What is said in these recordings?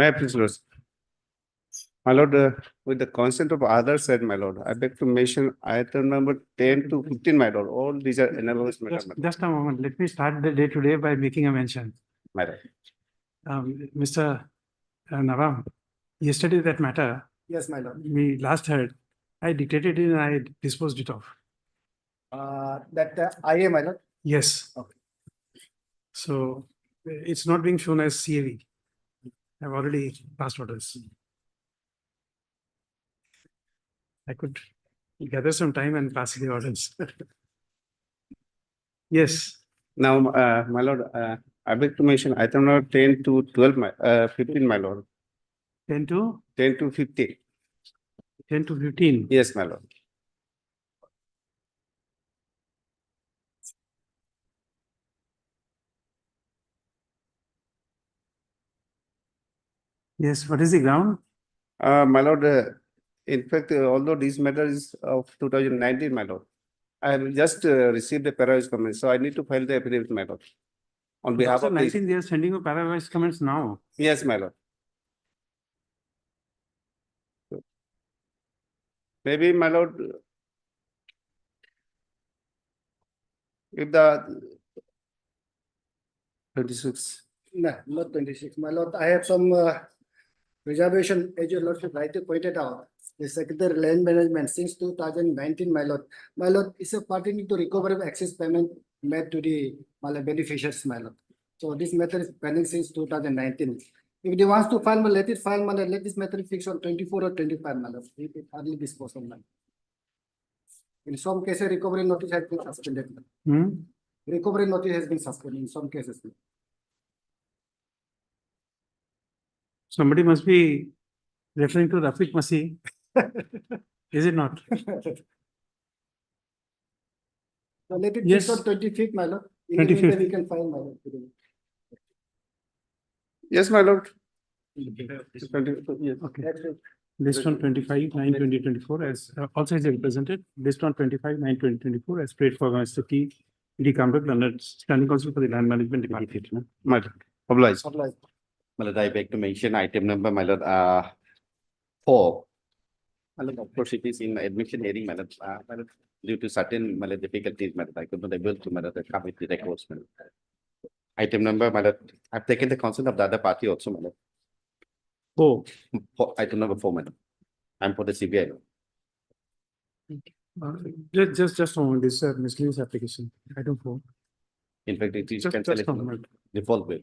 May I please, Lord? My Lord, with the consent of others said, my Lord, I beg to mention item number 10 to 15, my Lord. All these are analogous matters, Just a moment. Let me start the day today by making a mention. my Lord. Mr. Nawam, yesterday that matter Yes, my lord. we last heard, I dictated it and I disposed it off. That IA, my lord. Yes. Okay. So it's not being shown as CAV. I've already passed orders. I could gather some time and pass the orders. Yes. Now, my Lord, I beg to mention item number 10 to 12, 15, my Lord. 10 to 10 to 15. 10 to 15. Yes, my Lord. Yes. What is the ground? My Lord, in fact, although this matter is of 2019, my Lord, I have just received a parallel comment, so I need to file the affidavit, my Lord. On behalf of this. 2019, they are sending you paralyzed comments now. Yes, my Lord. Maybe, my Lord, if the 26. No, not 26. My lord, I have some reservation, as your lordship rightly pointed out. The Secretary Land Management since 2019, my lord. My lord, is a pertaining to recovery of excess payment made to the beneficiaries, my lord. So this matter is pending since 2019. If they wants to file, let it file, my lord. Let this matter fix on 24 or 25, my lord. It hardly dispose of, my lord. In some cases, recovery notice has been suspended. Hmm? Recovery notice has been suspended in some cases. Somebody must be referring to Rafiq Masih. Is it not? So let it Yes. fix on 25th, my lord. In the 25th. meantime, we can file, my lord. Yes, my Lord. Okay. That's it. List on 25, 9, 2024 as also is represented. List on 25, 9, 2024 as prayed for Mr. T. D. Conduct under Standing Council for the Land Management Department. My Lord. Obliged. Obliged. My lord, I beg to mention item number, my lord, 4. My lord, of course, it is in admission hearing, my lord, due to certain, my lord, difficulties, my lord, I could not able to, my lord, come with the records, my lord. Item number, my lord, I've taken the consent of the other party also, my lord. Oh, Item number 4, my lord. I'm for the CBI. just a moment. This is a miscellaneous application. I don't know. In fact, it is Just a cancellation of moment. default bill.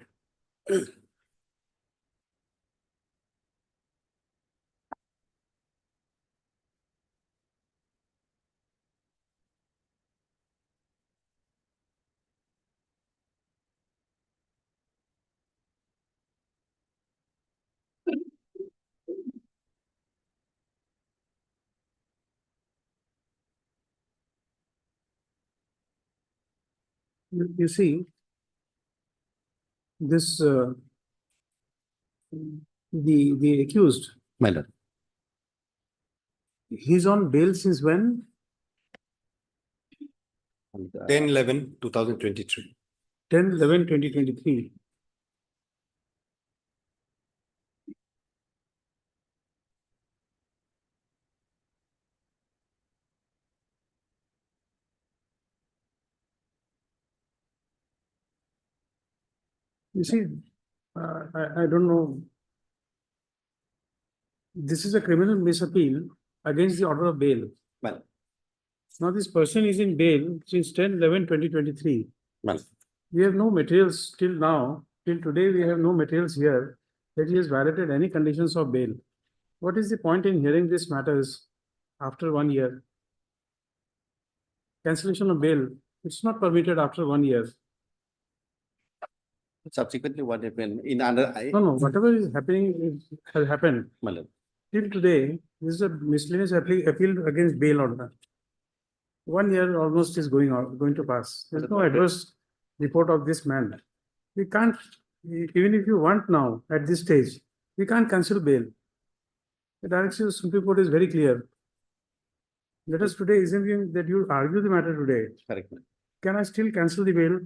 You see, this the accused, My lord, he's on bail since when? and, 10/11/2023. 10/11/2023. You see, I don't know. This is a criminal misappeal against the order of bail. my lord, Now this person is in bail since 10/11/2023. my lord. We have no materials till now. Till today, we have no materials here that he has violated any conditions of bail. What is the point in hearing these matters after 1 year? Cancellation of bail, it's not permitted after 1 year. Subsequently, what happened in under, No, whatever is happening has happened. my lord, Till today, this is a miscellaneous appeal against bail order. 1 year almost is going to pass. There's no adverse report of this man. We can't, even if you want now at this stage, we can't cancel bail. The direction of Supreme Court is very clear. Let us today assume that you argue the matter today. correct, my lord. Can I still cancel the bail?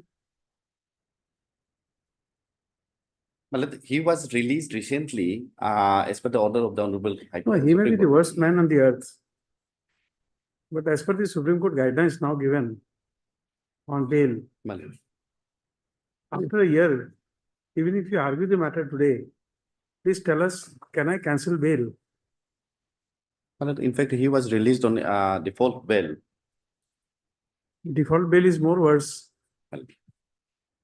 Malad, he was released recently, as per the order of the Honorable High No, Court. he may be Supreme the Court. worst man on the earth. But as per the Supreme Court guidelines now given on bail, Malad. after a year, even if you argue the matter today, please tell us, can I cancel bail? Malad, in fact, he was released on default bail. Default bail is more worse. Well-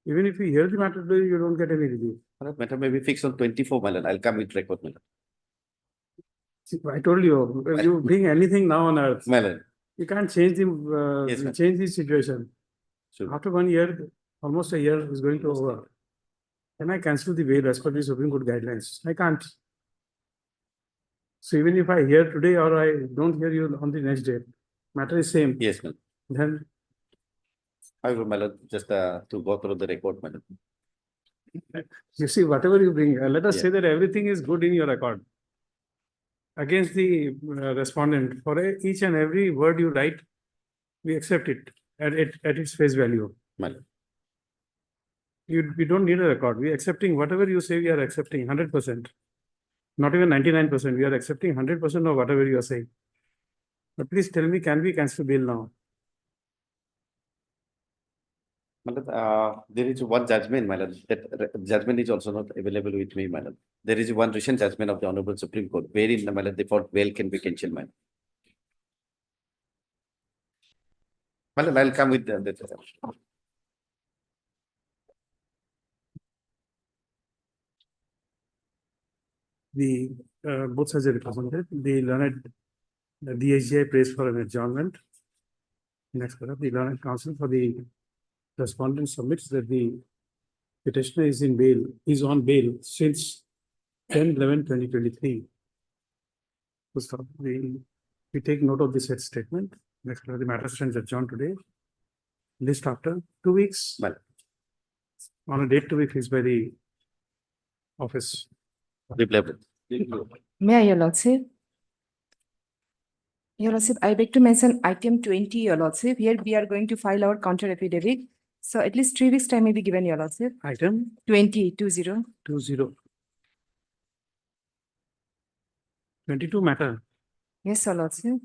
Even if you hear the matter today, you don't get any relief. Malad, matter may be fixed on 24, Malad. I'll come with record, Malad. See, I told you, if you bring anything now on earth, Malad. you can't change Yes, ma'am. change the situation. Sure. After 1 year, almost a year is going to over. Can I cancel the bail as per the Supreme Court guidelines? I can't. So even if I hear today or I don't hear you on the next day, matter is same, Yes, Malad. then However, Malad, just to go through the record, Malad. you see, whatever you bring, let us Yeah. say that everything is good in your record. Against the respondent, for each and every word you write, we accept it at its face value. Malad. We don't need a record. We are accepting whatever you say, we are accepting 100%. Not even 99%. We are accepting 100% of whatever you are saying. But please tell me, can we cancel bail now? Malad, there is one judgment, Malad. That judgment is also not available with me, Malad. There is one recent judgment of the Honorable Supreme Court, wherein the Malad default bail can be cancelled, Malad. Malad, I'll come with the. The both sides are represented. The learned the DHI prays for an adjournment. Next, the learned counsel for the respondent submits that the petitioner is on bail since 10/11/2023. So we take note of this said statement. Next, the matter stands adjourned today. List after 2 weeks. Well. On a date to be fixed by the office. May I, Your Lordship? Your Lordship, I beg to mention item 20, Your Lordship. Here we are going to file our counter affidavit. So at least 3 weeks time may be given, Your Lordship. Item 20. 20. 22 matter. Yes, Your Lordship.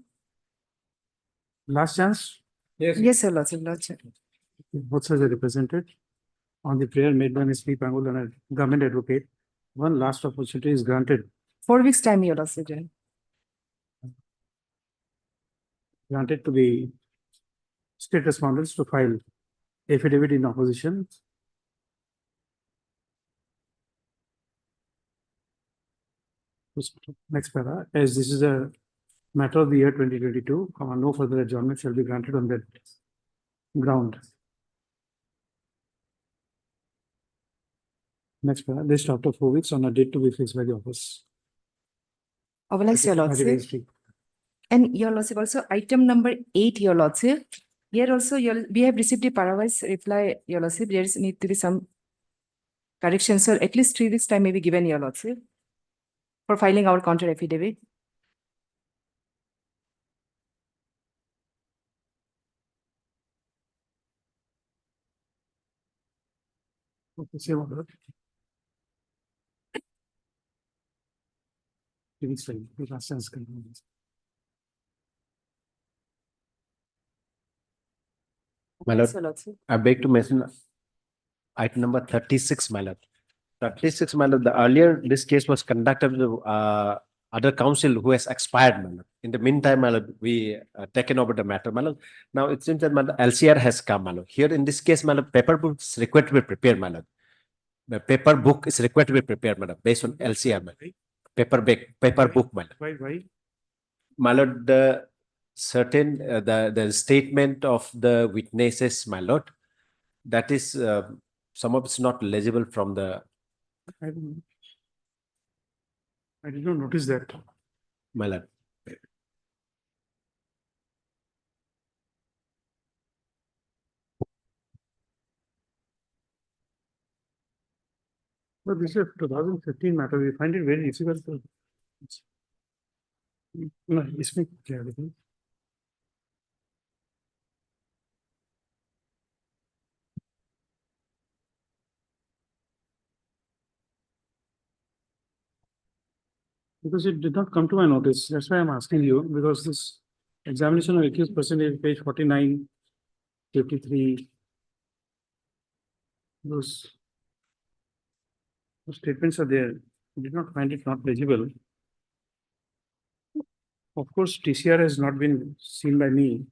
Last chance. Yes, Your Lordship. Both sides are represented. On the prayer made by Ms. P. Pangul and a government advocate, one last opportunity is granted. 4 weeks time, Your Lordship. Granted to the state respondents to file affidavit in opposition. Next para, as this is a matter of the year 2022, no further adjournment shall be granted on that ground. Next para, list after 4 weeks on a date to be fixed by the office. Obliged, Your Lordship. And Your Lordship, also item number 8, Your Lordship. Here also, we have received a parawise reply, Your Lordship. There is need to be some correction. So at least 3 weeks time may be given, Your Lordship, for filing our counter affidavit. Okay, same order. 3 weeks time, the last chance continues. My Yes, lord, Your Lordship. I beg to mention item number 36, my lord. 36, my lord, the earlier this case was conducted with other counsel who has expired, my lord. In the meantime, my lord, we taken over the matter, my lord. Now it seems that my lord, LCR has come, my lord. Here in this case, my lord, paper book is required to be prepared, my lord. The paper book is required to be prepared, my lord, based on LCR, my lord. Paper book, my lord. Why? My lord, the certain the statement of the witnesses, my lord, that is some of it's not legible from the I did not notice that. my lord. But this is a 2015 matter. We find it very difficult to. No, इसमें क्या है देखिए? Because it did not come to my notice. That's why I'm asking you, because this examination of accused person is page 49, 53. Those statements are there. I did not find it not legible. Of course, TCR has not been seen by me.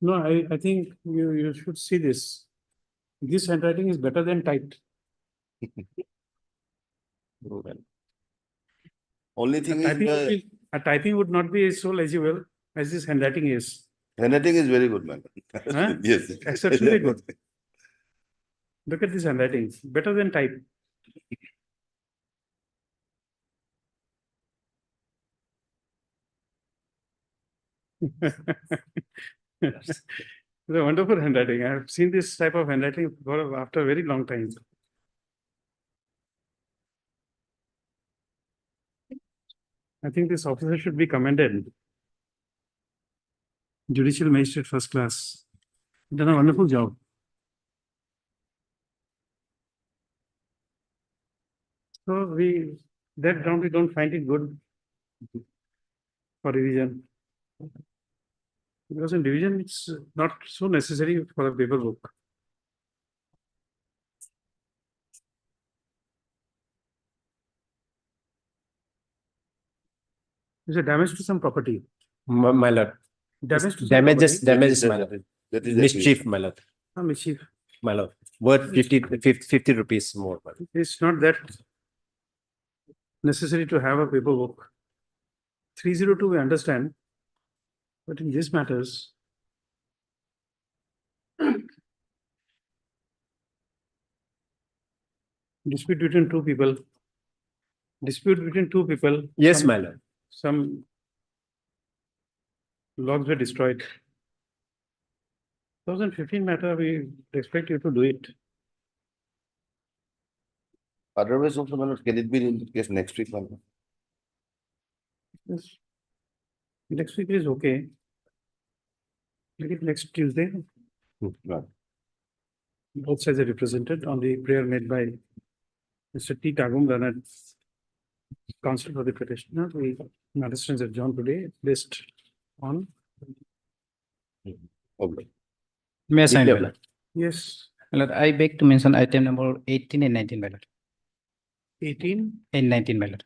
No, I think you should see this. This handwriting is better than typed. Only A thing is, typing would be, a typing would not be so legible as this handwriting is. handwriting is very good, man. Huh? Yes. Exceptionally good. Look at this handwriting, better than type. It's a wonderful handwriting. I have seen this type of handwriting after a very long time. I think this officer should be commended. Judicial Magistrate First Class. Done a wonderful job. So that ground we don't find it good for revision. Because in division, it's not so necessary for a paper book. There's a damage to some property. My lord. Damage to some Damages, property. damages, my lord. That is the Mischief, my lord. Mischief. My lord. Worth 50 rupees more, my lord. It's not that necessary to have a paper book. 302 we understand, but in these matters. Dispute between two people. Dispute between two people. Yes, Some- my lord. Some logs were destroyed. 2015 matter, we expect you to do it. Otherwise also, my lord, can it be in the case next week, my lord? Yes. Next week is okay. Make it next Tuesday. Right. Both sides are represented on the prayer made by Mr. T. Tagum, learned counsel for the petitioner. We understand that John today based on. Okay. May I sign, my Declare. lord? Yes, My lord, I beg to mention item number 18 and 19, my lord. 18. And 19, my lord.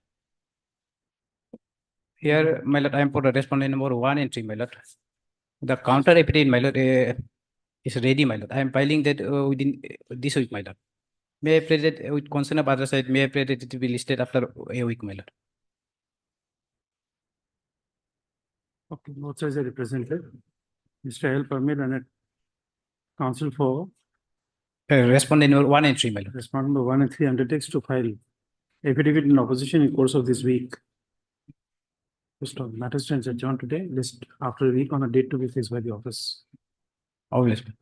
Here, my lord, I am for the respondent number 1 and 3, my lord. The counter affidavit, my lord, is ready, my lord. I am filing that within this week, my lord. May I pray that with concern of other side, may I pray that it will be listed after a week, my lord. Okay, both sides are represented. Mr. L. Permit and counsel for Respondent number 1 and 3, my lord. respondent number 1 and 3 undertakes to file affidavit in opposition in course of this week. First of matter stands adjourned today, list after a week on a date to be fixed by the office. Obviously.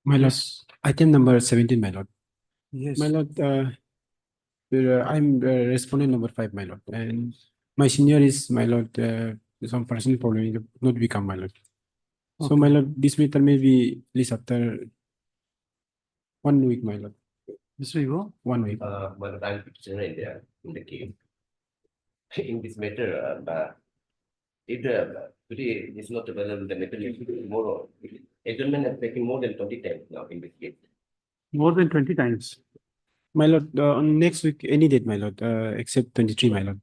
My lord, Yes. item number 17, my lord. Yes. My lord, I'm respondent number 5, my lord, and my senior is, my lord, some personal problem, he not become, my lord. So, my Okay. lord, this matter may be least after 1 week, my lord, Mr. Ivo, 1 week. But I'm petitioner in the case. In this matter, if today is not available, the matter will be tomorrow. Adjournment has taken more than 20 times now in this case. more than 20 times. My lord, on next week, any date, my lord, except 23, my lord.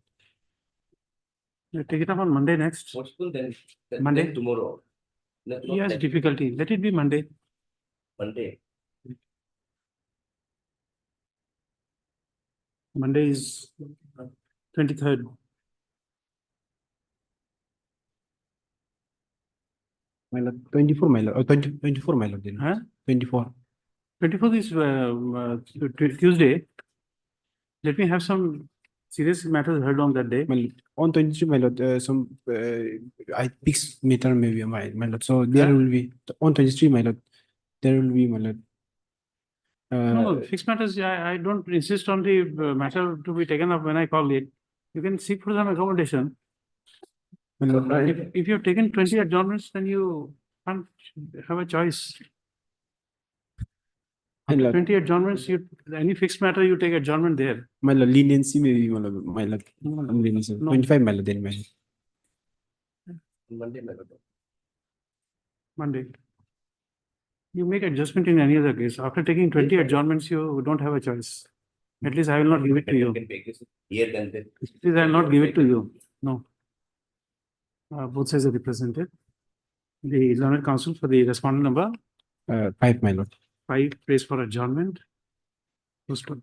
Take it up on Monday next. Possible then Monday? tomorrow. Not He has that difficulty. Let it be Monday. Monday. Monday is 23rd. My lord, 24, my lord, 24, my lord, then. Huh? 24. 24th is Tuesday. Let me have some serious matters heard on that day? My lord, on 23, my lord, some I fixed matter maybe my lord. So there Huh? will be on 23, my lord. There will be my lord. No, fixed matters, I don't insist on the matter to be taken up when I call it. You can seek for some accommodation. My lord, If you've taken 20 adjournments, then you can't have a choice. my After lord, 20 adjournments, any fixed matter, you take adjournment there. my lord, leniency maybe my lord. No, no, Leniency. No. 25, my lord, then my lord. Monday, my lord. Monday. You make adjustment in any other case. After taking 20 adjournments, you don't have a choice. At least I will not give it to you. Here then. Please, I will not give it to you. No. Both sides are represented. The learned counsel for the respondent number 5, my lord. 5 prays for adjournment. Mr.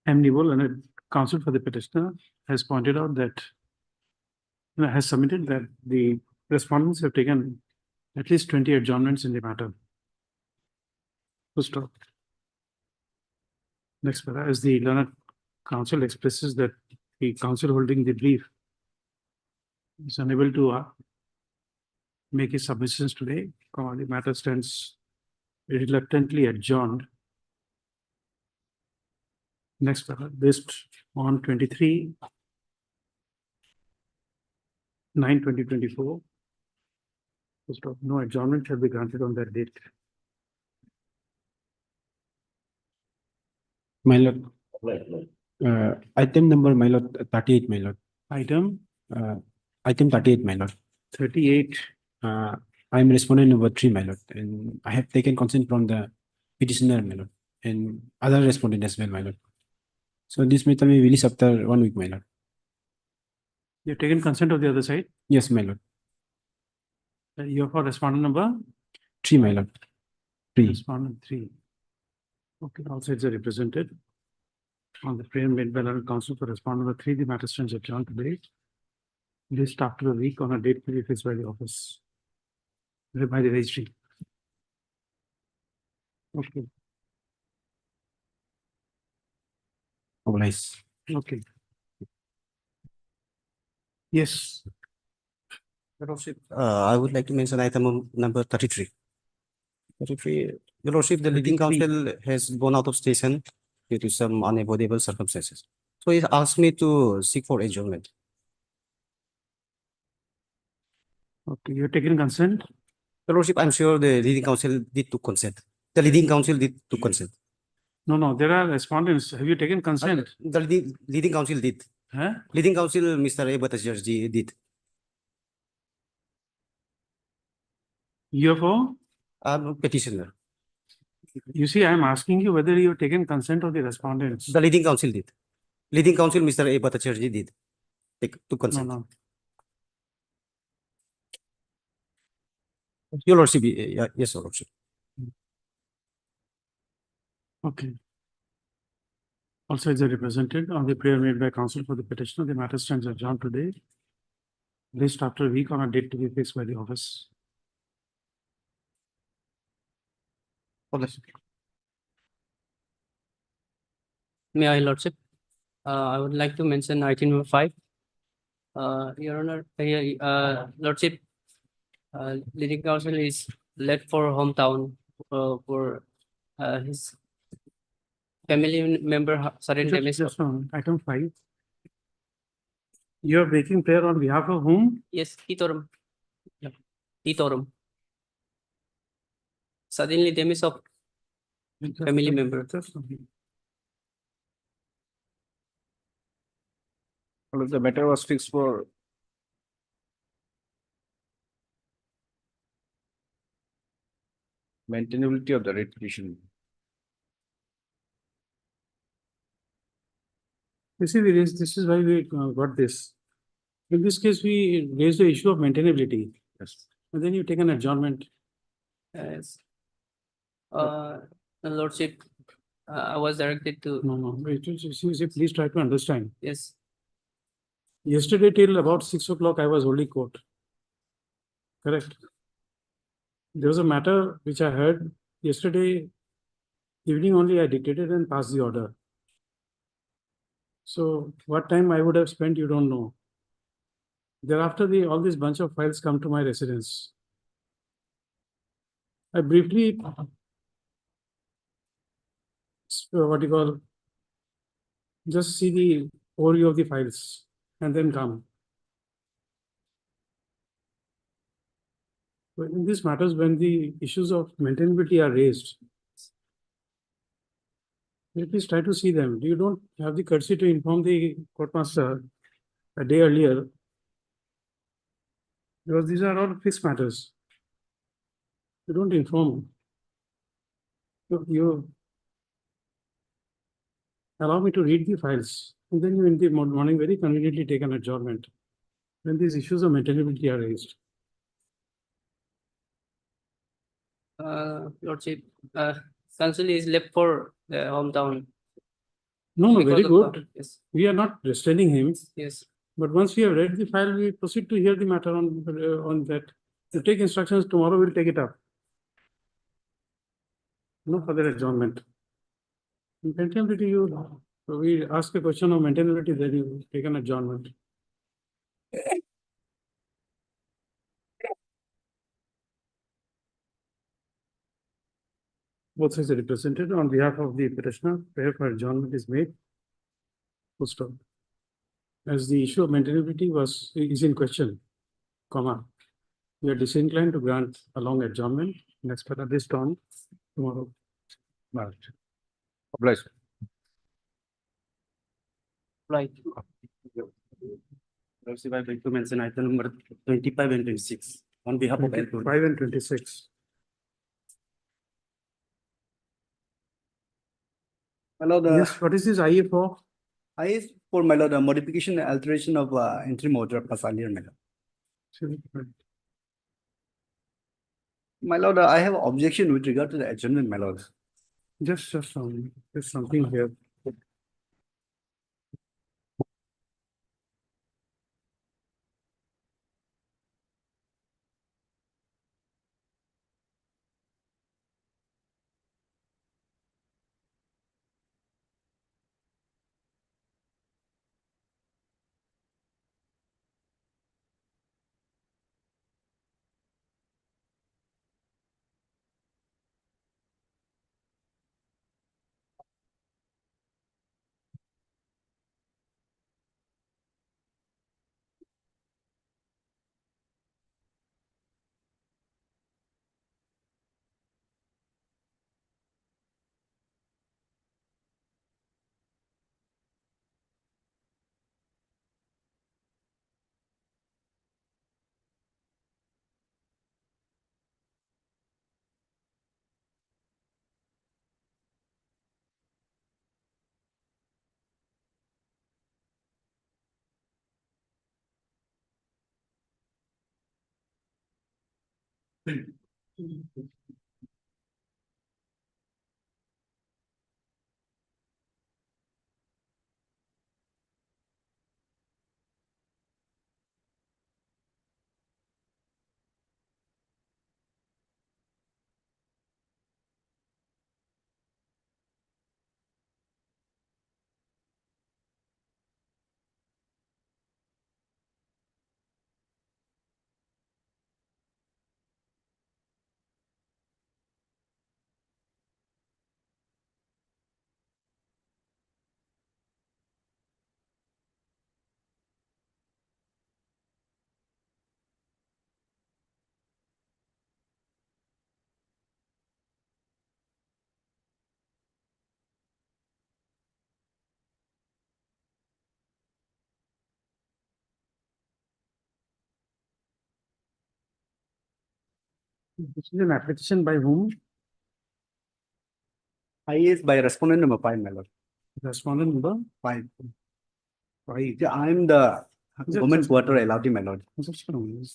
M. Nibol, learned counsel for the petitioner, has pointed out that has submitted that the respondents have taken at least 20 adjournments in the matter. Full stop. Next para, as the learned counsel expresses that the counsel holding the brief is unable to make his submissions today, the matter stands reluctantly adjourned. Next para, based on 23/9/2024. Full stop. No adjournment shall be granted on that date. My lord, item number, my lord, 38, my lord. Item Item 38, my lord. 38. I'm respondent number 3, my lord, and I have taken consent from the petitioner, my lord, and other respondent as well, my lord. So this matter may be released after 1 week, my lord. You've taken consent of the other side. Yes, my lord. You're for respondent number 3, my lord. 3. respondent 3. Okay, all sides are represented. On the prayer made by learned counsel for respondent number 3, the matter stands adjourned today. List after a week on a date to be fixed by the office. By the registry. Okay, Oblige. okay. Yes, Your Lordship, I would like to mention item number 33. 33, Your Lordship, the leading 33. counsel has gone out of station due to some unavoidable circumstances. So he asked me to seek for adjournment. okay, you're taking consent. Your Lordship, I'm sure the leading counsel did to consent. The leading counsel did to consent. No, there are respondents. Have you taken consent? The leading counsel did. Huh? Leading counsel, Mr. A. Bhattacharjee did. UFO? I'm petitioner. You see, I'm asking you whether you've taken consent of the respondents. The leading counsel did. Leading counsel, Mr. A. Bhattacharjee did. Take to No, consent. no. Your Lordship, yes, Your Lordship. Okay. All sides are represented on the prayer made by counsel for the petitioner. The matter stands adjourned today. List after a week on a date to be fixed by the office. May I, Lordship? I would like to mention item number 5. Your Honor, Lordship, leading counsel is left for hometown for his family member sudden damage. Just on item 5. You are making prayer on behalf of whom? Yes, Titorum. Yeah. Titorum. Suddenly damage of family member. Well, the matter was fixed for maintainability of the writ petition. You see, this is why we got this. In this case, we raised the issue of maintainability. Yes. And then you take an adjournment. Yes. Lordship, I was directed to, No, wait, see, please try to understand. yes, Yesterday till about 6 o'clock, I was holding court. Correct. There was a matter which I heard yesterday evening only. I dictated and passed the order. So what time I would have spent, you don't know. Thereafter, all this bunch of files come to my residence. I briefly, what you call, just see the overview of the files and then come. But in these matters, when the issues of maintainability are raised, please try to see them. You don't have the courtesy to inform the court master a day earlier, because these are all fixed matters. You don't inform. You allow me to read the files, and then you in the morning very conveniently take an adjournment when these issues of maintainability are raised. Lordship, council is left for the hometown. No, because very of good. the- Yes, We are not restraining him, yes. but once we have read the file, we proceed to hear the matter on that. To take instructions tomorrow, we'll take it up. No further adjournment. In maintainability, we ask a question of maintainability, then you take an adjournment. Both sides are represented on behalf of the petitioner, prayer for adjournment is made. Full stop. As the issue of maintainability is in question, comma, we are disinclined to grant a long adjournment. Next for this turn tomorrow. Right. Obliged. Right. Lordship, I'd like to mention item number 25 and 26 on behalf of L2. 5 and 26. My lord, Yes, what is this IA for? I is for my lord, modification and alteration of interim order plus earlier, my lord. My lord, I have objection with regard to the adjournment, my lord. Just there's something here. This is an application by whom? I is by respondent number 5, my lord. Respondent number 5. 5. Yeah, I am the Is it government just- quarter allowed, my lord. Just a moment.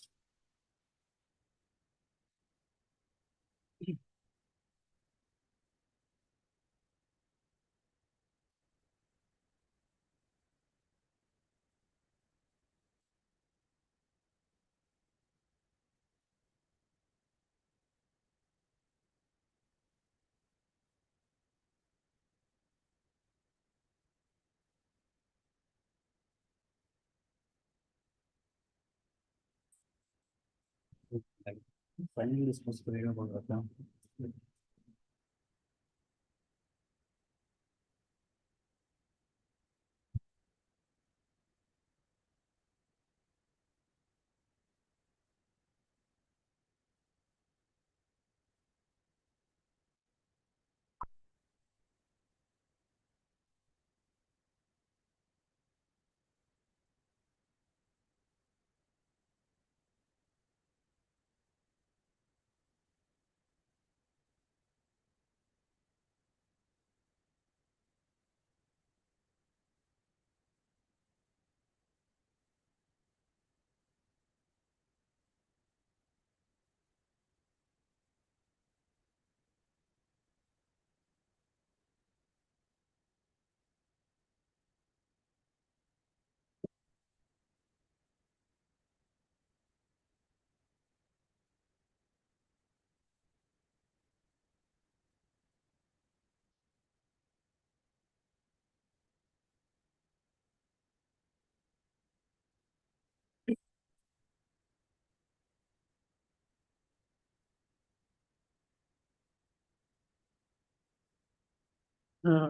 Uh,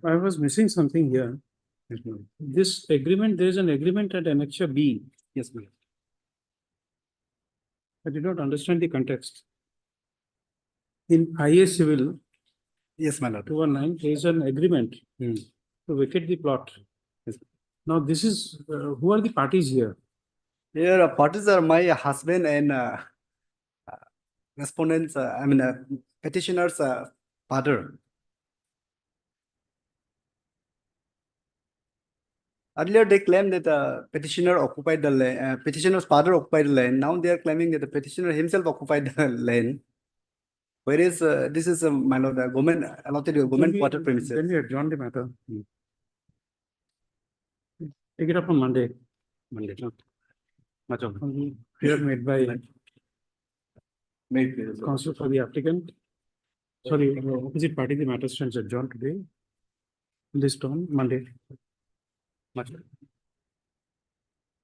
I was missing something here. This agreement, there is an agreement at Annexure B. Yes, ma'am. I did not understand the context. In IA Civil Yes, my lord. 219, there is an agreement Hmm. to vacate the plot. Now, this is, who are the parties here? Here, parties are my husband and respondents, petitioner's father. Earlier, they claimed that the petitioner occupied the land, petitioner's father occupied the land. Now they are claiming that the petitioner himself occupied the land. Whereas this is, my lord, the government allotted government quarter premises. Then we adjourn the matter. Take it up on Monday. Monday. Much of Here made by made. counsel for the applicant. Sorry, opposite party, the matter stands adjourned today. List on Monday. Much.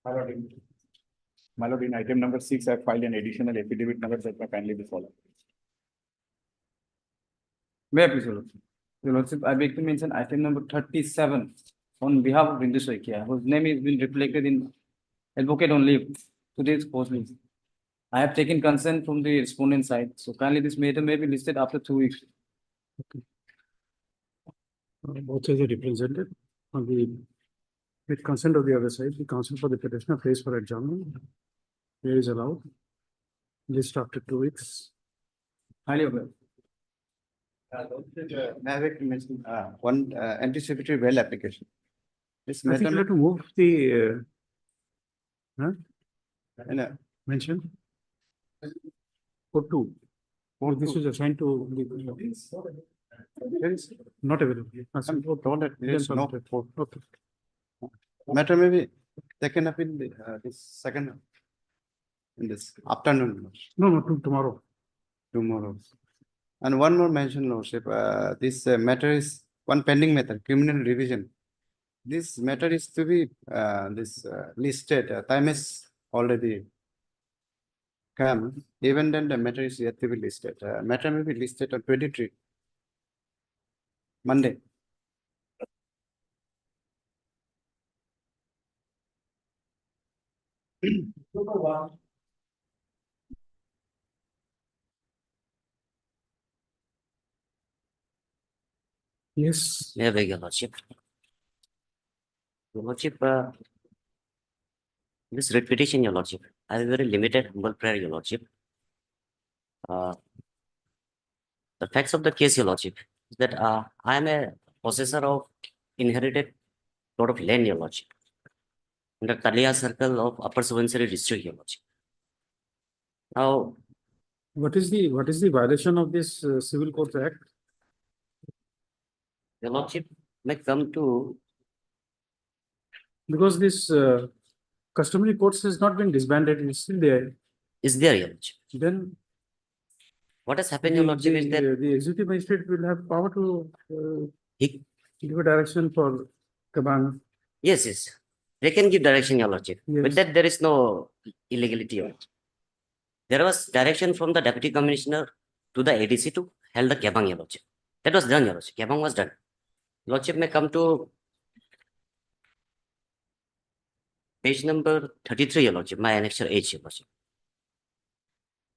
My lord, in item number 6, I filed an additional affidavit number that may kindly be followed. May I please, Your Lordship? Your Lordship, I beg to mention item number 37 on behalf of Bindu Saikia, whose name is been reflected in advocate on leave today's post list. I have taken consent from the respondent side, so kindly this matter may be listed after 2 weeks. Both sides are represented on the, with consent of the other side, the counsel for the petitioner pays for adjournment. Here is allowed. List after 2 weeks. Highly aware. May I beg to mention one anticipatory well application? This I think matter you have to move the, mention. For 2. Or this is assigned to the. there is Not available. I'm told that there is no Okay. matter may be taken up in the this second in this afternoon, No, tomorrow. tomorrow. And one more mention, Lordship, this matter is one pending matter, criminal revision. This matter is to be listed, time is already come, even then the matter is yet to be listed. Matter may be listed on 23, Monday. Yes. May I beg your lordship? Your lordship, this repetition, your lordship, I have very limited humble prayer, your lordship. The facts of the case, your lordship, is that I am a possessor of inherited plot of land, your lordship, in the Talia circle of Upper Subansiri district, your lordship. Now, What is the violation of this Civil Courts Act? your lordship may come to, Because this customary courts has not been disbanded, it's still there. is there, your lordship. Then What has happened, your lordship, is that the executive magistrate will have power to he, give a direction for Kabang. yes, they can give direction, your lordship. Yes. With that, there is no illegality, your lordship. there was direction from the deputy commissioner to the ADC to held the Kebang, Your Lordship. That was done, Your Lordship. Kebang was done. Lordship may come to page number 33, Your Lordship, my annexure H, Your Lordship.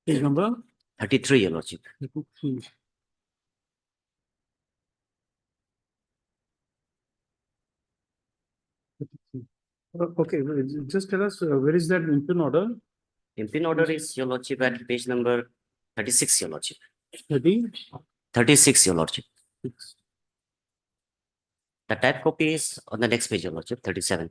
Page number? 33, Your Lordship. Okay, just tell us, where is that impin order? Impin order is, Your Lordship, at page number 36, Your Lordship. 30? 36, Your Lordship. The type copy is on the next page, Your Lordship, 37.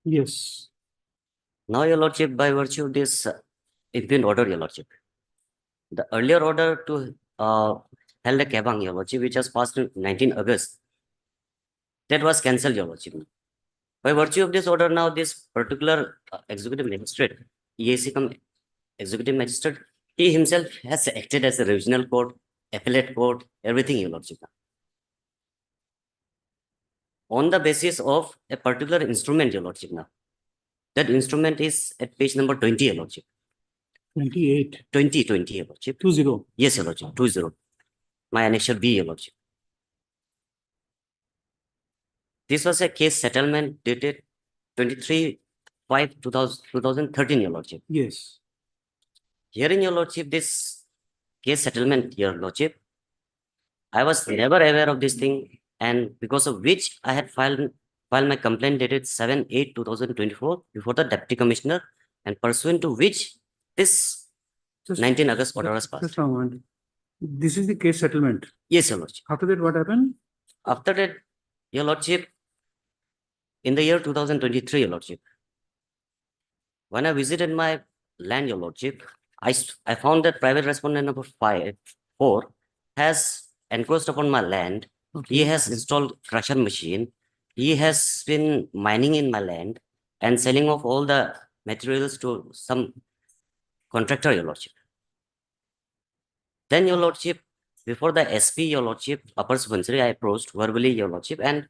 Yes. Now, Your Lordship, by virtue of this impin order, Your Lordship, the earlier order to held a Kebang, Your Lordship, which was passed on 19 August, that was cancelled, Your Lordship. By virtue of this order, now this particular executive magistrate, EAC cum executive magistrate, he himself has acted as a regional court, appellate court, everything, Your Lordship. On the basis of a particular instrument, Your Lordship, now. That instrument is at page number 20, Your Lordship. 28. 20, Your Lordship. 20. Yes, Your Lordship, 20. My annexure B, Your Lordship. This was a case settlement dated 23/5/2013, Your Lordship. Yes. Herein, Your Lordship, this case settlement, Your Lordship, I was never aware of this thing, and because of which I had filed my complaint dated 7/8/2024 before the deputy commissioner, and pursuant to which this Just- 19 August order was passed. Just a moment. This is the case settlement. Yes, Your Lordship. After that, what happened? After that, Your Lordship, in the year 2023, Your Lordship, when I visited my land, Your Lordship, I found that private respondent number 4 has encroached upon my land. He has installed crusher machine. He has been mining in my land and selling off all the materials to some contractor, Your Lordship. Then, Your Lordship, before the SP, Your Lordship, Upper Subansiri, I approached verbally, Your Lordship, and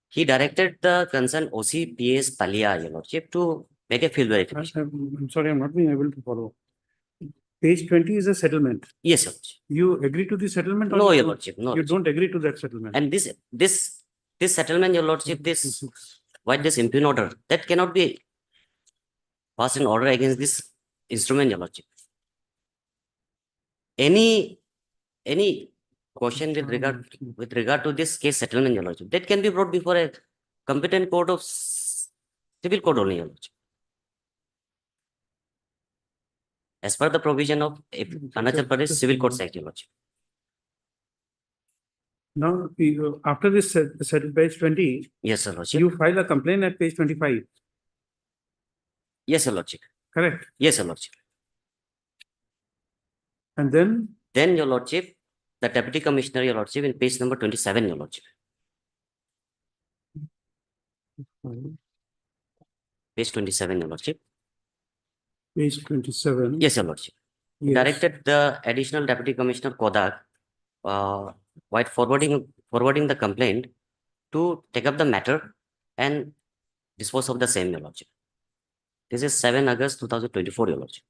he directed the concerned OCPS Palia, Your Lordship, to make a field verification. I'm sorry, I'm not being able to follow. Page 20 is a settlement. Yes, Your Lordship. You agree to the settlement? or No, you Your don't? Lordship, no. You Lordship. don't agree to that settlement? And this settlement, Your Lordship, this impugn order, that cannot be passed an order against this instrument, Your Lordship. Any question with regard to this case settlement, Your Lordship, that can be brought before a competent court of civil court only, Your Lordship. As per the provision of Arunachal Pradesh Civil Courts Act, Your Lordship. Now, after this settled page 20, Yes, Your Lordship. you file a complaint at page 25, Yes, Your Lordship. correct? Yes, Your Lordship. And then, Your Lordship, the Deputy Commissioner, Your Lordship, in page number 27, Your Lordship. Page 27, Your Lordship. page 27. Yes, Your Lordship. Yes. Directed the additional Deputy Commissioner Kodak, while forwarding the complaint to take up the matter and dispose of the same, Your Lordship. This is 7 August 2024, Your Lordship.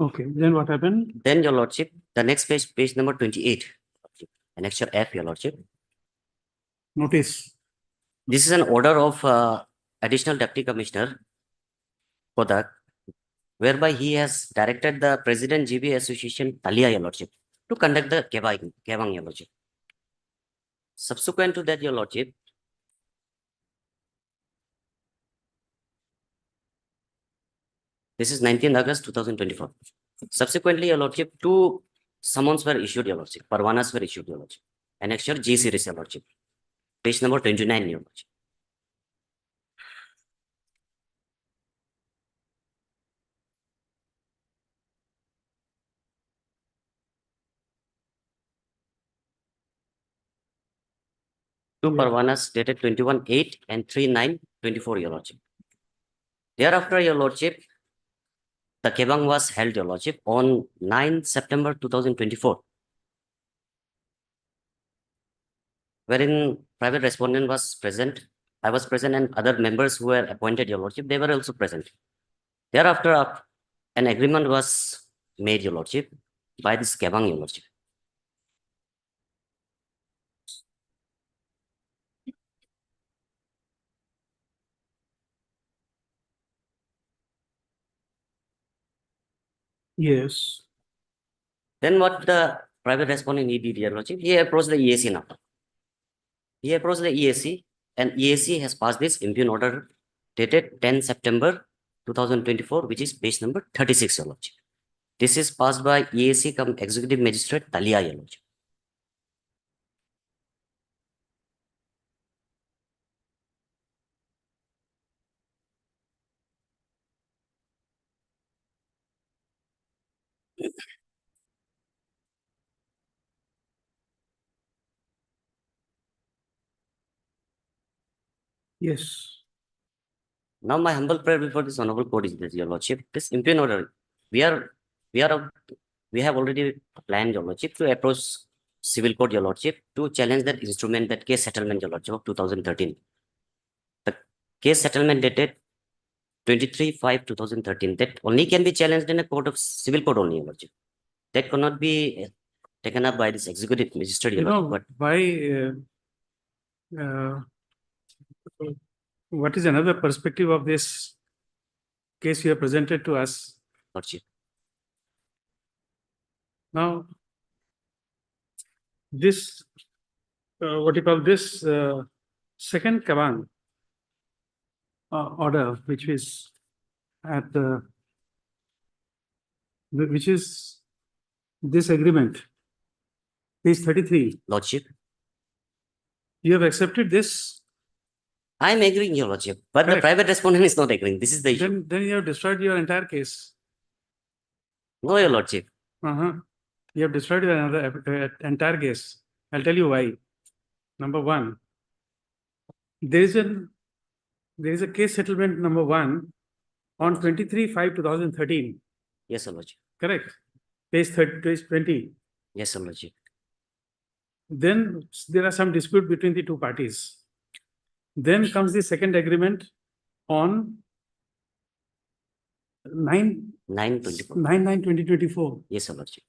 Okay, then what happened? Then, Your Lordship, the next page number 28, annexure F, Your Lordship. Notice. This is an order of additional deputy commissioner, Kodak, whereby he has directed the President GB Association, Talia, Your Lordship, to conduct the Kebang, Your Lordship. Subsequent to that, Your Lordship, this is 19th August 2024. Subsequently, Your Lordship, two summons were issued, Your Lordship. Parvanas were issued, Your Lordship. Annexure G series, Your Lordship. Page number 29, Your Lordship. Two Parvanas dated 21/8 and 3/9/24, Your Lordship. Thereafter, Your Lordship, the Kebang was held, Your Lordship, on 9 September 2024, wherein private respondent was present. I was present, and other members who were appointed, Your Lordship, they were also present. Thereafter, an agreement was made, Your Lordship, by this Kebang, Your Lordship. Yes. Then what the private respondent he did, Your Lordship, he approached the EAC now. He approached the EAC, and EAC has passed this impugn order dated 10 September 2024, which is page number 36, Your Lordship. This is passed by EAC cum Executive Magistrate Talia, Your Lordship. Yes. Now, my humble prayer before this honorable court is this, Your Lordship, this impugn order, we have already planned, Your Lordship, to approach civil court, Your Lordship, to challenge that instrument, that case settlement, Your Lordship, of 2013. The case settlement dated 23/5/2013, that only can be challenged in a court of civil court only, Your Lordship. That cannot be taken up by this executive magistrate, Your You know, Lordship. what is another perspective of this case you have presented to us? Lordship. Now, this, what you call this, second Kebang order, which is at which is this agreement, page 33. Lordship, You have accepted this, I am agreeing, Your Lordship, but the Correct. private respondent is not agreeing. This is the issue. then you have destroyed your entire case. No, Your Lordship. You have destroyed your entire case. I'll tell you why. Number one, there is a case settlement number 1 on 23/5/2013, Yes, Your Lordship. correct? Page 20. Yes, Your Lordship. Then there are some dispute between the two parties. Then comes the second agreement on 9/24. 9/9/2024. Yes, Your Lordship.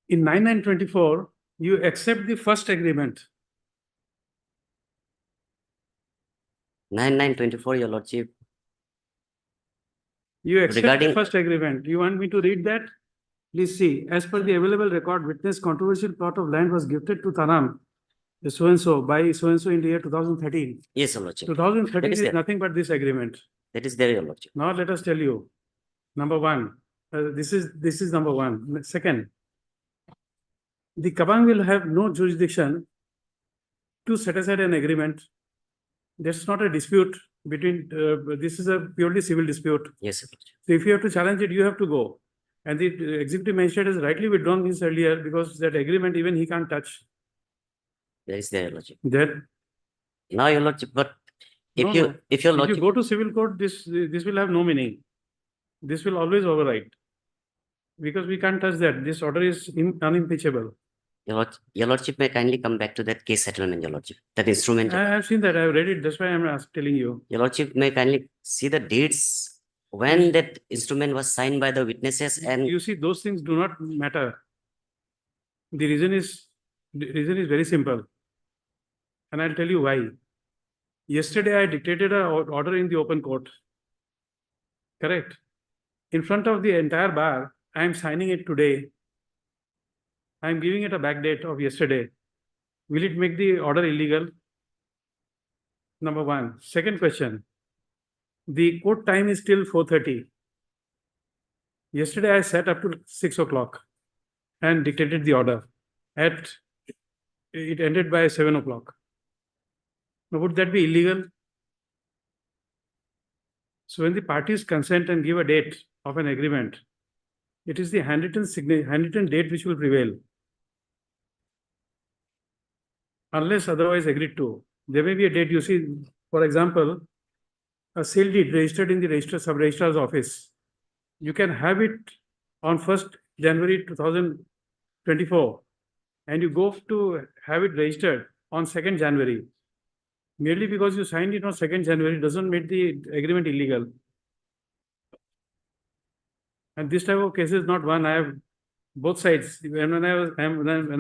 In 9/9/24, you accept the first agreement. 9/9/24, Your Lordship. You accept the Regarding- first agreement. You want me to read that? Please see, as per the available record, witness controversial plot of land was gifted to Tanam, so-and-so, by so-and-so in the year 2013. Yes, Your Lordship. 2013 That is is there. nothing but this agreement. That is there, Your Lordship. Now let us tell you. Number one, this is number one. Second, the Kabang will have no jurisdiction to set aside an agreement. That's not a dispute between, this is a purely civil dispute. Yes, Your Lordship. So if you have to challenge it, you have to go. And the executive magistrate has rightly withdrawn this earlier because that agreement even he can't touch. That is there, Your Lordship. That, Now, Your Lordship, but if No, you, no. if Your if you Lordship, go to civil court, this will have no meaning. This will always override. Because we can't touch that. This order is unimpeachable. Your Lordship may kindly come back to that case settlement, Your Lordship, that instrument. I have seen that. I have read it. That's why I'm telling you. Your Lordship may kindly see the dates when that instrument was signed by the witnesses and You see, those things do not matter. The reason is very simple. And I'll tell you why. Yesterday, I dictated a order in the open court. Correct. In front of the entire bar, I am signing it today. I am giving it a back date of yesterday. Will it make the order illegal? Number one. Second question. The court time is till 4:30. Yesterday, I sat up to 6 o'clock and dictated the order. It ended by 7 o'clock. Now, would that be illegal? So when the parties consent and give a date of an agreement, it is the handwritten date which will prevail. Unless otherwise agreed to. There may be a date, you see, for example, a sale deed registered in the sub-registrar's office. You can have it on 1st January 2024, and you go to have it registered on 2nd January. Merely because you signed it on 2nd January doesn't make the agreement illegal. And this type of cases, not one, I have both sides. When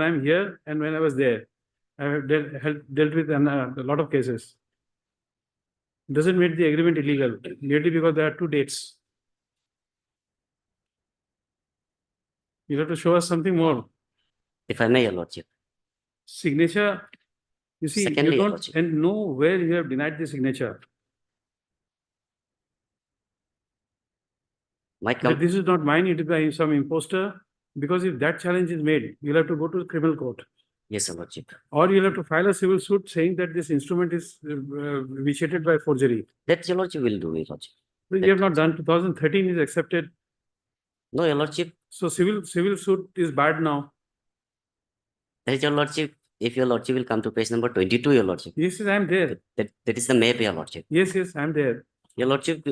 I'm here and when I was there, I have dealt with a lot of cases. Doesn't make the agreement illegal, merely because there are two dates. You have to show us something more. If I may, Your Lordship. Signature, you see, Secondly, you Your don't Lordship. and know where you have denied the signature. My That this is not mine, it is by some imposter. Because if that challenge is made, you'll have to go to the criminal court. Yes, Your Lordship. Or you'll have to file a civil suit saying that this instrument is vitiated by forgery. That Your Lordship will do, Your Lordship. Which you have not done. 2013 is accepted. No, Your Lordship. So civil suit is barred now. That is Your Lordship. If Your Lordship will come to page number 22, Your Lordship. Yes, I am there. That is the map, Your Lordship. Yes, I am there. Your Lordship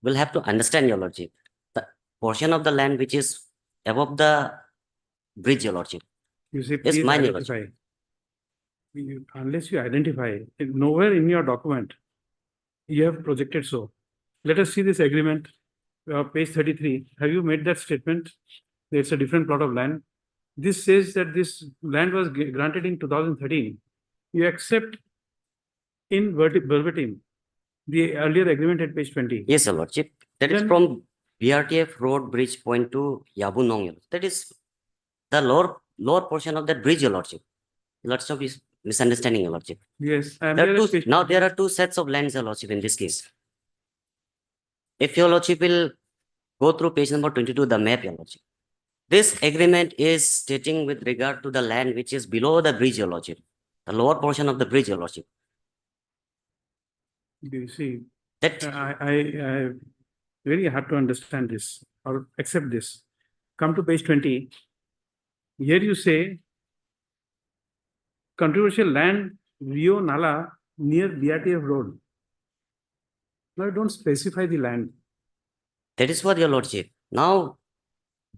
will have to understand, Your Lordship, the portion of the land which is above the bridge, Your Lordship. You see, Yes, please mine, Your identify. Unless you identify, nowhere in your document, you have projected so. Let us see this agreement, page 33. Have you made that statement? It's a different plot of land. This says that this land was granted in 2013. You accept in verbatim the earlier agreement at page 20. Yes, Your Lordship. That is Then- from BRTF Road Bridge Point to Yabunong, Your Lordship. That is the lower portion of that bridge, Your Lordship. Your Lordship is misunderstanding, Your Lordship. Yes, I am There there are at two, page now there are two sets of lands, Your Lordship, in this case. If Your Lordship will go through page number 22, the map, Your Lordship. This agreement is stating with regard to the land which is below the bridge, Your Lordship. The lower portion of the bridge, Your Lordship. You see, That I very hard to understand this or accept this. Come to page 20. Here you say controversial land Rio Nala near BRTF Road. Now you don't specify the land. That is what, Your Lordship. Now,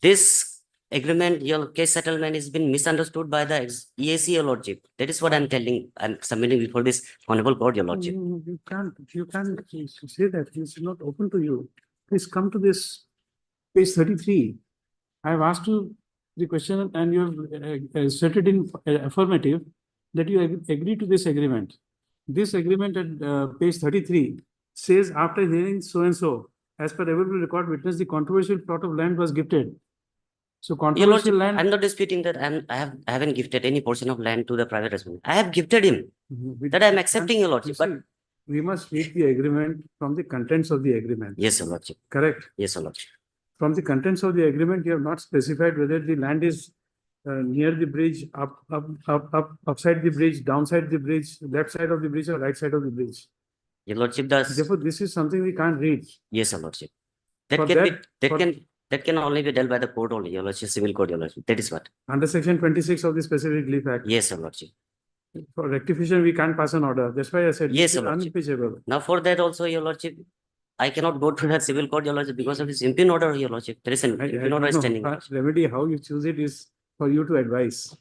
this agreement, your case settlement has been misunderstood by the EAC, Your Lordship. That is what I'm telling, I'm submitting before this honorable court, Your Lordship. You can't say that. It's not open to you. Please come to this page 33. I have asked you the question and you have stated in affirmative that you agree to this agreement. This agreement at page 33 says after hearing so and so, as per available record witness, the controversial plot of land was gifted. So Your controversial Lordship, land. I'm not disputing that I haven't gifted any portion of land to the private respondent. I have gifted him. That I'm accepting, Your Lordship. But We must read the agreement from the contents of the agreement. yes, Your Lordship. Correct. Yes, Your Lordship. From the contents of the agreement, you have not specified whether the land is near the bridge, upside the bridge, downside the bridge, left side of the bridge, or right side of the bridge. Your Lordship does. Therefore, this is something we can't read. Yes, Your Lordship. That For can be, that- that can only be dealt by the court only, Your Lordship, civil court, Your Lordship. That is what. Under section 26 of the Specific Relief Act. Yes, Your Lordship. For rectification, we can't pass an order. That's why I said. Yes, it is Your Lordship. unimpeachable. Now for that also, Your Lordship, I cannot go to that civil court, Your Lordship, because of this impugn order, Your Lordship. There is an I impugn don't order know. standing. Your Lordship. Remedy, how you choose it is for you to advise.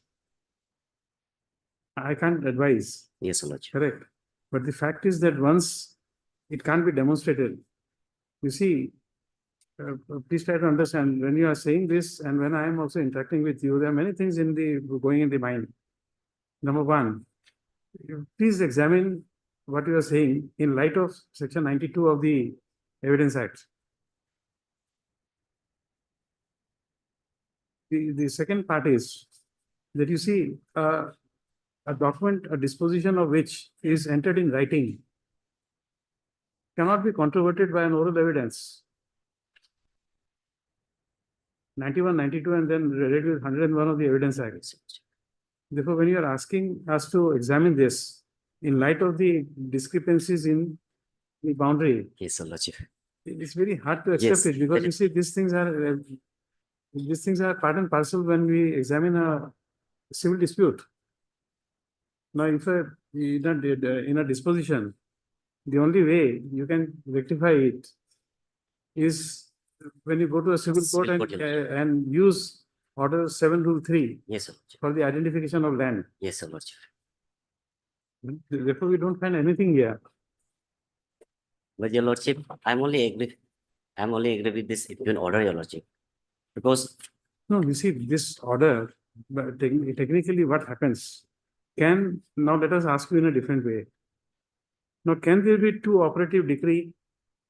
I can't advise. Yes, Your Lordship. Correct. But the fact is that once it can't be demonstrated, you see, please try to understand when you are saying this and when I am also interacting with you, there are many things going in the mind. Number one, please examine what you are saying in light of section 92 of the Evidence Act. The second part is that you see, a document, a disposition of which is entered in writing cannot be controverted by an oral evidence. 91, 92, and then read with 101 of the Evidence Act. Therefore, when you are asking us to examine this in light of the discrepancies in the boundary, Yes, Your Lordship. it is very hard to Yes, accept it because that you see, these things are part and parcel when we examine a civil dispute. Now, if in a disposition, the only way you can rectify it is when you go to a civil court Civil court, and use Order 7 Rule 3 Yes, Your Lordship. for the identification of land. Yes, Your Lordship. Therefore, we don't find anything here. But Your Lordship, I'm only agree with this given order, Your Lordship. Because No, you see, this order, but technically what happens, now let us ask you in a different way. Now, can there be two operative decree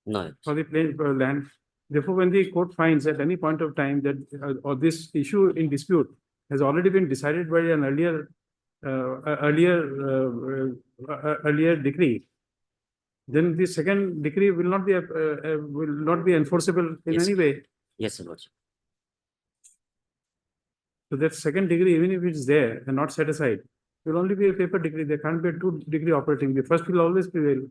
no, for the plain land? Therefore, when the court finds at any point of time that or this issue in dispute has already been decided by an earlier decree, then the second decree will not be enforceable in Yes. any way. yes, Your Lordship. So that second degree, even if it's there and not set aside, will only be a paper degree. There can't be a 2-degree operating. The first will always prevail.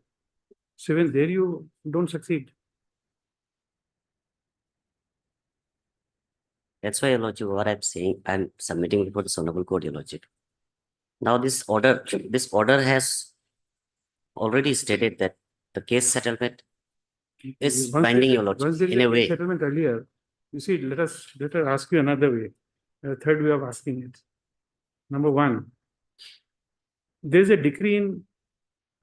So even there you don't succeed. That's why, Your Lordship, what I'm saying, I'm submitting before the Honorable Court, Your Lordship. Now, this order has already stated that the case settlement is Once binding, there- Your Lordship, once there is in a case way. Settlement earlier, you see, let us ask you another way, a third way of asking it. Number one, there's a decree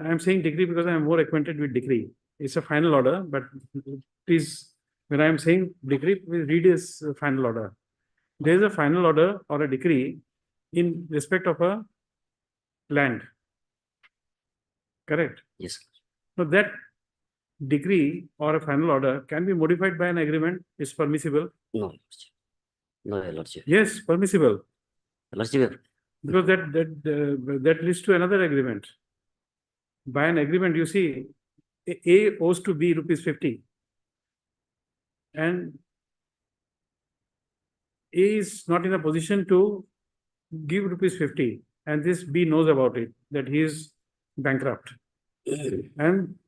I'm saying decree because I'm more acquainted with decree. It's a final order, but please, when I'm saying decree, please read this final order. There's a final order or a decree in respect of a land. Correct? Yes, So that decree or a final order can be modified by an agreement, is permissible. no, Your Lordship. No, Your Lordship. Yes, permissible, Your Lordship, because that leads to another agreement. By an agreement, you see, A owes to B ₹50. And A is not in a position to give ₹50, and this B knows about it, that he is bankrupt. And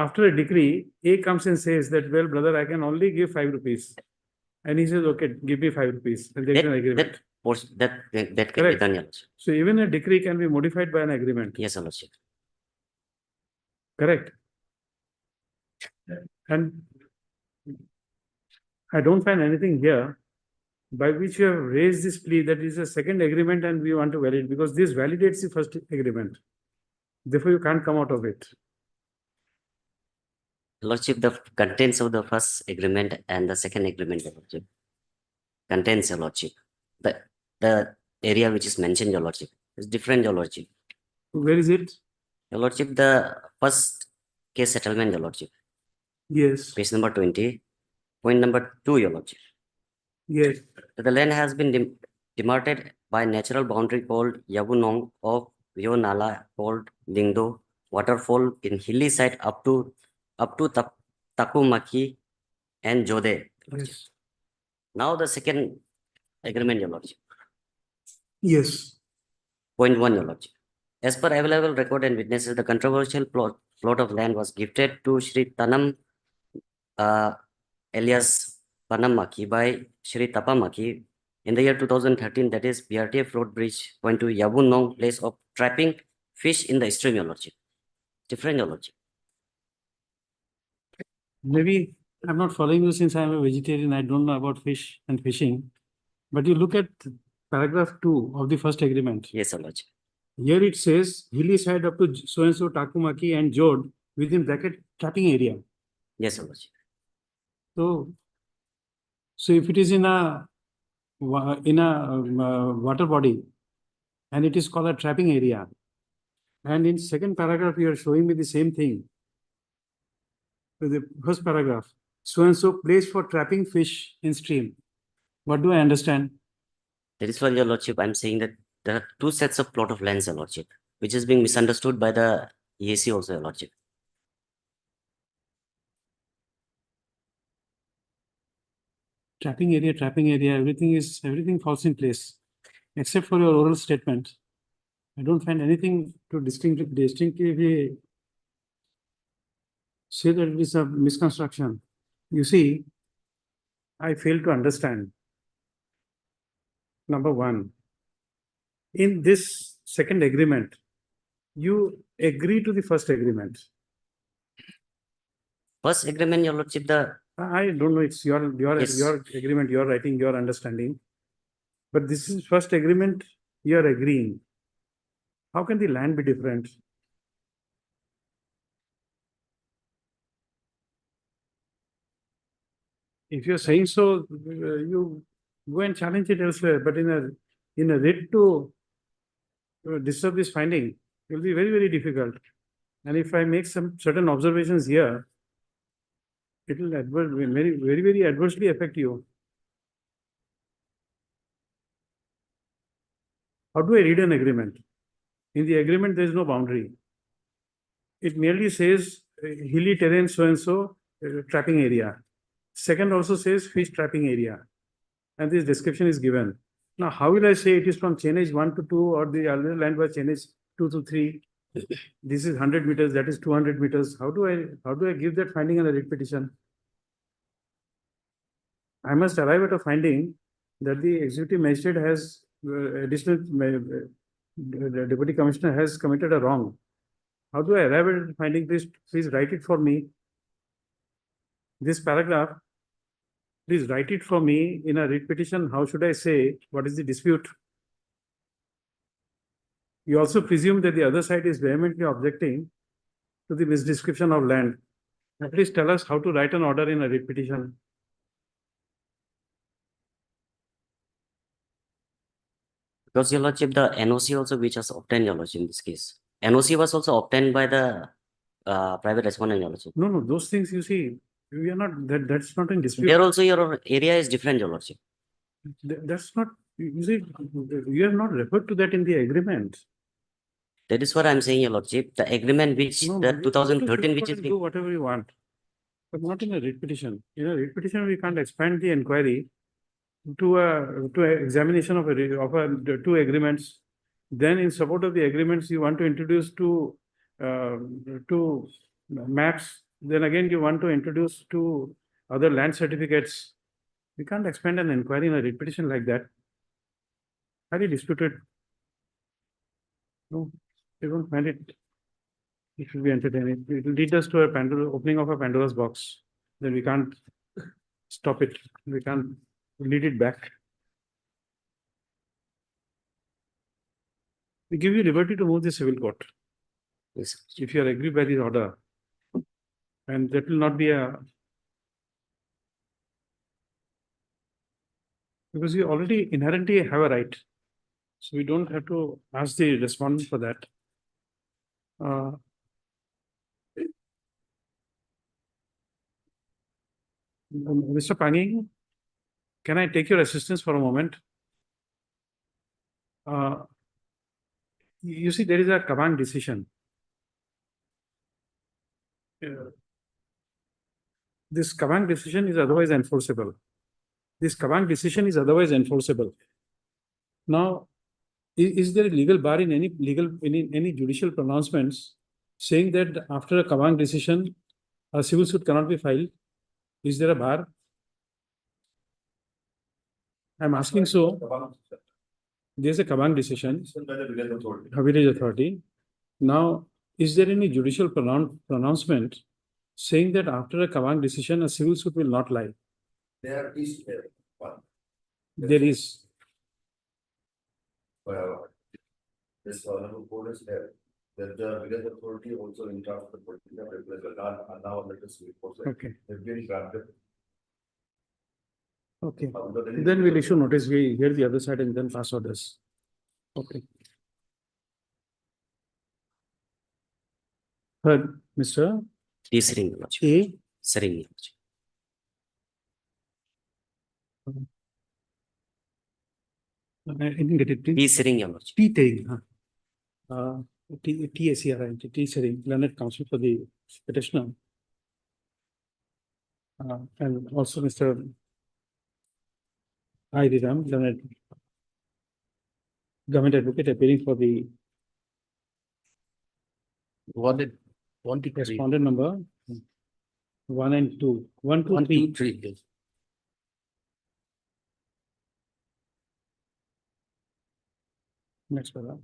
after a decree, A comes and says that, well, brother, I can only give ₹5. And he says, okay, give me ₹5. And there is an agreement. that can be Correct. done, Your Lordship. So even a decree can be modified by an agreement. Yes, Your Lordship. Correct. And I don't find anything here by which you have raised this plea that is a second agreement and we want to validate, because this validates the first agreement. Therefore, you can't come out of it. Your Lordship, the contents of the first agreement and the second agreement, Your Lordship, contains, Your Lordship. The area which is mentioned, Your Lordship, is different, Your Lordship. Where is it? Your Lordship, the first case settlement, Your Lordship, Yes, page number 20, point number 2, Your Lordship. yes, The land has been demarcated by natural boundary called Yabunong of Yo Nala called Lingdo waterfall in hilly side up to Takumaki and Jode. yes, Now the second agreement, Your Lordship. yes. Point 1, Your Lordship. As per available record and witnesses, the controversial plot of land was gifted to Shri Tanam alias Panamaki by Shri Tapamaki in the year 2013, that is BRTF Road Bridge, point to Yabunong, place of trapping fish in the stream, Your Lordship. Different, Your Lordship. Maybe I'm not following you since I'm a vegetarian. I don't know about fish and fishing. But you look at paragraph 2 of the first agreement. Yes, Your Lordship. Here it says hilly side up to so-and-so Takumaki and Jode within bracket trapping area. Yes, Your Lordship. So if it is in a water body and it is called a trapping area, And in second paragraph, you are showing me the same thing. With the first paragraph, so and so place for trapping fish in stream. What do I understand? That is for your lordship, I'm saying that there are two sets of plot of lands, your lordship, which is being misunderstood by the EAC also, your lordship. Trapping area, everything falls in place, except for your oral statement. I don't find anything to distinctively say that it is a misconstruction. You see, I fail to understand. Number one, in this second agreement, you agree to the first agreement. First agreement, your lordship, I don't know, it's your Yes. agreement, you're writing, your understanding. But this is first agreement, you're agreeing. How can the land be different? If you're saying so, you go and challenge it elsewhere, but in a writ to disturb this finding, it will be very, very difficult. And if I make some certain observations here, it will very adversely affect you. How do I read an agreement? In the agreement, there is no boundary. It merely says hilly terrain so-and-so trapping area. Second also says fish trapping area. And this description is given. Now, how will I say it is from chain age 1 to 2 or the other land was chain age 2 to 3? This is 100 meters, that is 200 meters. How do I give that finding in a writ petition? I must arrive at a finding that the executive magistrate has the deputy commissioner has committed a wrong. How do I arrive at a finding? Please write it for me. This paragraph, please write it for me in a writ petition. How should I say what is the dispute? You also presume that the other side is vehemently objecting to the misdescription of land. Now, please tell us how to write an order in a writ petition. because your lordship, the NOC also which was obtained, your lordship, in this case. NOC was also obtained by the private respondent, your lordship. No, those things you see, we are not, that's not in dispute. There also your area is different, your lordship. That's not, you see, you have not referred to that in the agreement. That is what I'm saying, your lordship. The agreement which No, the you 2013, which can is do whatever you want, but not in a writ petition. In a writ petition, we can't expand the inquiry to a examination of two agreements. Then in support of the agreements, you want to introduce two maps. Then again, you want to introduce two other land certificates. We can't expand an inquiry in a writ petition like that. Highly disputed. No, I don't find it. It will be entertaining. It will lead us to a opening of a Pandora's box. Then we can't stop it. We can't lead it back. We give you liberty to move the civil court. Yes. If you are agreed by this order. And that will not be because you already inherently have a right. So we don't have to ask the respondent for that. Mr. Pangi, can I take your assistance for a moment? You see, there is a Kavang decision. This Kavang decision is otherwise enforceable. Now, is there a legal bar in any judicial pronouncements saying that after a Kavang decision, a civil suit cannot be filed? Is there a bar? I'm asking so. There's a Kavang decision. Village authority. Now, is there any judicial pronouncement saying that after a Kavang decision, a civil suit will not lie? There is one. There is. This honorable board is there. That the village authority also in charge of the particular representative and now let us report. Okay. They've been granted. Okay. Then we'll issue notice. We hear the other side and then pass orders. Okay. Third, Mr. T. Sering, Your Lordship. A. Sering, Your Lordship. I didn't get it, T. please. Sering, Your Lordship. T. Tering, huh? TSER, T. Sering, learned counsel for the petitioner. And also Mr. I. Ram, learned government advocate appearing for the Wanted, three. respondent number 1 and 2. 1, 2, 3. Three, yes. Next paragraph.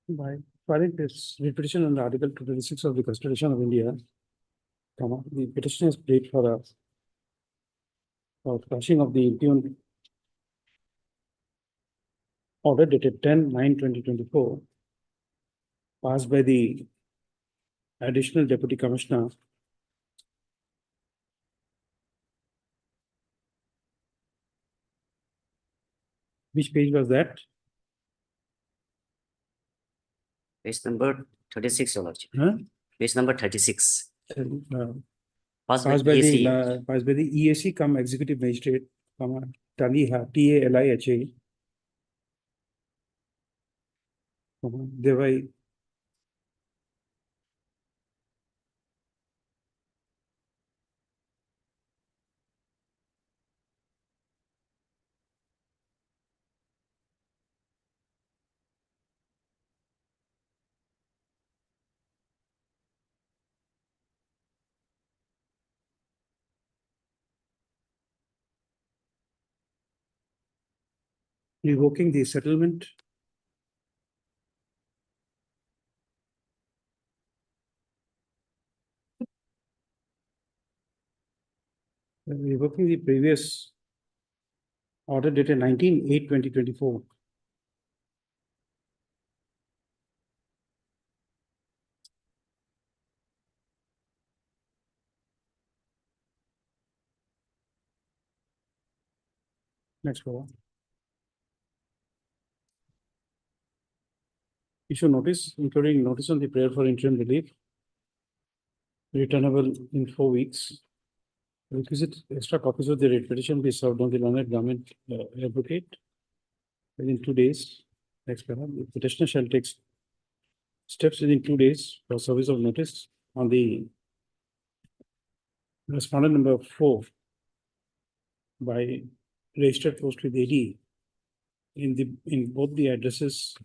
By filing this repetition under Article 226 of the Constitution of India, the petition is paid for quashing of the impugned order dated 10/9/2024, passed by the additional deputy commissioner. Which page was that? Page number 36, Your Lordship. Huh? Page number 36. Passed by the EAC come executive magistrate, Taliha, TALIHA. Thereby revoking the settlement. Revoking the previous order dated 19/8/2024. Next one. Issue notice, including notice on the prayer for interim relief, returnable in 4 weeks. Requisite extra copies of the writ petition be served on the learned government advocate within 2 days. Next paragraph, the petitioner shall take steps within 2 days for service of notice on the respondent number 4 by registered post with AD in both the addresses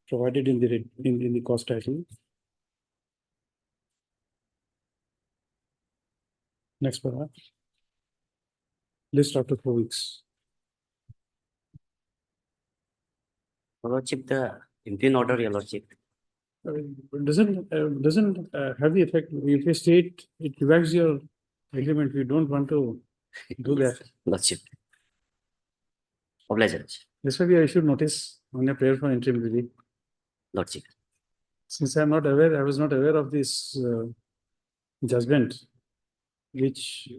provided in the cost title. Next paragraph. List after 4 weeks. Your Lordship, the impugned order, Your Lordship. Doesn't have the effect, if you state it revives your agreement, we don't want to do that. Lordship. Oblige, Lordship. This way I should notice on your prayer for interim relief. Lordship. Since I was not aware of this judgment, which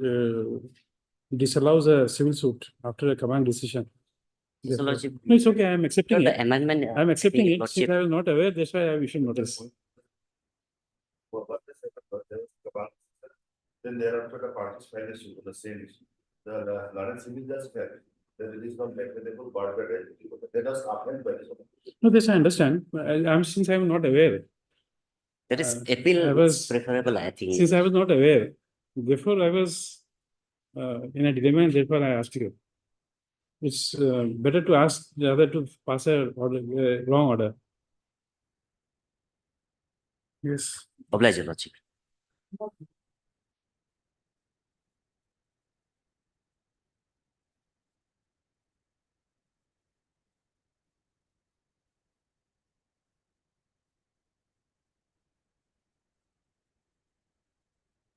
disallows a civil suit after a command decision. So, Lordship. No, it's okay, I am accepting The it. amendment. I am accepting it, Lordship. since I was not aware, that's why I should notice. Then thereafter the parties file a suit on the same issue. The Lawrence Civil just felt that it is not applicable part of it. That was upheld by this. No, this I understand, since I am not aware. That is I appeal was- is preferable, I think. Since I was not aware, therefore I was in a dilemma, and therefore I asked you. It's better to ask the other to pass a wrong order. Yes. Oblige, Your Lordship.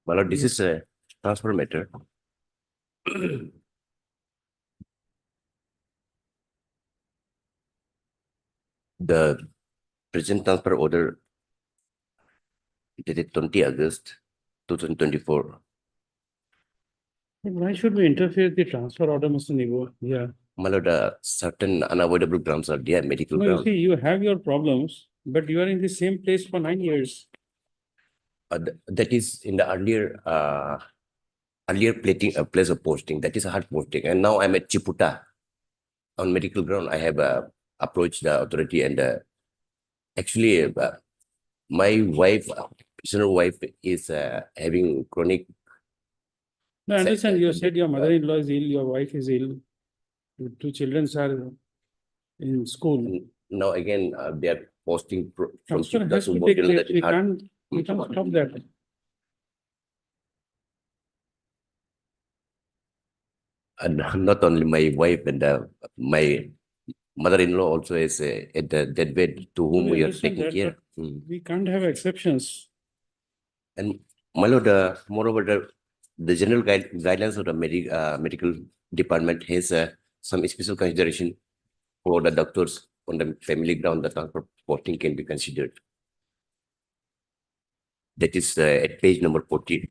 My lord, this is a transfer matter. The present transfer order dated 20 August 2024. Why should we interfere with the transfer order, Mr. Nigo? Yeah. My lord, certain unavoidable grounds are there, medical No, you grounds. see, you have your problems, but you are in the same place for 9 years. That is in the earlier place of posting. That is a hard posting. And now I'm at Chiputa on medical ground. I have approached the authority and actually my wife, prisoner wife is having chronic. No, I understand you said your mother-in-law is ill, your wife is ill. Your 2 children are in school. Now again, they are posting from Transfer Chiputa has to to take Bodil. place. That is We hard. can't stop that. And not only my wife and my mother-in-law also is at the deathbed to whom We we are understand taking that, care. but we can't have exceptions. And my lord, moreover, the general guidelines of the medical department has some special consideration for the doctors on the family ground. The transfer posting can be considered. That is at page number 49.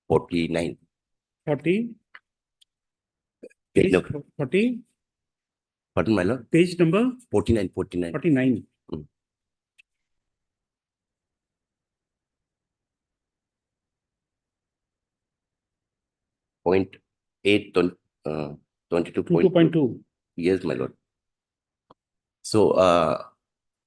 40, Page page number, 40, pardon, my lord, page number 49. 49. Point 8, 22. 2.2. Yes, my lord. So,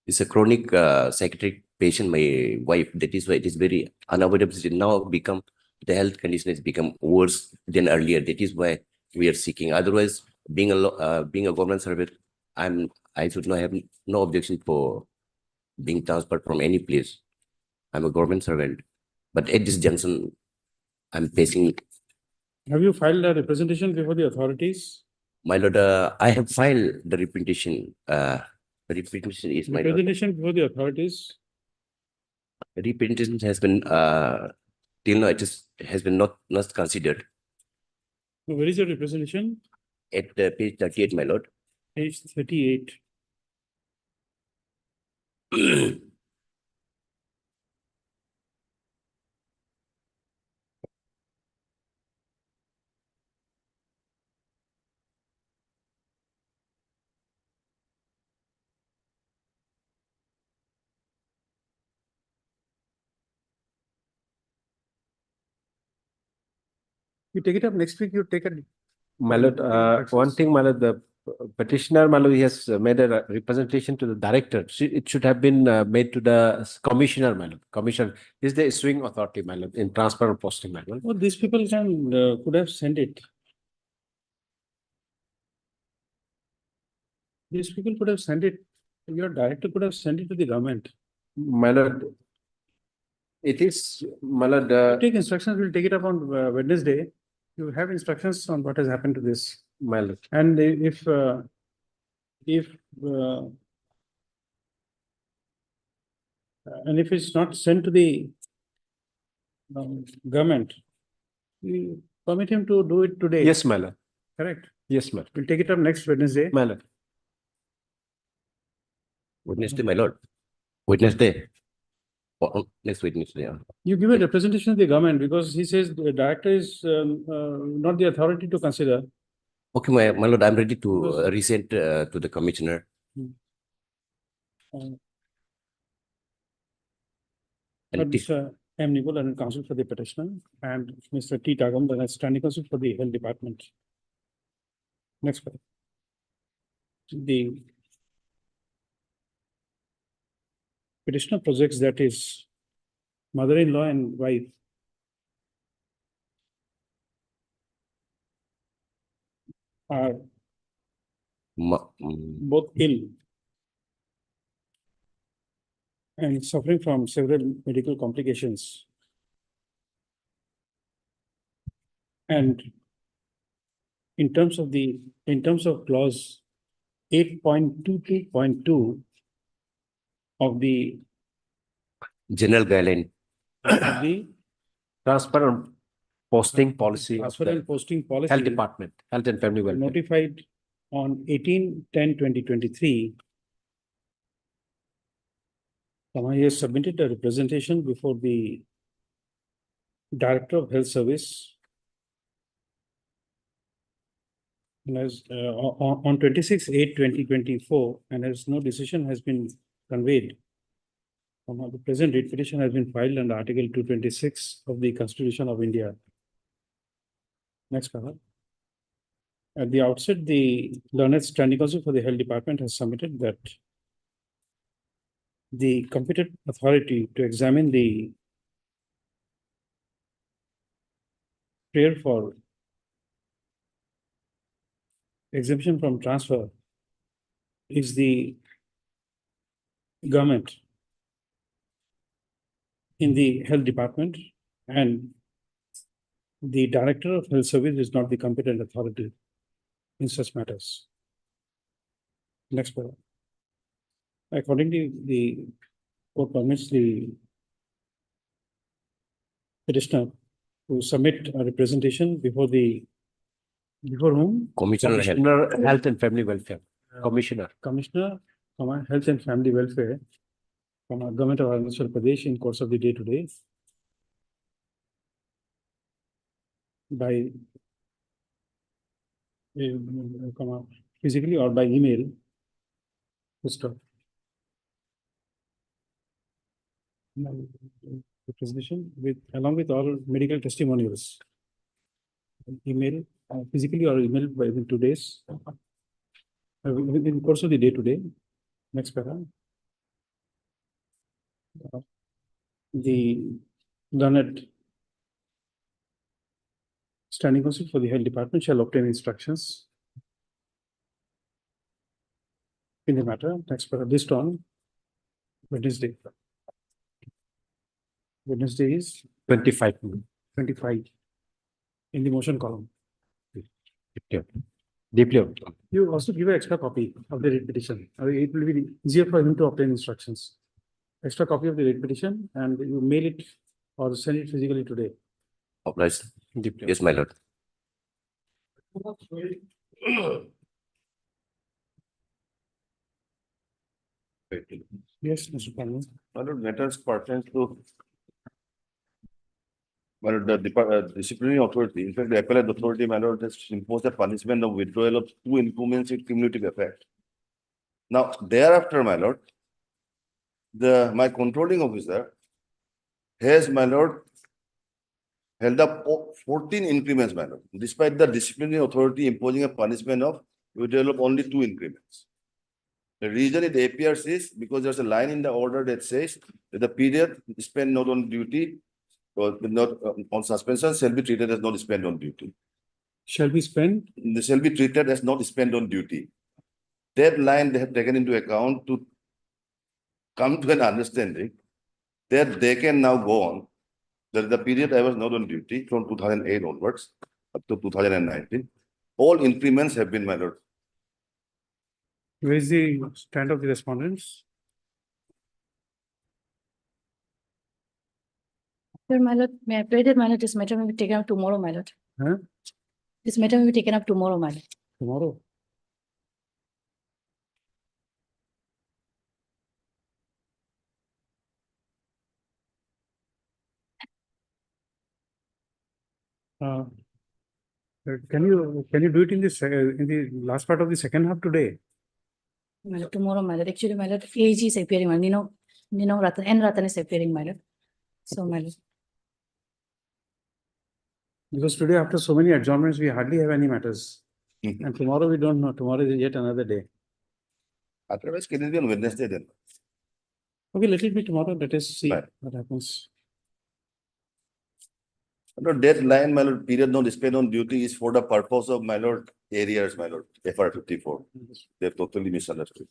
it's a chronic psychiatric patient, my wife. That is why it is very unavoidable. It now become, the health condition has become worse than earlier. That is why we are seeking. Otherwise, being a government servant, I should not have no objection for being transferred from any place. I'm a government servant, but at this junction, I'm facing. Have you filed a representation before the authorities? My lord, I have filed the representation. Representation is my lord. Representation before the authorities? Representation has been till now has been not considered. Where is your representation? At page 38, my lord. Page 38. You take it up next week, you take it. My lord, one thing, my lord, the petitioner, my lord, he has made a representation to the director. It should have been made to the commissioner, my lord. Commissioner is the issuing authority, my lord, in transfer and posting, my lord. Well, these people could have sent it. These people could have sent it. Your director could have sent it to the government. My lord, it is, my lord, Take instructions, we'll take it up on Wednesday. You have instructions on what has happened to this. my lord. And if it's not sent to the government, we permit him to do it today. Yes, my lord. Correct. Yes, my lord. We'll take it up next Wednesday. My lord. Wednesday, my lord. Wednesday. Next Wednesday. Yeah. You give a representation of the government because he says the director is not the authority to consider. Okay, my lord, I'm ready to resend to the commissioner. But And Mr. M. Nibul, and counsel for the petitioner, and Mr. T. Tagam, the standing counsel for the health department. Next one. The petitioner projects that his mother-in-law and wife are both ill and suffering from several medical complications. And in terms of clause 8.22.2 of the general guideline. of the Transfer and posting policy of Transfer the and posting policy. Health Department, Health and Family Welfare. Notified on 18/10/2023. He has submitted a representation before the Director of Health Service. And as, on 26/8/2024, and as no decision has been conveyed. The present writ petition has been filed under Article 226 of the Constitution of India. Next paragraph. At the outset, the learned standing counsel for the Health Department has submitted that the competent authority to examine the prayer for exemption from transfer is the government in the Health Department, and the Director of Health Service is not the competent authority in such matters. Next paragraph. Accordingly, the court permits the petitioner to submit a representation before whom? Commissioner, Health and Family Welfare, Commissioner. Commissioner, Health and Family Welfare, Government of Arunachal Pradesh in course of the day today. By physically or by email. Representation with along with all medical testimonials. Email, physically or email by within 2 days. Within course of the day today. Next paragraph. The learned standing counsel for the Health Department shall obtain instructions in the matter. Next paragraph. This on Wednesday. Wednesday is 25. 25 in the motion column. Deeply. You also give an extra copy of the writ petition. It will be easier for him to obtain instructions. Extra copy of the writ petition, and you mail it or send it physically today. Obliged. Deeply. Yes, my lord. Yes, Mr. Panel. My lord, matters pertains to my lord, the disciplinary authority, in fact, the appellate authority, my lord, has imposed a punishment of withdrawal of 2 improvements with cumulative effect. Now, thereafter, my lord, my controlling officer has, my lord, held up 14 increments, my lord, despite the disciplinary authority imposing a punishment of withdrawal of only 2 increments. The reason it appears is because there's a line in the order that says that the period spent not on duty or not on suspension shall be treated as not spent on duty. Shall be spent? They shall be treated as not spent on duty. That line they have taken into account to come to an understanding that they can now go on. That the period I was not on duty from 2008 onwards up to 2019, all increments have been, my lord. Where is the stand of the respondents? Sir, my lord, may I pray that my lord, this matter may be taken up tomorrow, my lord. Huh? This matter may be taken up tomorrow, my lord. Tomorrow. Can you do it in the last part of the second half today? My lord, tomorrow, my lord. Actually, my lord, AG is appearing, my lord. Nino Ratan, N Ratan is appearing, my lord. So, my lord. Because today, after so many adjournments, we hardly have any matters. And tomorrow, we don't know. Tomorrow is yet another day. Otherwise, can it be on Wednesday then? Okay, let it be tomorrow. Let us see Right. what happens. My lord, that line, my lord, period not spent on duty is for the purpose of, my lord, areas, my lord, FR 54. They're totally misunderstood.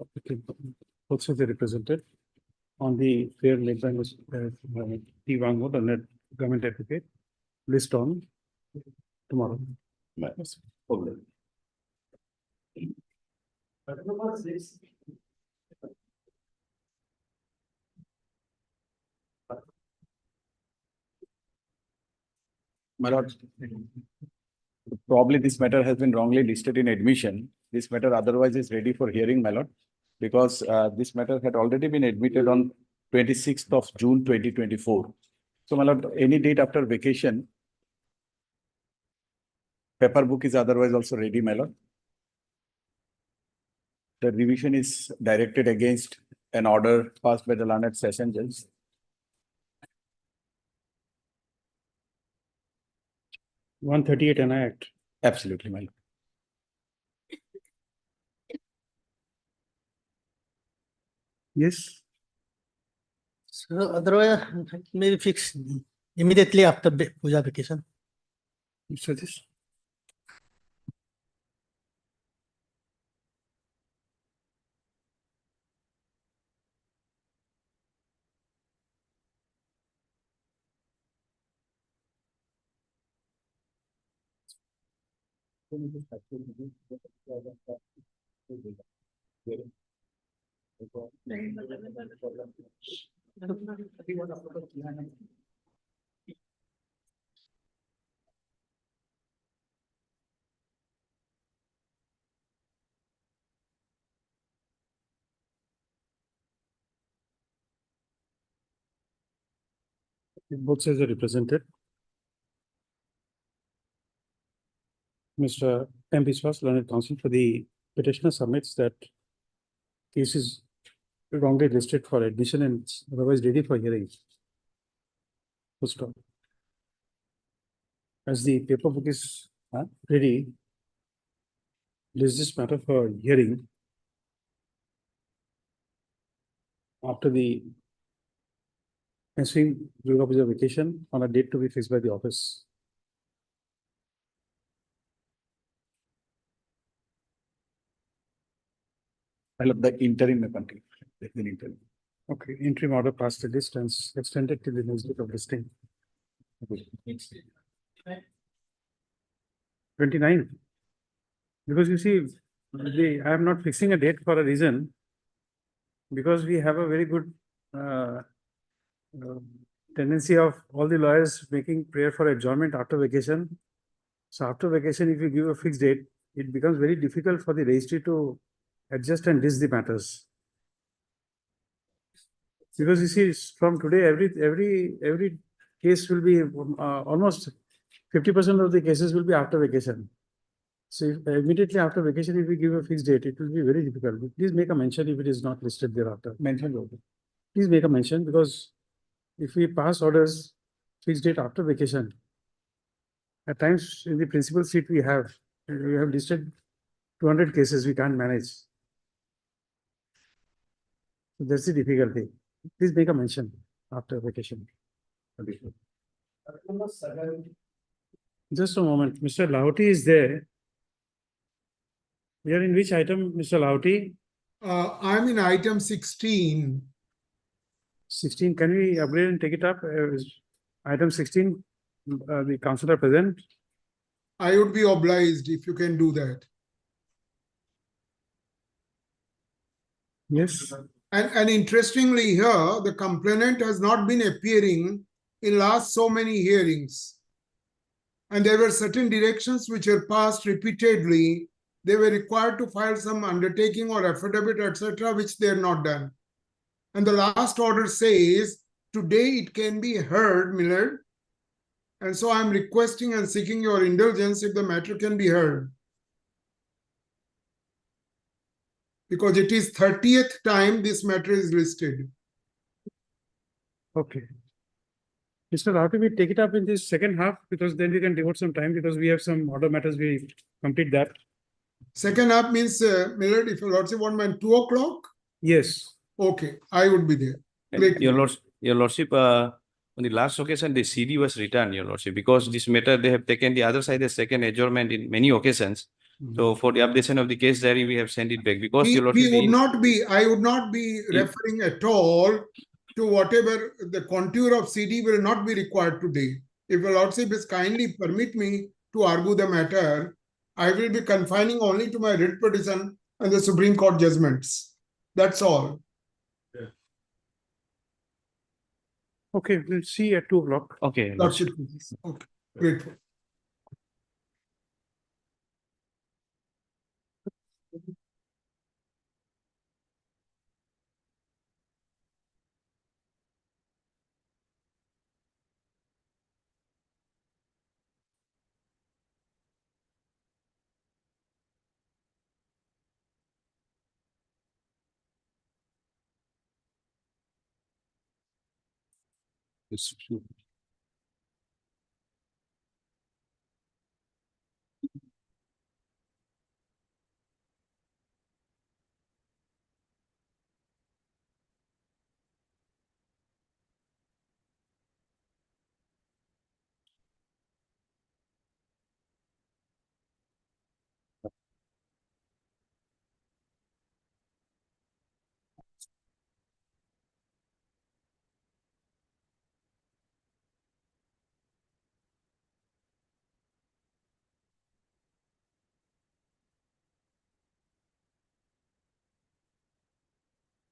Okay. Also, they represented on the fair made by Ms. T. Wangmo, the net government advocate, list on tomorrow. Right. Yes. Okay. My lord, probably this matter has been wrongly listed in admission. This matter otherwise is ready for hearing, my lord, because this matter had already been admitted on 26th of June 2024. So, my lord, any date after vacation, paper book is otherwise also ready, my lord. The revision is directed against an order passed by the learned session judge. 138 NI Act. Absolutely, my lord. Yes. So otherwise, maybe fix immediately after puja vacation. So this. Both sides are represented. Mr. M. Biswas, learned counsel for the petitioner submits that case is wrongly listed for admission and it's otherwise ready for hearing. Full stop. As the paper book is ready, list this matter for hearing after the ensuing Durga Puja vacation on a date to be fixed by the office. I love the interim may continue. The interim. Okay, interim order passed at distance extended till the next date of listing. 29. Because you see, I am not fixing a date for a reason. Because we have a very good tendency of all the lawyers making prayer for adjournment after vacation. So after vacation, if you give a fixed date, it becomes very difficult for the registry to adjust and list the matters. Because you see, from today, every case will be almost 50% of the cases will be after vacation. So immediately after vacation, if we give a fixed date, it will be very difficult. Please make a mention if it is not listed thereafter. Mention. Please make a mention because if we pass orders fixed date after vacation, at times in the principal seat we have listed 200 cases we can't manage. So that's the difficulty. Please make a mention after vacation. Just a moment. Mr. Lahoti is there. We are in which item, Mr. Lahoti? I'm in item 16. 16. Can we upgrade and take it up? Item 16, the councillor present. I would be obliged if you can do that. Yes. And interestingly here, the complainant has not been appearing in last so many hearings. And there were certain directions which were passed repeatedly. They were required to file some undertaking or affidavit, etc., which they have not done. And the last order says, today it can be heard, Millard. And so I'm requesting and seeking your indulgence if the matter can be heard. Because it is 30th time this matter is listed. Okay. Mr. Lahoti, we take it up in this second half because then we can devote some time because we have some other matters, we complete that. Second half means, Millard, if your lordship want my 2 o'clock? Yes. Okay, I would be there. Your lordship, on the last occasion, the CD was returned, your lordship, because this matter, they have taken the other side, the second adjournment in many occasions. So for the updation of the case diary, we have sent it back because your lordship. I would not be referring at all to whatever the contour of CD will not be required today. If your lordship is kindly permit me to argue the matter, I will be confining only to my writ petition and the Supreme Court judgments. That's all. Okay, we'll see at 2 o'clock. Okay. Lordship. Okay. Grateful.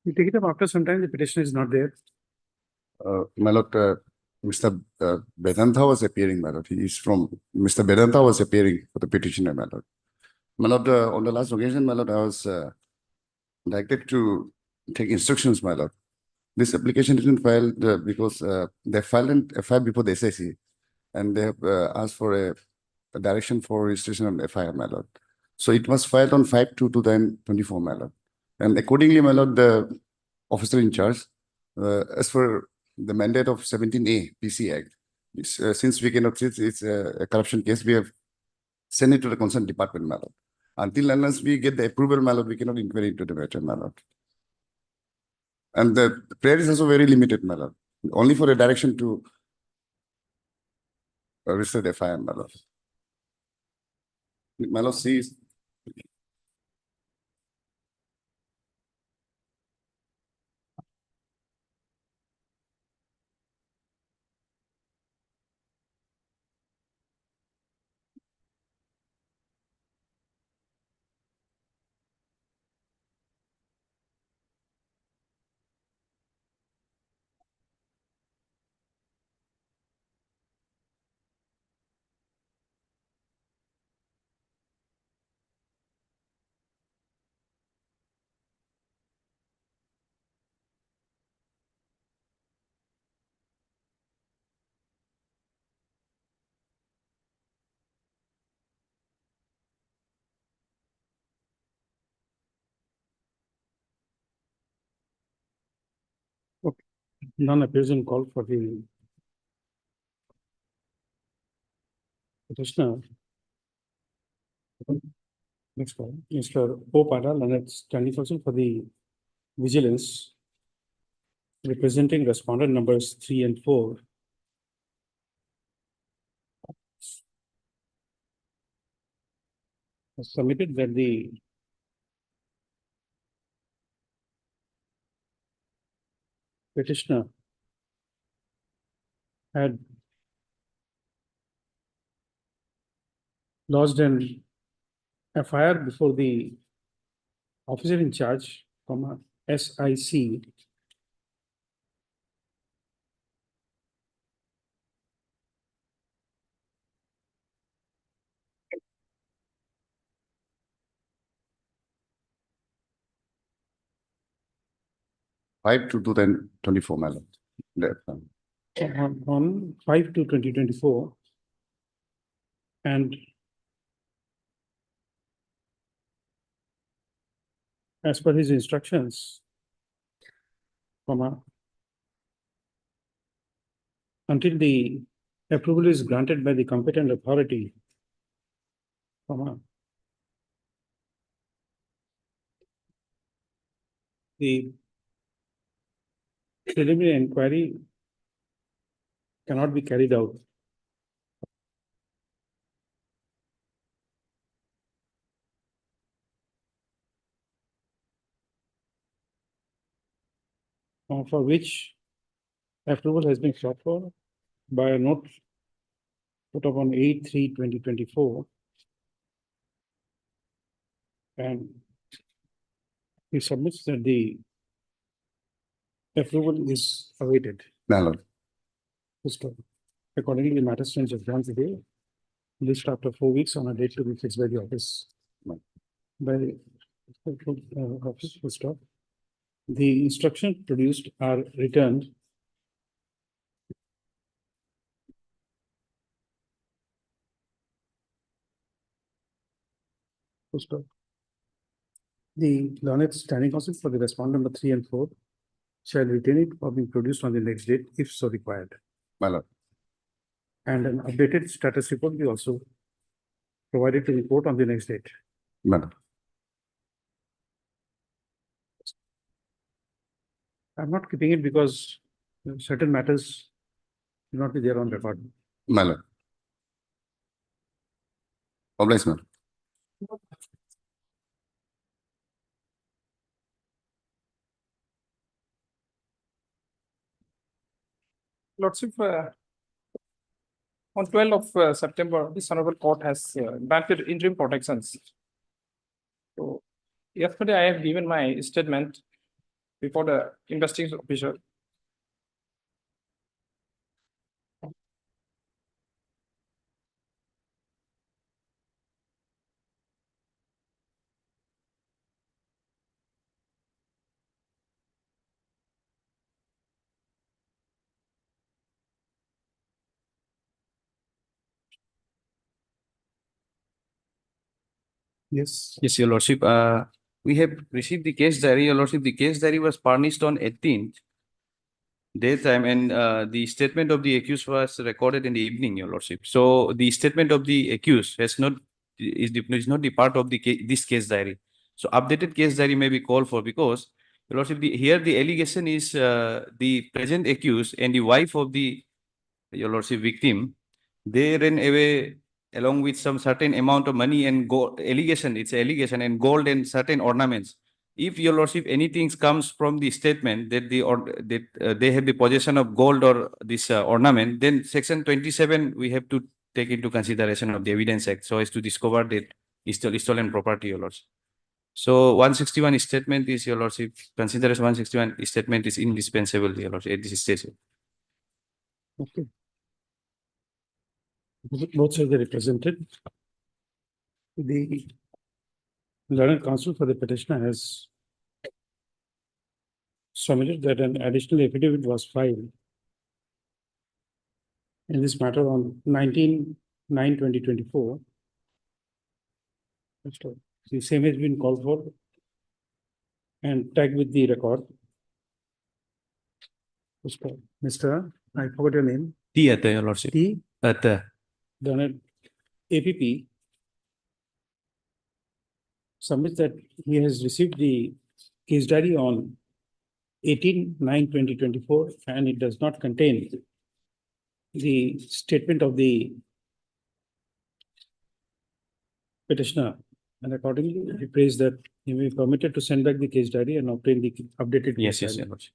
You take it up after some time, the petitioner is not there. My lord, Mr. Vedanta was appearing, my lord. He is from, Mr. Vedanta was appearing for the petitioner, my lord. My lord, on the last occasion, my lord, I was directed to take instructions, my lord. This application isn't filed because they filed an FIR before the SIC and they have asked for a direction for registration on FIR, my lord. So it was filed on 5/2/2024, my lord. And accordingly, my lord, the officer in charge, as for the mandate of 17A PC Act, since we cannot, it's a corruption case, we have sent it to the concerned department, my lord. Until unless we get the approval, my lord, we cannot inquire into the matter, my lord. And the prayer is also very limited, my lord. Only for a direction to register the FIR, my lord. My lord sees. None appears in call for the petitioner. Next call, Mr. O. Padal, and it's standing person for the vigilance, representing respondent numbers 3 and 4. Has submitted that the petitioner had lodged an FIR before the officer in charge, SIC, Five to 2024, my lord. on 5/2/2024, and as per his instructions, until the approval is granted by the competent authority, the preliminary inquiry cannot be carried out. For which approval has been sought for by a note put up on 8/3/2024. And he submits that the approval is awaited. My lord. Accordingly, the matter stands adjourned today. List after 4 weeks on a date to be fixed by the office. By office, full stop. The instructions produced are returned. Full stop. The learned standing counsel for the respondent number 3 and 4 shall retain it or be produced on the next date if so required. My lord. And an updated status report be also provided to the court on the next date. My lord. I'm not keeping it because certain matters will not be there on record. My lord. Obliged, my lord. Lordship, on 12th of September, this honorable court has granted interim protections. So yesterday I have given my statement before the investigation officer. Yes. Yes, your lordship, we have received the case diary, your lordship. The case diary was furnished on 18th daytime, and the statement of the accused was recorded in the evening, your lordship. So the statement of the accused is not the part of the this case diary. So updated case diary may be called for, because your lordship, here the allegation is the present accused and the wife of the your lordship victim, they ran away along with some certain amount of money and gold. Allegation, it's allegation, and gold and certain ornaments. If your lordship, anything comes from the statement that they have the possession of gold or this ornament, then section 27 we have to take into consideration of the Evidence Act, so as to discover that it's stolen property, your lordship. So 161 statement is, your lordship, consideration 161 statement is indispensable, your lordship, at this stage. Okay. Both sides are represented. The learned counsel for the petitioner has submitted that an additional affidavit was filed in this matter on 19/9/2024. The same has been called for and tagged with the record. Mr. I forgot your name. T. Atta, your lordship. T. Atta. The APP submits that he has received the case diary on 18/9/2024, and it does not contain the statement of the petitioner. And accordingly, he prays that he may be permitted to send back the case diary and obtain the updated. Yes, case yes, diary. your lordship.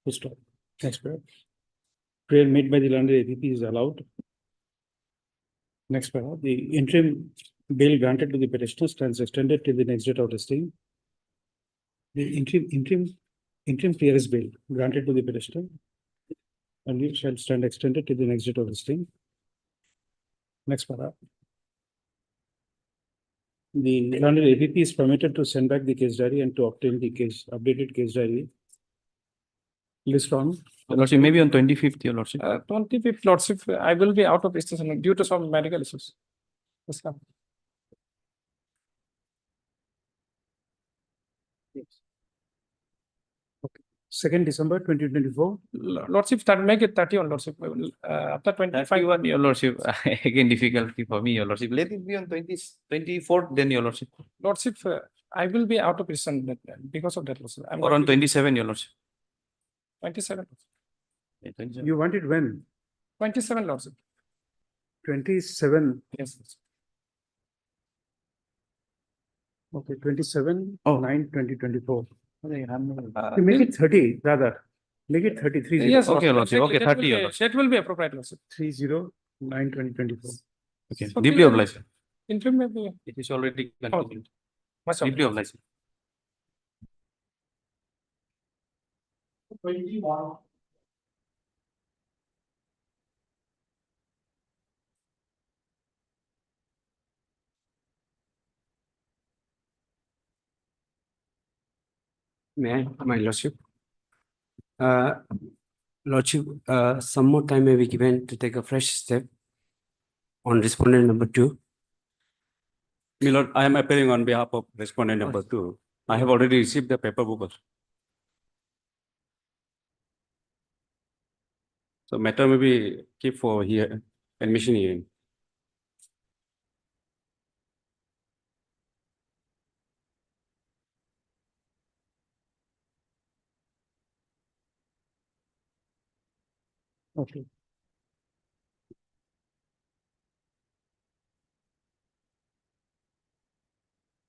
Full stop. Next prayer. Prayer made by the learned APP is allowed. Next paragraph, the interim bail granted to the petitioner stands extended till the next date of listing. The interim clearance bail granted to the petitioner and it shall stand extended till the next date of listing. Next paragraph. The learned APP is permitted to send back the case diary and to obtain the updated case diary. List on. Your lordship, maybe on 25th, your lordship. 25th, Lordship, I will be out of station due to some medical issues. Yes, sir. Okay. 2nd December 2024. Lordship, make it 31, Lordship. After 25. 31, your lordship. Again, difficulty for me, your lordship. Let it be on 24th, then, your lordship. Lordship, I will be out of prison because of that, Lordship. Or on 27, your lordship. 27. You want it when? 27, Lordship. 27. Yes. Okay, 27/9/2024. You You make it 30 rather. Make it 33. Yes, Okay, Lordship. Okay, that 30, will your be- lordship. That will be appropriate, Lordship. 30/9/2024. Okay, So deeply clear. obliged. Interim may be. It is already Oh, concluded. much Deeply obliged. May I, my lordship? Lordship, some more time may be given to take a fresh step on respondent number 2. My lord, I am appearing on behalf of respondent number 2. I have already received the paper book. So matter may be keep for here admission hearing. Okay.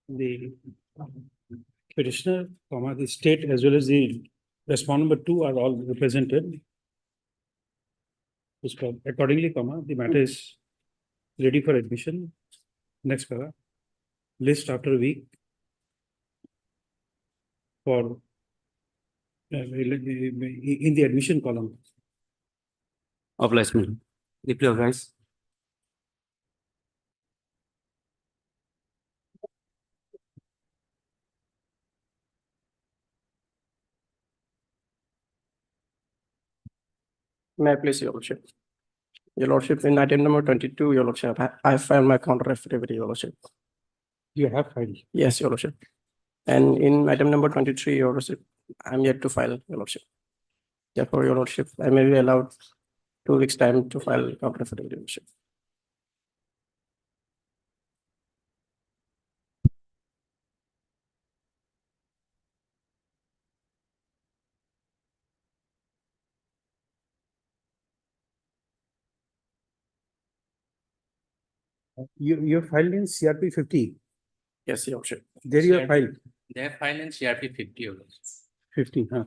The petitioner, the state as well as the respondent number 2 are all represented. Accordingly, the matter is ready for admission. Next para. List after a week for in the admission column. Obligement. Deeply obliged. May I please, your lordship? Your lordship, in item number 22, your lordship, I filed my counter affidavit, your lordship. You have filed. Yes, your lordship. And in item number 23, your lordship, I'm yet to file, your lordship. Therefore, your lordship, I may be allowed 2 weeks' time to file counter affidavit, your lordship. You filed in CRP 50. Yes, your lordship. There you have filed They have filed in CRP 50 your lordship. 50, huh?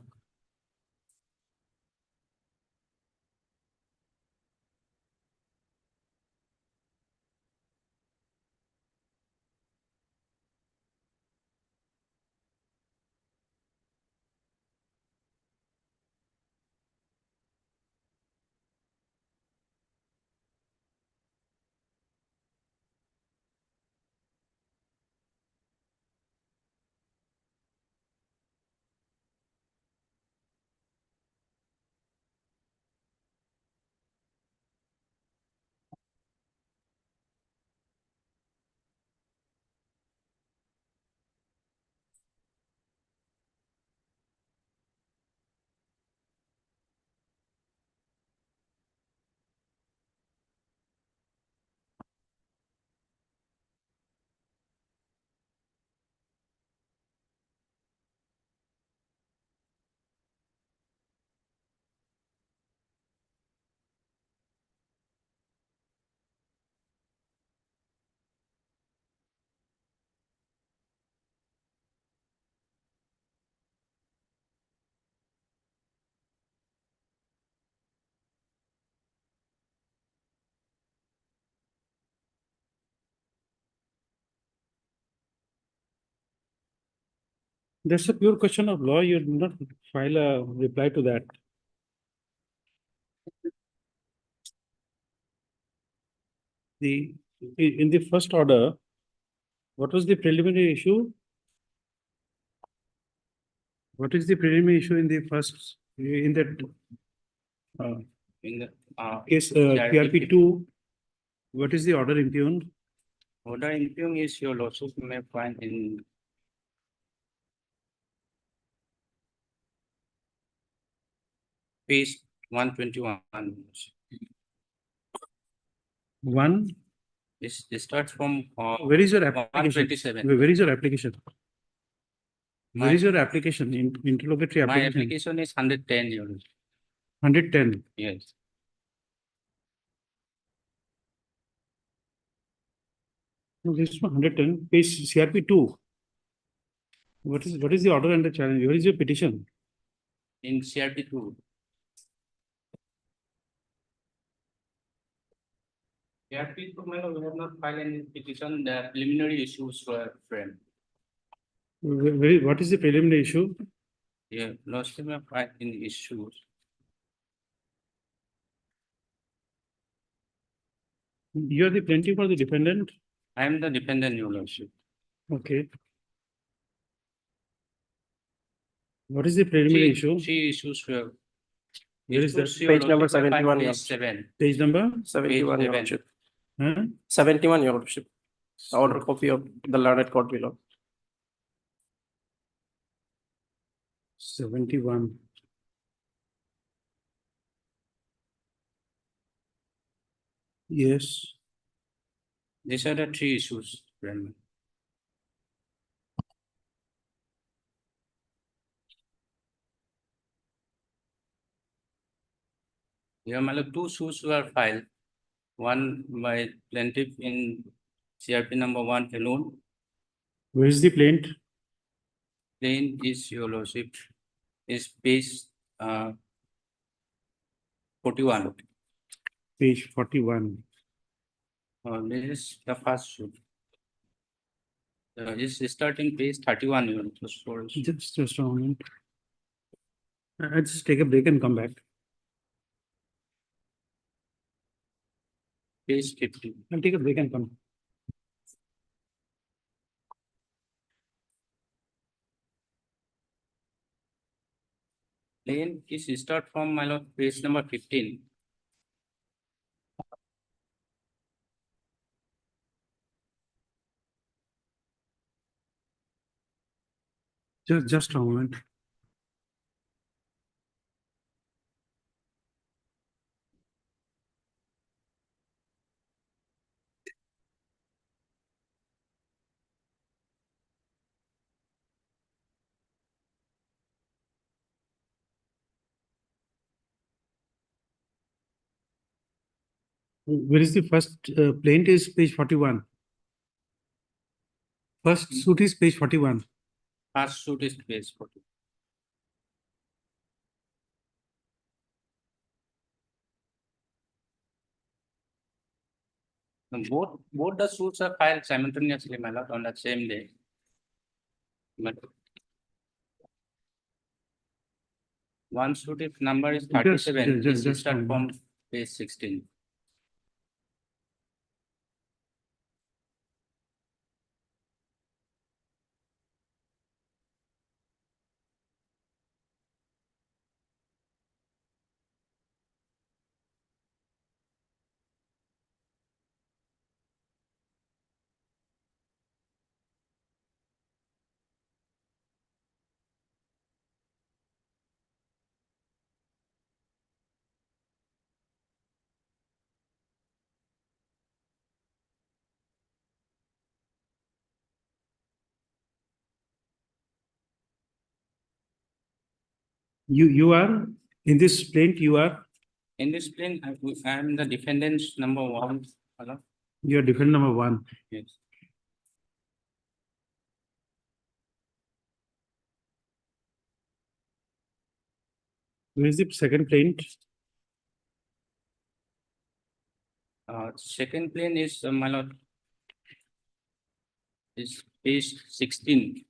That's a pure question of law. You do not file a reply to that. In the first order, what was the preliminary issue? What is the preliminary issue in the first, in that In the case, CRP PRP 2? What is the order impugned? order impugned is your lordship may find in page 121. One, This starts from where is your application? 127. Where is your application? Where My- is your application? Interrogatory My application? application is 110 your lordship. 110. Yes. No, this is 110, page CRP 2. What is the order under challenge? Where is your petition? In CRP 2. CRP 2, my lord, we have not filed any petition. The preliminary issues were framed. What is the preliminary issue? Yeah, lordship may find in issues. You are the plaintiff or the defendant? I am the defendant, your lordship. Okay. What is the preliminary issue? Three issues were. Where is that? Page number 71. Page 7. Page number? 71, Your Lordship. Huh? 71, Your Lordship. Order copy of the learned court below. 71. Yes. These are the three issues. Brahman. Here, my lord, two suits were filed. One by plaintiff in CRP number 1 alone. Where is the plaint? Plain is, Your Lordship, is page 41. Page 41. This is the first suit. This is starting page 31. Your Lordship. Just a moment. I'll just take a break and come back. Page 50. I'll take a break and come. Plain is start from my lord page number 15. Just a moment. Where is the first plaint is page 41. First suit is page 41. First suit is page 40. Both the suits are filed simultaneously, my lord, on the same day. But one suit if number is 37, this start from page 16. You are in this plaint. You are. In this plain, I am the defendant's number 1. my lord. You are defendant number 1. Yes. Where is the second plaint? Second plane is, my lord, is page 16.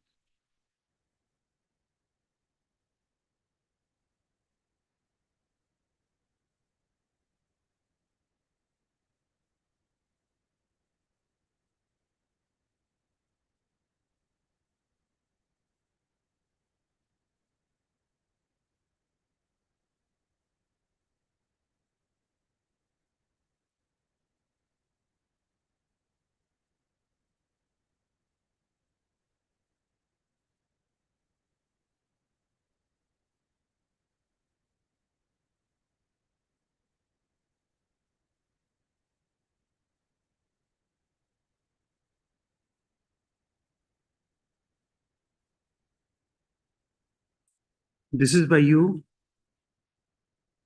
This is by you.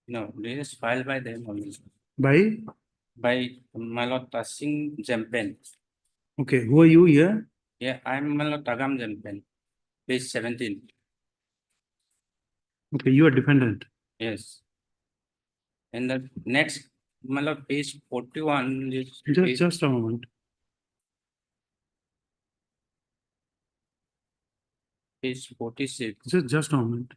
No, this is filed by them only. By? By my lord Tasing Jampen. Okay. Who are you here? Yeah, I am my lord Tagam Jampen. Page 17. Okay. You are defendant. Yes. And the next, my lord, page 41 is. Just a moment. Page 46. Just a moment.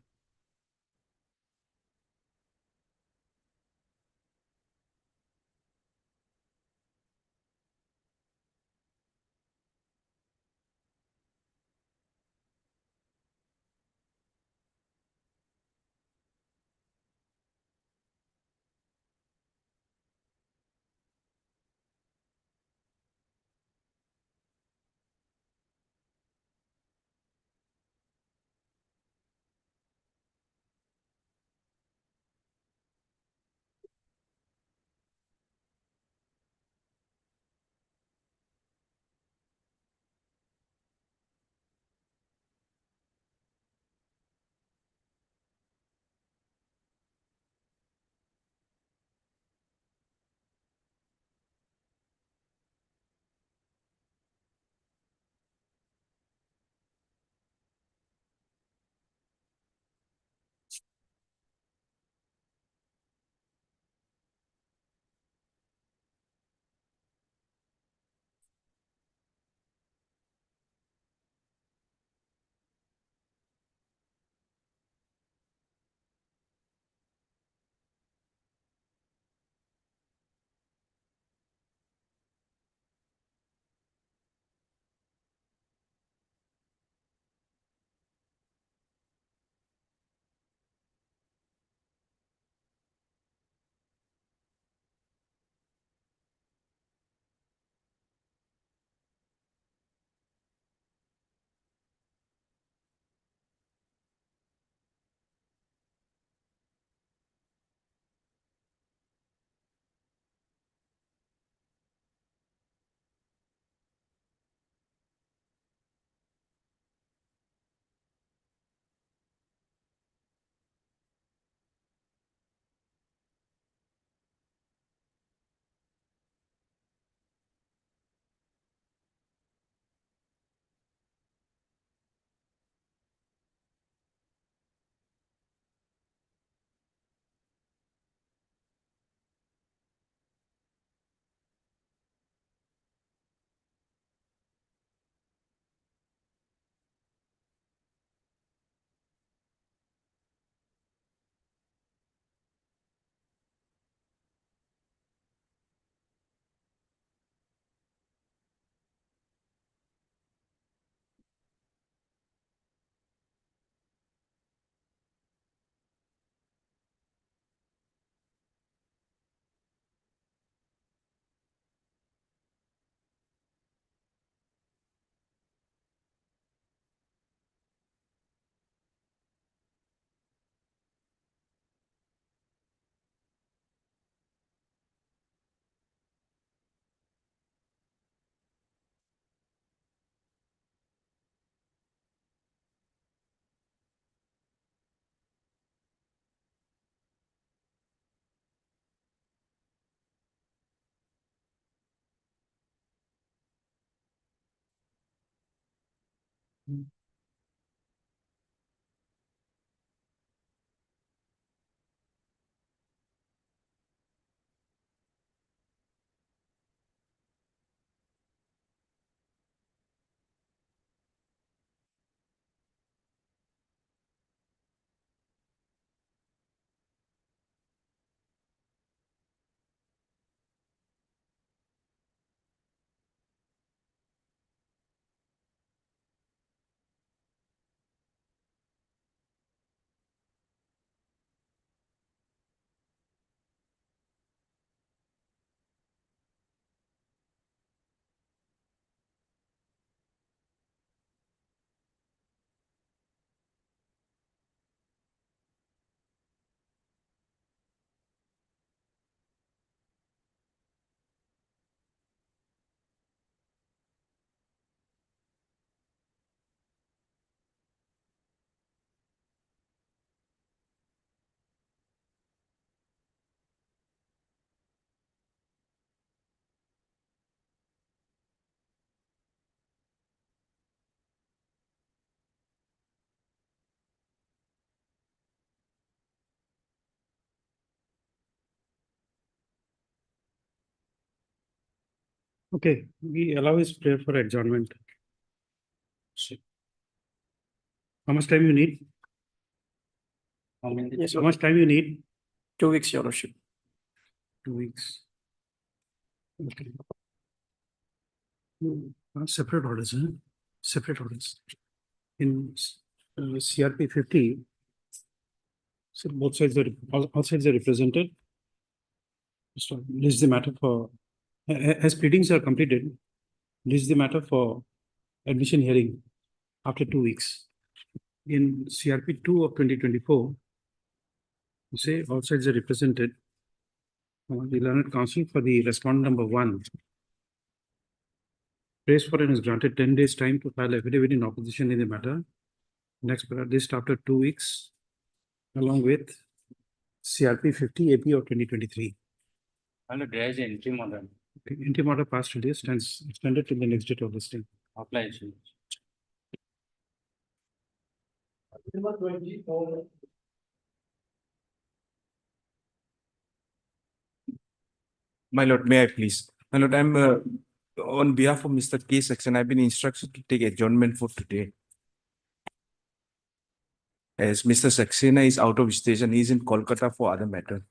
Okay, we allow his prayer for adjournment. How much time you need? Yes, How much time you need? 2 weeks, Your Lordship. 2 weeks. Okay. Separate orders, huh? Separate orders. In CRP 50, so both sides are, all sides are represented. So list the matter for, as pleadings are completed, list the matter for admission hearing after 2 weeks. In CRP 2 of 2024, you say all sides are represented. The learned counsel for the respondent number 1. Praise foreign is granted 10 days time to file affidavit in opposition in the matter. Next list after 2 weeks, along with CRP 50 AP of 2023. There is an interim order. Okay, interim order passed today stands extended to the next date of listing. Apply. My lord, may I please? My lord, I'm on behalf of Mr. K. Saxena, I've been instructed to take adjournment for today. As Mr. Saxena is out of station, he's in Kolkata for other matter.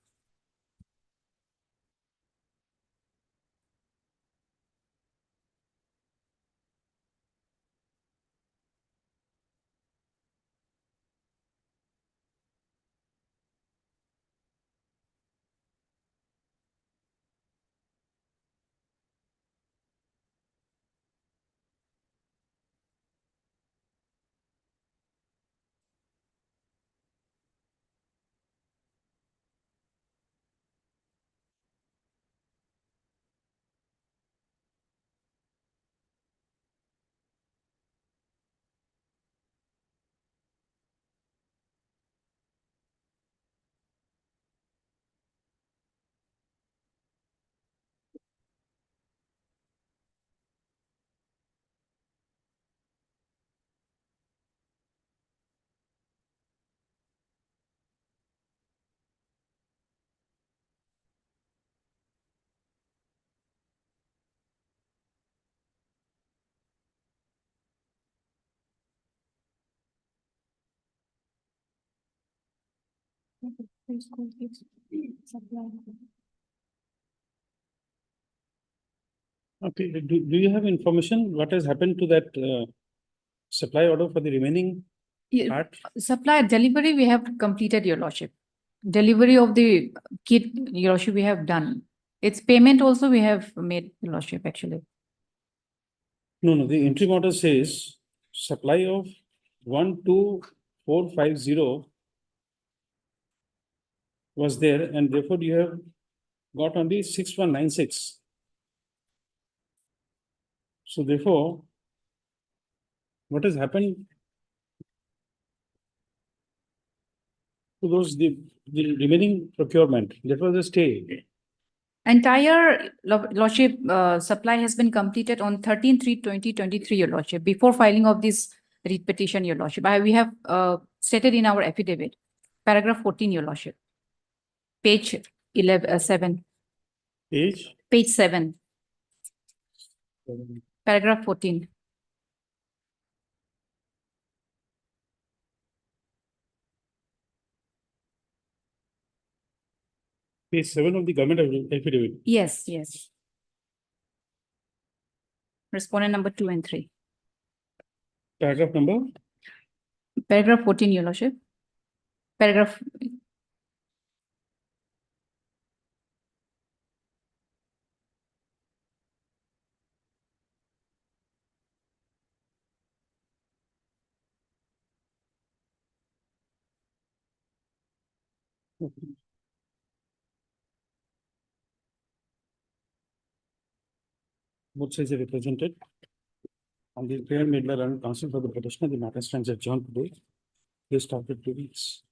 Okay, do you have information what has happened to that supply order for the remaining part? Supply delivery, we have completed, Your Lordship. Delivery of the kit, Your Lordship, we have done. Its payment also we have made, Your Lordship, actually. No, the interim order says supply of 12450 was there, and therefore you have got only 6196. So therefore, what has happened to those the remaining procurement? That was a stay. Entire Lordship supply has been completed on 13/3/2023, Your Lordship, before filing of this writ petition, your lordship. We have stated in our affidavit, paragraph 14, your lordship. Page 7, page 7, paragraph 14. Page 7 of the government affidavit. Yes, yes. Respondent number 2 and 3. Paragraph number? Paragraph 14, your lordship. Paragraph. Both sides are represented. On the prayer made by learned counsel for the petitioner, the matter stands adjourned today. Just after 2 weeks.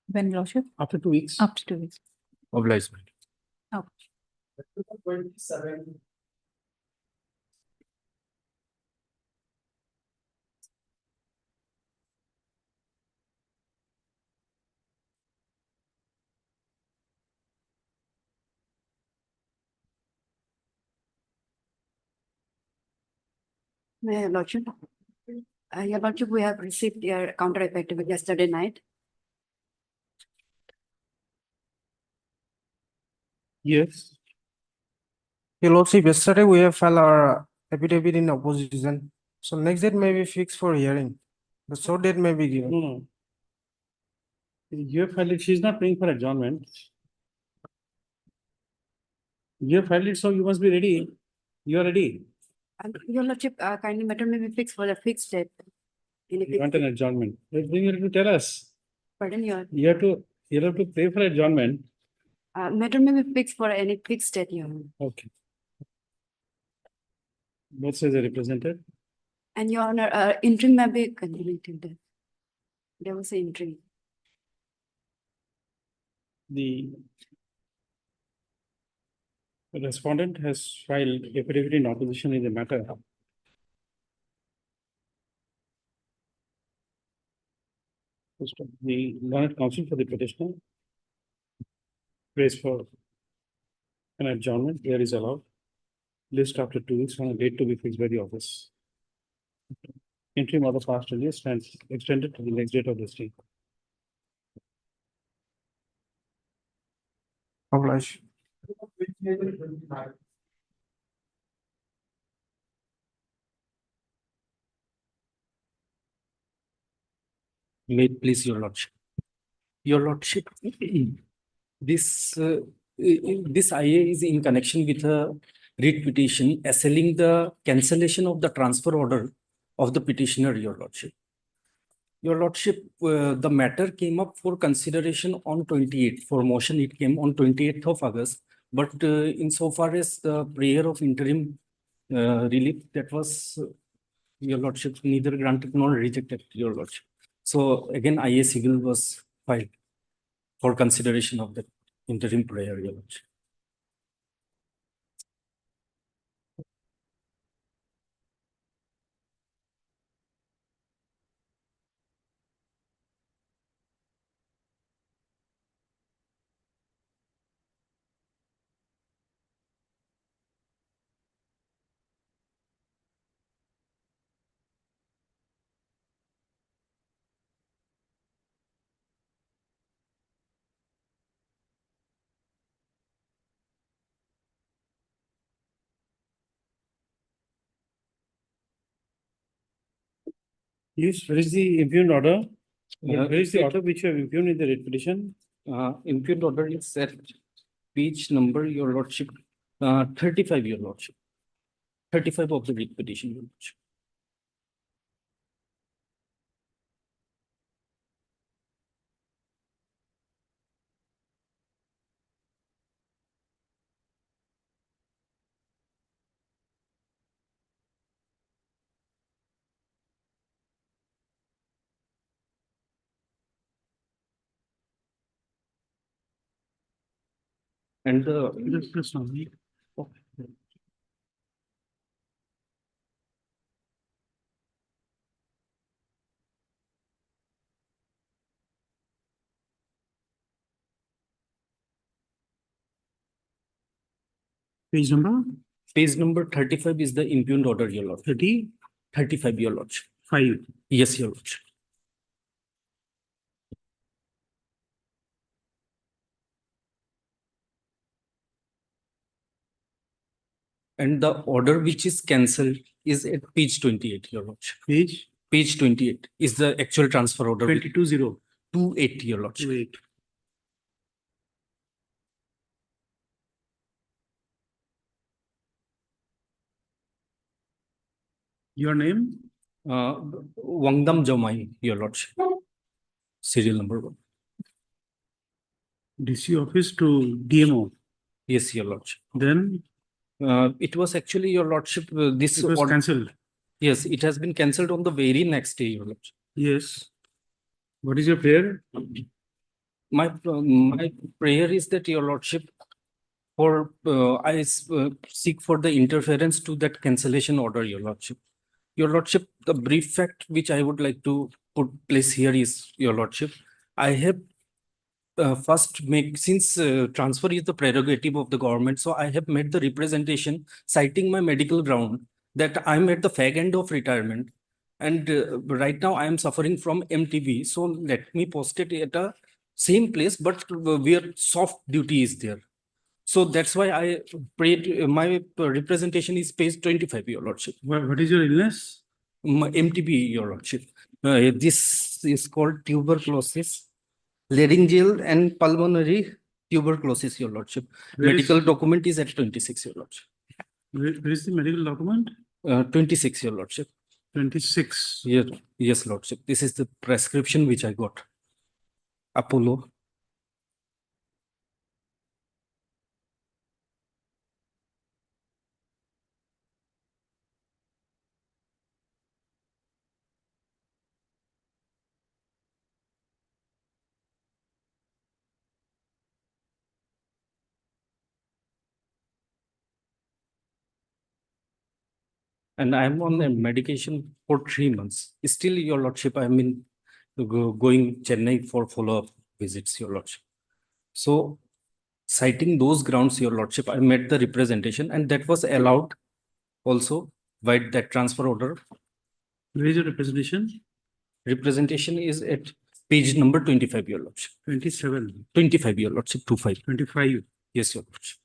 When, lordship? After 2 weeks. After 2 weeks. Obliged. Oh. 27. Your lordship, we have received your counter affidavit yesterday night. Yes. Your lordship, yesterday we have filed our affidavit in opposition. So next date may be fixed for hearing. The short date may be given. No. You have filed it, she's not praying for adjournment. You have filed it, so you must be ready. You are ready. Your lordship, kindly matter may be fixed for the fixed date. You want an adjournment. Then you have to tell us. Pardon, your, You have to pray for adjournment. matter may be fixed for any fixed date, your honor. Okay. Both sides are represented. And your honor, interim may be continued till then. There was an interim. The respondent has filed affidavit in opposition in the matter. The learned counsel for the petitioner prays for an adjournment where is allowed. List after 2 weeks on a date to be fixed by the office. Interim order passed earlier stands extended to the next date of listing. Obliged. May it please your lordship. Your lordship, this this IA is in connection with a writ petition assailing the cancellation of the transfer order of the petitioner, your lordship. Your lordship, the matter came up for consideration on 28th. For motion, it came on 28th of August. But insofar as the prayer of interim relief, that was, your lordship, neither granted nor rejected, your lordship. So again, IA civil was filed for consideration of the interim prayer, your lordship. Yes, where is the impugned order? Yeah. Where is the order which you have impugned in the writ petition? Impugned order is at page number, your lordship, 35, your lordship. 35 of the writ petition, your lordship. And the Page number Page number 35 is the impugned order, your lordship. 35, your lordship. 5. Yes, your lordship. And the order which is cancelled is at page 28, your lordship. Page 28 is the actual transfer order. 22-0. 28, your lordship. 28. Your name? Wangdam Jamai, your lordship. Serial number 1. DC office to DMO. Yes, your lordship. Then It was actually, your lordship, this. it was order- cancelled. Yes, it has been cancelled on the very next day, your lordship. Yes. What is your prayer? My prayer is that, your lordship, I seek for the interference to that cancellation order, your lordship. Your lordship, the brief fact which I would like to put place here is, your lordship, I have first since transfer is the prerogative of the government, so I have made the representation citing my medical ground that I'm at the fag end of retirement, and right now I am suffering from MTB. So let me post it at a same place, but where soft duty is there. So that's why I prayed. My representation is page 25, your lordship. What is your illness? MTB, your lordship. This is called tuberculosis, laryngeal and pulmonary tuberculosis, your lordship. Where Medical is- document is at 26, your lordship. Where is the medical document? 26, your lordship. 26. Yes, lordship. This is the prescription which I got. Apollo. And I'm on a medication for 3 months. Still, your lordship, I'm in going Chennai for follow-up visits, your lordship. So citing those grounds, your lordship, I made the representation, and that was allowed also by that transfer order. Where is your representation? Representation is at page number 25, your lordship. 27. 25, your lordship, 25. 25. Yes, your lordship.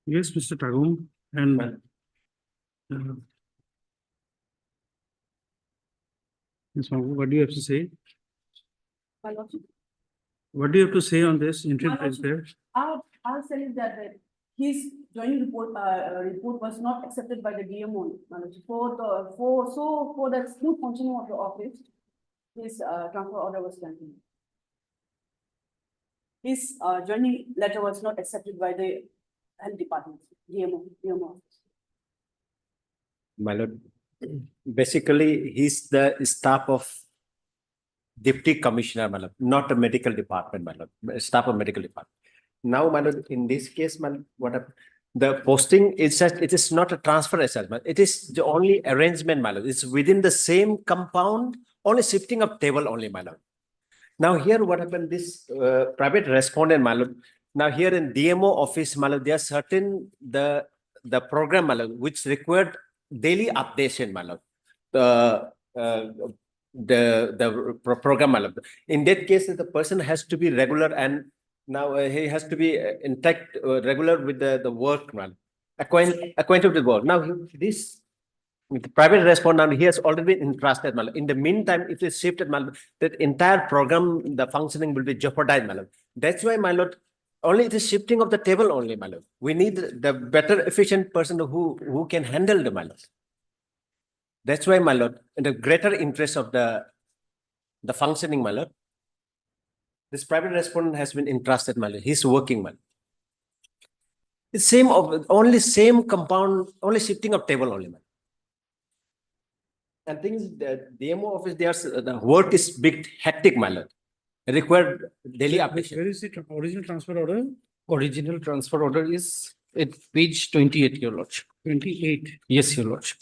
Yes, Mr. Tagum. And Ms. Mabu, what do you have to say? My lordship, What do you have to say on this interim My lordship, prayer? I'll say that his joining report was not accepted by the DMO. My lordship. For the smooth functioning of the office, his transfer order was cancelled. His joining letter was not accepted by the health department, DMO. My lord, basically, he's the staff of Deputy Commissioner, my lord, not a medical department, my lord, staff of medical department. Now, my lord, in this case, my lord, the posting is just, it is not a transfer assessment. It is the only arrangement, my lord. It's within the same compound, only shifting of table only, my lord. Now here, what happened, this private respondent, my lord, now here in DMO office, my lord, there are certain, the program, my lord, which required daily updation, my lord. The program, my lord. In that case, the person has to be regular, and now he has to be intact, regular with the work, man. Acquainted with work. Now this with the private respondent, he has already been entrusted, man. In the meantime, if it's shifted, man, that entire program, the functioning will be jeopardized, man. That's why, my lord, only it is shifting of the table only, my lord. We need the better efficient person who can handle the, my lord. That's why, my lord, in the greater interest of the functioning, my lord, this private respondent has been entrusted, my lord. He's working, man. It's same of, only same compound, only shifting of table only, man. And things that DMO office, the work is big, hectic, my lord. Required daily application. Where is the original transfer order? Original transfer order is at page 28, your lordship. 28. Yes, your lordship.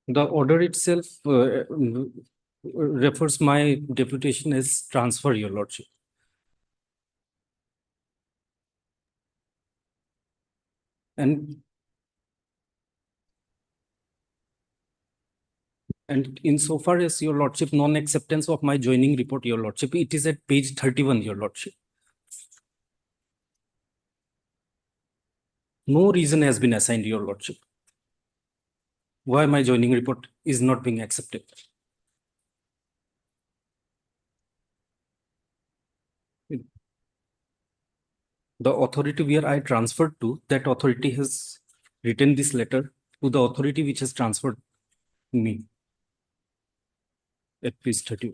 The order itself refers my deputation as transfer, your lordship. And insofar as your lordship, non-acceptance of my joining report, your lordship, it is at page 31, your lordship. No reason has been assigned, your lordship, why my joining report is not being accepted. The authority where I transferred to, that authority has written this letter to the authority which has transferred me. At page 30.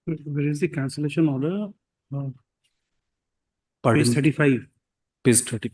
Where is the cancellation order? Pardon? Page 35. Page 30.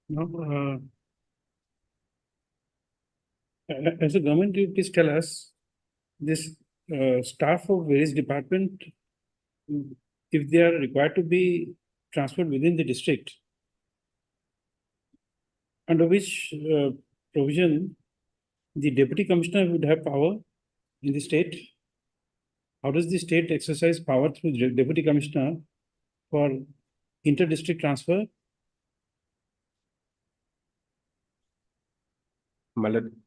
No, as a government, you please tell us this staff of various department, if they are required to be transferred within the district, under which provision the deputy commissioner would have power in the state. How does the state exercise power through the deputy commissioner for inter-district transfer?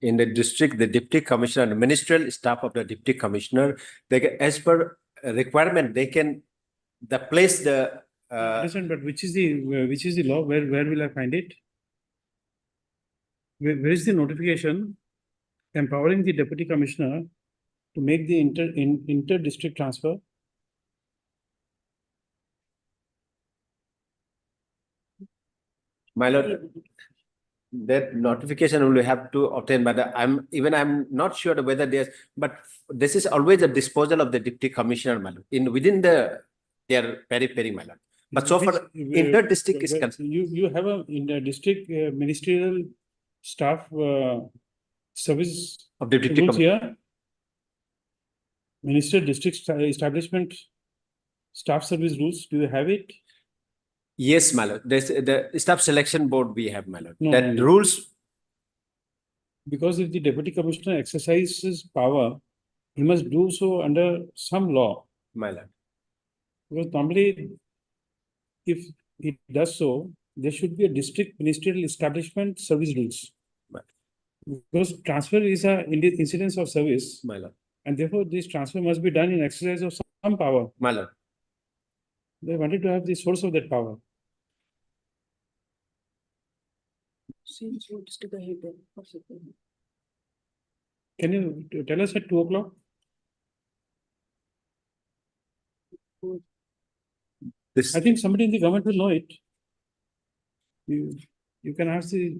In the district, the deputy commissioner and ministerial staff of the deputy commissioner, they can, as per requirement, they can place the. Listen, but which is the law? Where will I find it? Where is the notification empowering the deputy commissioner to make the inter-district transfer? My lord, that notification will have to obtain, but I'm not sure whether there's, but this is always a disposal of the deputy commissioner, my lord, within their periphery, my lord. But so far, inter-district is concerned. You have a district ministerial staff service of deputy rules commissioner. here. Minister district establishment staff service rules. Do you have it? Yes, my lord. There's the staff selection board we have, my lord. No, That no. rules. Because if the deputy commissioner exercises power, he must do so under some law. My lord. Because normally, if he does so, there should be a district ministerial establishment service rules. Right. Because transfer is a incidence of service, My lord. and therefore this transfer must be done in exercise of some power. My lord. They wanted to have the source of that power. Can you tell us at 2 o'clock? This. I think somebody in the government will know it. You can ask the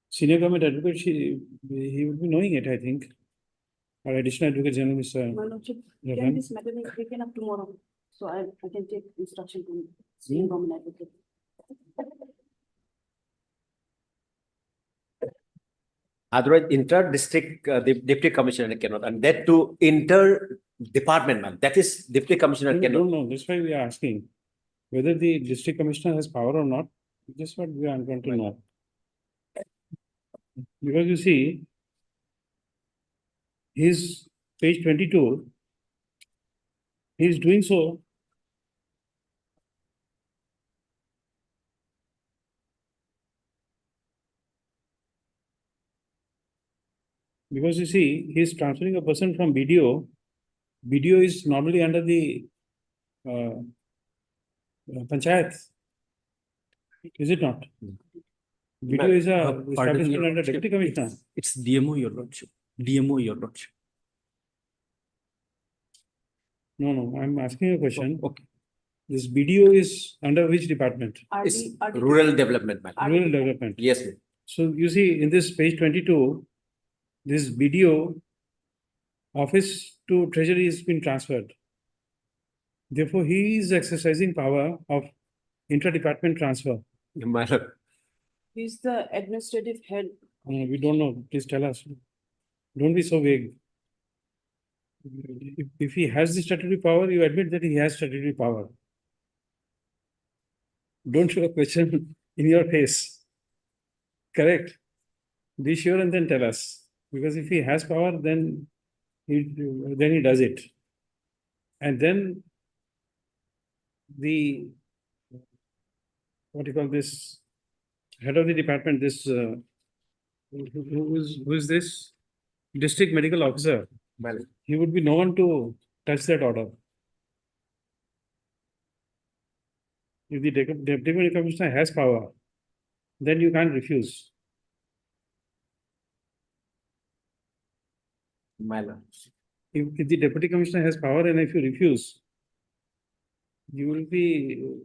senior government advocate, he will be knowing it, I think. Our additional advocate general, Mr. My lordship, Yeah, can ma'am. this matter be taken up tomorrow? So I can take instruction from senior government advocate. Otherwise, inter-district, the deputy commissioner cannot, and that too inter-department, man. That is deputy commissioner cannot. No, that's why we are asking. whether the district commissioner has power or not, just what we are going to know. Because you see, his page 22, he is doing so. Because you see, he is transferring a person from BDO. BDO is normally under the panchayat. Is it not? BDO is a establishment under deputy commissioner. It's DMO, your lordship. DMO, your lordship. No, I'm asking a question. Okay. This BDO is under which department? It's rural development, madam. Rural development. Yes, ma'am. So you see, in this page 22, this BDO office to treasury has been transferred. Therefore, he is exercising power of inter-department transfer. My lord. He's the administrative head. We don't know. Please tell us. Don't be so vague. If he has the statutory power, you admit that he has statutory power. Don't show a question in your face. Correct? Be sure and then tell us. Because if he has power, then he does it. And then the, what do you call this, head of the department, this, who is this? District medical officer. Well, He would be no one to touch that order. If the deputy commissioner has power, then you can't refuse. my lord. If the deputy commissioner has power and if you refuse, you will be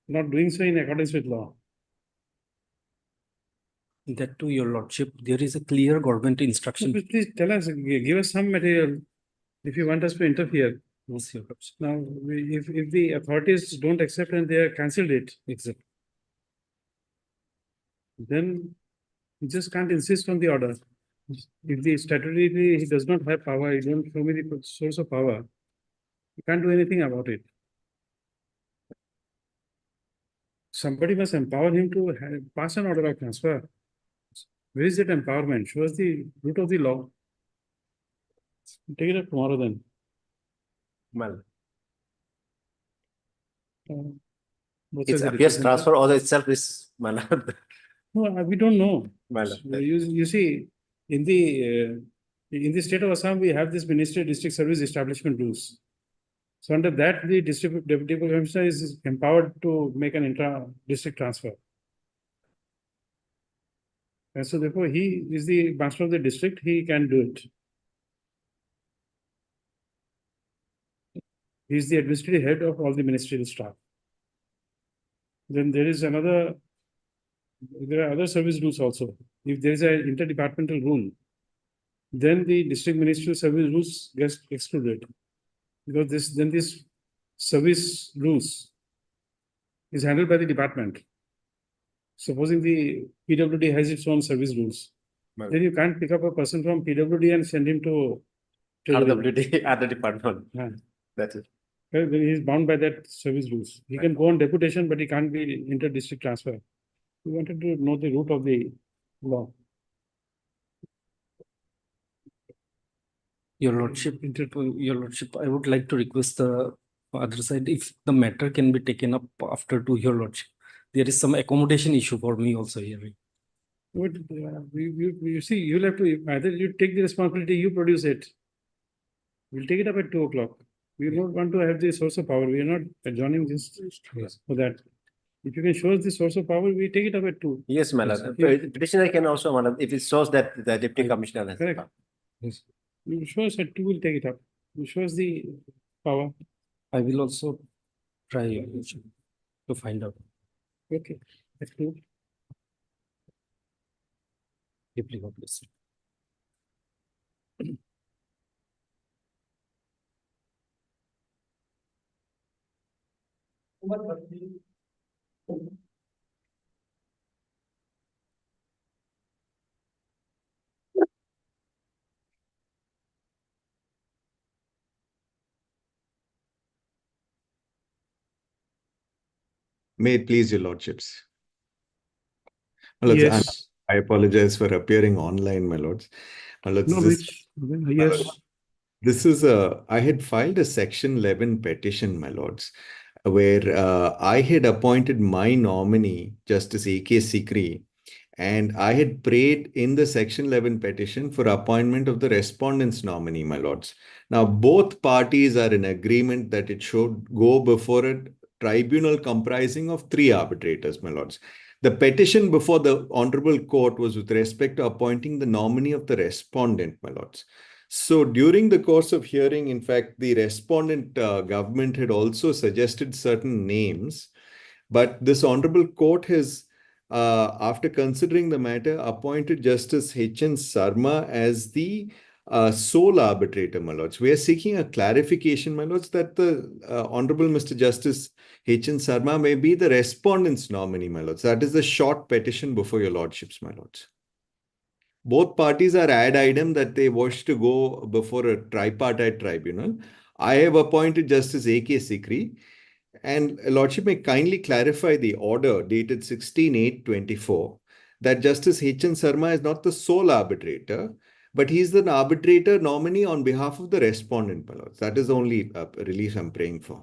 not doing so in accordance with law. That to your lordship, there is a clear government So instruction. please tell us, give us some material if you want us to interfere. Yes, your lordship. Now, if the authorities don't accept and they have cancelled it, Exactly. then you just can't insist on the order. If the statutorily he does not have power, he don't show me the source of power, you can't do anything about it. Somebody must empower him to pass an order of transfer. Where is that empowerment? Show us the root of the law. Take it up tomorrow then. Well, What it says the appears representative? transfer order itself is, my lord. No, we don't know. My lord. You see, in the state of Assam, we have this Ministry District Service Establishment Rules. So under that, the district deputy commissioner is empowered to make an intra-district transfer. And so therefore, he is the master of the district, he can do it. He is the administrative head of all the ministerial staff. Then there is another, there are other service rules also. If there is an interdepartmental rule, then the district ministerial service rules get excluded. Because this service rules is handled by the department. Supposing the PWD has its own service rules, Well, then you can't pick up a person from PWD and send him to RWD, other department. Yeah. That's it. Then he is bound by that service rules. He can go on deputation, but he can't be inter-district transfer. We wanted to know the root of the law. Your lordship, your lordship, I would like to request the other side, if the matter can be taken up after to your lordship. There is some accommodation issue for me also here. But you see, you'll have to, either you take the responsibility, you produce it. We'll take it up at 2 o'clock. We don't want to have the source of power. We are not adjourning this for that. If you can show us the source of power, we take it up at 2. Yes, my lord. Petitioner can also, my lord, if it shows that the deputy commissioner has. Correct. Yes. You show us at 2, we'll take it up. You show us the power. I will also try your lordship to find out. Okay, at 2. Deeply God bless you. May it please your lordships. My lords, Yes. I apologize for appearing online, my lords. My lords, No, which, yes. this is I had filed a Section 11 petition, my lords, where I had appointed my nominee, Justice A.K. Sikri, and I had prayed in the Section 11 petition for appointment of the respondent's nominee, my lords. Now, both parties are in agreement that it should go before a tribunal comprising of 3 arbitrators, my lords. The petition before the Honorable Court was with respect to appointing the nominee of the respondent, my lords. So during the course of hearing, in fact, the respondent government had also suggested certain names, but this Honorable Court has, after considering the matter, appointed Justice H.N. Sarma as the sole arbitrator, my lords. We are seeking a clarification, my lords, that the Honorable Mr. Justice H.N. Sarma may be the respondent's nominee, my lords. That is the short petition before your lordships, my lords. Both parties are ad idem that they wish to go before a tripartite tribunal. I have appointed Justice A.K. Sikri, and Lordship may kindly clarify the order dated 16/8/24 that Justice H.N. Sarma is not the sole arbitrator, but he is the arbitrator nominee on behalf of the respondent, my lords. That is the only relief I'm praying for.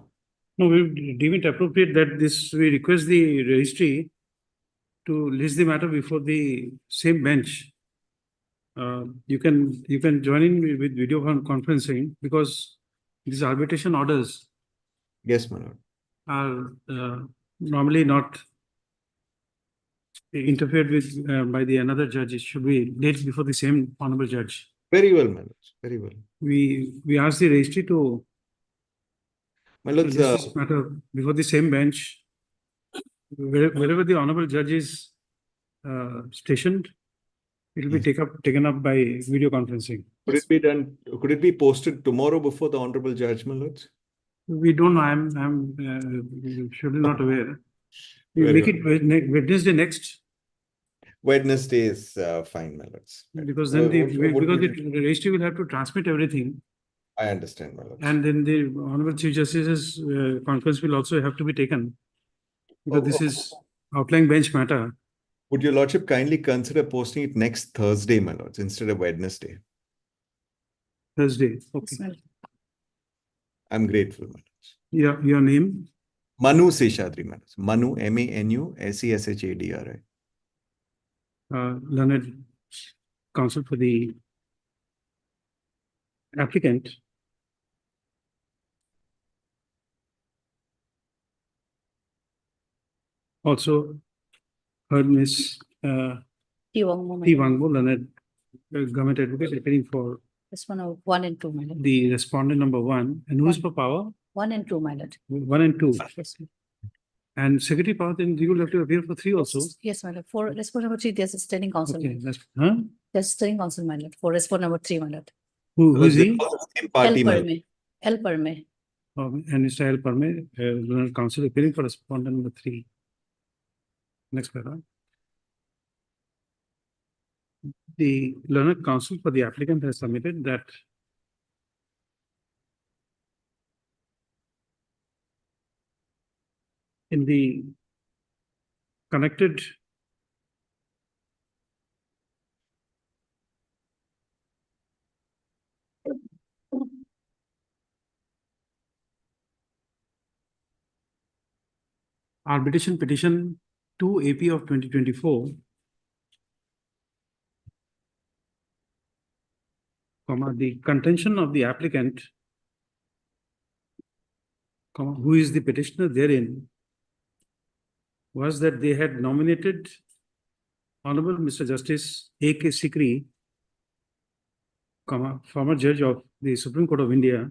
No, we deem it appropriate that we request the registry to list the matter before the same bench. You can join in with video conferencing because these arbitration orders. Yes, my lord. Are normally not interfered with by the another judge. It should be laid before the same honorable judge. Very well, my lords. Very well. We ask the registry to. My lords, this matter before the same bench, wherever the honorable judge is stationed, it will be taken up by video conferencing. Could it be done? Could it be posted tomorrow before the honorable judge, my lords? We don't know. I'm surely not aware. We make it Wednesday next. Wednesday is fine, my lords. Because then the registry will have to transmit everything. I understand, my lords. And then the Honorable Chief Justice's conference will also have to be taken. Because this is outlying bench matter. Would your lordship kindly consider posting it next Thursday, my lords, instead of Wednesday? Thursday, okay. I'm grateful, my lords. Your name? Manu Seshadri, my lords. Manu, MANU, Learned counsel for the applicant. Also heard Ms. T. Wangbo, learned government advocate appearing for This one, 1 and 2, my lord. the respondent number 1. And who is for power? 1 and 2, my lord. 1 and 2. Yes, ma'am. And secretary power, then you will have to appear for 3 also. Yes, my lord. For respondent number 3, there's a standing counsel. Okay, that's, huh? There's standing counsel, my lord. For respondent number 3, my lord. Who is he? Party, my Perme. L. Perme. And Mr. L. Perme, learned counsel appearing for respondent number 3. Next paragraph. The learned counsel for the applicant has submitted that in the connected arbitration petition 2 AP of 2024, the contention of the applicant, who is the petitioner therein, was that they had nominated Honorable Mr. Justice A.K. Sikri, former judge of the Supreme Court of India,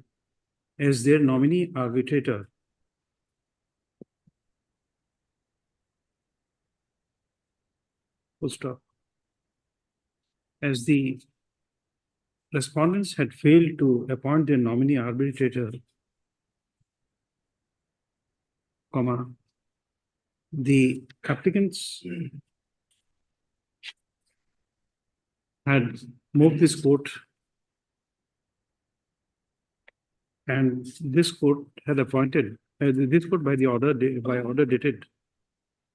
as their nominee arbitrator. Full stop. As the respondents had failed to appoint their nominee arbitrator, the applicants had moved this court, and this court had appointed this court by order dated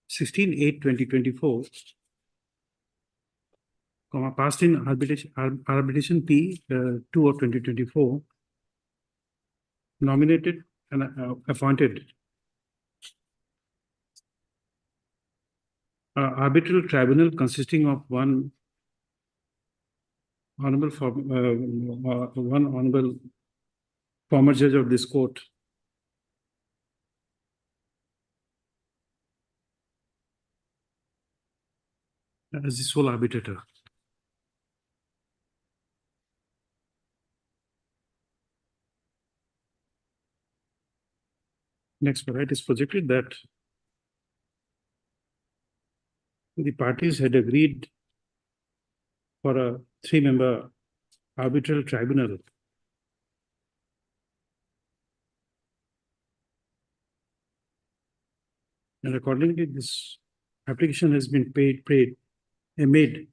16/8/2024, passed in arbitration P 2 of 2024, nominated and appointed arbitral tribunal consisting of one honorable former judge of this court, as the sole arbitrator. Next, it is projected that the parties had agreed for a 3-member arbitral tribunal and accordingly this application has been made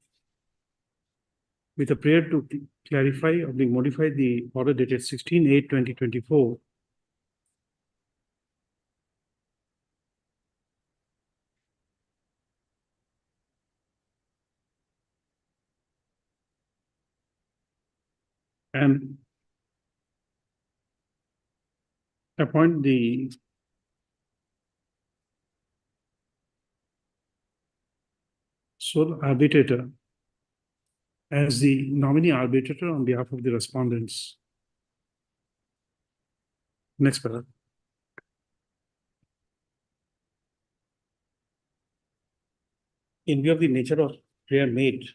with a prayer to clarify or modify the order dated 16/8/2024 and appoint the sole arbitrator as the nominee arbitrator on behalf of the respondents. Next paragraph. In view of the nature of prayer made,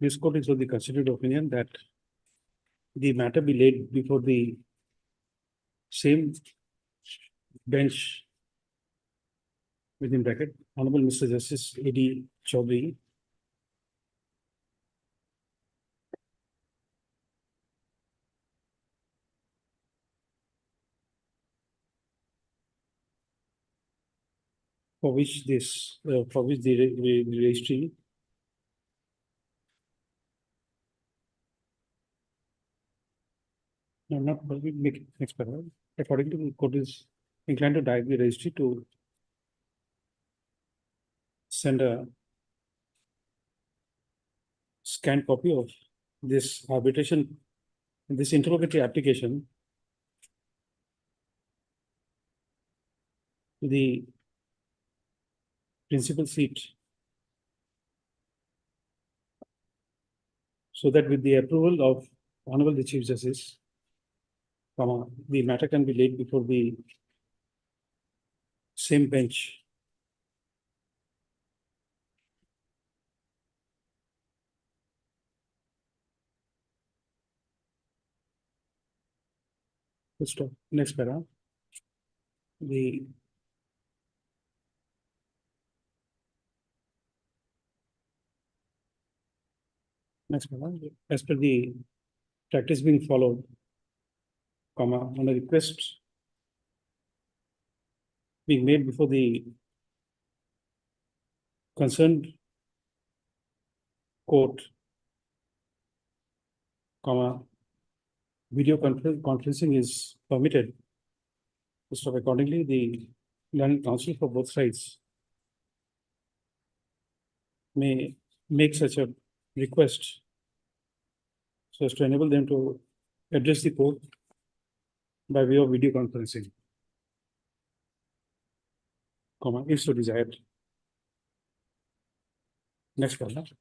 this court is of the constituted opinion that the matter be laid before the same bench within bracket, Honorable Mr. Justice A.D. Chaudhary, for which the registry not make next paragraph. According to the court is inclined to direct the registry to send a scanned copy of this arbitration, this interrogatory application to the principal seat, so that with the approval of Honorable the Chief Justice, the matter can be laid before the same bench. Let's stop. Next paragraph. The next paragraph. As per the practice being followed, on a request being made before the concerned court, video conferencing is permitted. So accordingly, the learned counsel for both sides may make such a request so as to enable them to address the court by way of video conferencing, if so desired. Next paragraph.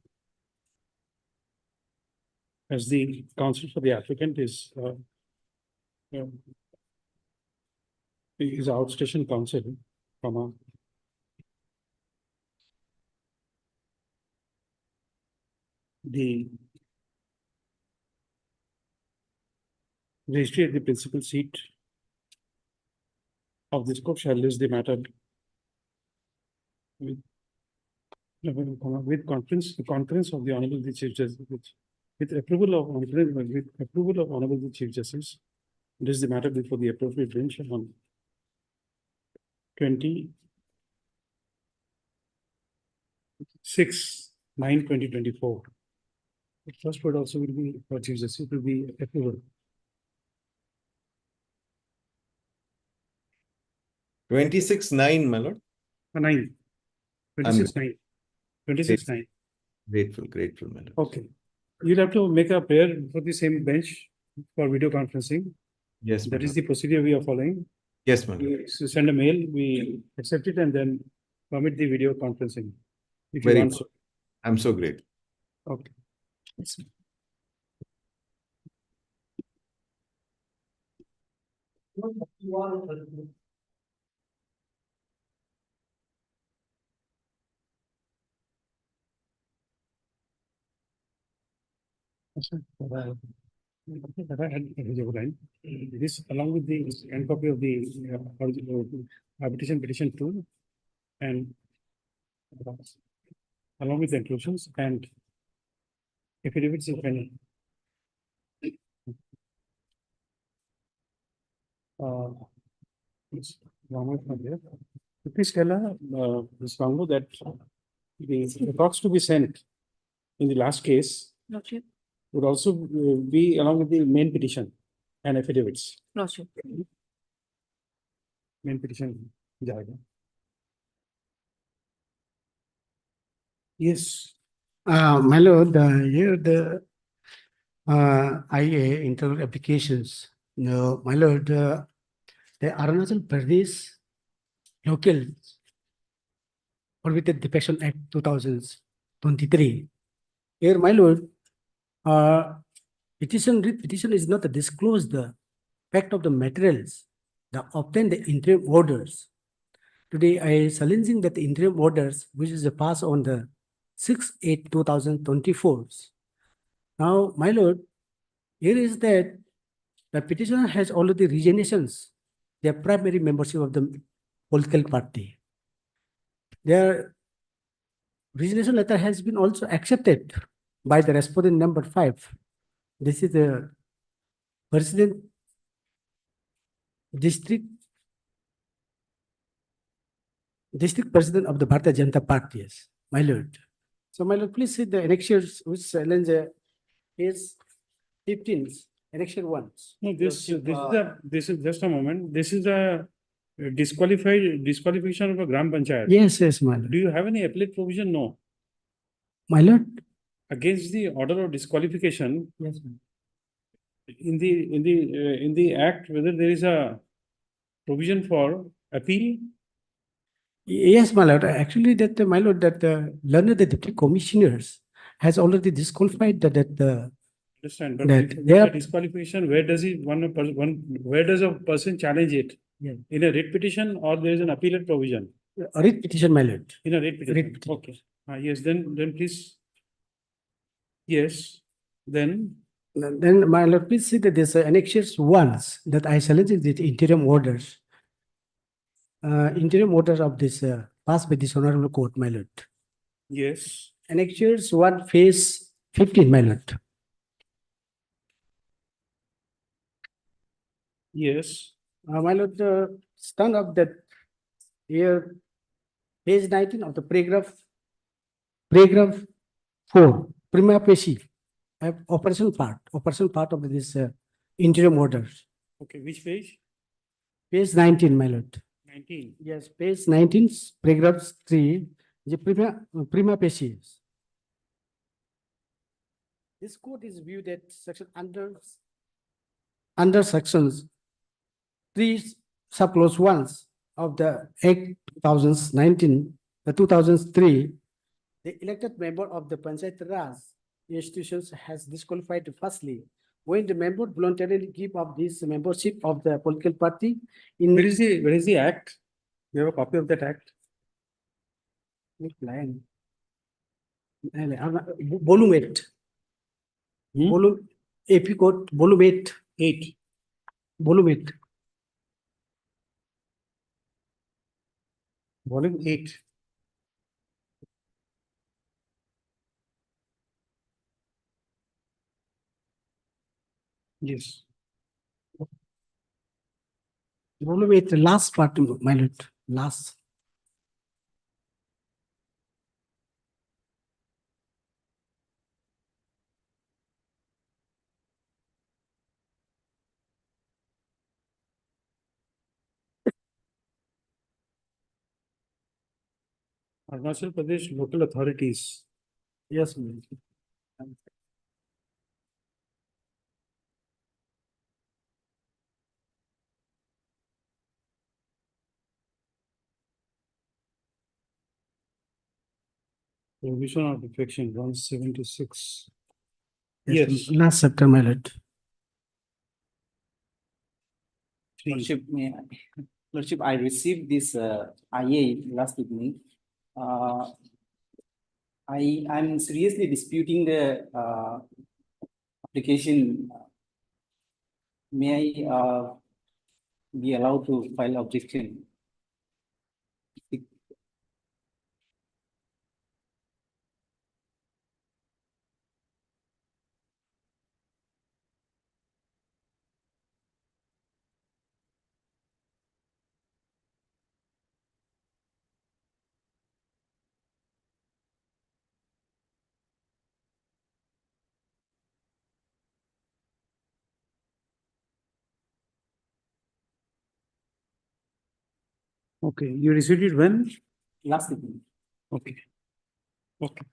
As the counsel for the applicant is outstation counsel, the registry at the principal seat of this court shall list the matter with conference of the Honorable the Chief Justice, with approval of Honorable the Chief Justice, list the matter before the appropriate bench on 26/9/2024. The first word also will be for Chief Justice, it will be approval. 26/9, my lord. 9. I'm 26-9. 26-9. grateful, my lord. Okay. You'll have to make a prayer for the same bench for video conferencing. Yes, my That is lord. the procedure we are following. Yes, my lord. We send a mail, we accept it and then permit the video conferencing. If you Very want good. so. I'm so grateful. Okay. This along with the scanned copy of the arbitration petition 2 and along with the inclusions and affidavits if any. Yes, Ramu is not there. Please tell her, Ms. Ramu, that the talks to be sent in the last case Lordship, would also be along with the main petition and affidavits. Lordship. Main petition. जाएगा. Yes. My lord, here the IA internal applications. No, my lord, the Arunachal Pradesh local Prohibited Depiction Act 2023. Here, my lord, petition is not to disclose the fact of the materials that obtain the interim orders. Today, I am challenging that the interim orders, which is passed on the 6/8/2024. Now, my lord, here is that the petitioner has already resignations, their primary membership of the political party. Their resignation letter has been also accepted by the respondent number 5. This is the President District President of the Bharatiya Janata Party, yes, my lord. So, my lord, please see the annexures which challenge is 15, annexure 1. No, this is just a moment. This is a disqualification of a Gram Panchayat. Yes, yes, my lord. Do you have any appellate provision? No. My lord? Against the order of disqualification. Yes, ma'am. In the act, whether there is a provision for appeal? Yes, my lord. Actually, that my lord, that learned the deputy commissioners has already disqualified that Understand, but that if they there are disqualification, where does where does a person challenge it? Yeah. In a writ petition or there is an appellate provision? A writ petition, my lord. In a writ petition. Writ petition. Okay. Yes, then please. Yes, then. Then, my lord, please see that this annexures ones that I selected the interim orders. Interim orders of this passed by this honorable court, my lord. Yes. Annexures 1 phase 15, my lord. Yes. My lord, stand up that here, page 19 of the paragraph 4, prima facie, operational part of this interim orders. Okay, which page? Page 19, my lord. 19. Yes, page 19, paragraph 3, the prima facie. This court is viewed that section under sections 3 subclause 1 of the Act 2019, the 2003, the elected member of the Panchayat Raj institutions has disqualified firstly when the member voluntarily give up this membership of the political party. Where is the act? You have a copy of that act? Line. Volume 8. Volume AP code, volume 8. 8. Volume 8. Volume 8. Yes. Volume 8, the last part, my lord, last. Arunachal Pradesh local authorities. Yes, ma'am. Provision of defection 176. Yes, Yes. last September, my lord. Lordship, Lordship, I received this IA last evening. I'm seriously disputing the application. May I be allowed to file objection? Okay, you received it when? Last evening. Okay. Okay.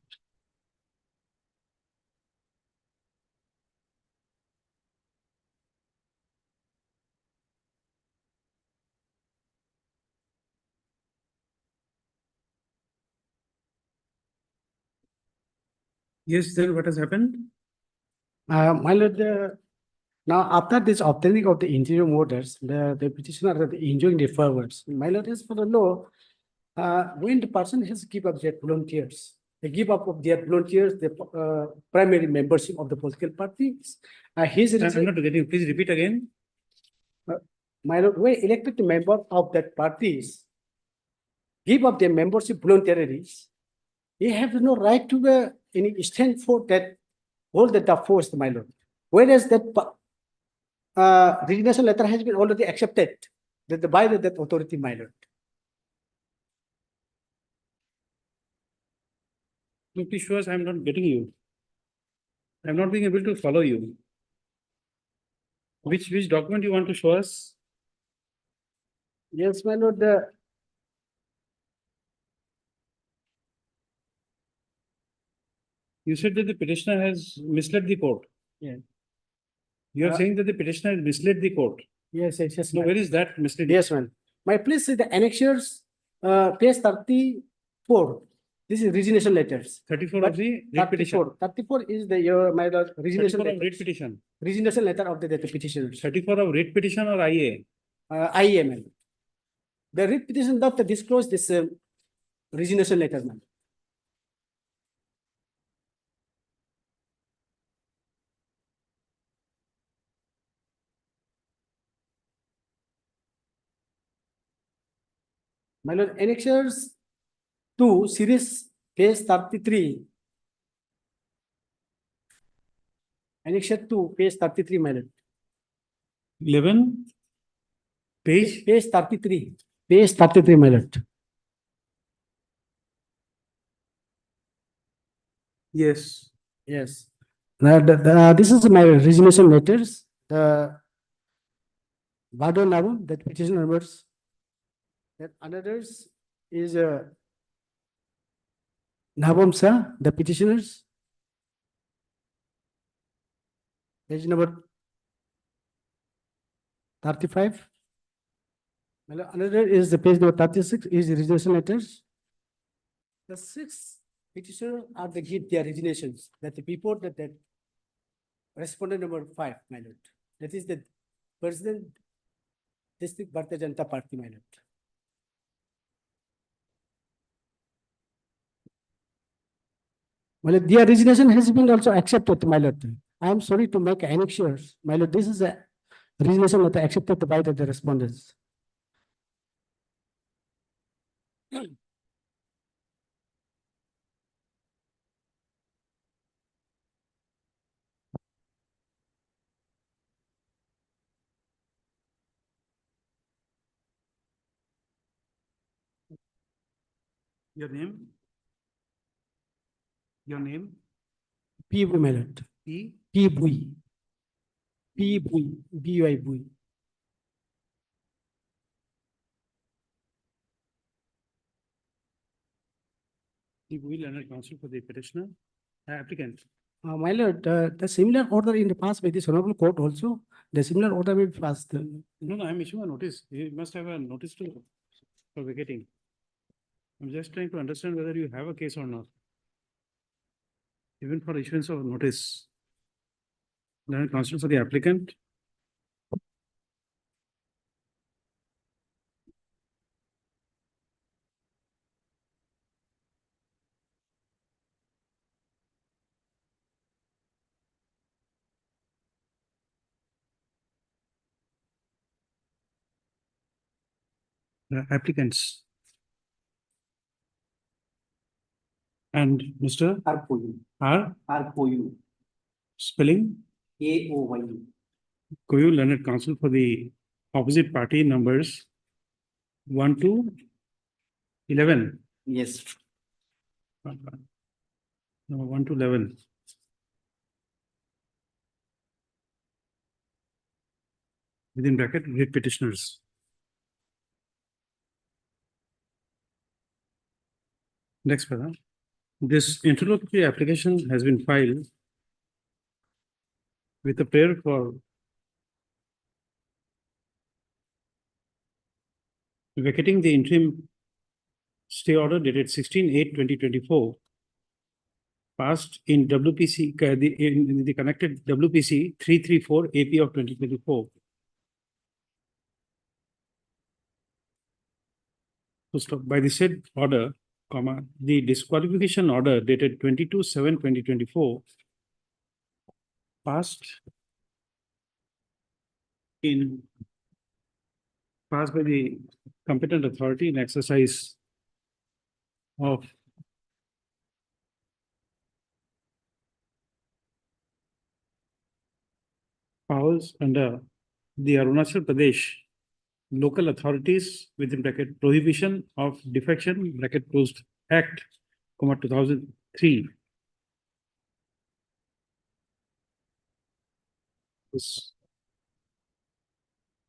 Yes, then what has happened? My lord, now after this obtaining of the interior orders, the petitioner is enjoying the forwards. My lord, is for the law, when the person has to give up their volunteers, they give up of their volunteers, the primary membership of the political parties. His I'm not getting, please repeat again. My lord, when elected member of that parties give up their membership voluntarily, he have no right to any stand for that, hold that force, my lord. Whereas that resignation letter has been already accepted that by that authority, my lord. Please show us, I'm not getting you. I'm not being able to follow you. Which document you want to show us? Yes, my lord, You said that the petitioner has misled the court. Yeah. You are saying that the petitioner has misled the court. Yes, yes. No, where is that misled? Yes, man. My place is the annexures, page 34. This is resignation letters. 34 of the writ petition. 34 is the your my lord resignation 34 of letter. writ petition. Resignation letter of the petitioners. 34 of writ petition or IA? IAML. The writ petition not to disclose this resignation letter, man. My lord, annexures 2, series page 33. Annexure 2, page 33, my lord. 11? Page? Page 33. Page 33, my lord. Yes. Yes. This is my resignation letters. The Bado Nabu, that petition numbers. That another's is Nabam Sir, the petitioners. Page number 35. Another is the page number 36 is the resignation letters. The 6 petitioners are the give their resignations that the people that respondent number 5, my lord. That is the President District Bharatiya Janata Party, my lord. Well, their resignation has been also accepted, my lord. I am sorry to make annexures, my lord. This is a resignation letter accepted by the respondents. Your name? Your name? P. my lord. P? P. Bui. P. Bui. B-U-I Bui. The Goodwill Learned Counsel for the petitioner, applicant. My lord, the similar order in the past by this honorable court also, the similar order will pass. No, I'm issuing a notice. You must have a notice for vacating. I'm just trying to understand whether you have a case or not. Even for issuance of notice. Learned Counsel for the applicant. Applicants. And Mr. Arkoyu. R. Arkoyu. Spelling? AOYU. Koyu Learned Counsel for the opposite party numbers 1 to 11. Yes. No, 1 to 11. Within bracket, writ petitioners. Next, brother. This interlocutory application has been filed with a prayer for vacating the interim stay order dated 16/8/2024, passed in WPC, in the connected WPC 334 AP of 2024. By the said order, the disqualification order dated 22/7/2024, passed by the competent authority in exercise of powers under the Arunachal Pradesh local authorities within bracket prohibition of defection bracket closed act, 2003. This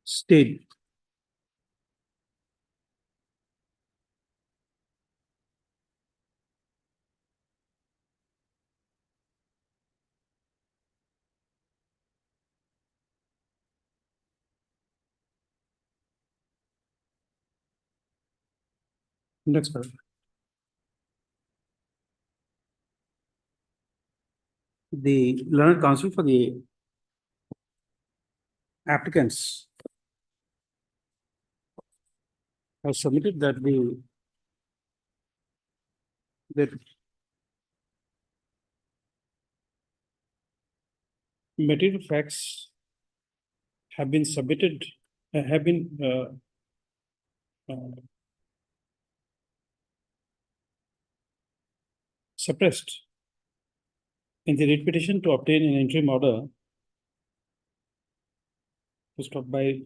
stayed. Next paragraph. The Learned Counsel for the applicants have submitted that that material facts have been submitted, have been suppressed in the writ petition to obtain an interim order to stop by,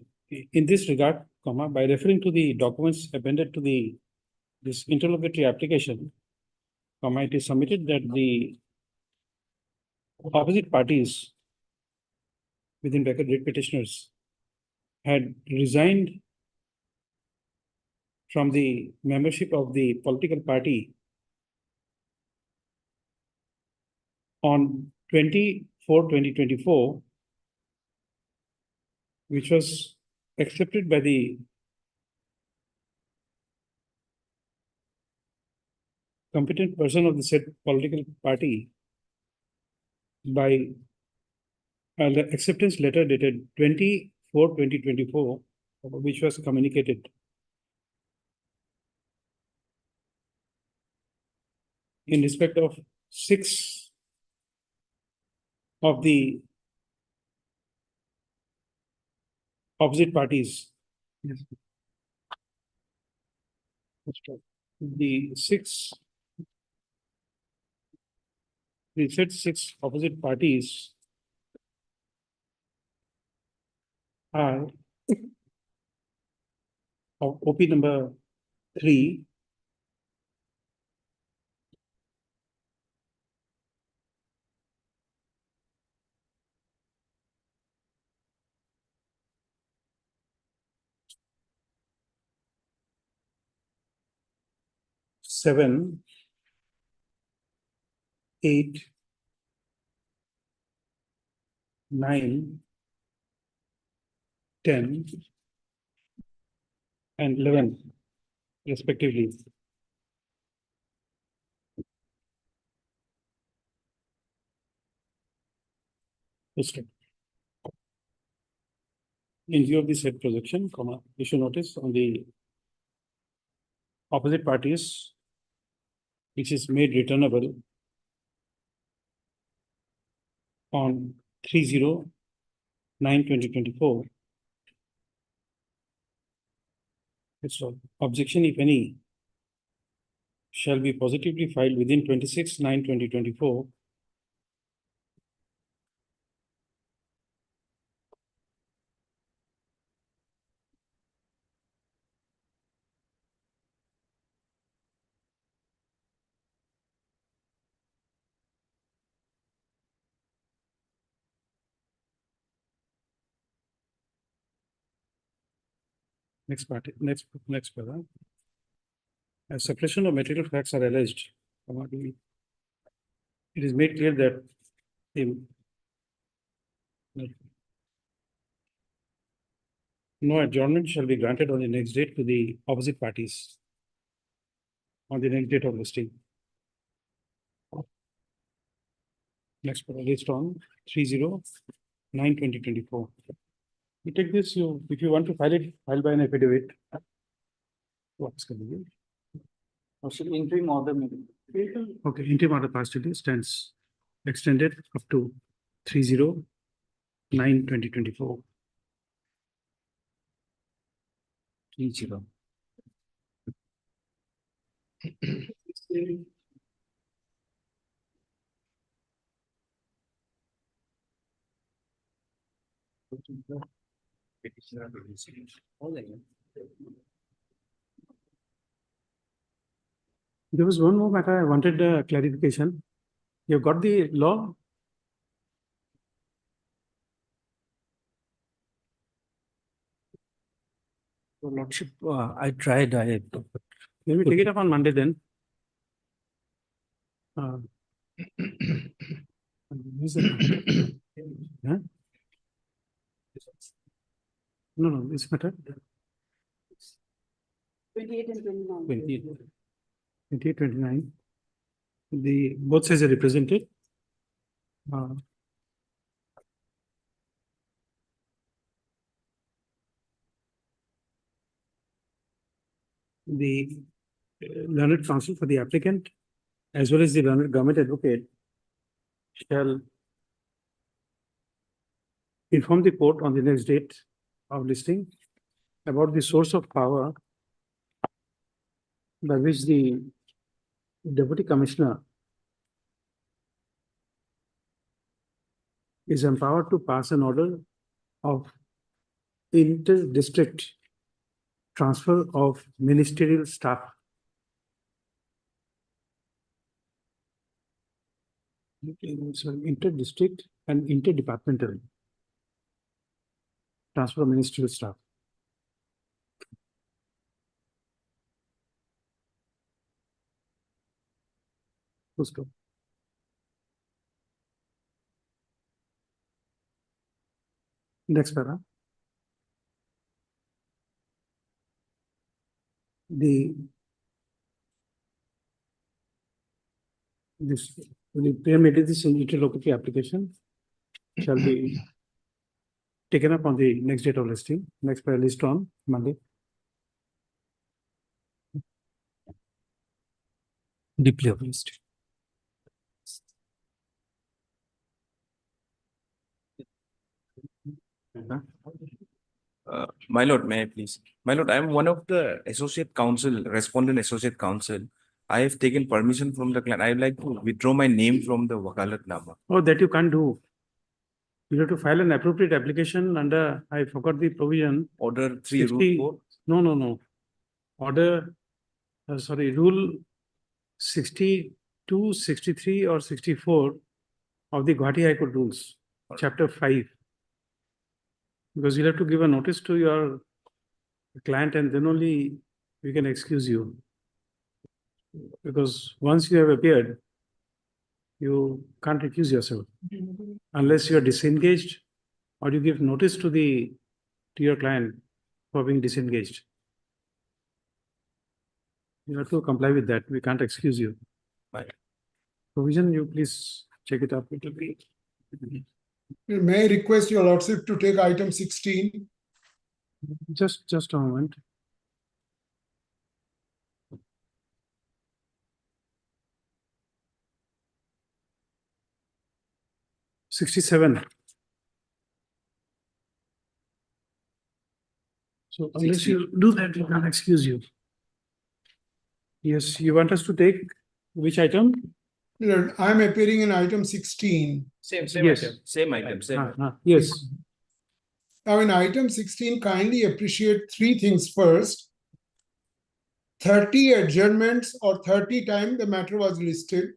in this regard, by referring to the documents appended to this interlocutory application, it is submitted that the opposite parties within bracket writ petitioners had resigned from the membership of the political party on 24/2024, which was accepted by the competent person of the said political party by the acceptance letter dated 24/2024, which was communicated. In respect of 6 of the opposite parties. Yes. The said 6 opposite parties are of OP number 3, seven, 8, 9, 10, and 11 respectively. Okay. In view of the said projection, issue notice on the opposite parties, which is made returnable on 30/9/2024. So objection, if any, shall be positively filed within 26/9/2024. Next part, next paragraph. As suppression of material facts are alleged, it is made clear that no adjournment shall be granted on the next date to the opposite parties on the next date of listing. Next paragraph, list on 30/9/2024. You take this, if you want to file it, file by an affidavit. What's going to be? Interim order maybe. Okay, interim order passed today stands extended up to 30/9/2024. 30. There was one more matter I wanted clarification. You got the law? Your Lordship, I tried, Let me take it up on Monday then. Is it- Huh? No, this matter. 28 and 29. 28, 29. The both sides are represented. The learned counsel for the applicant as well as the learned government advocate shall inform the court on the next date of listing about the source of power by which the deputy commissioner is empowered to pass an order of inter-district transfer of ministerial staff. Sorry, inter-district and interdepartmental transfer of ministerial staff. Let's go. Next paragraph. The pre-meditated interlocutory application shall be taken up on the next date of listing. Next paragraph list on Monday. deeply obliged. My lord, may I please? My lord, I am one of the associate counsel, respondent associate counsel. I have taken permission from the client. I would like to withdraw my name from the Wakalat Nama. Oh, that you can't do. You have to file an appropriate application under, I forgot the provision. Order 3 60 Rule No, 4. no, no. Order, rule 62, 63 or 64 of the Guwahati High Court rules, chapter 5. Because you'll have to give a notice to your client and then only we can excuse you. Because once you have appeared, You can't recuse yourself unless you are disengaged or you give notice to your client for being disengaged. You have to comply with that. We can't excuse you. Right. Provision, you please check it up. It will be. May I request your lordship to take item 16? Just a moment. '67. So unless you do that, we can't excuse you. Yes, you want us to take which item? Lord, I'm appearing in item 16. Same Yes. item, same item, same. Yes. Now in item 16, kindly appreciate three things first. 30 adjournments or 30 times the matter was listed.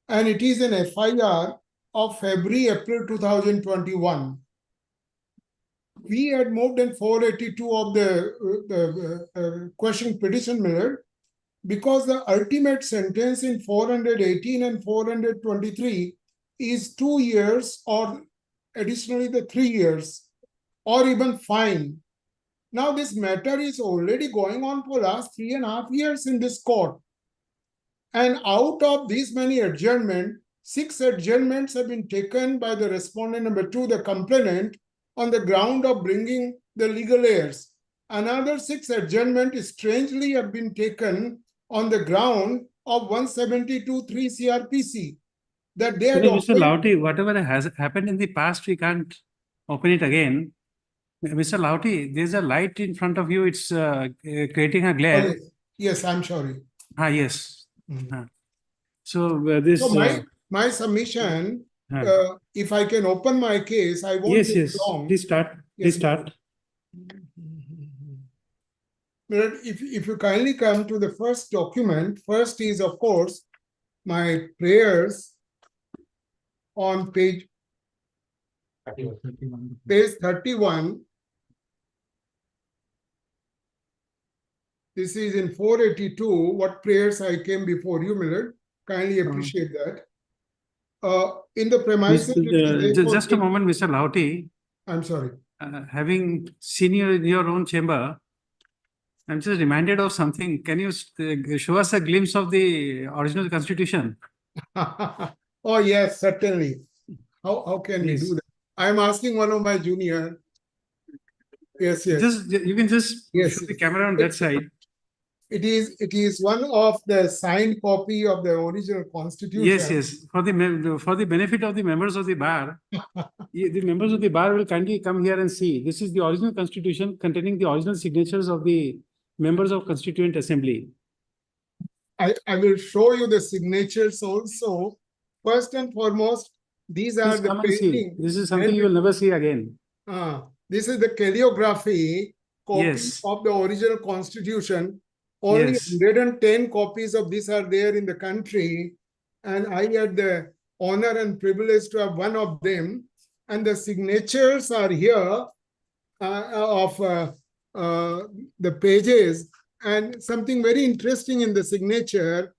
And it is an FIR of February, April 2021. We had moved in 482 of the question petition made because the ultimate sentence in 418 and 423 is 2 years or additionally the 3 years or even fine. Now this matter is already going on for last 3.5 years in this court. And out of these many adjournments, 6 adjournments have been taken by the respondent number 2, the complainant, on the ground of bringing the legal heirs. Another 6 adjournments strangely have been taken on the ground of 172(3) CRPC. That they had Mr. opened- Lauti, whatever has happened in the past, we can't open it again. Mr. Lauti, there's a light in front of you. It's creating a glare. Oh, yes, I'm sorry. Yes. So this. So my submission, if I can open my case, I won't Yes, take yes. long. Please start. Yes, Please start. But if you kindly come to the first document, first is of course my prayers on page 31. This is in 482, what prayers I came before you, Millard. Kindly appreciate that. In the premises. Just a moment, Mr. Lauti. I'm sorry. Having seen you in your own chamber, I'm just reminded of something. Can you show us a glimpse of the original constitution? Oh, yes, certainly. How can we do that? I'm asking one of my junior. Yes, yes. You can just show the camera on that side. It is one of the signed copy of the original constitution. Yes, yes. For the benefit of the members of the bar, the members of the bar will kindly come here and see. This is the original constitution containing the original signatures of the members of Constituent Assembly. I will show you the signatures also. First and foremost, these are Please the come and see. painting. This is something you will never see again. This is the calligraphy copy Yes. of the original constitution. Only Yes. 110 copies of this are there in the country, and I had the honor and privilege to have one of them. And the signatures are here of the pages, and something very interesting in the signature.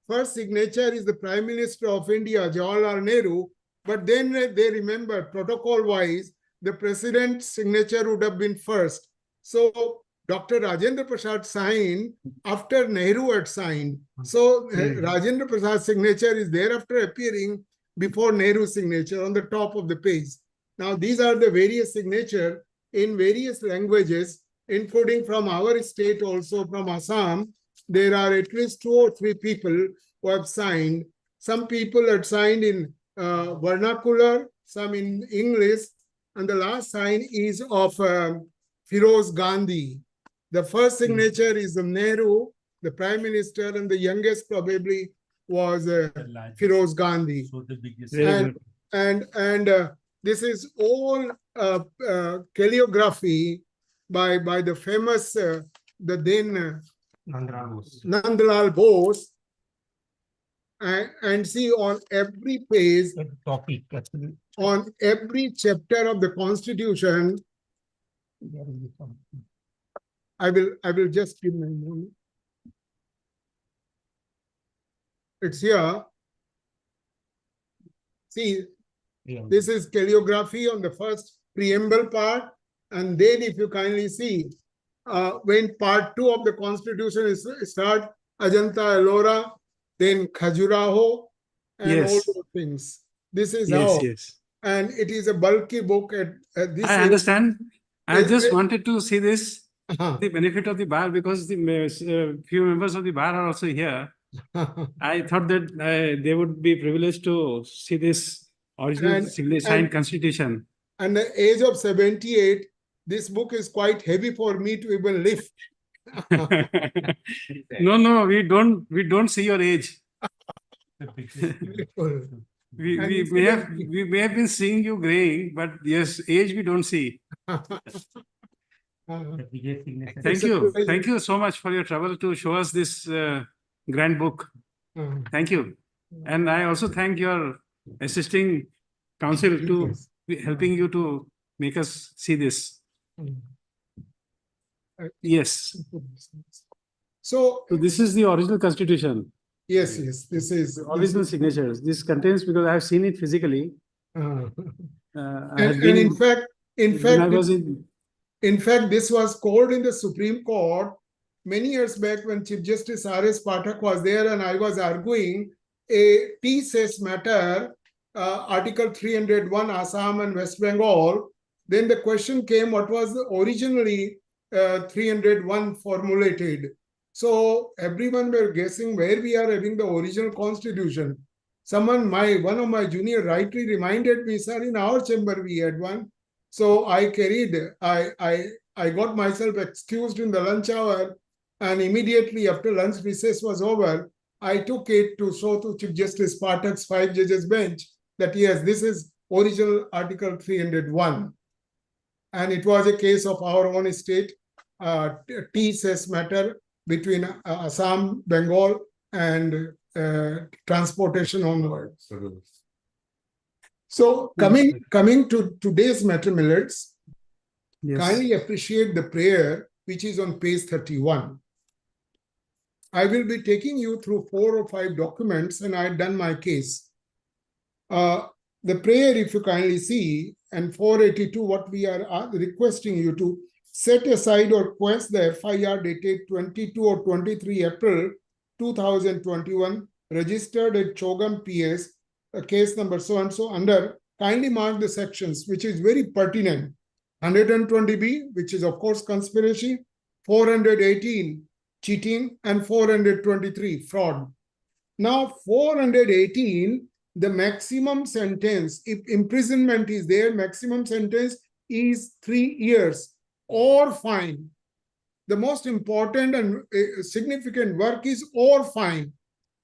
First signature is the Prime Minister of India, Jawaharlal Nehru, but then they remember protocol-wise, the President's signature would have been first. So Dr. Rajendra Prasad signed after Nehru had signed. So Rajendra Prasad's signature is thereafter appearing before Nehru's signature on the top of the page. Now, these are the various signatures in various languages, including from our state also, from Assam. There are at least 2 or 3 people who have signed. Some people had signed in vernacular, some in English, and the last sign is of Firoz Gandhi. The first signature is of Nehru, the Prime Minister, and the youngest probably was Firoz Gandhi. And this is all calligraphy by the famous, the then Nandlal Bose. And see on every page, on every chapter of the Constitution, I will just give me a moment. It's here. See, this is calligraphy on the first preamble part. And then if you kindly see, when part 2 of the constitution is start, Ajanta, Ellora, then Khajuraho, and all Yes. those things. This is Yes, how. yes. And it is a bulky book at this. I understand. I Yes, just yes. wanted to see this, the benefit of the bar, because the few members of the bar are also here. I thought that they would be privileged to see this original And- signed constitution. At the age of 78, this book is quite heavy for me to even lift. No, we don't see your age. We, And we it's may even- have, we may have been seeing you graying, but yes, age we don't see. Thank you so much for your trouble to show us this grand book. Thank you. And I also thank your assisting counsel to be helping you to make us see this. Yes. So, So this is the original constitution, yes, this is. original signatures. This contains, because I have seen it physically. Uh, I had And been- in fact, when I was in fact, this was called in the Supreme Court many years back when Chief Justice R.S. Pathak was there and I was arguing a T-cess matter, Article 301, Assam and West Bengal. Then the question came, what was originally 301 formulated? So everyone were guessing where we are having the original constitution. One of my junior rightly reminded me, sir, in our chamber we had one. So I got myself excused in the lunch hour, and immediately after lunch recess was over, I took it to show to Chief Justice Pathak's 5 judges bench that yes, this is original Article 301. And it was a case of our own state, T-cess matter between Assam, Bengal, and transportation onwards. So coming to today's matter, millets, Yes. kindly appreciate the prayer which is on page 31. I will be taking you through 4 or 5 documents and I've done my case. The prayer, if you kindly see, and 482, what we are requesting you to set aside or quench the FIR dated 22 or 23 April 2021, registered at Chogam PS, case number so-and-so under, kindly mark the sections, which is very pertinent. 120B, which is of course conspiracy, 418, cheating, and 423, fraud. Now 418, the maximum sentence, if imprisonment is there, maximum sentence is 3 years or fine. The most important and significant work is or fine.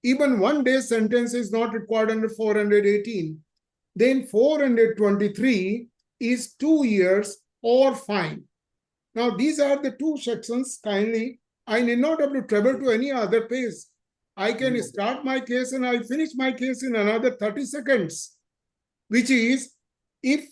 Even 1 day sentence is not required under 418. Then 423 is 2 years or fine. Now these are the 2 sections. Kindly, I need not have to travel to any other page. I can start my case and I finish my case in another 30 seconds, which is if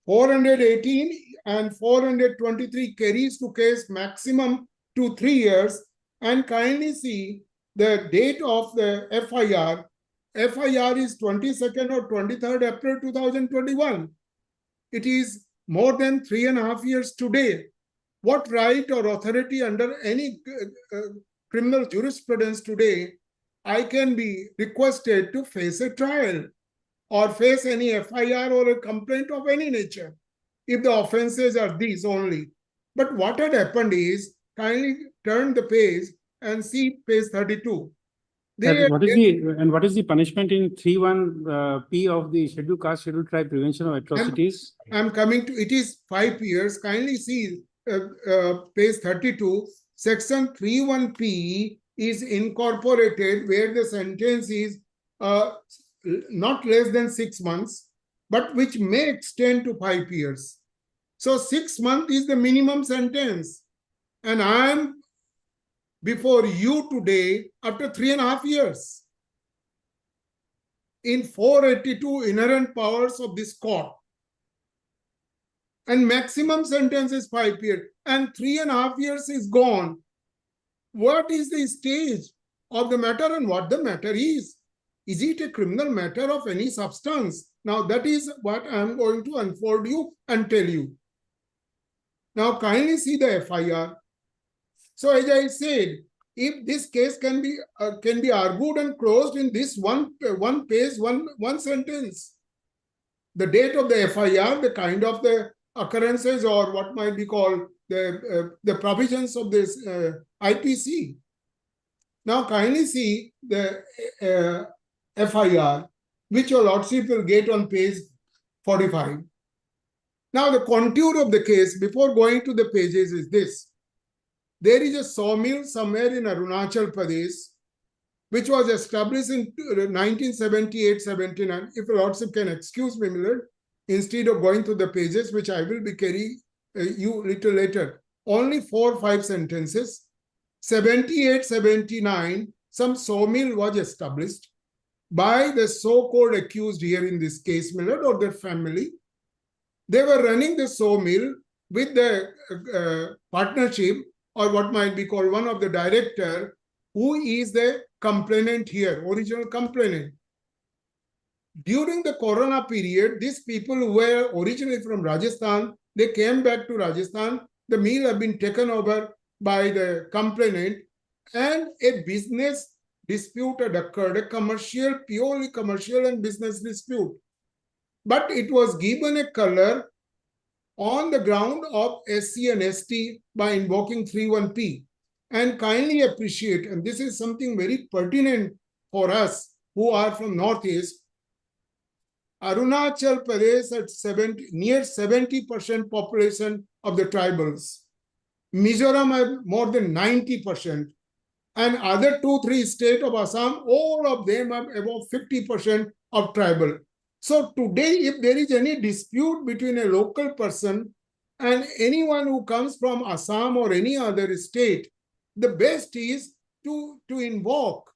418 and 423 carries to case maximum to 3 years, and kindly see the date of the FIR. FIR is 22nd or 23rd April 2021. It is more than 3.5 years today. What right or authority under any criminal jurisprudence today, I can be requested to face a trial or face any FIR or a complaint of any nature if the offenses are these only. But what had happened is, kindly turn the page and see page 32. And what is the punishment in 3(1) P of the Scheduled Caste, Scheduled Tribe Prevention of Atrocities? I'm coming to, it is 5 years. Kindly see page 32. Section 3(1) is incorporated where the sentence is not less than 6 months, but which may extend to 5 years. So 6 months is the minimum sentence. And I am before you today after 3.5 years. In 482 inherent powers of this court. And maximum sentence is 5 years. And 3.5 years is gone. What is the stage of the matter and what the matter is? Is it a criminal matter of any substance? Now that is what I am going to unfold you and tell you. Now kindly see the FIR. So as I said, if this case can be argued and closed in this one page, one sentence, the date of the FIR, the kind of the occurrences or what might be called the provisions of this IPC. Now kindly see the FIR, which your lordship will get on page 45. Now the contour of the case before going to the pages is this. There is a sawmill somewhere in Arunachal Pradesh, which was established in 1978-79. If your lordship can excuse me, Millard, instead of going to the pages, which I will be carrying you little later, only 4 or 5 sentences. 78-79, some sawmill was established by the so-called accused here in this case, Millard, or their family. They were running the sawmill with the partnership, or what might be called one of the director, who is the complainant here, original complainant. During the Corona period, these people who were originally from Rajasthan, they came back to Rajasthan. The mill have been taken over by the complainant, and a business dispute had occurred, a commercial, purely commercial and business dispute. But it was given a color on the ground of SC and ST by invoking 31P. And kindly appreciate, and this is something very pertinent for us who are from Northeast, Arunachal Pradesh at near 70% population of the tribals. Mizoram have more than 90%. And other 2-3 states of Assam, all of them have above 50% of tribal. So today, if there is any dispute between a local person and anyone who comes from Assam or any other state, the best is to invoke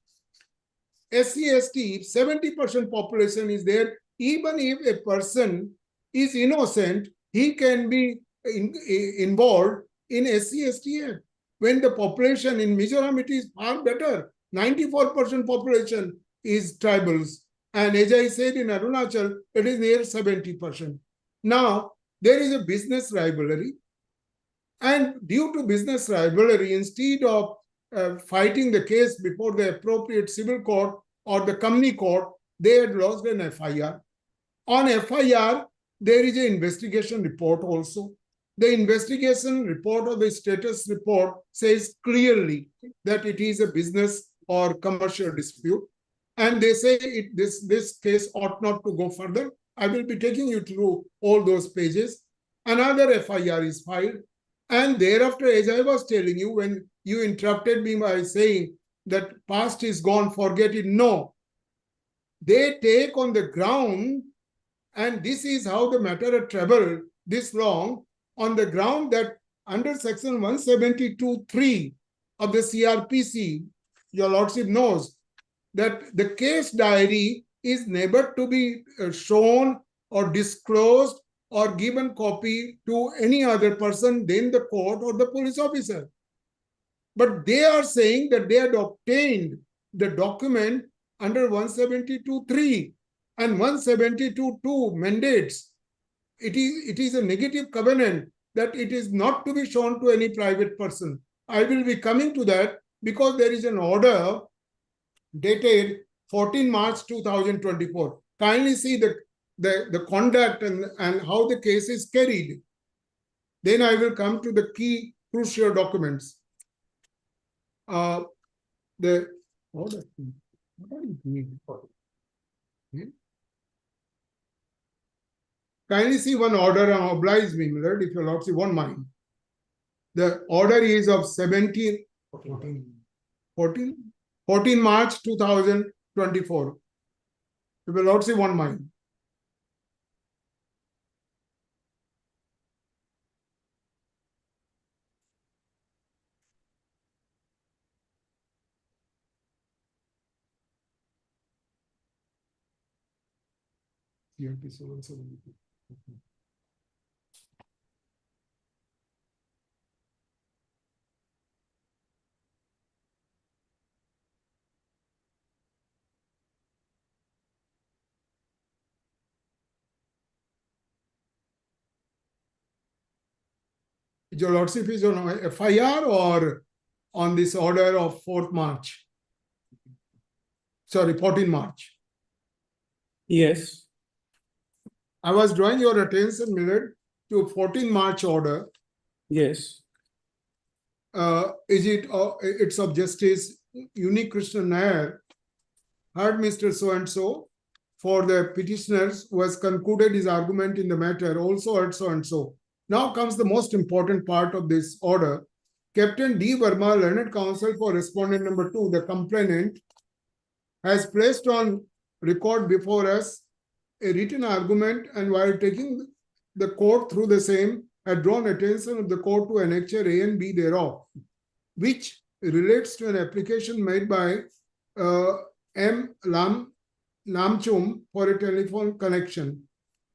SC/ST. 70% population is there. Even if a person is innocent, he can be involved in SC/ST. When the population in Mizoram, it is far better. 94% population is tribals. And as I said, in Arunachal, it is near 70%. Now, there is a business rivalry. And due to business rivalry, instead of fighting the case before the appropriate civil court or the company court, they had lodged an FIR. On FIR, there is an investigation report also. The investigation report or the status report says clearly that it is a business or commercial dispute. And they say this case ought not to go further. I will be taking you through all those pages. Another FIR is filed. And thereafter, as I was telling you, when you interrupted me by saying that past is gone, forget it. No. They take on the ground, and this is how the matter had traveled this long, on the ground that under section 172(3) of the CRPC, your lordship knows that the case diary is never to be shown or disclosed or given copy to any other person than the court or the police officer. But they are saying that they had obtained the document under 172(3) and 172(2) mandates. It is a negative covenant that it is not to be shown to any private person. I will be coming to that because there is an order dated 14 March 2024. Kindly see the conduct and how the case is carried. Then I will come to the key crucial documents. The order. What are you doing? Kindly see one order and oblige me, Millard, if your lordship won't mind. The order is of 14 March 2024. If your lordship won't mind. Your Lordship is on FIR or on this order of 4th March? Sorry, 14 March. Yes. I was drawing your attention, Millard, to 14 March order. Yes. Is it, it's of Justice Uni Krishnan Nair, heard Mr. So-and-so for the petitioners who has concluded his argument in the matter, also heard so-and-so. Now comes the most important part of this order. Captain D. Verma, Learned Counsel for Respondent number 2, the complainant, has placed on record before us a written argument, and while taking the court through the same, had drawn attention of the court to annexure A and B thereof, which relates to an application made by M. Namchum for a telephone connection.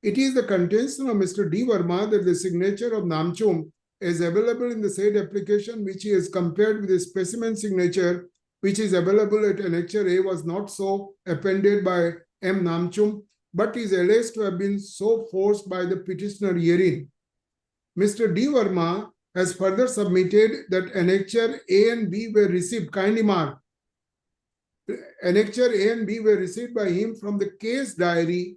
It is the contention of Mr. D. Verma that the signature of Namchum is available in the said application, which he has compared with the specimen signature, which is available at annexure A, was not so appended by M. Namchum, but is alleged to have been so forced by the petitioner herein. Mr. D. Verma has further submitted that annexure A and B were received, kindly mark, annexure A and B were received by him from the case diary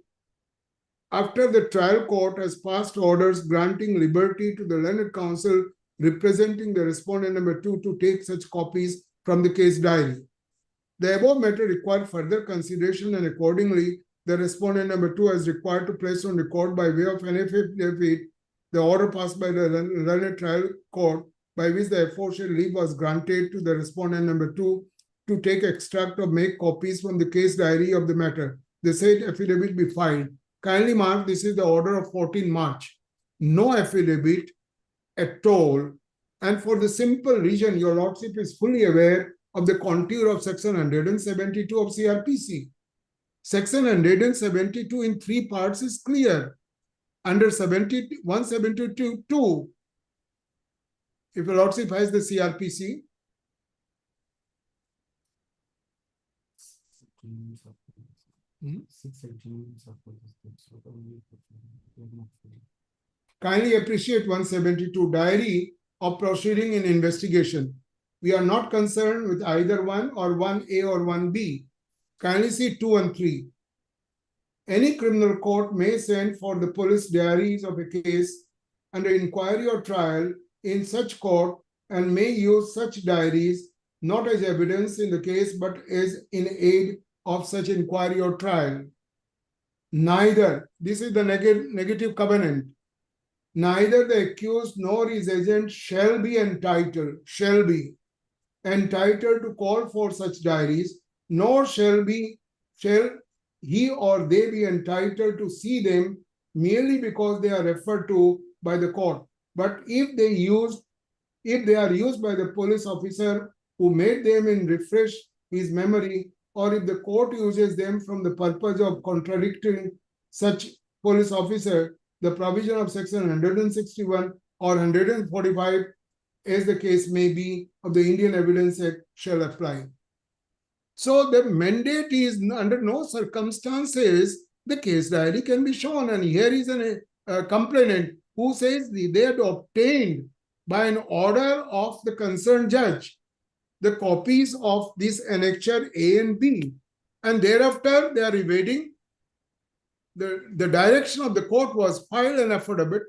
after the trial court has passed orders granting liberty to the learned counsel representing the respondent number 2 to take such copies from the case diary. The above matter required further consideration, and accordingly, the respondent number 2 is required to place on record by way of an affidavit the order passed by the learned trial court by which the aforesaid leave was granted to the respondent number 2 to take extract or make copies from the case diary of the matter. The said affidavit be filed. Kindly mark, this is the order of 14 March. No affidavit at all. And for the simple reason, your Lordship is fully aware of the contour of section 172 of CRPC. Section 172 in 3 parts is clear. Under 172.2, if your Lordship has the CRPC, kindly appreciate 172, diary of proceeding in investigation. We are not concerned with either 1 or 1A or 1B. Kindly see 2 and 3. Any criminal court may send for the police diaries of a case under inquiry or trial in such court and may use such diaries not as evidence in the case but as in aid of such inquiry or trial. Neither, this is the negative covenant, neither the accused nor his agent shall be entitled to call for such diaries, nor shall he or they be entitled to see them merely because they are referred to by the court. But if they are used by the police officer who made them and refresh his memory, or if the court uses them from the purpose of contradicting such police officer, the provision of section 161 or 145, as the case may be, of the Indian Evidence Act shall apply. So the mandate is under no circumstances the case diary can be shown. And here is a complainant who says they had obtained by an order of the concerned judge the copies of this annexure A and B. And thereafter they are evading. The direction of the court was file an affidavit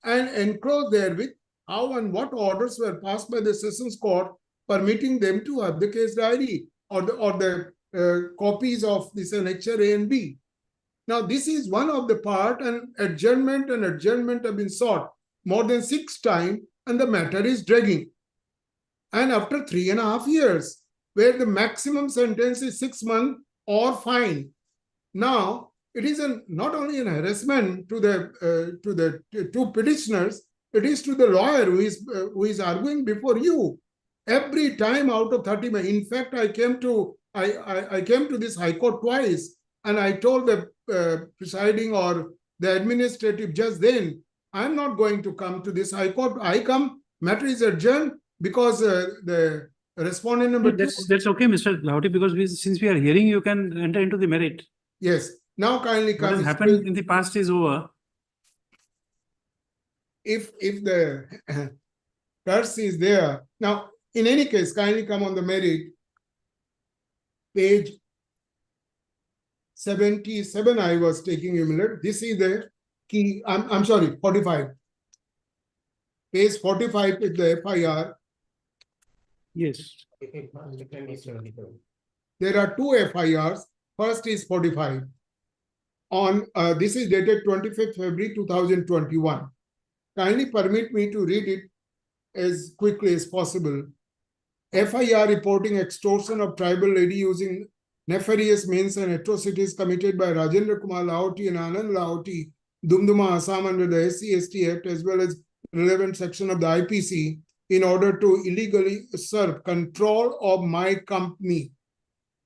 and enclosed therewith how and what orders were passed by the Sessions Court permitting them to have the case diary or the copies of this annexure A and B. Now, this is one of the part, and adjournment have been sought more than 6 times, and the matter is dragging. And after 3.5 years, where the maximum sentence is 6 months or fine. Now, it is not only an harassment to the 2 petitioners, it is to the lawyer who is arguing before you. Every time out of 30 minutes. In fact, I came to this High Court twice, and I told the presiding or the administrative judge then, I'm not going to come to this High Court. I come, matter is adjourned because the respondent number 2. That's okay, Mr. Lahoti, because since we are hearing, you can enter into the merit. Yes. Now kindly come. What has happened in the past is over. If the Terse is there. Now, in any case, kindly come on the merit. Page 77, I was taking a minute. This is the key. I'm sorry, 45. Page 45 is the FIR. Yes. There are two FIRs. First is 45. On this is dated 25th February 2021. Kindly permit me to read it as quickly as possible. FIR reporting extortion of tribal lady using nefarious means and atrocities committed by Rajendra Kumar Lahoti and Anand Lahoti, Dumduma, Assam under the SC/ST Act as well as relevant section of the IPC in order to illegally usurp control of my company.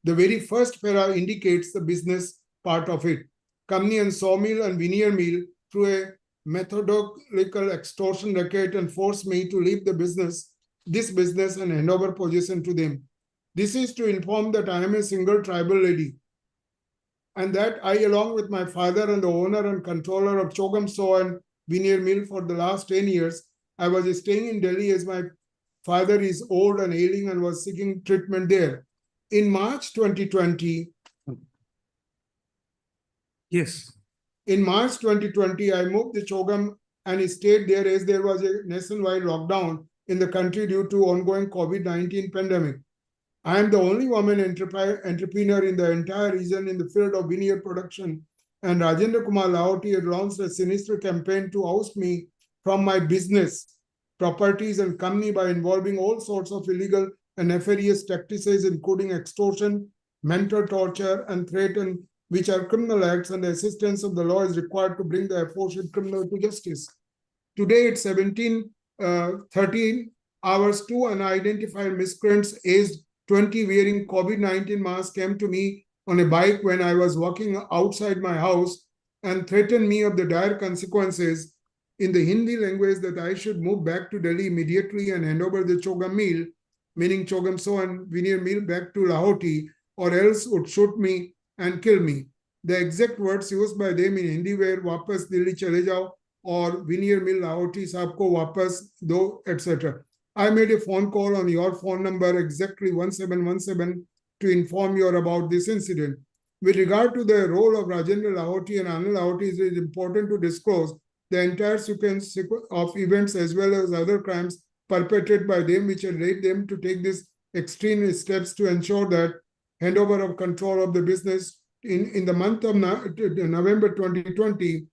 The very first para indicates the business part of it. Company and sawmill and veneer mill through a methodical extortion racket and force me to leave this business and hand over possession to them. This is to inform that I am a single tribal lady and that I, along with my father and the owner and controller of Chogam Saw and Veneer Mill for the last 10 years, I was staying in Delhi as my father is old and ailing and was seeking treatment there. In March 2020, Yes. in March 2020, I moved to Chogam and stayed there as there was a nationwide lockdown in the country due to ongoing COVID-19 pandemic. I am the only woman entrepreneur in the entire region in the field of veneer production, and Rajendra Kumar Lahoti had launched a sinister campaign to oust me from my business, properties and company by involving all sorts of illegal and nefarious practices, including extortion, mental torture and threat, which are criminal acts, and the assistance of the law is required to bring the aforesaid criminal to justice. Today at 13 hours, two unidentified miscreants aged 20 wearing COVID-19 mask came to me on a bike when I was walking outside my house and threatened me of the dire consequences in the Hindi language that I should move back to Delhi immediately and hand over the Chogam mill, meaning Chogam Saw and veneer mill, back to Lahoti, or else would shoot me and kill me. The exact words used by them in Hindi were "Wapas Delhi chale jao" or "Veneer mill Lahoti saab ko wapas do," etc. I made a phone call on your phone number exactly 1717 to inform you about this incident. With regard to the role of Rajendra Lahoti and Anand Lahoti, it is important to disclose the entire sequence of events as well as other crimes perpetrated by them, which had led them to take these extreme steps to ensure that handover of control of the business in the month of November 2020.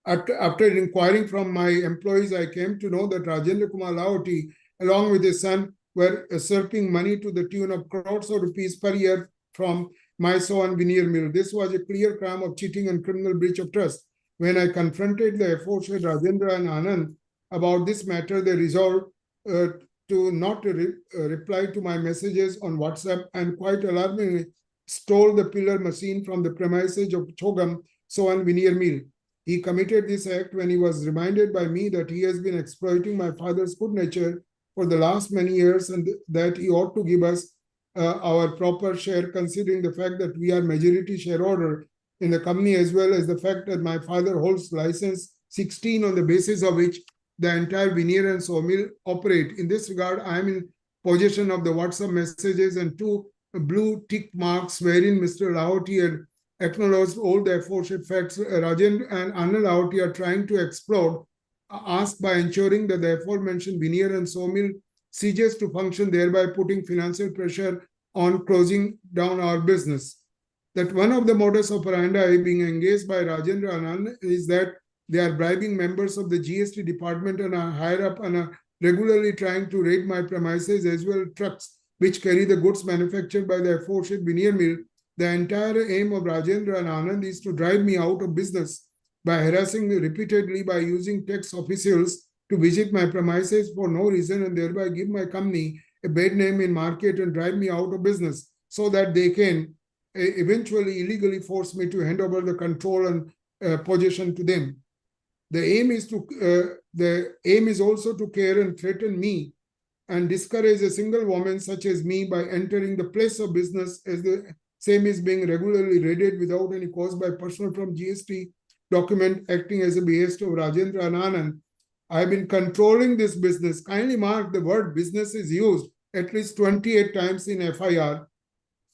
After inquiring from my employees, I came to know that Rajendra Kumar Lahoti, along with his son, were usurping money to the tune of crores of rupees per year from my saw and veneer mill. This was a clear crime of cheating and criminal breach of trust. When I confronted the aforesaid Rajendra and Anand about this matter, they resolved to not reply to my messages on WhatsApp and quite alarmingly stole the pillar machine from the premises of Chogam Saw and Veneer Mill. He committed this act when he was reminded by me that he has been exploiting my father's good nature for the last many years and that he ought to give us our proper share, considering the fact that we are majority shareholder in the company, as well as the fact that my father holds license 16 on the basis of which the entire veneer and sawmill operate. In this regard, I am in possession of the WhatsApp messages and two blue tick marks wherein Mr. Lahoti had acknowledged all the aforesaid facts. Rajendra and Anand Lahoti are trying to explode, asked by ensuring that the aforementioned veneer and sawmill ceases to function, thereby putting financial pressure on closing down our business. That one of the modus operandi being engaged by Rajendra Anand is that they are bribing members of the GST department and are higher up and are regularly trying to raid my premises as well as trucks which carry the goods manufactured by the aforesaid veneer mill. The entire aim of Rajendra and Anand is to drive me out of business by harassing me repeatedly by using tax officials to visit my premises for no reason and thereby give my company a bad name in market and drive me out of business so that they can eventually illegally force me to hand over the control and possession to them. The aim is also to care and threaten me and discourage a single woman such as me by entering the place of business as the same is being regularly raided without any cause by personnel from GST document acting as a behest of Rajendra and Anand. I've been controlling this business. Kindly mark the word business is used at least 28 times in FIR.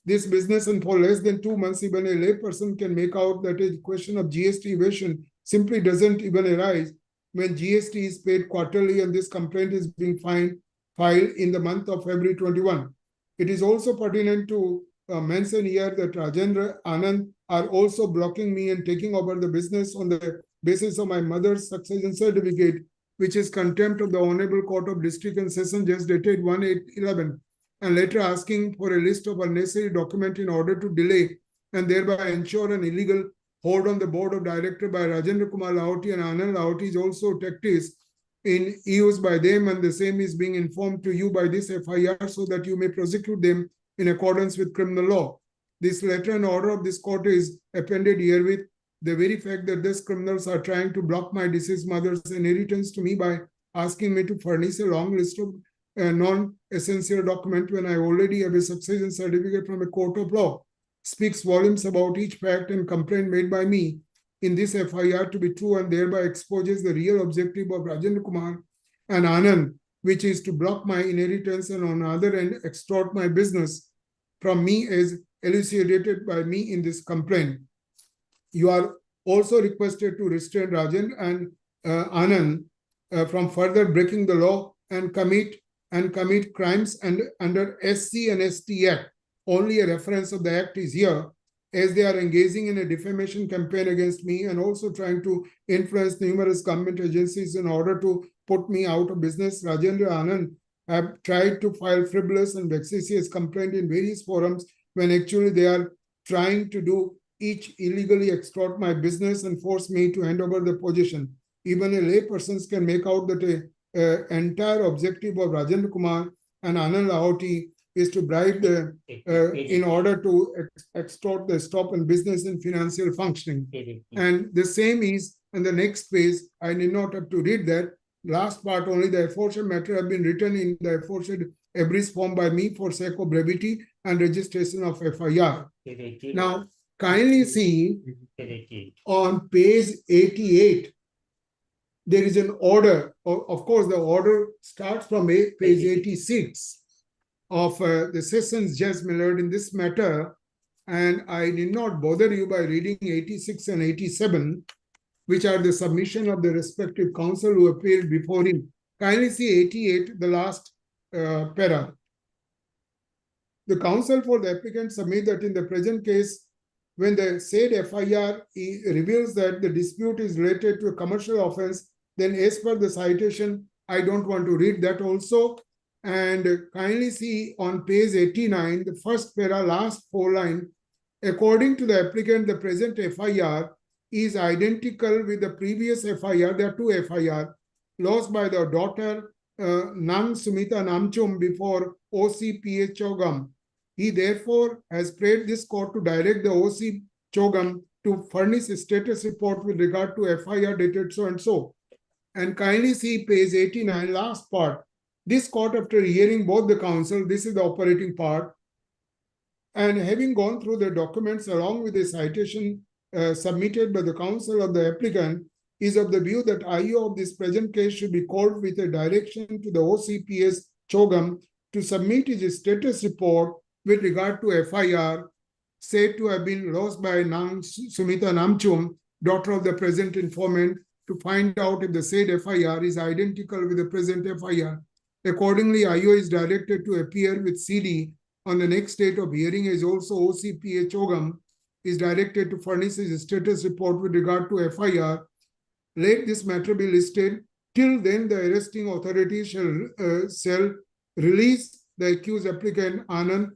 This business, and for less than 2 months, even a layperson can make out that a question of GST evasion simply doesn't even arise when GST is paid quarterly and this complaint is being filed in the month of February 21. It is also pertinent to mention here that Rajendra Anand are also blocking me and taking over the business on the basis of my mother's succession certificate, which is contempt of the Honorable Court of District and Session just dated 1/8/11, and later asking for a list of unnecessary documents in order to delay and thereby ensure an illegal hold on the board of directors by Rajendra Kumar Lahoti and Anand Lahoti is also tactics in use by them, and the same is being informed to you by this FIR so that you may prosecute them in accordance with criminal law. This letter and order of this court is appended herewith. The very fact that these criminals are trying to block my deceased mother's inheritance to me by asking me to furnish a long list of non-essential documents when I already have a succession certificate from a court of law speaks volumes about each fact and complaint made by me in this FIR to be true, and thereby exposes the real objective of Rajendra Kumar and Anand, which is to block my inheritance and on the other end extort my business from me as elucidated by me in this complaint. You are also requested to restrain Rajendra and Anand from further breaking the law and commit crimes under SC and ST Act. Only a reference of the act is here, as they are engaging in a defamation campaign against me and also trying to influence numerous government agencies in order to put me out of business. Rajendra Anand have tried to file frivolous and vexatious complaint in various forums when actually they are trying to do each illegally extort my business and force me to hand over the position. Even a layperson can make out that the entire objective of Rajendra Kumar and Anand Lahoti is to bribe the in order to extort the stop in business and financial functioning. And the same is in the next page. I need not have to read that. Last part only, the aforesaid matter have been written in the aforesaid abridged form by me for sake of brevity and registration of FIR. Now, kindly see on page 88, there is an order. Of course, the order starts from page 86 of the Sessions Judge Millard in this matter, and I did not bother you by reading 86 and 87, which are the submission of the respective counsel who appeared before him. Kindly see 88, the last para. The counsel for the applicant submit that in the present case, when the said FIR reveals that the dispute is related to a commercial offense, then as per the citation, I don't want to read that also. And kindly see on page 89, the first para, last 4 line. According to the applicant, the present FIR is identical with the previous FIR. There are 2 FIR lost by the daughter Nang Sumita Namchum before OCPA Chogam. He therefore has prayed this court to direct the OC Chogam to furnish a status report with regard to FIR dated so and so. And kindly see page 89, last part. This court, after hearing both the counsel, this is the operating part, and having gone through the documents along with the citation submitted by the counsel of the applicant, is of the view that IO of this present case should be called with a direction to the OCPS Chogam to submit his status report with regard to FIR said to have been lost by Nang Sumita Namchum, daughter of the present informant, to find out if the said FIR is identical with the present FIR. Accordingly, IO is directed to appear with CD on the next date of hearing, as also OCPA Chogam is directed to furnish his status report with regard to FIR. Let this matter be listed. Till then, the arresting authority shall release the accused applicant Anand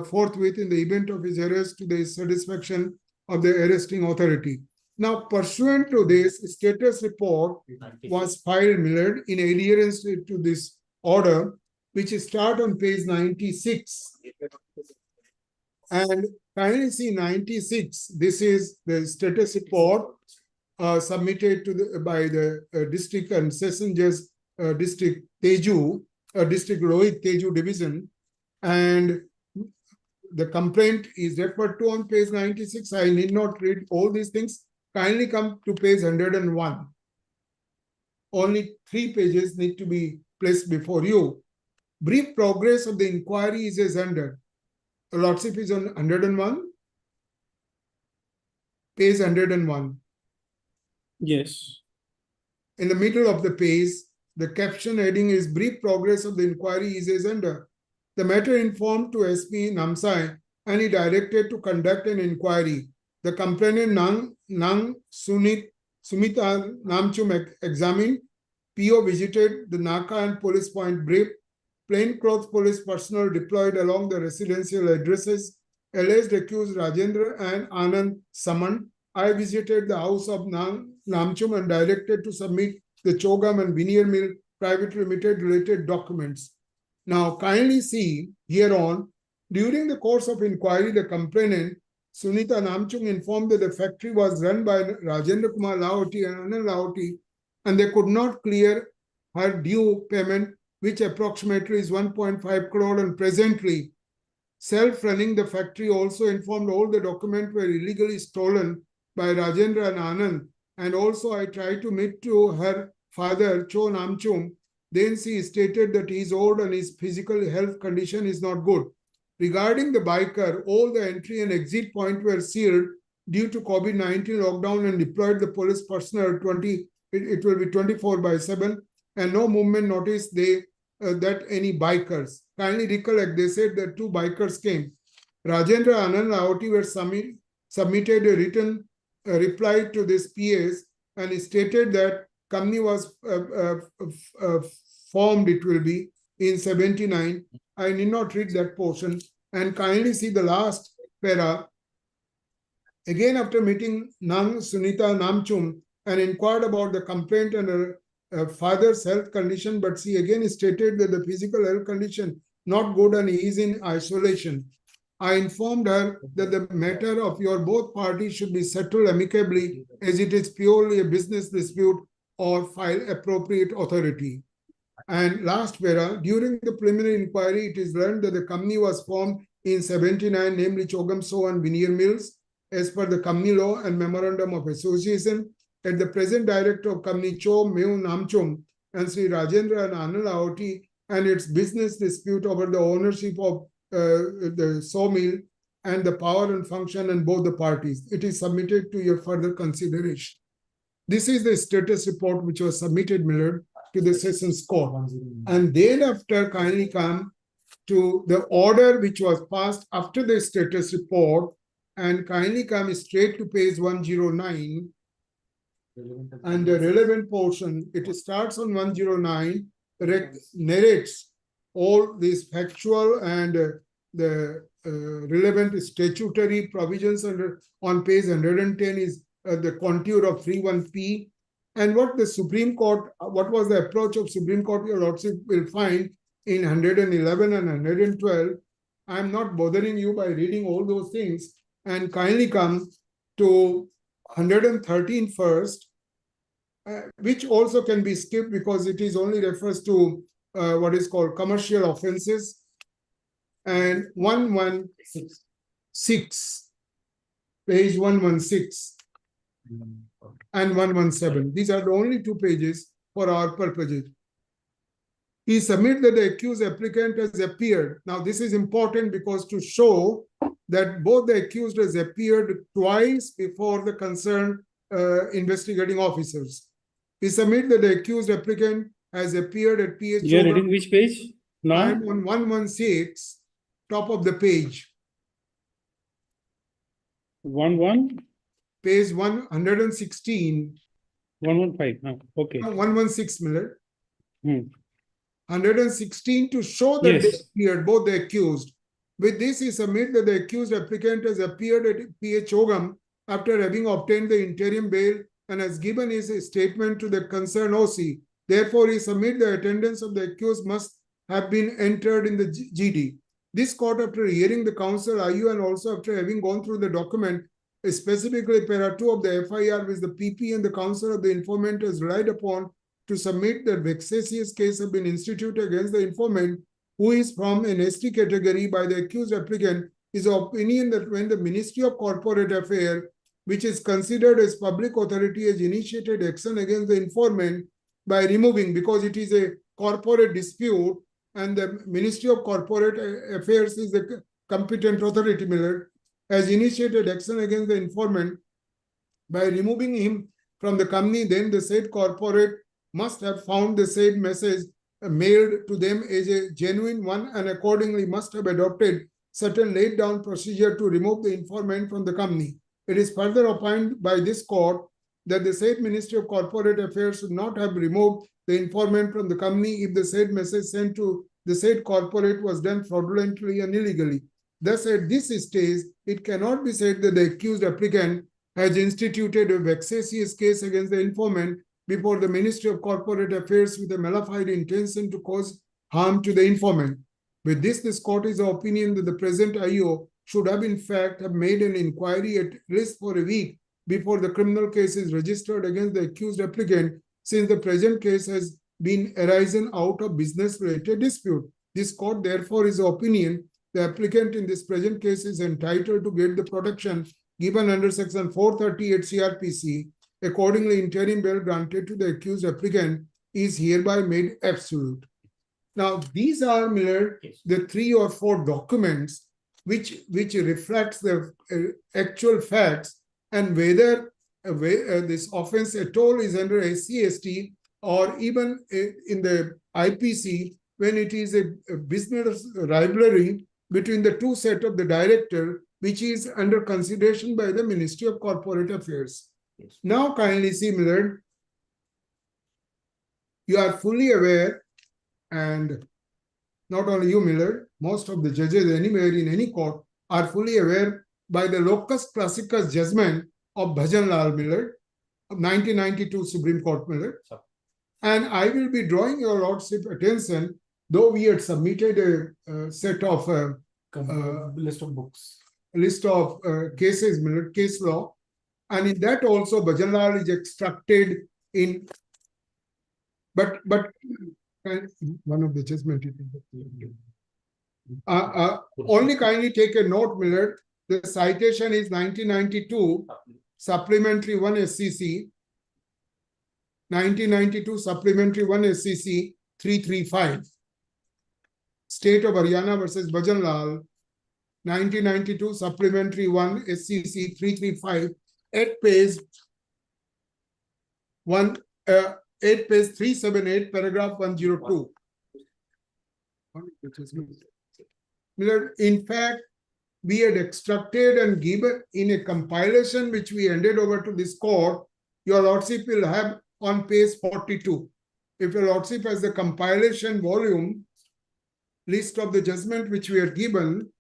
forthwith in the event of his arrest to the satisfaction of the arresting authority. Now, pursuant to this, status report was filed, Millard, in adherence to this order, which start on page 96. And kindly see 96. This is the status report submitted to by the district and session judge district Teju, district Rohit Teju division, and the complaint is referred to on page 96. I need not read all these things. Kindly come to page 101. only 3 pages need to be placed before you. Brief progress of the inquiry is as under. Your Lordship is on 101. Page 101. Yes. In the middle of the page, the caption heading is Brief Progress of the Inquiry is as under. The matter informed to SP Namsai and he directed to conduct an inquiry. The complainant Nang Sumita Namchum examined. PO visited the Naka and police point brief. Plainclothes police personnel deployed along the residential addresses. Alleged accused Rajendra and Anand summoned. I visited the house of Namchum and directed to submit the Chogam and Veneer Mill Private Limited related documents. Now kindly see here on, during the course of inquiry, the complainant Sunita Namchum informed that the factory was run by Rajendra Kumar Lahoti and Anand Lahoti and they could not clear her due payment, which approximately is 1.5 crore, and presently self-running the factory also informed all the documents were illegally stolen by Rajendra and Anand. And also I tried to meet to her father, Cho Namchum. Then she stated that he is old and his physical health condition is not good. Regarding the biker, all the entry and exit points were sealed due to COVID-19 lockdown and deployed the police personnel it will be 24/7 and no movement noticed that any bikers. Kindly recollect, they said that 2 bikers came. Rajendra and Anand Lahoti were submitted a written reply to this PS and he stated that company was formed, it will be in 79. I need not read that portion and kindly see the last para. Again, after meeting Nang Sunita Namchum and inquired about the complaint and her father's health condition, but she again stated that the physical health condition not good and he is in isolation. I informed her that the matter of your both parties should be settled amicably as it is purely a business dispute or file appropriate authority. And last para, during the preliminary inquiry, it is learned that the company was formed in 79, namely Chogam So and Veneer Mills, as per the company law and memorandum of association. At the present director of company Cho Meu Namchum and Sri Rajendra and Anand Lahoti and its business dispute over the ownership of the sawmill and the power and function in both the parties. It is submitted to your further consideration. This is the status report which was submitted, Millard, to the Sessions Court. And then after kindly come to the order which was passed after the status report and kindly come straight to page 109. And the relevant portion, it starts on 109, narrates all these factual and the relevant statutory provisions on page 110 is the contour of 31P. And what the Supreme Court, what was the approach of Supreme Court, your Lordship will find in 111 and 112. I'm not bothering you by reading all those things and kindly come to 113 first, which also can be skipped because it is only refers to what is called commercial offenses, and 116, page 116 and 117. These are the only 2 pages for our purposes. He submitted that the accused applicant has appeared. Now this is important because to show that both the accused has appeared twice before the concerned investigating officers. He submitted that the accused applicant has appeared at PH. You are reading which page? No. I'm on 116, top of the page. 11? Page 116. 115. Okay. 116, Miller. 116 to show that Yes. they appeared, both the accused. With this, he submitted that the accused applicant has appeared at PH Chogam after having obtained the interim bail and has given his statement to the concerned OC. Therefore, he submitted the attendance of the accused must have been entered in the GD. This court, after hearing the counsel IU and also after having gone through the document, specifically para 2 of the FIR, which the PP and the counsel of the informant has relied upon to submit that vexatious case have been instituted against the informant who is from an ST category by the accused applicant, is of opinion that when the Ministry of Corporate Affairs, which is considered as public authority, has initiated action against the informant, by removing, because it is a corporate dispute and the Ministry of Corporate Affairs is the competent authority, Millard, has initiated action against the informant by removing him from the company. Then the said corporate must have found the said message mailed to them as a genuine one and accordingly must have adopted certain laid down procedure to remove the informant from the company. It is further opined by this court that the said Ministry of Corporate Affairs should not have removed the informant from the company if the said message sent to the said corporate was done fraudulently and illegally. Thus, at this stage, it cannot be said that the accused applicant has instituted a vexatious case against the informant before the Ministry of Corporate Affairs with a malified intention to cause harm to the informant. With this court is of opinion that the present IO should have in fact have made an inquiry at least for a week before the criminal case is registered against the accused applicant, since the present case has been arisen out of business-related dispute. This court therefore is of opinion the applicant in this present case is entitled to get the protection given under section 438 CRPC. Accordingly, interim bail granted to the accused applicant is hereby made absolute. Now, these are, Millard, the 3 or 4 documents which reflects the actual facts and whether this offense at all is under SC/ST or even in the IPC when it is a business rivalry between the two set of the director, which is under consideration by the Ministry of Corporate Affairs. Yes. Now, kindly see, Millard, you are fully aware, and not only you, Millard, most of the judges anywhere in any court are fully aware by the locus classicus judgment of Bhajanlal, Millard, of 1992 Supreme Court, Millard. And I will be drawing your lordship attention, though we had submitted a set of list of books, list of cases, Millard, case law, and in that also Bhajanlal is extracted in, but one of the judgment. Only kindly take a note, Millard. The citation is 1992 Supplementary 1 SCC, 1992 Supplementary 1 SCC 335. State of Haryana versus Bhajanlal, 1992 Supplementary 1 SCC 335 at page 378, paragraph 102. In fact, we had extracted and given in a compilation which we handed over to this court. Your lordship will have on page 42. If your lordship has the compilation volume, list of the judgment which we are given,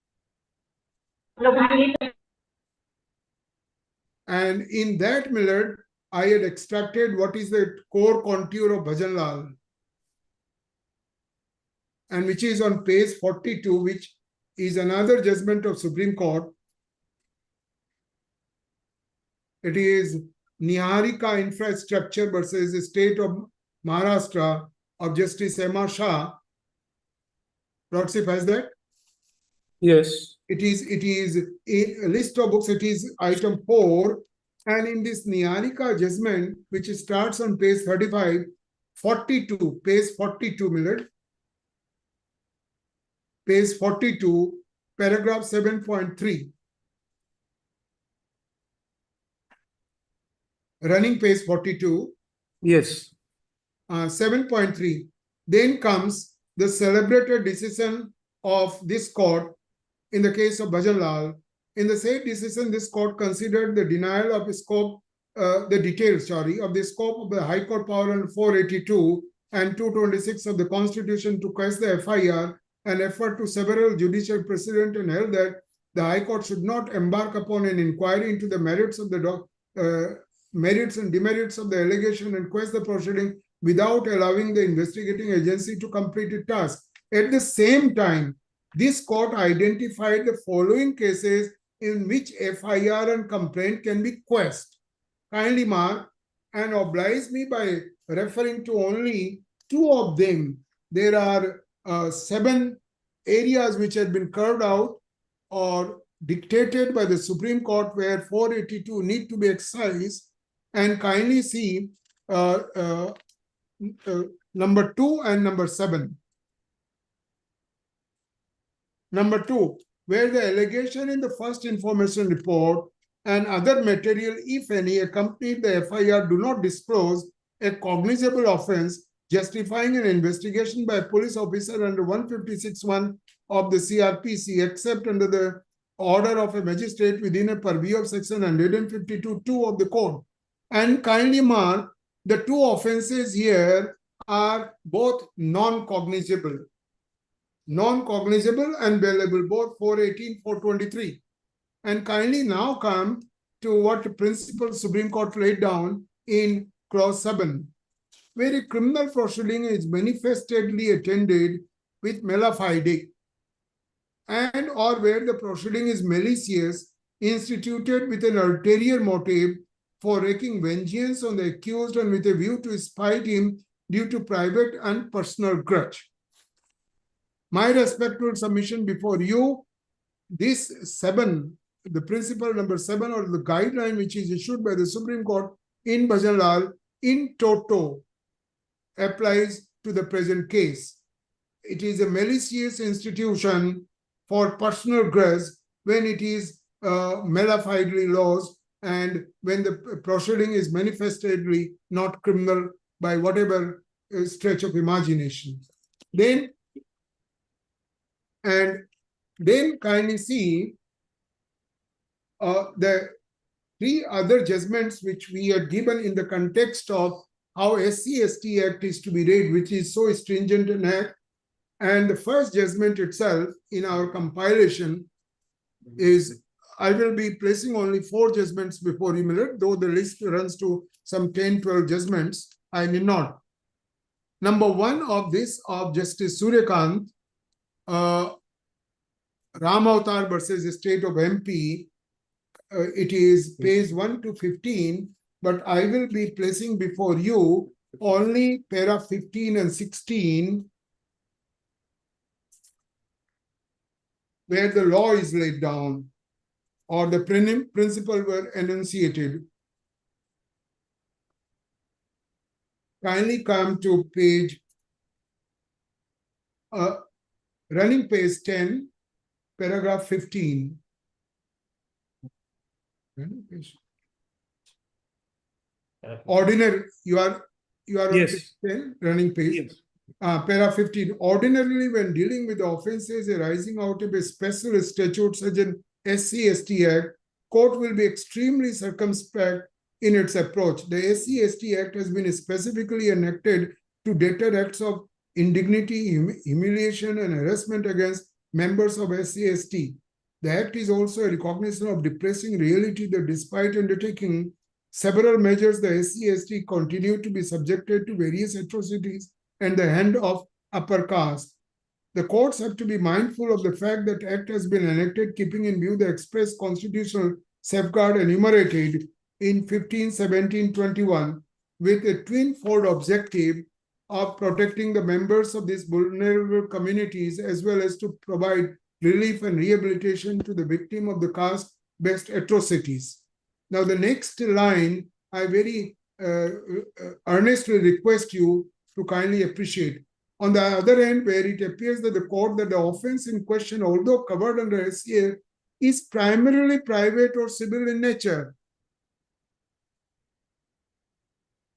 and in that, Millard, I had extracted what is the core contour of Bhajanlal, and which is on page 42, which is another judgment of Supreme Court. It is Niharika Infrastructure versus the State of Maharashtra of Justice M.R. Shah. Lordship has that? Yes. It is a list of books. It is item 4. And in this Niharika judgment, which starts on page 35, 42, page 42, Millard. Page 42, paragraph 7.3. Running page 42. Yes. 7.3. Then comes the celebrated decision of this court in the case of Bhajanlal. In the said decision, this court considered the denial of scope, the details, of the scope of the High Court power under 482 and 226 of the Constitution to quash the FIR and referred to several judicial precedent and held that the High Court should not embark upon an inquiry into the merits of the merits and demerits of the allegation and quash the proceeding without allowing the investigating agency to complete its task. At the same time, this court identified the following cases in which FIR and complaint can be quashed. Kindly mark and oblige me by referring to only 2 of them. There are 7 areas which had been carved out or dictated by the Supreme Court where 482 need to be excised. And kindly see, number 2 and number 7. Number 2, where the allegation in the first information report and other material, if any, accompanied the FIR do not disclose a cognizable offense justifying an investigation by a police officer under 156(1) of the CRPC, except under the order of a magistrate within a purview of section 152(2) of the code. And kindly mark, the two offenses here are both non-cognizable. Non-cognizable and bailable, both 418, 423. And kindly now come to what the principal Supreme Court laid down in clause 7, where a criminal proceeding is manifestly attended with mala fide, and or where the proceeding is malicious, instituted with an ulterior motive for wreaking vengeance on the accused and with a view to spite him due to private and personal grudge. My respectful submission before you, this 7, the principle number 7 or the guideline which is issued by the Supreme Court in Bhajanlal in toto applies to the present case. It is a malicious institution for personal grudge when it is mala fide laws and when the proceeding is manifestly not criminal by whatever stretch of imagination. Then kindly see the 3 other judgments which we had given in the context of how SC/ST Act is to be read, which is so stringent an act. And the first judgment itself in our compilation is, I will be placing only 4 judgments before you, Miller, though the list runs to some 10, 12 judgments, I need not. Number 1 of this of Justice Suryakant, Ram Avatar versus the State of MP, it is page 1 to 15, but I will be placing before you only para 15 and 16, where the law is laid down or the principle were enunciated. Kindly come to page, running page 10, paragraph 15. Ordinary, you are on Yes. page 10, running page. Yes. Para 15. Ordinarily, when dealing with offences arising out of a special statute such as SC/ST Act, court will be extremely circumspect in its approach. The SC/ST Act has been specifically enacted to deter acts of indignity, humiliation, and harassment against members of SC/ST. The Act is also a recognition of depressing reality that despite undertaking several measures, the SC/ST continue to be subjected to various atrocities and the hand of upper caste. The courts have to be mindful of the fact that Act has been enacted keeping in view the express constitutional safeguard enumerated in 15, 17, 21 with a twin-fold objective of protecting the members of these vulnerable communities as well as to provide relief and rehabilitation to the victim of the caste-based atrocities. Now, the next line, I very earnestly request you to kindly appreciate. On the other hand, where it appears that the court that the offense in question, although covered under SCA, is primarily private or civil in nature.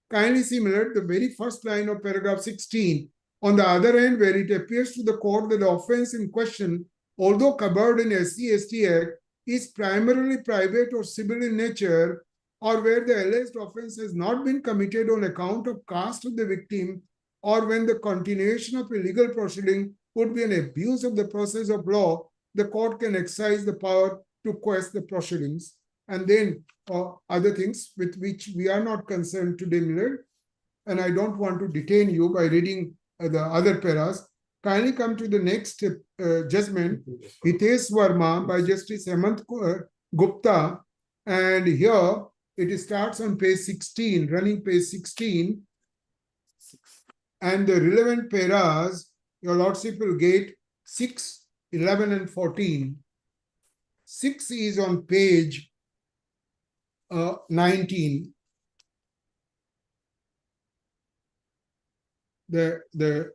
Kindly see, Millard, the very first line of paragraph 16. On the other hand, where it appears to the court that the offense in question, although covered in SC/ST Act, is primarily private or civil in nature, or where the alleged offense has not been committed on account of caste of the victim, or when the continuation of a legal proceeding would be an abuse of the process of law, the court can exercise the power to quash the proceedings. And then other things with which we are not concerned today, Millard, and I don't want to detain you by reading the other paras. Kindly come to the next judgment, Hitesh Verma by Justice Hemant Gupta, and here it starts on page 16, running page 16, and the relevant paras, your lordship will get 6, 11, and 14. 6 is on page 19. the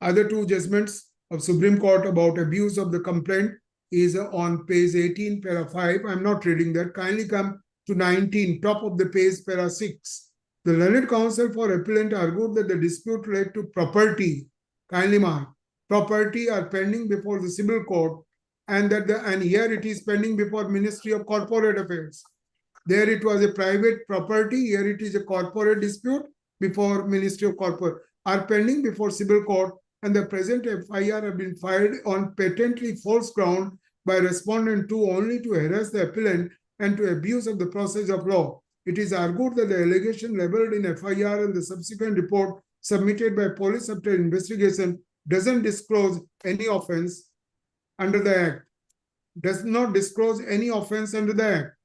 other two judgments of Supreme Court about abuse of the complaint is on page 18, para 5. I'm not reading that. Kindly come to 19, top of the page, para 6. The learned counsel for appellant argued that the dispute led to property, kindly mark, property are pending before the civil court, and here it is pending before Ministry of Corporate Affairs. There it was a private property, here it is a corporate dispute before Ministry of Corporate, are pending before civil court, and the present FIR have been filed on patently false ground by respondent 2 only to harass the appellant and to abuse of the process of law. It is argued that the allegation labeled in FIR and the subsequent report submitted by police after investigation doesn't disclose any offense under the Act, does not disclose any offense under the Act.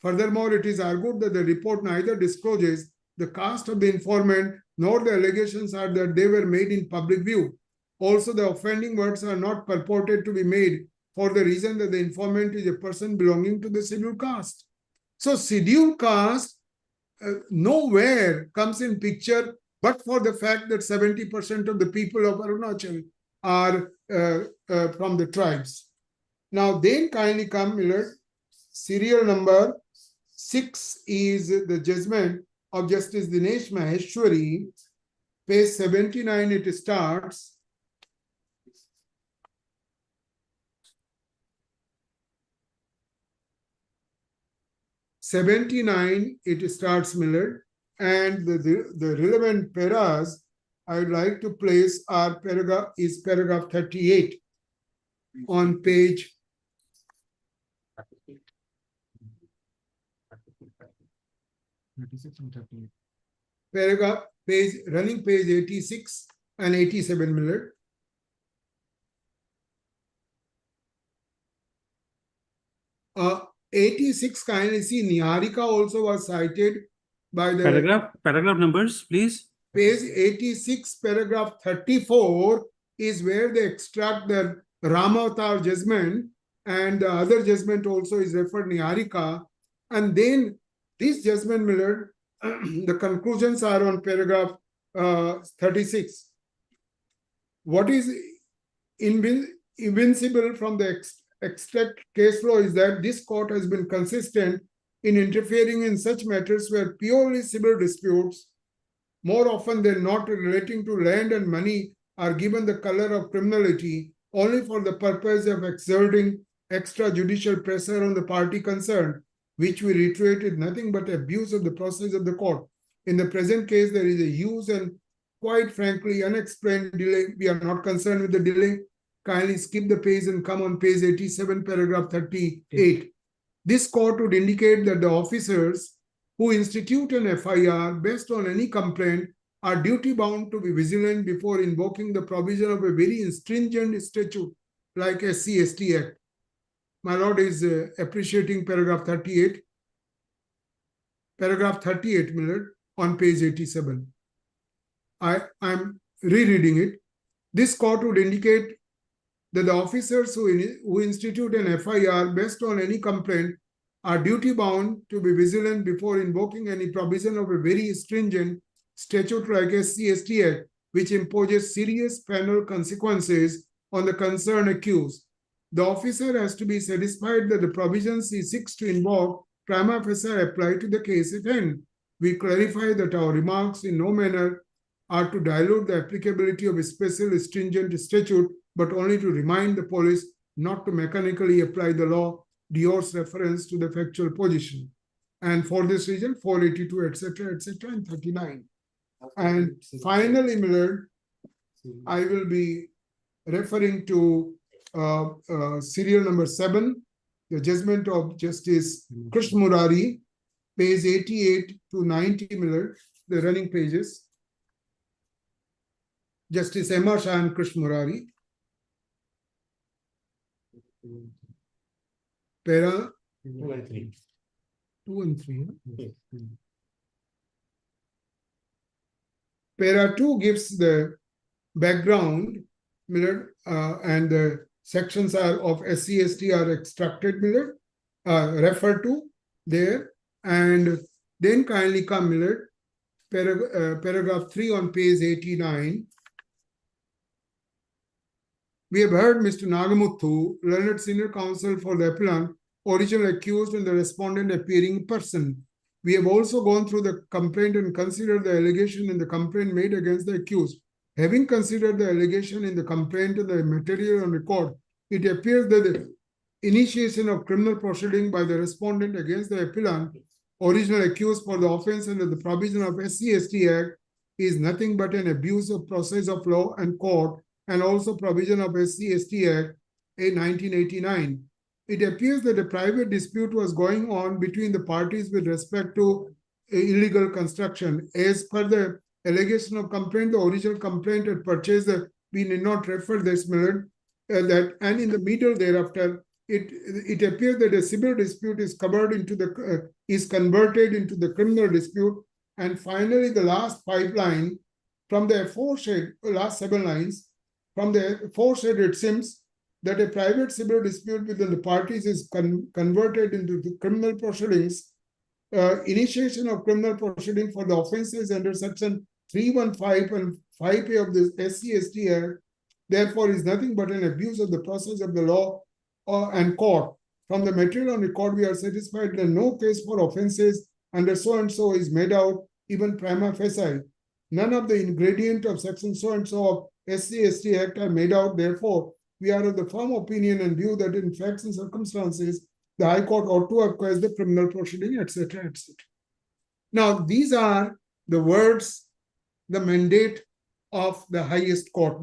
Furthermore, it is argued that the report neither discloses the caste of the informant nor the allegations are that they were made in public view. Also, the offending words are not purported to be made for the reason that the informant is a person belonging to the scheduled caste. So, scheduled caste nowhere comes in picture, but for the fact that 70% of the people of Arunachal are from the tribes. Now, then kindly come, Miller. Serial number 6 is the judgment of Justice Dinesh Maheshwari. Page 79, it starts. It starts, Miller, and the relevant paras I would like to place are paragraph 38 on page 36 running page 86 and 87, Miller. Uh, 86 kindly see Niharika also was cited by the Paragraph numbers, please. Page 86, paragraph 34 is where they extract the Ramavatar judgment, and the other judgment also is referred Niharika. And then this judgment, Miller, the conclusions are on paragraph 36. What is invincible from the extract case law is that this court has been consistent in interfering in such matters where purely civil disputes, more often than not relating to land and money, are given the color of criminality only for the purpose of exerting extrajudicial pressure on the party concerned, which we reiterate is nothing but abuse of the process of the court. In the present case, there is a huge and quite frankly unexplained delay. We are not concerned with the delay. Kindly skip the page and come on page 87, paragraph 38. This court would indicate that the officers who institute an FIR based on any complaint are duty bound to be vigilant before invoking the provision of a very stringent statute like SC/ST Act. My lord is appreciating paragraph 38. Paragraph 38, Miller, on page 87. I'm rereading it. This court would indicate that the officers who institute an FIR based on any complaint are duty bound to be vigilant before invoking any provision of a very stringent statute like SC/ST Act, which imposes serious penal consequences on the concerned accused. The officer has to be satisfied that the provisions he seeks to invoke prima facie apply to the case at hand. We clarify that our remarks in no manner are to dilute the applicability of a special stringent statute, but only to remind the police not to mechanically apply the law, Dior's reference to the factual position. And for this reason, 482, etc., and 39. And finally, Miller, I will be referring to serial number 7, the judgment of Justice Krishna Murari, page 88 to 90, Miller, the running pages. Justice Emma Shah and Krishna Murari. Para 2 and 3. 2 and 3. Huh? Para 2 gives the background, Miller, and the sections are of SC/ST are extracted, Miller, referred to there, and then kindly come, Miller, paragraph 3 on page 89. We have heard Mr. Nagamuthu, learned senior counsel for the appellant, original accused and the respondent appearing in person. We have also gone through the complaint and considered the allegation in the complaint made against the accused. Having considered the allegation in the complaint and the material on record, it appears that the initiation of criminal proceeding by the respondent against the appellant, original accused for the offense under the provision of SC/ST Act, is nothing but an abuse of process of law and court, and also provision of SC/ST Act in 1989. It appears that a private dispute was going on between the parties with respect to illegal construction. As per the allegation of complaint, the original complaint had purchased we need not refer this minute, and in the middle thereafter, it appears that a civil dispute is converted into the criminal dispute. And finally, the last 5 lines from the aforesaid, last 7 lines, from the aforesaid, it seems that a private civil dispute within the parties is converted into the criminal proceedings. Initiation of criminal proceeding for the offenses under section 315 and 5A of the SC/ST Act, therefore, is nothing but an abuse of the process of the law and court. From the material on record, we are satisfied that no case for offenses under so and so is made out, even prima facie. None of the ingredient of section so and so of SC/ST Act are made out. Therefore, we are of the firm opinion and view that in facts and circumstances, the High Court ought to acquire the criminal proceeding, etc., etc. Now, these are the words, the mandate of the highest court.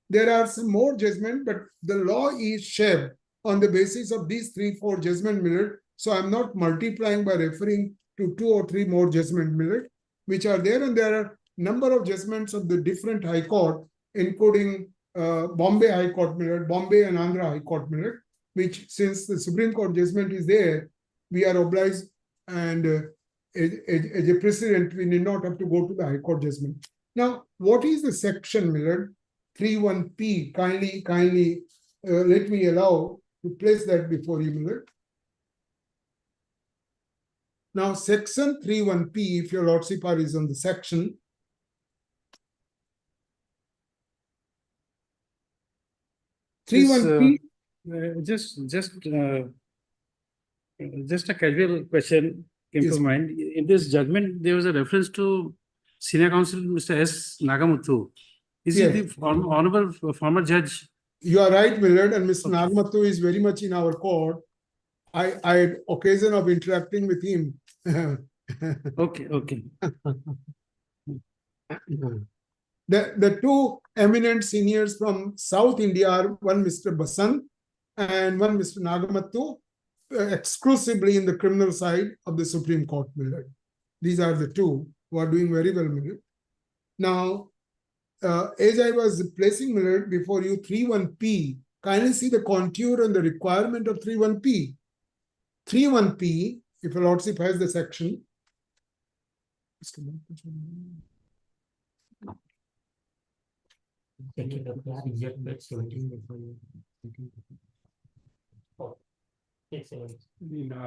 There are some more judgment, but the law is shared on the basis of these 3-4 judgment. So I'm not multiplying by referring to 2 or 3 more judgment which are there, and there are number of judgments of the different High Court, including Bombay High Court, Bombay and Andhra High Court, which, since the Supreme Court judgment is there, we are obliged, and as a precedent, we need not have to go to the High Court judgment. Now, what is the section, 31P? Kindly let me allow to place that before you, Now, section 31P, if your Lordship is on the section, just a casual question came Yes. to mind. In this judgment, there was a reference to senior counsel Mr. S. Nagamuthu. Is Yes. he the honorable former judge? You are right, Millard, and Mr. Nagamuthu is very much in our court. I had occasion of interacting with him. Okay. The 2 eminent seniors from South India are one Mr. Basant and one Mr. Nagamuthu, exclusively in the criminal side of the Supreme Court, Millard. These are the 2 who are doing very well, Millard. Now, as I was placing, Millard, before you 31P, kindly see the contour and the requirement of 31P. 31P, if your Lordship has the section.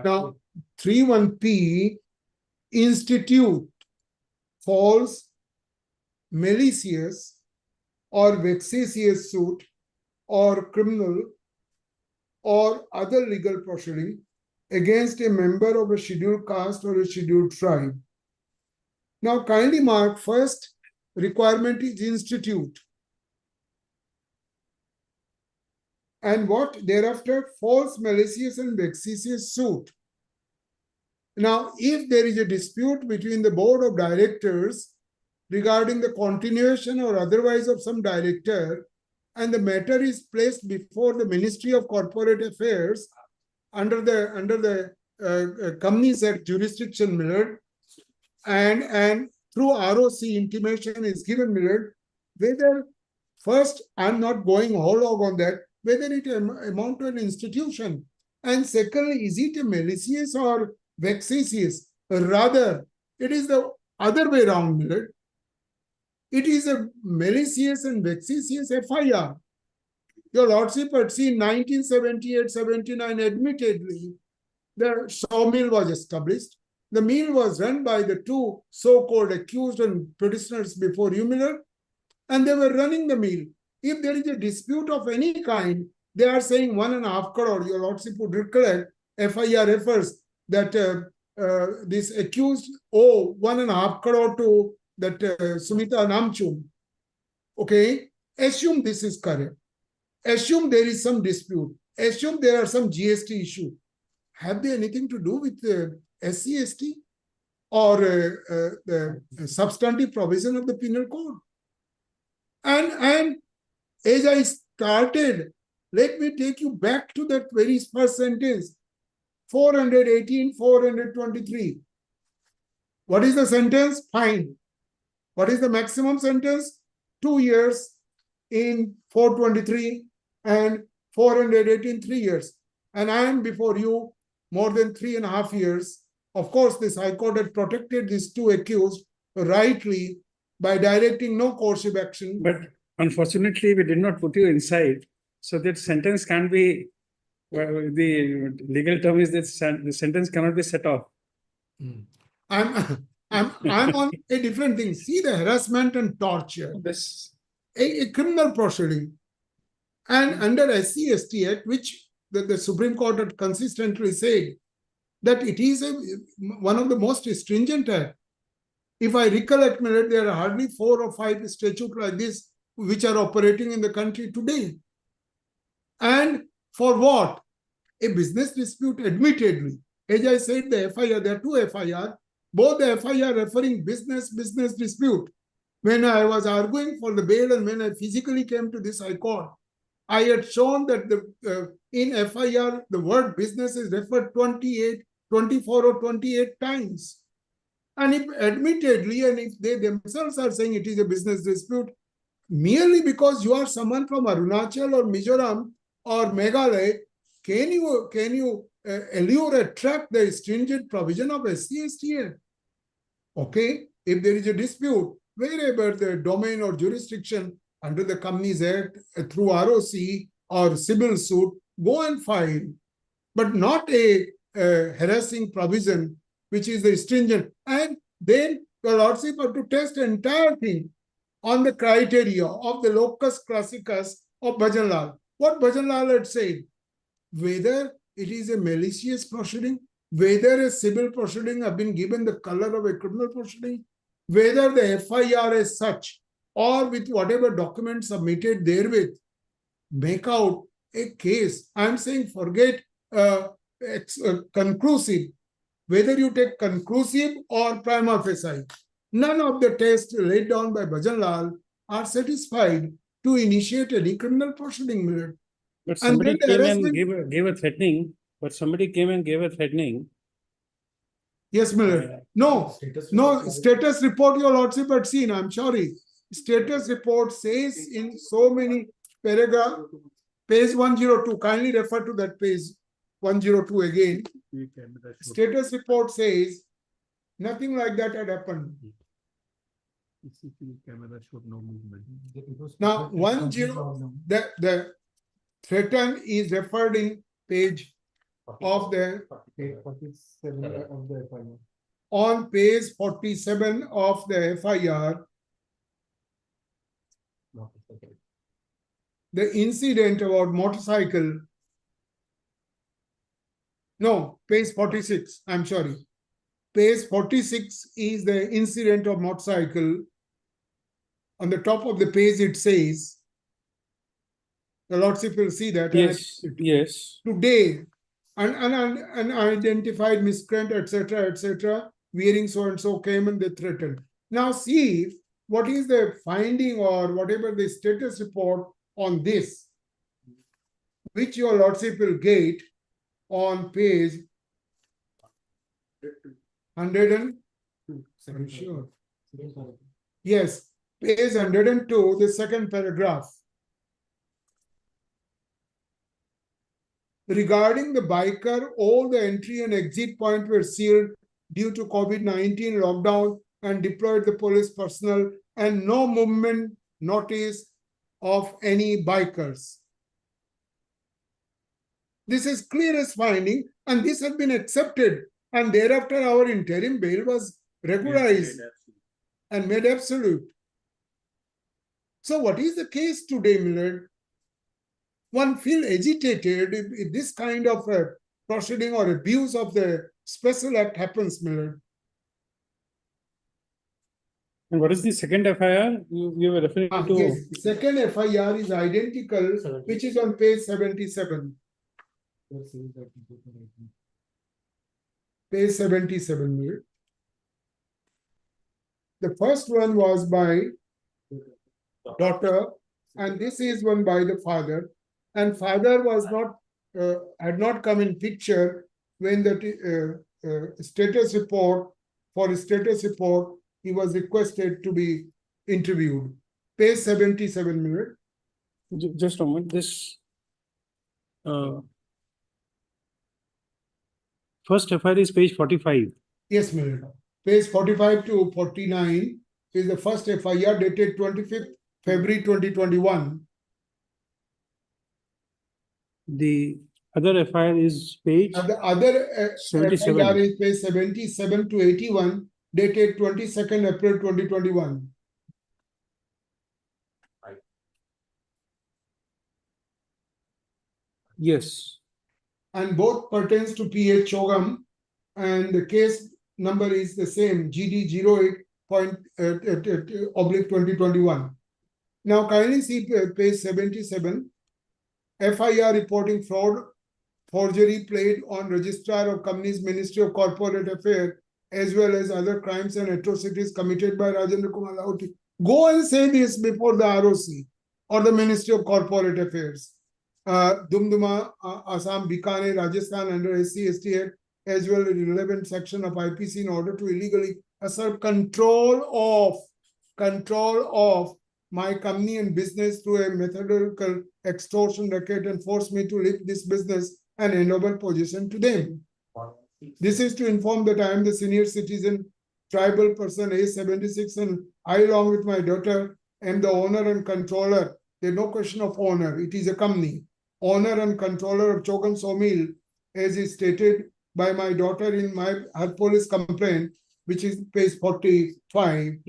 Now, 31P, institute false, malicious, or vexatious suit, or criminal, or other legal proceeding against a member of a scheduled caste or a scheduled tribe. Now, kindly mark, first requirement is institute. And what thereafter? False, malicious, and vexatious suit. Now, if there is a dispute between the board of directors regarding the continuation or otherwise of some director, and the matter is placed before the Ministry of Corporate Affairs under the Companies Act jurisdiction, Millard, and through ROC intimation is given, Millard, whether first, I'm not going whole hog on that, whether it amount to an institution, and secondly, is it a malicious or vexatious? Rather, it is the other way around, Millard. It is a malicious and vexatious FIR. Your Lordship had seen 1978-79, admittedly, the sawmill was established. The mill was run by the 2 so-called accused and petitioners before you, Millard, and they were running the mill. If there is a dispute of any kind, they are saying 1.5 crore. Your Lordship would recollect, FIR refers that this accused owe 1.5 crore to that Sumita Namchum. Okay, assume this is correct. Assume there is some dispute. Assume there are some GST issue. Have they anything to do with SC/ST or the substantive provision of the penal code? And as I started, let me take you back to that very first sentence. 418, 423. What is the sentence? Fine. What is the maximum sentence? 2 years in 423 and 418, 3 years. And I am before you more than 3.5 years. Of course, this High Court had protected these two accused rightly by directing no coercive action. But unfortunately, we did not put you inside. So that sentence can't be, well, the legal term is that the sentence cannot be set off. I'm on a different thing. See the harassment and torture. This A criminal proceeding. And under SC/ST Act, which the Supreme Court had consistently said that it is one of the most stringent acts. If I recollect, there are hardly 4 or 5 statutes like this which are operating in the country today. And for what? A business dispute, admittedly. As I said, the FIR, there are 2 FIR, both the FIR referring business dispute. When I was arguing for the bail and when I physically came to this High Court, I had shown that in FIR, the word business is referred 24 or 28 times. And if admittedly, and if they themselves are saying it is a business dispute, merely because you are someone from Arunachal or Mizoram or Meghalaya, can you allure, attract the stringent provision of SC/ST Act? Okay, if there is a dispute, wherever the domain or jurisdiction under the Companies Act, through ROC or civil suit, go and file, but not a harassing provision, which is the stringent. And then the Lordship have to test the entire thing on the criteria of the locus classicus of Bhajan Lal. What Bhajan Lal had said, whether it is a malicious proceeding, whether a civil proceeding have been given the color of a criminal proceeding, whether the FIR as such, or with whatever documents submitted therewith, make out a case. I'm saying forget conclusive. Whether you take conclusive or prima facie, none of the tests laid down by Bhajan Lal are satisfied to initiate any criminal proceeding. But somebody came and gave a threatening. But somebody came and gave a threatening. Yes, Miller. No, status report your Lordship had seen. I'm sorry. Status report says in so many paragraph, page 102. Kindly refer to that page 102 again. Status report says nothing like that had happened. Now, 10, the threaten is referred in page of the on page 47 of the FIR. The incident about motorcycle. No, page 46. I'm sorry. Page 46 is the incident of motorcycle. On the top of the page, it says, the Lordship will see that. Yes, yes. Today, an unidentified miscreant, etc., wearing so and so came and they threatened. Now see what is the finding or whatever the status report on this, which your Lordship will get on page 102. I'm sure. Yes, page 102, the second paragraph. Regarding the biker, all the entry and exit points were sealed due to COVID-19 lockdown and deployed the police personnel and no movement notice of any bikers. This is clearest finding and this has been accepted, and thereafter our interim bail was regularized and made absolute. So what is the case today, Millard? One feel agitated if this kind of proceeding or abuse of the special act happens, Millard. And what is the second FIR? You were referring to? Yes, second FIR is identical, which is on page 77. Page 77, Millard. The first one was by daughter, and this is one by the father. And father was not, had not come in picture when the status report, for status report, he was requested to be interviewed. Page 77, Millard. Just a moment, this first FIR is page 45. Yes, Millard. Page 45 to 49 is the first FIR dated 25th February 2021. The other FIR is page? And the other 77. FIR is page 77 to 81, dated 22nd April 2021. Yes. And both pertains to PH Chogam, and the case number is the same, GD 08/2021. Now kindly see page 77. FIR reporting fraud, forgery played on Registrar of Companies, Ministry of Corporate Affairs, as well as other crimes and atrocities committed by Rajendra Kumar Lahoti. Go and say this before the ROC or the Ministry of Corporate Affairs. Dumduma, Assam, Bikaner, Rajasthan under SC/ST Act, as well as relevant section of IPC in order to illegally assert control of my company and business through a methodological extortion racket and force me to leave this business and hand over position to them. This is to inform that I am the senior citizen, tribal person, age 76, and I, along with my daughter, am the owner and controller. There's no question of owner. It is a company. Owner and controller of Chogam Sawmill, as is stated by my daughter in her police complaint, which is page 45,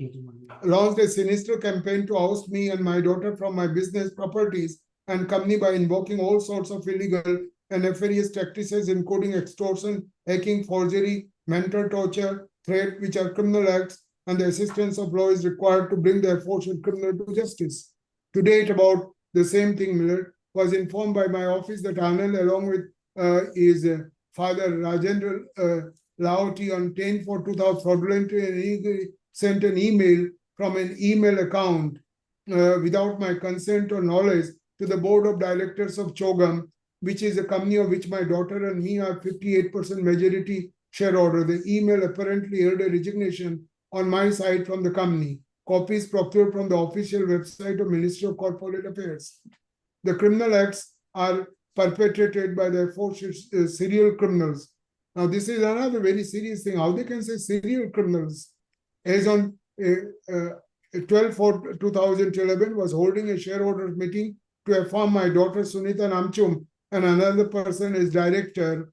launched a sinister campaign to oust me and my daughter from my business, properties, and company by invoking all sorts of illegal and nefarious practices, including extortion, hacking, forgery, mental torture, threat, which are criminal acts, and the assistance of law is required to bring the aforesaid criminal to justice. To date, about the same thing, Millard was informed by my office that Anand, along with his father Rajendra Lahoti, on 10/4/2000 fraudulently sent an email from an email account without my consent or knowledge to the board of directors of Chogam, which is a company of which my daughter and me are 58% majority shareholder. The email apparently held a resignation on my side from the company. Copies procured from the official website of Ministry of Corporate Affairs. The criminal acts are perpetrated by the aforesaid serial criminals. Now, this is another very serious thing. How they can say serial criminals? As on 12/4/2011 was holding a shareholders meeting to inform my daughter Sunita Namchum and another person as director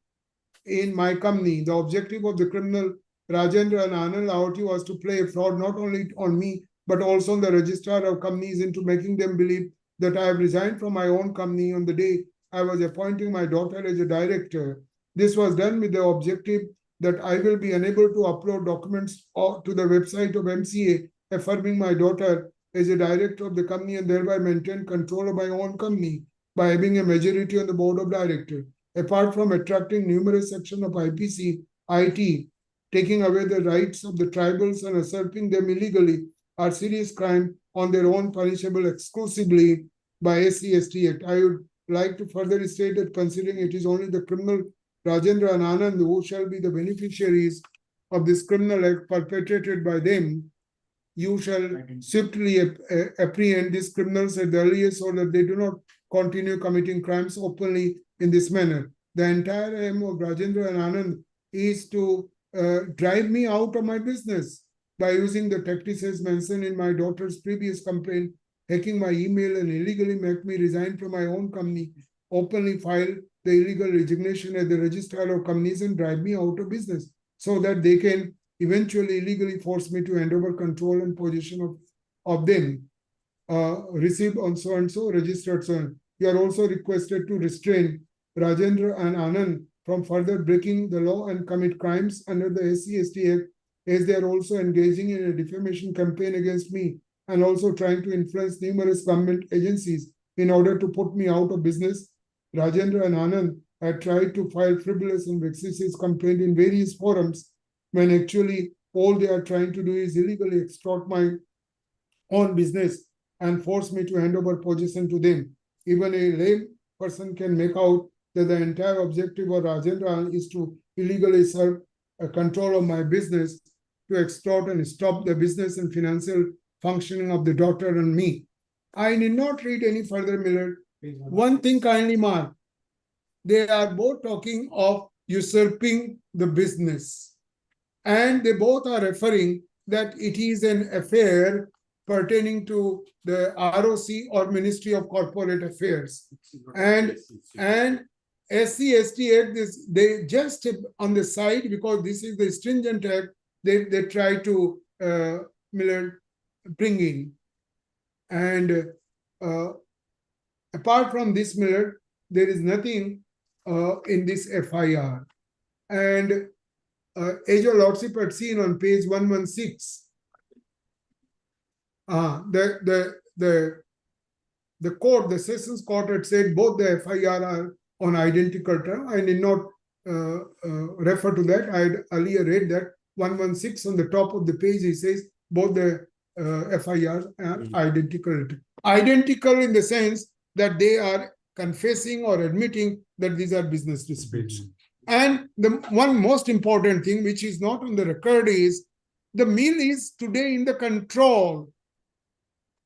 in my company. The objective of the criminal Rajendra and Anand Lahoti was to play a fraud not only on me, but also on the registrar of companies into making them believe that I have resigned from my own company on the day I was appointing my daughter as a director. This was done with the objective that I will be unable to upload documents to the website of MCA affirming my daughter as a director of the company and thereby maintain control of my own company by having a majority on the board of directors. Apart from attracting numerous sections of IPC, IT, taking away the rights of the tribals and usurping them illegally are serious crime on their own punishable exclusively by SC/ST Act. I would like to further state that considering it is only the criminal Rajendra and Anand who shall be the beneficiaries of this criminal act perpetrated by them, you shall swiftly apprehend these criminals at the earliest so that they do not continue committing crimes openly in this manner. The entire aim of Rajendra and Anand is to drive me out of my business by using the tactics mentioned in my daughter's previous complaint, hacking my email and illegally make me resign from my own company, openly file the illegal resignation at the registrar of companies and drive me out of business so that they can eventually illegally force me to hand over control and position of them. received on so and so, registered so and. You are also requested to restrain Rajendra and Anand from further breaking the law and commit crimes under the SC/ST Act, as they are also engaging in a defamation campaign against me and also trying to influence numerous government agencies in order to put me out of business. Rajendra and Anand had tried to file frivolous and vexatious complaint in various forums, when actually all they are trying to do is illegally extort my own business and force me to hand over possession to them. Even a lay person can make out that the entire objective of Rajendra is to illegally serve a control of my business, to extort and stop the business and financial functioning of the daughter and me. I need not read any further, Millard. One thing kindly mark, they are both talking of usurping the business. And they both are referring that it is an affair pertaining to the ROC or Ministry of Corporate Affairs. And SC/ST Act, they just on the side, because this is the stringent act, they try to Millard, bring in. And apart from this, Millard, there is nothing in this FIR. And as your lordship had seen on page 116, the court, the Sessions Court had said both the FIR are on identical term. I did not refer to that. I had earlier read that 116 on the top of the page, it says both the FIRs are identical. Identical in the sense that they are confessing or admitting that these are business disputes. And the one most important thing which is not on the record is the mill is today in the control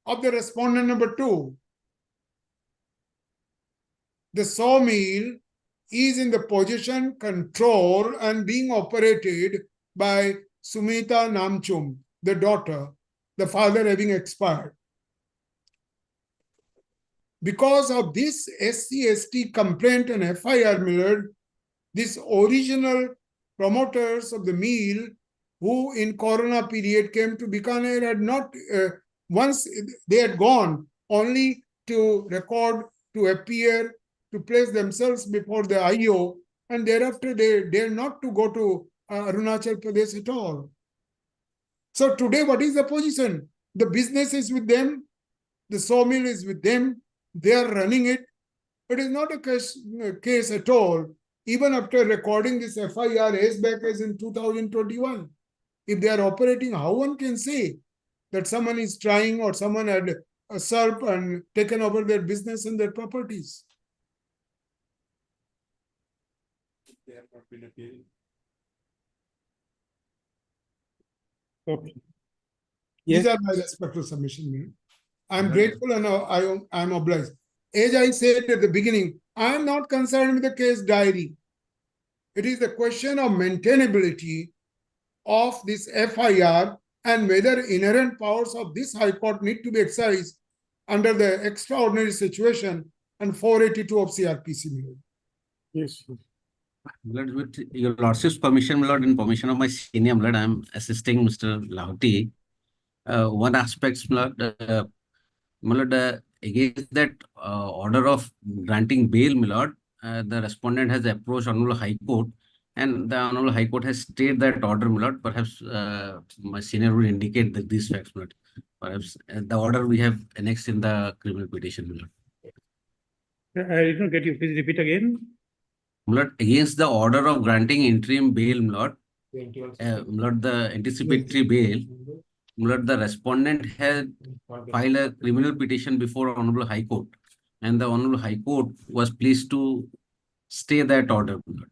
of the respondent number 2. The sawmill is in the possession, control, and being operated by Sumita Namchum, the daughter, the father having expired. Because of this SC/ST complaint and FIR, Millard, these original promoters of the mill who in Corona period came to Bikaner had not, once they had gone only to record, to appear, to place themselves before the IO, and thereafter they dare not to go to Arunachal Pradesh at all. So today what is the position? The business is with them, the sawmill is with them, they are running it. It is not a case at all, even after recording this FIR as back as in 2021. If they are operating, how one can say that someone is trying or someone had usurped and taken over their business and their properties? They have not been appearing. Okay. These are my respectful submission. I'm grateful and I am obliged. As I said at the beginning, I am not concerned with the case diary. It is the question of maintainability of this FIR and whether inherent powers of this High Court need to be exercised under the extraordinary situation and 482 of CRPC. Yes. My Lord, with your lordship's permission, my lord, and permission of my senior, my lord, I am assisting Mr. Lahoti. One aspect, my lord, against that order of granting bail, my lord, the respondent has approached Honorable High Court, and the Honorable High Court has stayed that order, my lord. Perhaps my senior will indicate that these facts, my lord. Perhaps the order we have annexed in the criminal petition, my lord. I did not get you. Please repeat again. My lord, against the order of granting interim bail, my lord, my lord, the anticipatory bail, my lord, the respondent had filed a criminal petition before Honorable High Court, and the Honorable High Court was pleased to stay that order, my lord.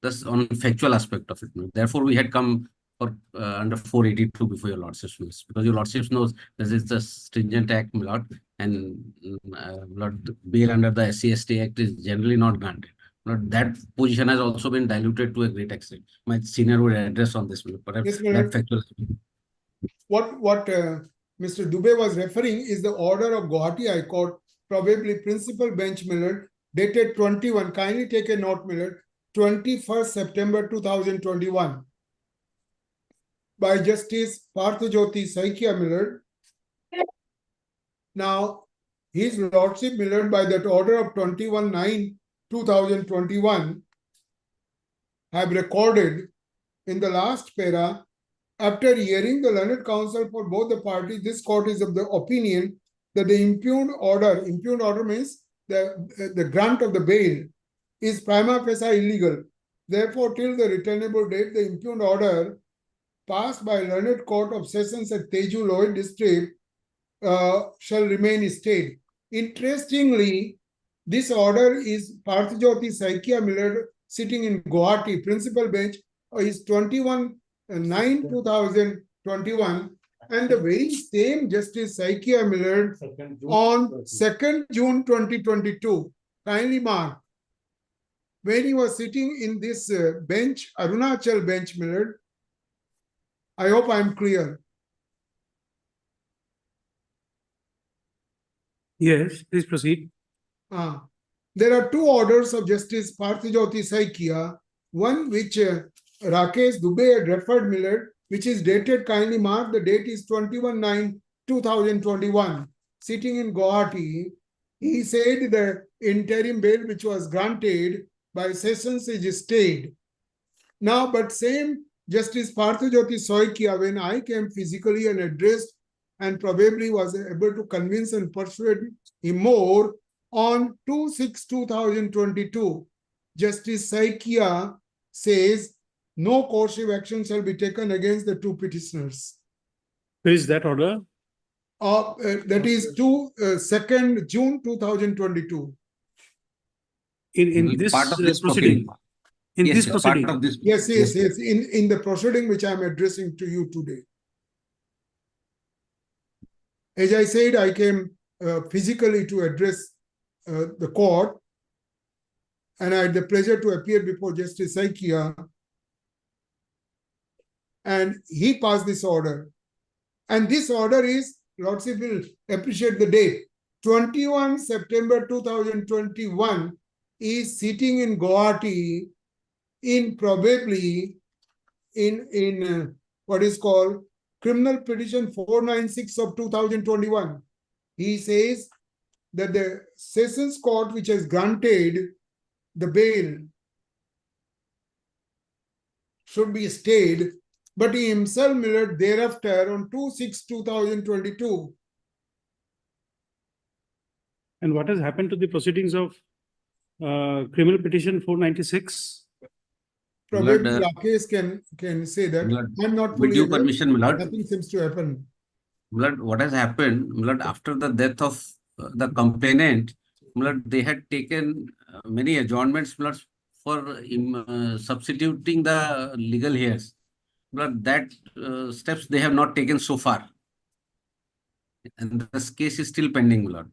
That's on factual aspect of it. My lord. Therefore, we had come for under 482 before your lordship knows, because your lordship knows this is the stringent act, my lord, and my lord, bail under the SC/ST Act is generally not granted. That position has also been diluted to a great extent. My senior would address on this, perhaps Yes, that factual. What Mr. Dubey was referring is the order of Guwahati High Court, probably principal bench, Millard, dated 21. Kindly take a note, Millard, 21st September 2021, by Justice Parthajoti Saikia, Millard, Now, his lordship, my lord, by that order of 21/9/2021, have recorded in the last para, after hearing the learned counsel for both the parties, this court is of the opinion that the impugned order means the grant of the bail, is prima facie illegal. Therefore, till the returnable date, the impugned order passed by learned court of sessions at Teju Lower District shall remain stayed. Interestingly, this order is Parthijoti Saikia Millard sitting in Guwahati, principal bench, is 21/9/2021, and the very same Justice Saikia Millard on 2nd June 2022. Kindly mark, when he was sitting in this bench, Arunachal bench, Millard, I hope I am clear. Yes, please proceed. There are two orders of Justice Parthijoti Saikia, one which Rakesh Dubey had referred, Millard, which is dated, kindly mark, the date is 21/9/2021. Sitting in Guwahati, he said the interim bail which was granted by sessions is stayed. Now, but same Justice Parthijoti Saikia, when I came physically and addressed and probably was able to convince and persuade him more, on 2/6/2022, Justice Saikia says no coercive action shall be taken against the two petitioners. Where is that order? That is 2nd June 2022. In this part of this proceeding. In Yes, this yes, proceeding. part of this. Yes. In the proceeding which I am addressing to you today. As I said, I came physically to address the court, and I had the pleasure to appear before Justice Saikia, and he passed this order. And this order is, Lordship will appreciate the date, 21 September 2021, is sitting in Guwahati in probably in what is called Criminal Petition 496 of 2021. He says that the Sessions Court which has granted the bail should be stayed, but he himself, Millard, thereafter on 2/6/2022. And what has happened to the proceedings of criminal petition 496? Probably Millard, Rakesh can say that. Millard, I'm not with fully due aware. permission, Millard. Nothing seems to happen. Millard, what has happened, Millard, after the death of the complainant, Millard, they had taken many adjournments, Millard, for substituting the legal heirs. Millard, that steps they have not taken so far. And this case is still pending, Millard.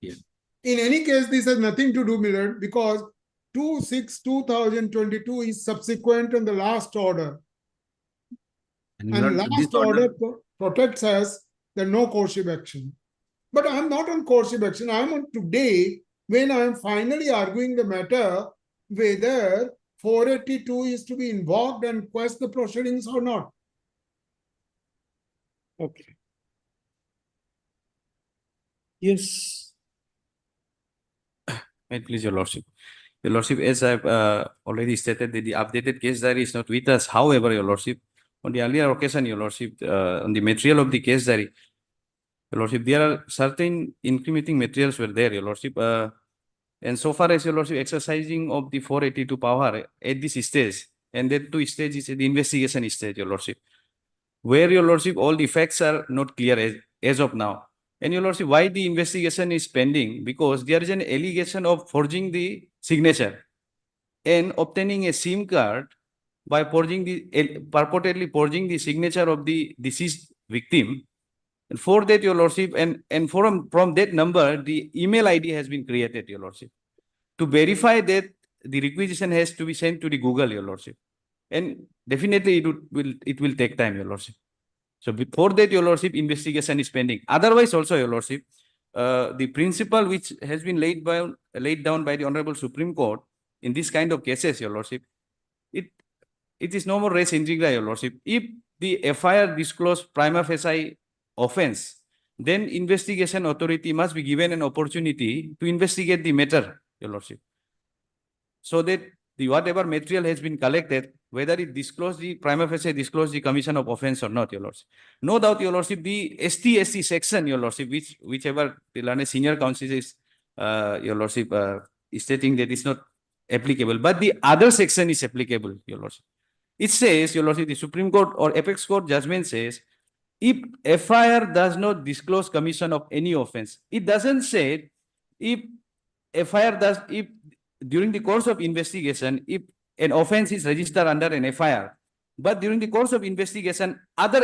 Yes. In any case, this has nothing to do, Millard, because 2/6/2022 is subsequent on the last order. And Millard, last this order protects us the no coercive action. But I'm not on coercive action. I'm on today when I'm finally arguing the matter whether 482 is to be invoked and quash the proceedings or not. Okay. Yes. May it please your lordship. Your lordship, as I've already stated, that the updated case diary is not with us. However, your lordship, on the earlier occasion, your lordship, on the material of the case diary, your lordship, there are certain incriminating materials were there, your lordship. And so far as your lordship exercising of the 482 power at this stage, and that two stage is the investigation stage, your lordship, where your lordship, all the facts are not clear as of now. And your lordship, why the investigation is pending? Because there is an allegation of forging the signature and obtaining a SIM card by purportedly forging the signature of the deceased victim. And for that, your lordship, and from that number, the email ID has been created, your lordship. To verify that, the requisition has to be sent to the Google, your lordship. And definitely it will take time, your lordship. So before that, your lordship, investigation is pending. Otherwise, also, your lordship, the principle which has been laid down by the Honorable Supreme Court in this kind of cases, your lordship, it is no more res integra, your lordship. If the FIR disclosed prima facie offense, then investigation authority must be given an opportunity to investigate the matter, Your Lordship. So that the whatever material has been collected, whether it disclose the prima facie disclose the commission of offense or not, Your Lordship. No doubt, Your Lordship, the ST/SC section, Your Lordship, whichever the learned senior counsel is, Your Lordship, is stating that it's not applicable, but the other section is applicable, Your Lordship. It says, Your Lordship, the Supreme Court or Apex Court judgment says, if FIR does not disclose commission of any offense, it doesn't say if FIR does, if during the course of investigation, if an offense is registered under an FIR, but during the course of investigation, other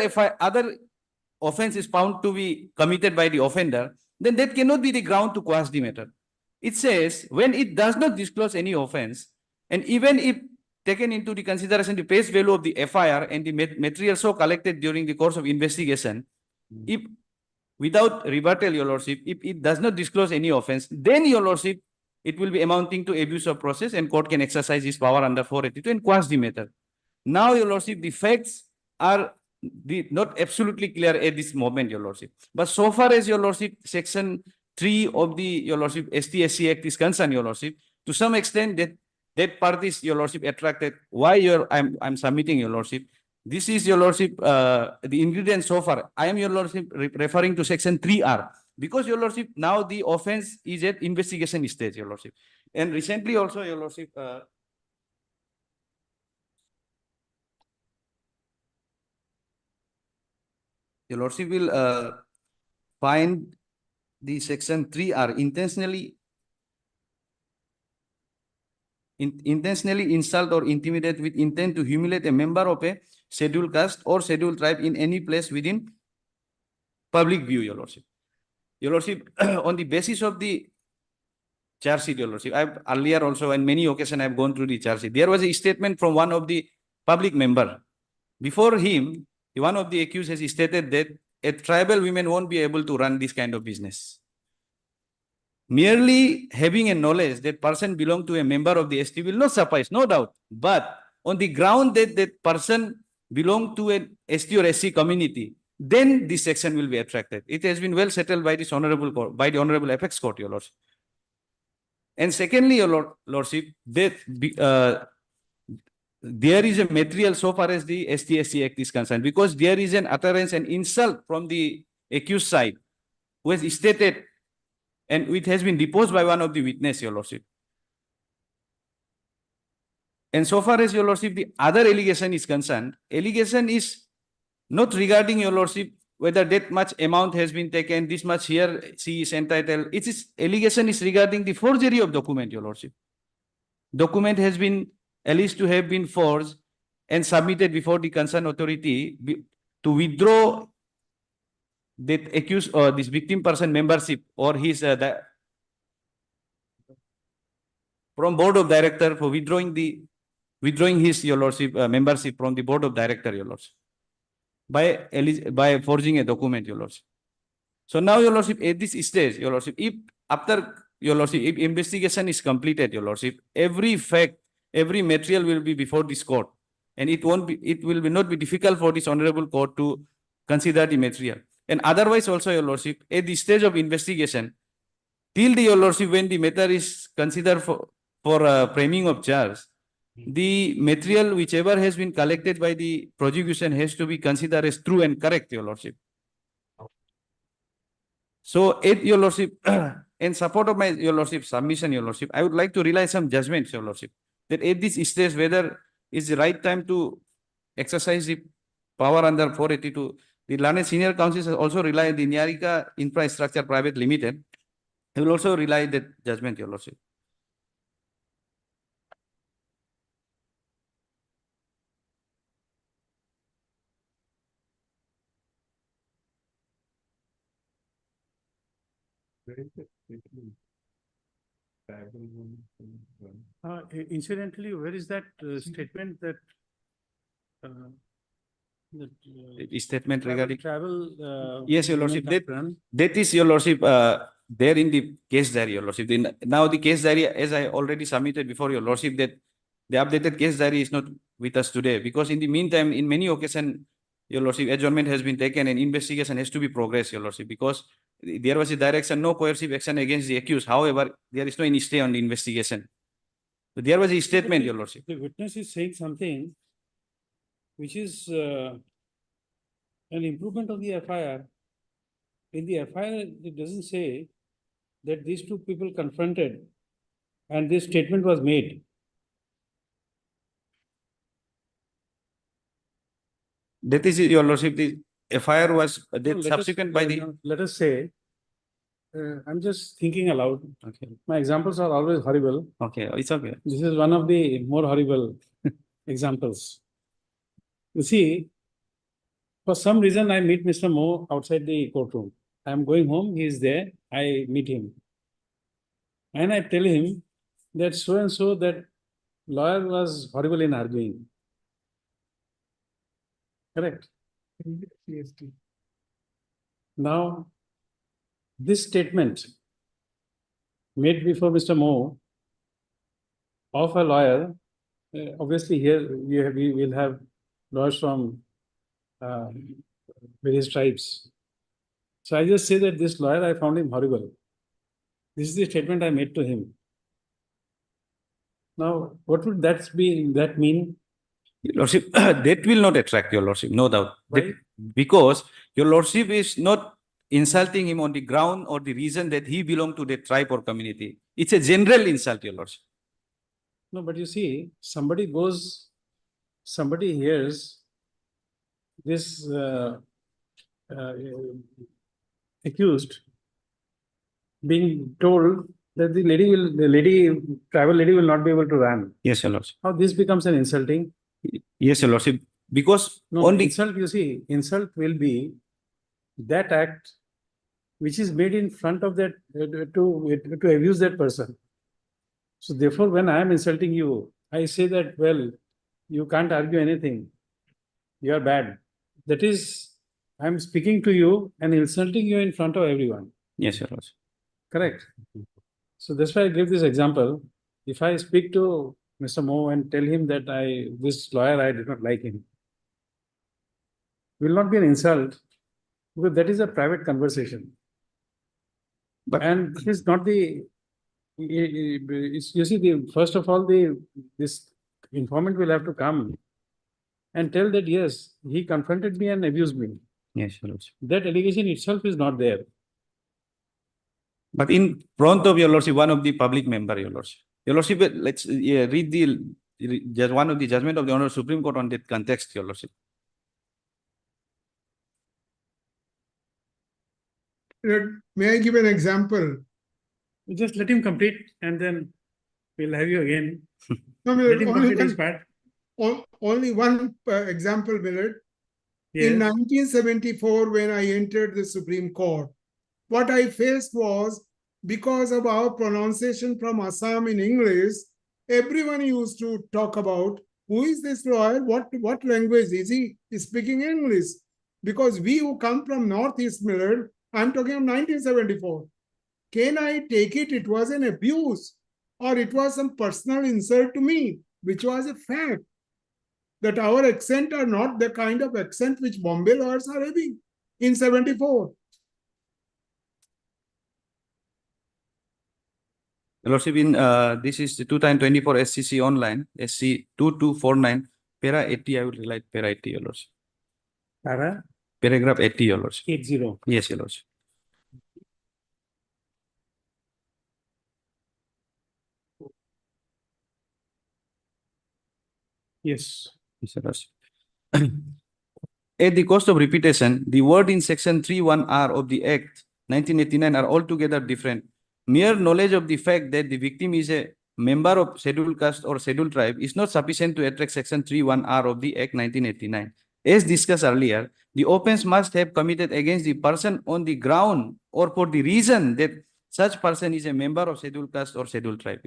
offense is found to be committed by the offender, then that cannot be the ground to quash the matter. It says when it does not disclose any offense, and even if taken into the consideration the face value of the FIR and the material so collected during the course of investigation, if without rebuttal, Your Lordship, if it does not disclose any offense, then Your Lordship, it will be amounting to abuse of process and court can exercise its power under 482 and quash the matter. Now, Your Lordship, the facts are not absolutely clear at this moment, Your Lordship. But so far as Your Lordship, Section 3 of the Your Lordship ST/SC Act is concerned, Your Lordship, to some extent that part is, Your Lordship, attracted. Why I'm submitting, Your Lordship. This is, Your Lordship, the ingredients so far. I am, Your Lordship, referring to Section 3R. Because, Your Lordship, now the offense is at investigation stage, Your Lordship. And recently also, Your Lordship, Your Lordship will find the Section 3R intentionally insult or intimidate with intent to humiliate a member of a scheduled caste or scheduled tribe in any place within public view, Your Lordship. Your Lordship, on the basis of the charge sheet, Your Lordship, I've earlier also on many occasions I've gone through the charge sheet. There was a statement from one of the public member. Before him, one of the accused has stated that a tribal women won't be able to run this kind of business. Merely having a knowledge that person belong to a member of the ST will not suffice, no doubt. But on the ground that that person belong to an ST or SC community, then this section will be attracted. It has been well settled by this honorable court, by the Honorable Apex Court, Your Lordship. And secondly, Your Lordship, that there is a material so far as the ST/SC Act is concerned, because there is an utterance and insult from the accused side who has stated, and it has been deposed by one of the witnesses, Your Lordship. And so far as, Your Lordship, the other allegation is concerned, allegation is not regarding, Your Lordship, whether that much amount has been taken, this much here she is entitled. It is allegation is regarding the forgery of document, Your Lordship. Document has been alleged to have been forged and submitted before the concerned authority to withdraw that accused or this victim person membership or his from board of director for withdrawing his, Your Lordship, membership from the board of director, Your Lordship, by forging a document, Your Lordship. So now, Your Lordship, at this stage, Your Lordship, if after, Your Lordship, if investigation is completed, Your Lordship, every fact, every material will be before this court, and it will not be difficult for this honorable court to consider the material. And otherwise also, Your Lordship, at the stage of investigation, till the, Your Lordship, when the matter is considered for framing of charge, the material whichever has been collected by the prosecution has to be considered as true and correct, Your Lordship. So, at Your Lordship, in support of my, Your Lordship, submission, Your Lordship, I would like to rely some judgments, Your Lordship, that at this stage, whether is the right time to exercise the power under 482. The learned senior counsel has also relied the Nyarika Infrastructure Private Limited. He will also rely that judgment, Your Lordship. Incidentally, where is that statement that Statement regarding travel? Yes, Your Lordship, that is, Your Lordship, there in the case diary, Your Lordship. Now the case diary, as I already submitted before, Your Lordship, that the updated case diary is not with us today, because in the meantime, in many occasions, your lordship, adjournment has been taken and investigation has to be progressed, your lordship, because there was a direction, no coercive action against the accused. However, there is no any stay on the investigation. So there was a statement, your lordship. The witness is saying something which is an improvement of the FIR. In the FIR, it doesn't say that these two people confronted and this statement was made. That is, your lordship, the FIR was No, that let us- subsequent by the. no, Let us say, I'm just thinking aloud. Okay. My examples are always horrible. Okay, it's okay. This is one of the more horrible examples. You see, for some reason, I meet Mr. Mo outside the courtroom. I'm going home, he is there, I meet him. And I tell him that so and so, that lawyer was horrible in arguing. Correct? Now, this statement made before Mr. Mo of a lawyer, obviously here we will have lawyers from various tribes. So I just say that this lawyer, I found him horrible. This is the statement I made to him. Now, what would that mean? Your lordship, that will not attract, your lordship, no doubt. Why? Because your lordship is not insulting him on the ground or the reason that he belonged to the tribe or community. It's a general insult, your lordship. No, but you see, somebody hears this accused being told that tribal lady will not be able to run. Yes, your lordship. How this becomes an insulting? Yes, your lordship. Because No, on the insult, you see, insult will be that act which is made in front of that, to abuse that person. So therefore, when I am insulting you, I say that, well, you can't argue anything. You are bad. That is, I am speaking to you and insulting you in front of everyone. yes, your lordship. Correct. So that's why I give this example. If I speak to Mr. Mo and tell him that this lawyer, I did not like him, will not be an insult, because that is a private conversation. But And it is not the, you see, first of all, this informant will have to come and tell that, yes, he confronted me and abused me. Yes, your lordship. That allegation itself is not there. But in front of your lordship, one of the public member, your lordship. Your lordship, let's read just one of the judgment of the Honorable Supreme Court on that context, your lordship. May I give an example? Just let him complete and then we'll have you again. No, Let him only complete his part. only one example, Millard. Yes. In 1974, when I entered the Supreme Court, what I faced was, because of our pronunciation from Assam in English, everyone used to talk about, who is this lawyer? What language is he speaking English? Because we who come from Northeast, Millard, I'm talking of 1974. Can I take it was an abuse, or it was some personal insult to me, which was a fact, that our accent are not the kind of accent which Bombay lawyers are having in 74. Your lordship, in this is the 2024 SCC online, SC 2249, para 80, I will relate para 80, your lordship. Paragraph 80, your lordship. 80. Yes, your lordship. Yes. Yes, your lordship. At the cost of repetition, the word in section 31R of the Act 1989 are altogether different. Mere knowledge of the fact that the victim is a member of scheduled caste or scheduled tribe is not sufficient to attract section 31R of the Act 1989. As discussed earlier, the offense must have committed against the person on the ground or for the reason that such person is a member of scheduled caste or scheduled tribe.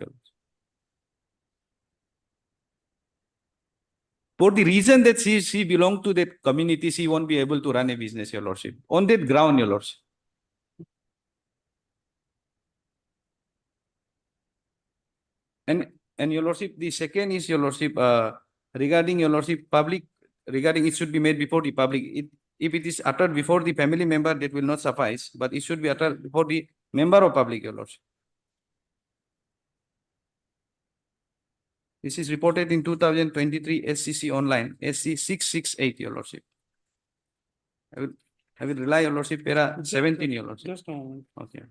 For the reason that she belongs to that community, she won't be able to run a business, your lordship. On that ground, your lordship. And your lordship, the second is, your lordship, regarding your lordship, public regarding it should be made before the public. If it is uttered before the family member, that will not suffice, but it should be uttered before the member of public, your lordship. This is reported in 2023 SCC online, SC 668, your lordship. I will rely, your lordship, para 17, your lordship. Just a moment. Okay.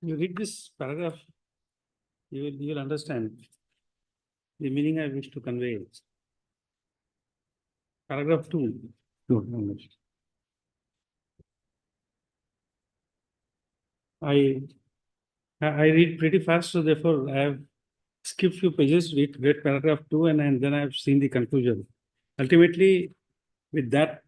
You read this paragraph, you will understand the meaning I wish to convey. Paragraph 2. I read pretty fast, so therefore I have skipped few pages, read paragraph 2, and then I have seen the conclusion. Ultimately, with that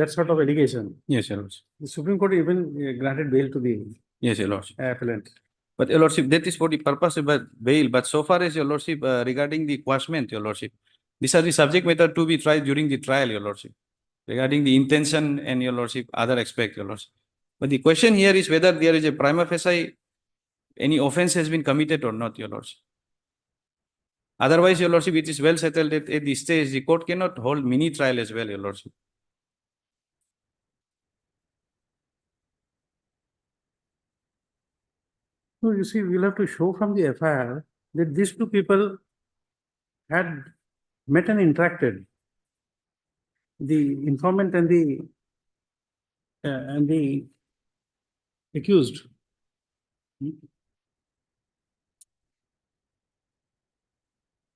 sort of allegation, Yes, your lordship. the Supreme Court even granted bail to the Yes, your lordship. appellant. But your lordship, that is for the purpose of bail. But so far as your lordship, regarding the quashment, your lordship, these are the subject matter to be tried during the trial, your lordship. Regarding the intention and your lordship, other aspect, your lordship. But the question here is whether there is a prima facie any offense has been committed or not, your lordship. Otherwise, your lordship, it is well settled that at this stage the court cannot hold mini trial as well, your lordship. So you see, we'll have to show from the FIR that these two people had met and interacted. The informant and the accused.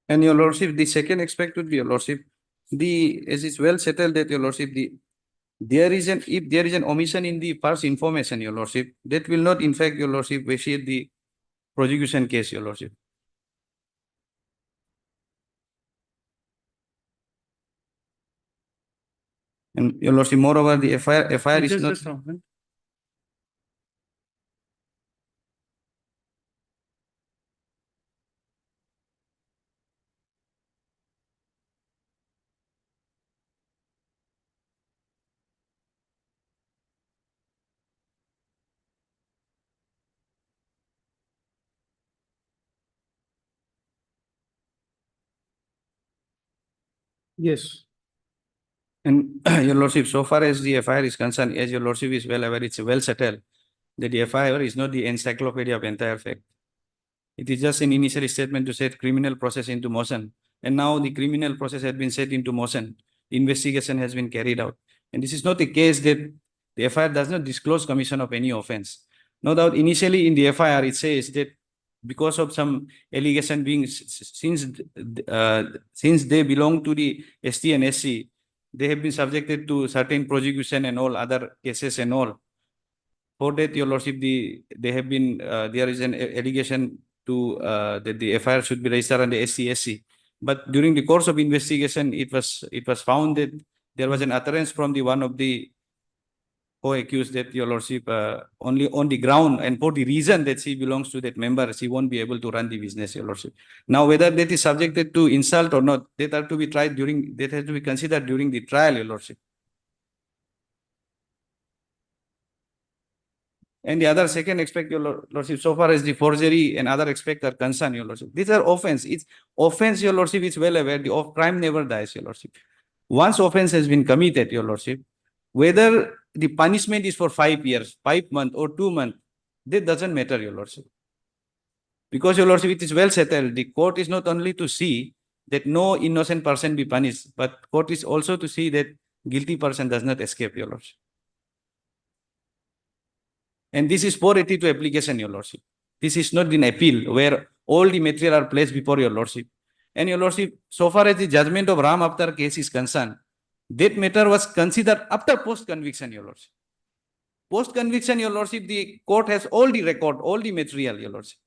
And your lordship, the second aspect would be, your lordship, as it's well settled that, your lordship, if there is an omission in the first information, your lordship, that will not, in fact, your lordship, vitiate the prosecution case, your lordship. And your lordship, moreover, the FIR is not. Just a moment. Yes. And your lordship, so far as the FIR is concerned, as your lordship is well aware, it's well settled that the FIR is not the encyclopedia of entire fact. It is just an initial statement to set criminal process into motion. And now the criminal process has been set into motion. Investigation has been carried out. And this is not a case that the FIR does not disclose commission of any offense. No doubt initially in the FIR it says that because of some allegation being, since they belong to the ST and SC, they have been subjected to certain prosecution and all other cases and all. For that, your lordship, they have been, there is an allegation to that the FIR should be registered under SC. But during the course of investigation, it was found that there was an utterance from the one of the co-accused that, your lordship, only on the ground and for the reason that she belongs to that member, she won't be able to run the business, your lordship. Now, whether that is subjected to insult or not, that are to be tried that has to be considered during the trial, your lordship. And the other second aspect, your lordship, so far as the forgery and other aspects are concerned, your lordship, these are offense. It's offense, your lordship, is well aware. The crime never dies, your lordship. Once offense has been committed, your lordship, whether the punishment is for 5 years, 5 months, or 2 months, that doesn't matter, your lordship. Because, your lordship, it is well settled. The court is not only to see that no innocent person be punished, but court is also to see that guilty person does not escape, your lordship. And this is 482 application, your lordship. This is not an appeal where all the material are placed before your lordship. And your lordship, so far as the judgment of Ram Avatar case is concerned, that matter was considered after post-conviction, your lordship. Post-conviction, your lordship, the court has all the record, all the material, your lordship.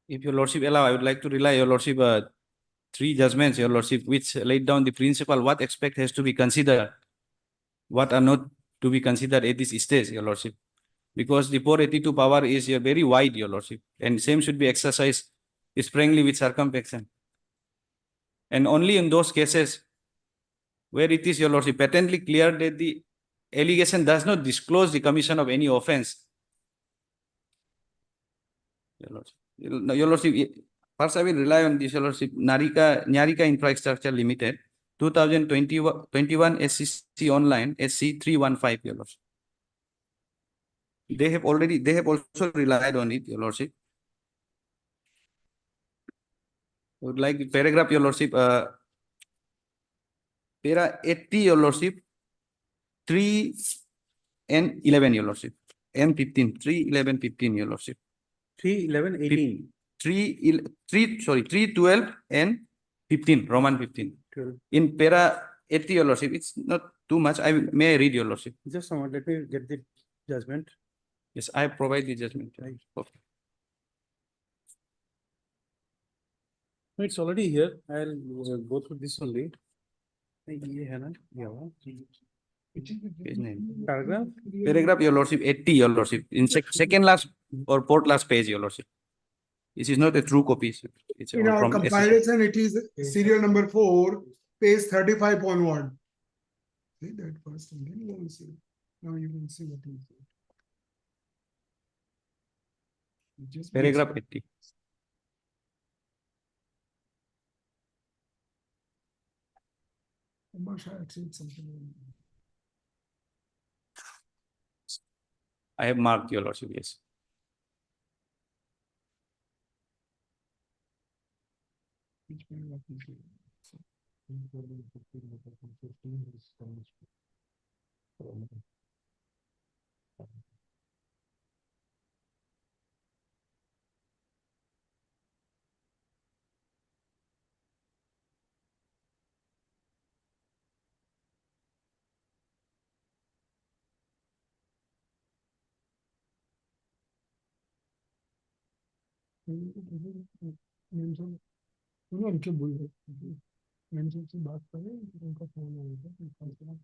If your lordship allow, I would like to rely, your lordship, 3 judgments, your lordship, which laid down the principle, what aspect has to be considered, what are not to be considered at this stage, your lordship. Because the 482 power is very wide, your lordship, and same should be exercised sparingly with circumspection. And only in those cases where it is, your lordship, patently clear that the allegation does not disclose the commission of any offense. Your lordship, first I will rely on this, your lordship, Nyarika Infrastructure Limited, 2021 SCC online, SC 315, your lordship. They have also relied on it, your lordship. I would like the paragraph, your lordship, para 80, your lordship, 3 and 11, your lordship, and 15, 3, 11, 15, your lordship. 3, 11, 18. 3, 12, and 15, Roman 15. 12. In para 80, your lordship, it's not too much. May I read, your lordship? Just a moment, let me get the judgment. Yes, I provide the judgment. Right. Okay. No, it's already here. I'll go through this only. ये है ना, ये वाला। Page name. Paragraph? Paragraph, your lordship, 80, your lordship, in second last or fourth last page, your lordship. This is not a true copy. It's In our from compilation, it is serial number 4, page 35 onward. See that first and then you will see. Now you can see what is it. Just paragraph 80. Must have seen something. I have marked, your lordship, yes. Which paragraph is it? उनके बोल रहे mention से बात करें उनका phone आएगा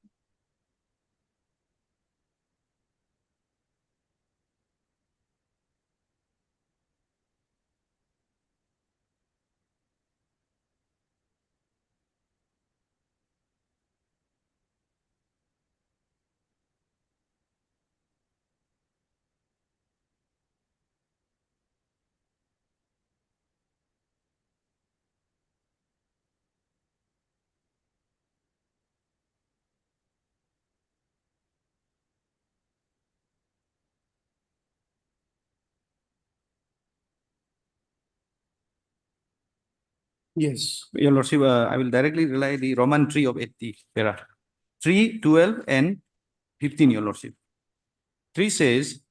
Yes, your lordship, I will directly rely the Roman 3 of 80, para. 3, 12, and 15, your lordship. 3 says,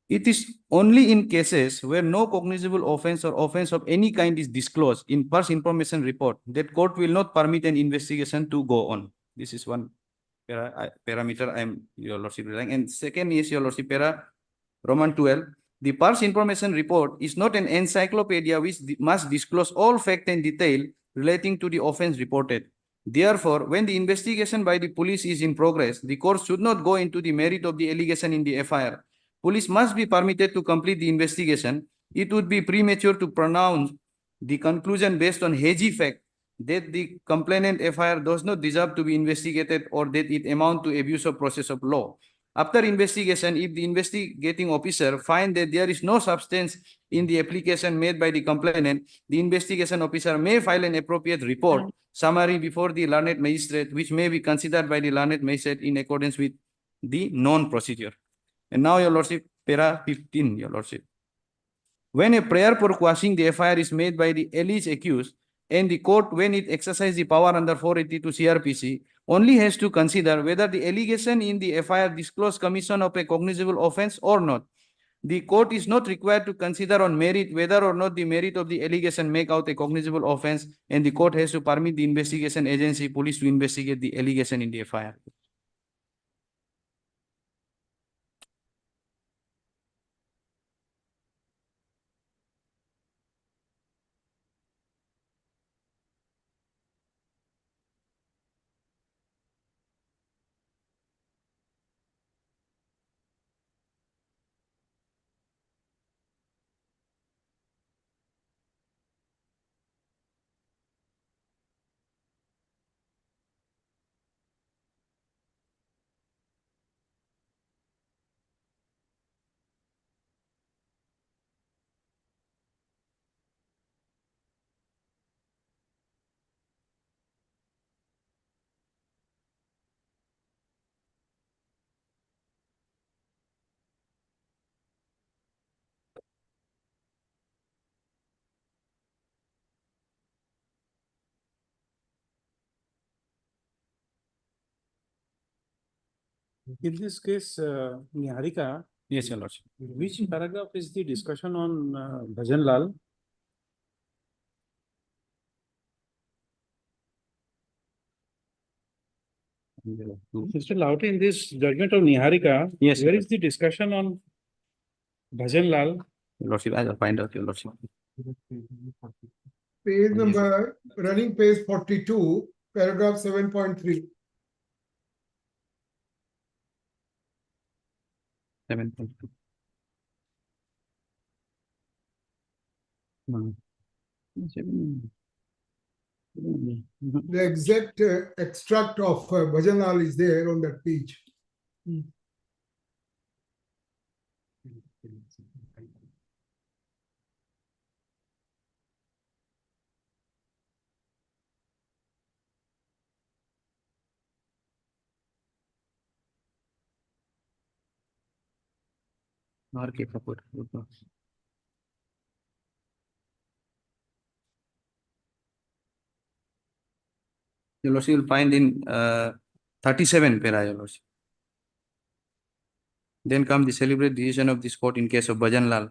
it is only in cases where no cognizable offense or offense of any kind is disclosed in first information report that court will not permit an investigation to go on. This is one parameter I am, your lordship, relying. And second is, your lordship, para Roman 12. The first information report is not an encyclopedia which must disclose all fact and detail relating to the offense reported. Therefore, when the investigation by the police is in progress, the court should not go into the merit of the allegation in the FIR. Police must be permitted to complete the investigation. It would be premature to pronounce the conclusion based on hazy fact that the complainant FIR does not deserve to be investigated or that it amount to abuse of process of law. After investigation, if the investigating officer finds that there is no substance in the application made by the complainant, the investigation officer may file an appropriate report summary before the learned magistrate, which may be considered by the learned magistrate in accordance with the known procedure. And now, your lordship, para 15, your lordship. When a prayer for quashing the FIR is made by the alleged accused, and the court, when it exercises the power under 482 CRPC, only has to consider whether the allegation in the FIR disclosed commission of a cognizable offense or not. The court is not required to consider on merit whether or not the merit of the allegation make out a cognizable offense, and the court has to permit the investigation agency police to investigate the allegation in the FIR. In this case, Niharika. Yes, your lordship. Which paragraph is the discussion on Bhajan Lal? Mr. Lauti, in this judgment of Niharika, yes, where is the discussion on Bhajan Lal? Your lordship, I will find out, your lordship. Page number, running page 42, paragraph 7.3. 7.2. The exact extract of Bhajanlal is there on that page. R.K. Kapoor. Your Lordship, you'll find in 37 para, Your Lordship. Then come the celebrated decision of this court in case of Bhajanlal.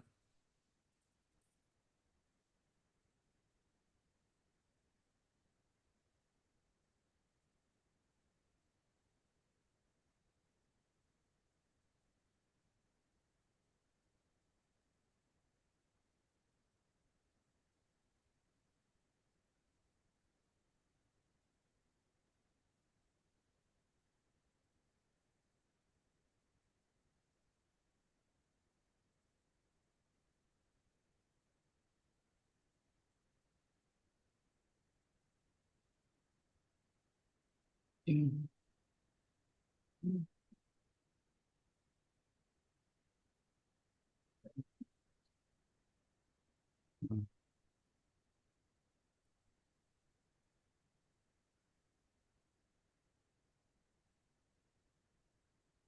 In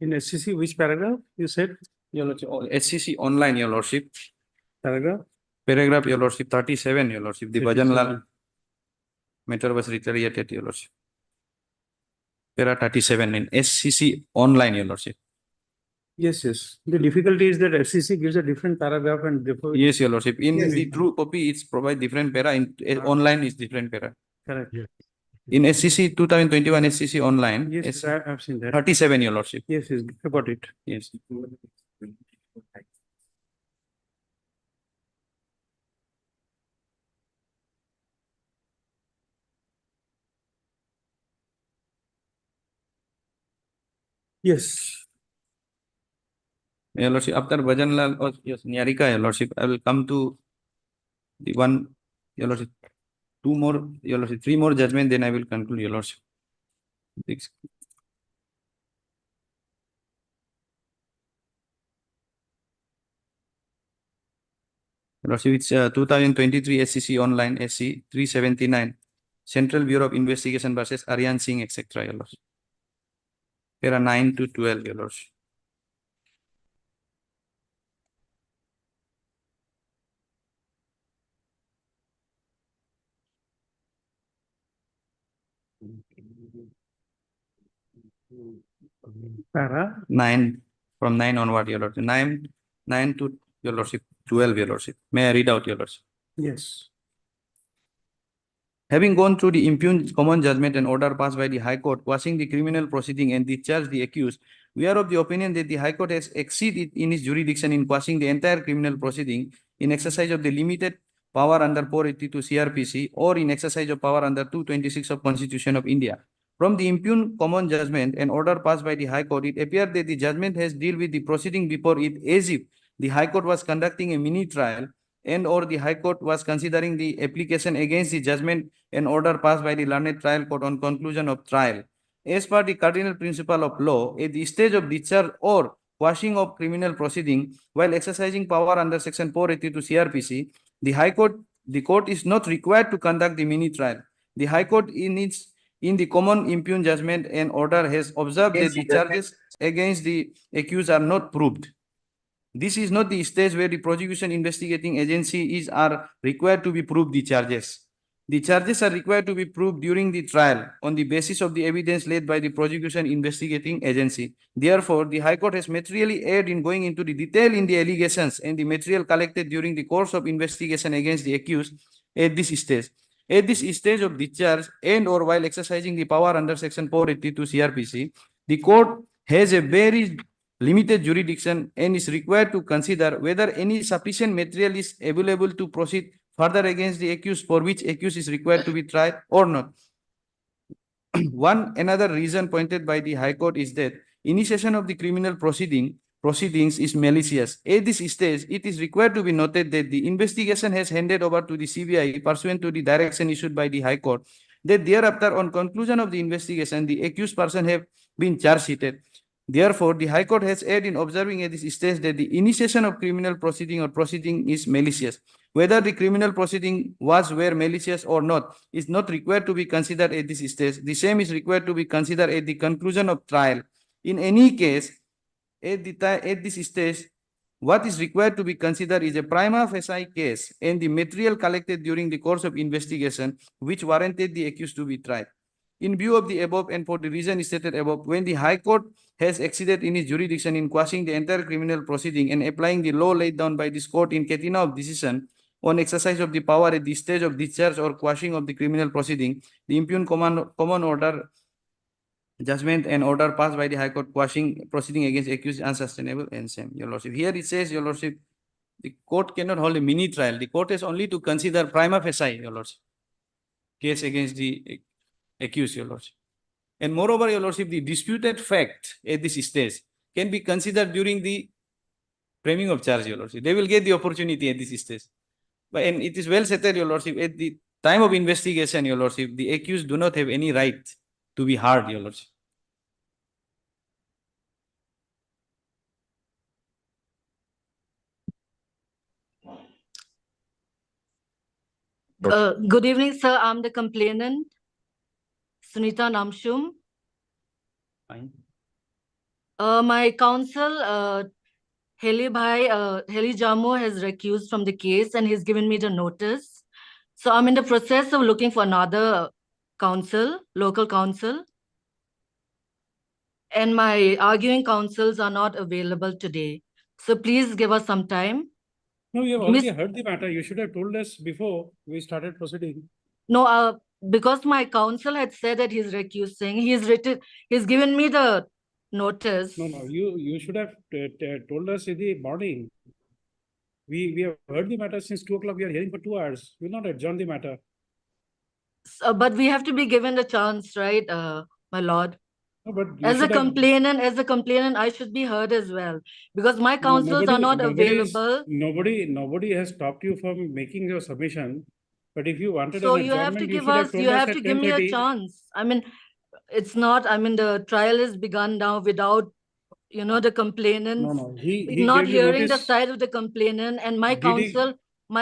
SCC, which paragraph you said? Your Lordship, SCC online, Your Lordship. Paragraph? Paragraph, Your Lordship, 37, Your Lordship. The 37. Bhajanlal matter was retaliated, Your Lordship. Para 37 in SCC online, Your Lordship. Yes, yes. The difficulty is that FCC gives a different paragraph and therefore. Yes, Your Lordship. In Yes. the true copy, it's provide different para. In online is different para. Correct. In SCC 2021 SCC online, Yes, I've seen that. 37, Your Lordship. Yes, yes, I got it. Yes. Yes. Your Lordship, after Bhajanlal or yes, Nyarika, Your Lordship, I will come to the one, Your Lordship, two more, Your Lordship, three more judgment, then I will conclude, Your Lordship. Six. Your Lordship, it's 2023 SCC online, SC 379, Central Bureau of Investigation versus Aryan Singh, etc., Your Lordship. Para 9 to 12, Your Lordship. Para 9, from 9 onward, Your Lordship. 9 to, Your Lordship, 12, Your Lordship. May I read out, Your Lordship? Yes. Having gone through the impugned common judgment and order passed by the High Court, quashing the criminal proceeding and discharged the accused, we are of the opinion that the High Court has exceeded in its jurisdiction in quashing the entire criminal proceeding in exercise of the limited power under 482 CRPC or in exercise of power under 226 of Constitution of India. From the impugned common judgment and order passed by the High Court, it appeared that the judgment has dealt with the proceeding before it as if the High Court was conducting a mini trial and or the High Court was considering the application against the judgment and order passed by the learned trial court on conclusion of trial. As per the cardinal principle of law, at the stage of discharge or quashing of criminal proceeding while exercising power under section 482 CRPC, the court is not required to conduct the mini trial. The High Court in the common impugned judgment and order has observed that the charges against the accused are not proved. This is not the stage where the prosecution investigating agency are required to be proved the charges. The charges are required to be proved during the trial on the basis of the evidence laid by the prosecution investigating agency. Therefore, the High Court has materially erred in going into the detail in the allegations and the material collected during the course of investigation against the accused at this stage. At this stage of discharge and or while exercising the power under section 482 CRPC, the court has a very limited jurisdiction and is required to consider whether any sufficient material is available to proceed further against the accused for which accused is required to be tried or not. One another reason pointed by the High Court is that initiation of the criminal proceeding proceedings is malicious. At this stage, it is required to be noted that the investigation has handed over to the CBI pursuant to the direction issued by the High Court, that thereafter, on conclusion of the investigation, the accused person have been charge sheeted. Therefore, the High Court has erred in observing at this stage that the initiation of criminal proceeding or proceeding is malicious. Whether the criminal proceeding were malicious or not is not required to be considered at this stage. The same is required to be considered at the conclusion of trial. In any case, at this stage, what is required to be considered is a prima facie case and the material collected during the course of investigation which warranted the accused to be tried. In view of the above and for the reason stated above, when the High Court has exceeded in its jurisdiction in quashing the entire criminal proceeding and applying the law laid down by this court in Catina of decision on exercise of the power at the stage of discharge or quashing of the criminal proceeding, the impugned common order judgment and order passed by the High Court quashing proceeding against accused unsustainable and same, Your Lordship. Here it says, Your Lordship, the court cannot hold a mini trial. The court has only to consider prima facie, Your Lordship, case against the accused, Your Lordship. And moreover, Your Lordship, the disputed fact at this stage can be considered during the framing of charge, Your Lordship. They will get the opportunity at this stage. And it is well stated, Your Lordship, at the time of investigation, Your Lordship, the accused do not have any right to be heard, Your Lordship. Good evening, sir. I'm the complainant, Sunita Namshum. Fine. My counsel, Heli Jamu has recused from the case and he's given me the notice. So I'm in the process of looking for another counsel, local counsel. And my arguing counsels are not available today. So please give us some time. No, you have already heard the matter. You should have told us before we started proceeding. No, because my counsel had said that he's recusing, he's given me the notice. No, you should have told us in the morning. We have heard the matter since 2 o'clock. We are hearing for 2 hours. We'll not adjourn the matter. So, but we have to be given the chance, right, my lord? No, but as a complainant, I should be heard as well because my counsels are not available. Nobody has stopped you from making your submission. But if you wanted So an you have to adjournment, give us, you have to give me a chance. I mean, it's not, I mean, the trial is begun now without, you know, the complainant No, he not gave you hearing the notice. side of the complainant, and my Did he-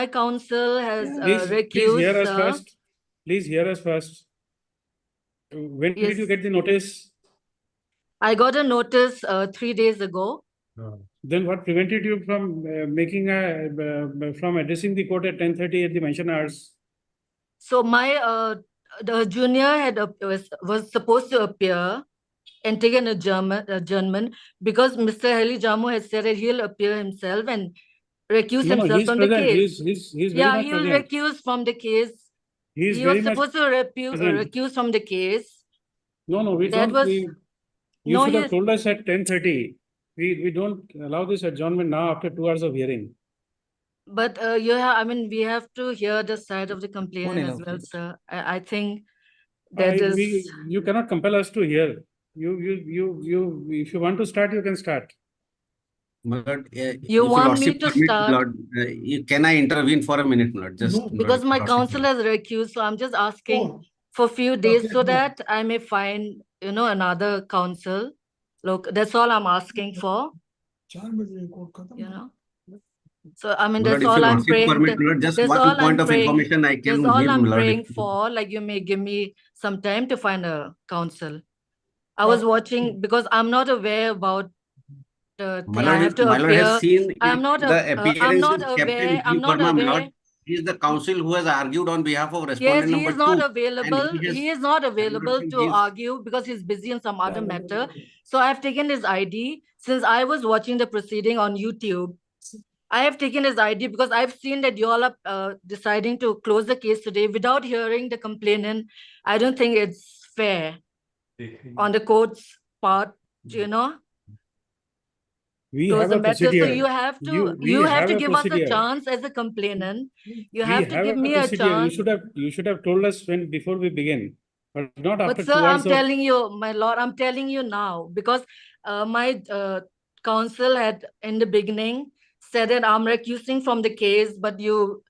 counsel has Please recused. hear us sir. first. Please hear us first. When did Yes. you get the notice? I got a notice 3 days ago. Then what prevented you from from addressing the court at 10:30 at the mentioned hours? So my the junior had was supposed to appear and take an adjournment because Mr. Heli Jamu has said that he'll appear himself and recuse No, himself he's from the present. case. He's very Yeah, much he will present. recuse from the case. He's He was very much supposed to present. recuse from the case. No, we That don't. was You no, should have he told us at 10:30. We don't allow this adjournment now after 2 hours of hearing. but I mean, we have to hear the side of the complainant as well, sir. I think that is. You cannot compel us to hear. If you want to start, you can start. Lord, You if want me Lordship to permit, start? Lord, can I intervene for a minute, Lord? Just Because my Lordship counsel has recused, so I'm just asking for few days so that I may find, you know, another counsel. Look, that's all I'm asking for, you know. So, I mean, Lord, that's if all your I'm Lordship praying. permit, Lord, just That's one all point I'm of praying. information I That's can all give, I'm Lord. praying for. Like, you may give me some time to find a counsel. I was watching because I'm not aware about the My thing. I Lord, have to my Lord has appear. seen I'm not appearance is kept aware. in I'm due not form, my aware. Lord. He is the counsel who has argued on behalf of Yes, respondent he number is not 2. available. And He is not available Lordship, to he is- argue because he's busy in some other matter. So I've taken his ID. Since I was watching the proceeding on YouTube, I have taken his ID because I've seen that you all are deciding to close the case today without hearing the complainant. I don't think it's fair on the court's part, you know. We Close have the a matter. So procedure. you have to We you have to a give us a procedure. chance as a complainant. You We have to give a me a procedure. chance. You should have told us before we begin, but not But after sir, 2 I'm hours of. telling you, my lord, I'm telling you now because my counsel had in the beginning said that I'm recusing from the case, but you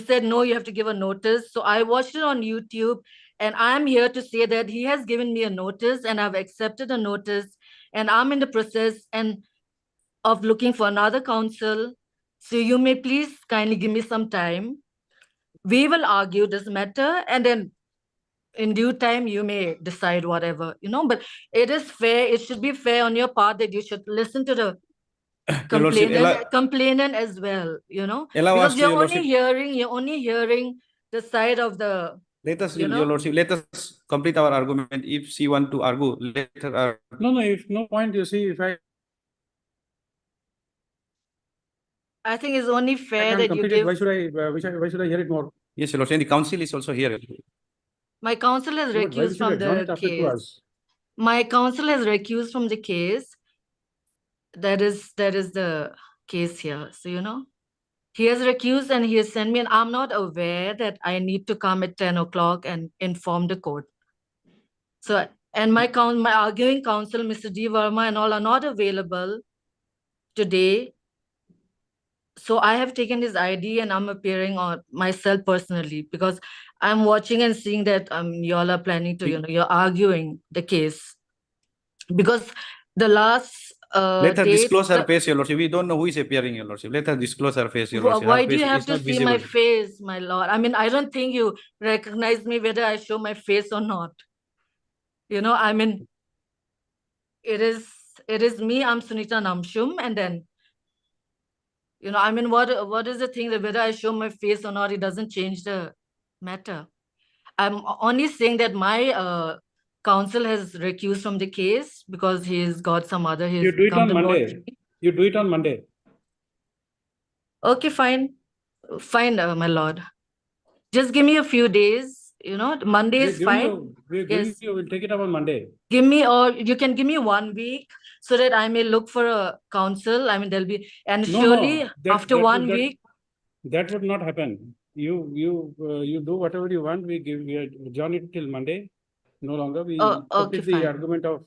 said no, you have to give a notice. So I watched it on YouTube, and I'm here to say that he has given me a notice, and I've accepted a notice, and I'm in the process of looking for another counsel. So you may please kindly give me some time. We will argue this matter, and then in due time you may decide whatever, but it is fair, it should be fair on your part that you should listen to the Your Lordship, complainant as well, Allow us because to, you're Your Lordship. only hearing the side of the, Let us, you Your know. Lordship, let us complete our argument. If she want to argue, let her argue. No, if no point, you see, if I think it's only I fair can't that you complete it, give. why should I hear it more? Yes, Your Lordship, and the council is also here. My counsel has No, but why we recused should from adjourn it the after 2 case. hours? My counsel has recused from the case. That is the case here. So, he has recused and he has sent me, and I'm not aware that I need to come at 10 o'clock and inform the court. So, and my arguing counsel, Mr. D. Verma and all are not available today. So I have taken his ID and I'm appearing on myself personally because I'm watching and seeing that y'all are planning to, you're arguing the case. Because the last Let her date, disclose her face, Your Lordship. We don't know who is appearing, Your Lordship. Let her disclose her face, Your Lordship. Her why do you face have is to not see my visible. face, my lord? I mean, I don't think you recognize me whether I show my face or not. I mean, it is me, I'm Sunita Namshum, and then, I mean, what is the thing that whether I show my face or not, it doesn't change the matter. I'm only saying that my counsel has recused from the case because he's got some other. You do it on Monday. You do it on Monday. Okay, fine. Fine, my lord. Just give me a few days. Monday is fine. Yes. We'll take it up on Monday. Give me, or you can give me 1 week so that I may look for a counsel. I mean, there'll be, and surely after 1 week. That would not happen. You do whatever you want. We adjourn it till Monday. No longer. We complete the fine. argument of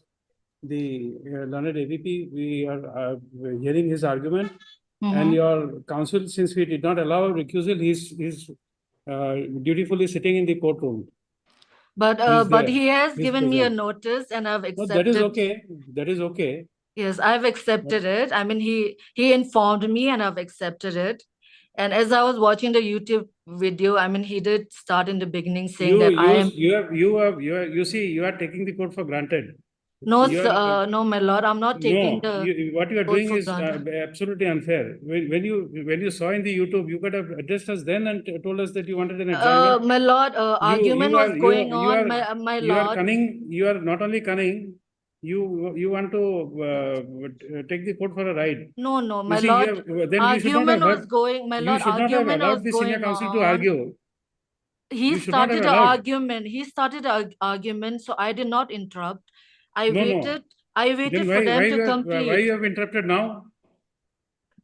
the learned AVP. We are hearing his argument. And your counsel, since we did not allow recusal, he's dutifully sitting in the courtroom. But he has given me a notice and I've accepted. No, that is okay. That is okay. Yes, I've accepted it. I mean, he informed me and I've accepted it. And as I was watching the YouTube video, I mean, he did start in the beginning saying that I am. You see, you are taking the court for granted. No, sir, no, my lord, I'm not taking what you are court doing for is granted. absolutely unfair. When you saw in the YouTube, you could have addressed us then and told us that you wanted an adjournment. My lord, argument was going on, my You are lord. cunning. You are not only cunning. You want to take the court for a ride. No, my You see, lord, then you should not argument have was going, my you lord, should not have argument allowed was the senior going counsel to on. argue. He You should not have started an allowed. argument. He started an argument, so I did not interrupt. I No. waited. I waited Then for them to why complete. you have interrupted now?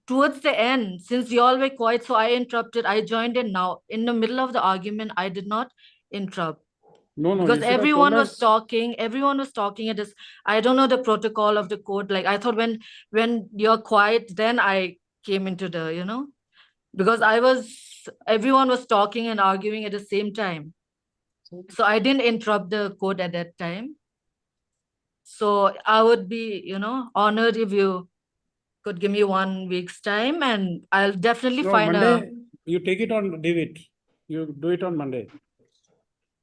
Towards the end, since you all were quiet, so I interrupted. I joined in now. In the middle of the argument, I did not interrupt. No, Because you should have everyone told was us. talking. Everyone was talking at this. I don't know the protocol of the court. Like I thought when you're quiet, then I came into the, because everyone was talking and arguing at the same time. So I didn't interrupt the court at that time. So I would be, honored if you could give me 1 week's time, and I'll definitely No, find Monday, you take it on, leave it. You do it on Monday.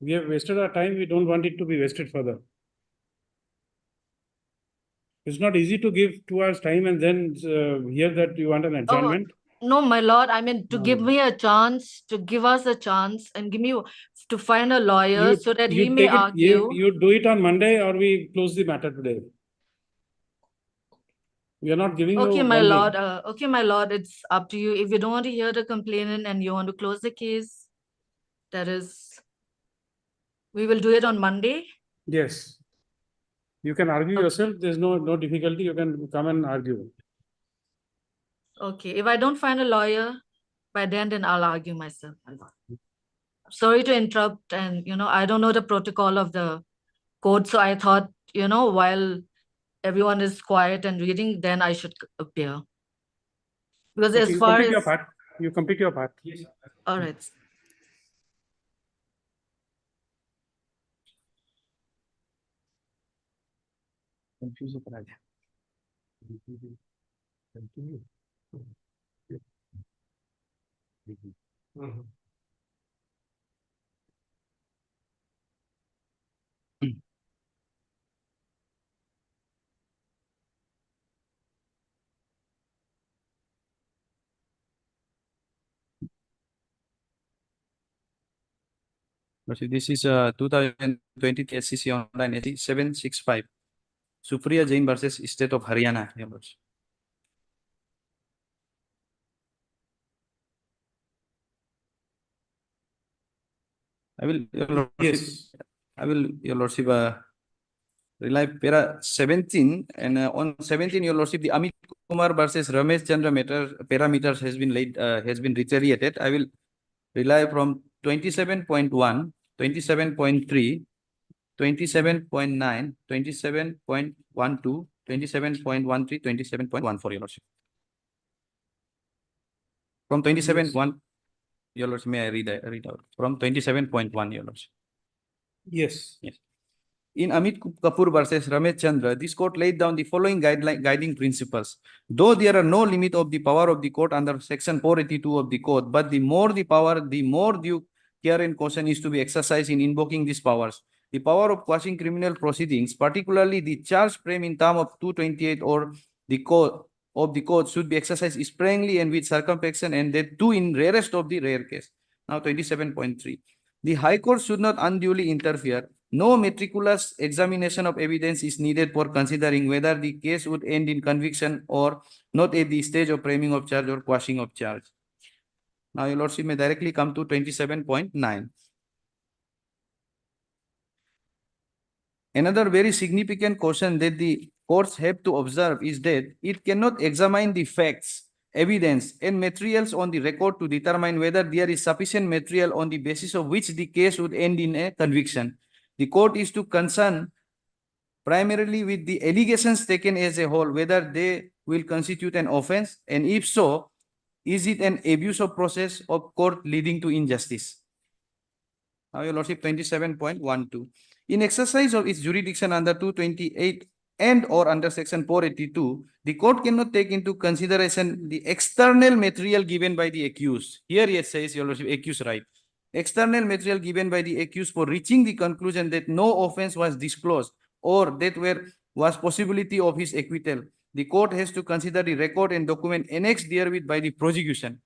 We have wasted our time. We don't want it to be wasted further. It's not easy to give 2 hours time and then hear that you want an adjournment. No, my lord, I mean, to give me a chance, to give us a chance and give me to find a lawyer so that he may argue. You do it on Monday or we close the matter today. We are not giving Okay, you my 1 week. lord. Okay, my lord, it's up to you. If you don't want to hear the complainant and you want to close the case, we will do it on Monday. Yes. You can argue yourself. There's no difficulty. You can come and argue. Okay, if I don't find a lawyer by then I'll argue myself. Sorry to interrupt, and I don't know the protocol of the court, so I thought, while everyone is quiet and reading, then I should appear. Because Okay, as you far complete your as, part. You complete your part. all right. Confuse होकर आ गया। So this is 2020 SCC online 765. Supriya Jain versus State of Haryana. Your Lordship. I will, Your Lordship, Yes. I will, Your Lordship, rely para 17 and on 17, Your Lordship, the Amit Kumar versus Ramesh Chandra parameters has been laid, has been reiterated. I will rely from 27.1, 27.3, 27.9, 27.12, 27.13, 27.14, Your Lordship. From 27.1, Your Lordship, may I read out? From 27.1, Your Lordship. Yes. Yes. In Amit Kapoor versus Ramesh Chandra, this court laid down the following guiding principles. Though there are no limit of the power of the court under section 482 of the code, but the more the power, the more due care and caution is to be exercised in invoking these powers. The power of quashing criminal proceedings, particularly the charge frame in term of 228 or the code should be exercised sparingly and with circumspection, and that too in rarest of the rare case. Now 27.3. The High Court should not unduly interfere. No meticulous examination of evidence is needed for considering whether the case would end in conviction or not at the stage of framing of charge or quashing of charge. Now, Your Lordship may directly come to 27.9. Another very significant caution that the courts have to observe is that it cannot examine the facts, evidence, and materials on the record to determine whether there is sufficient material on the basis of which the case would end in a conviction. The court is to concern primarily with the allegations taken as a whole, whether they will constitute an offense, and if so, is it an abuse of process of court leading to injustice? Now, Your Lordship, 27.12. In exercise of its jurisdiction under 228 and or under section 482, the court cannot take into consideration the external material given by the accused. Here it says, Your Lordship, accused right. External material given by the accused for reaching the conclusion that no offense was disclosed or that was possibility of his acquittal. The court has to consider the record and document annexed therewith by the prosecution.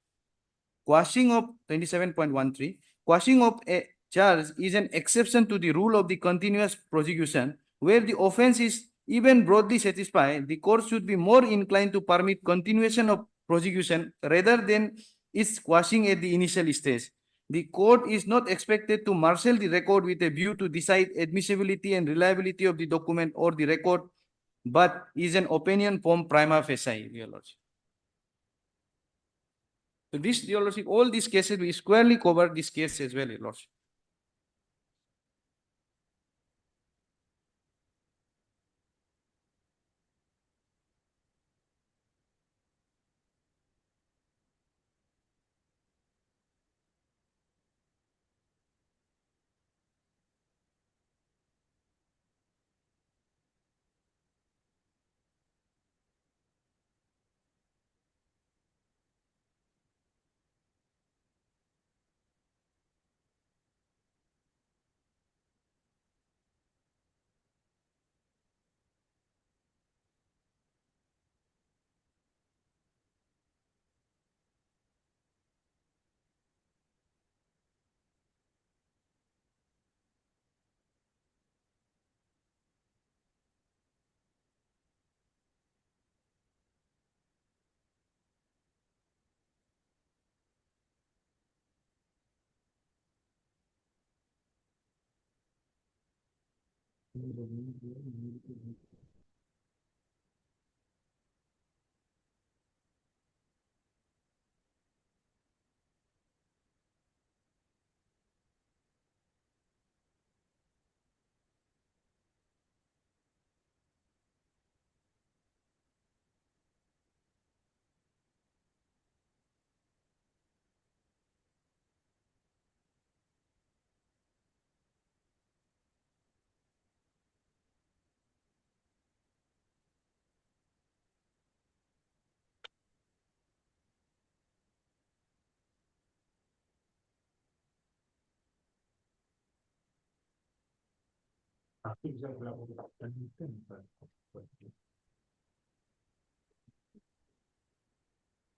Quashing of 27.13, quashing of a charge is an exception to the rule of the continuous prosecution, where the offense is even broadly satisfied. The court should be more inclined to permit continuation of prosecution rather than its quashing at the initial stage. The court is not expected to marshal the record with a view to decide admissibility and reliability of the document or the record, but is an opinion formed prima facie, Your Lordship. So this, Your Lordship, all these cases, we squarely cover this case as well, Your Lordship.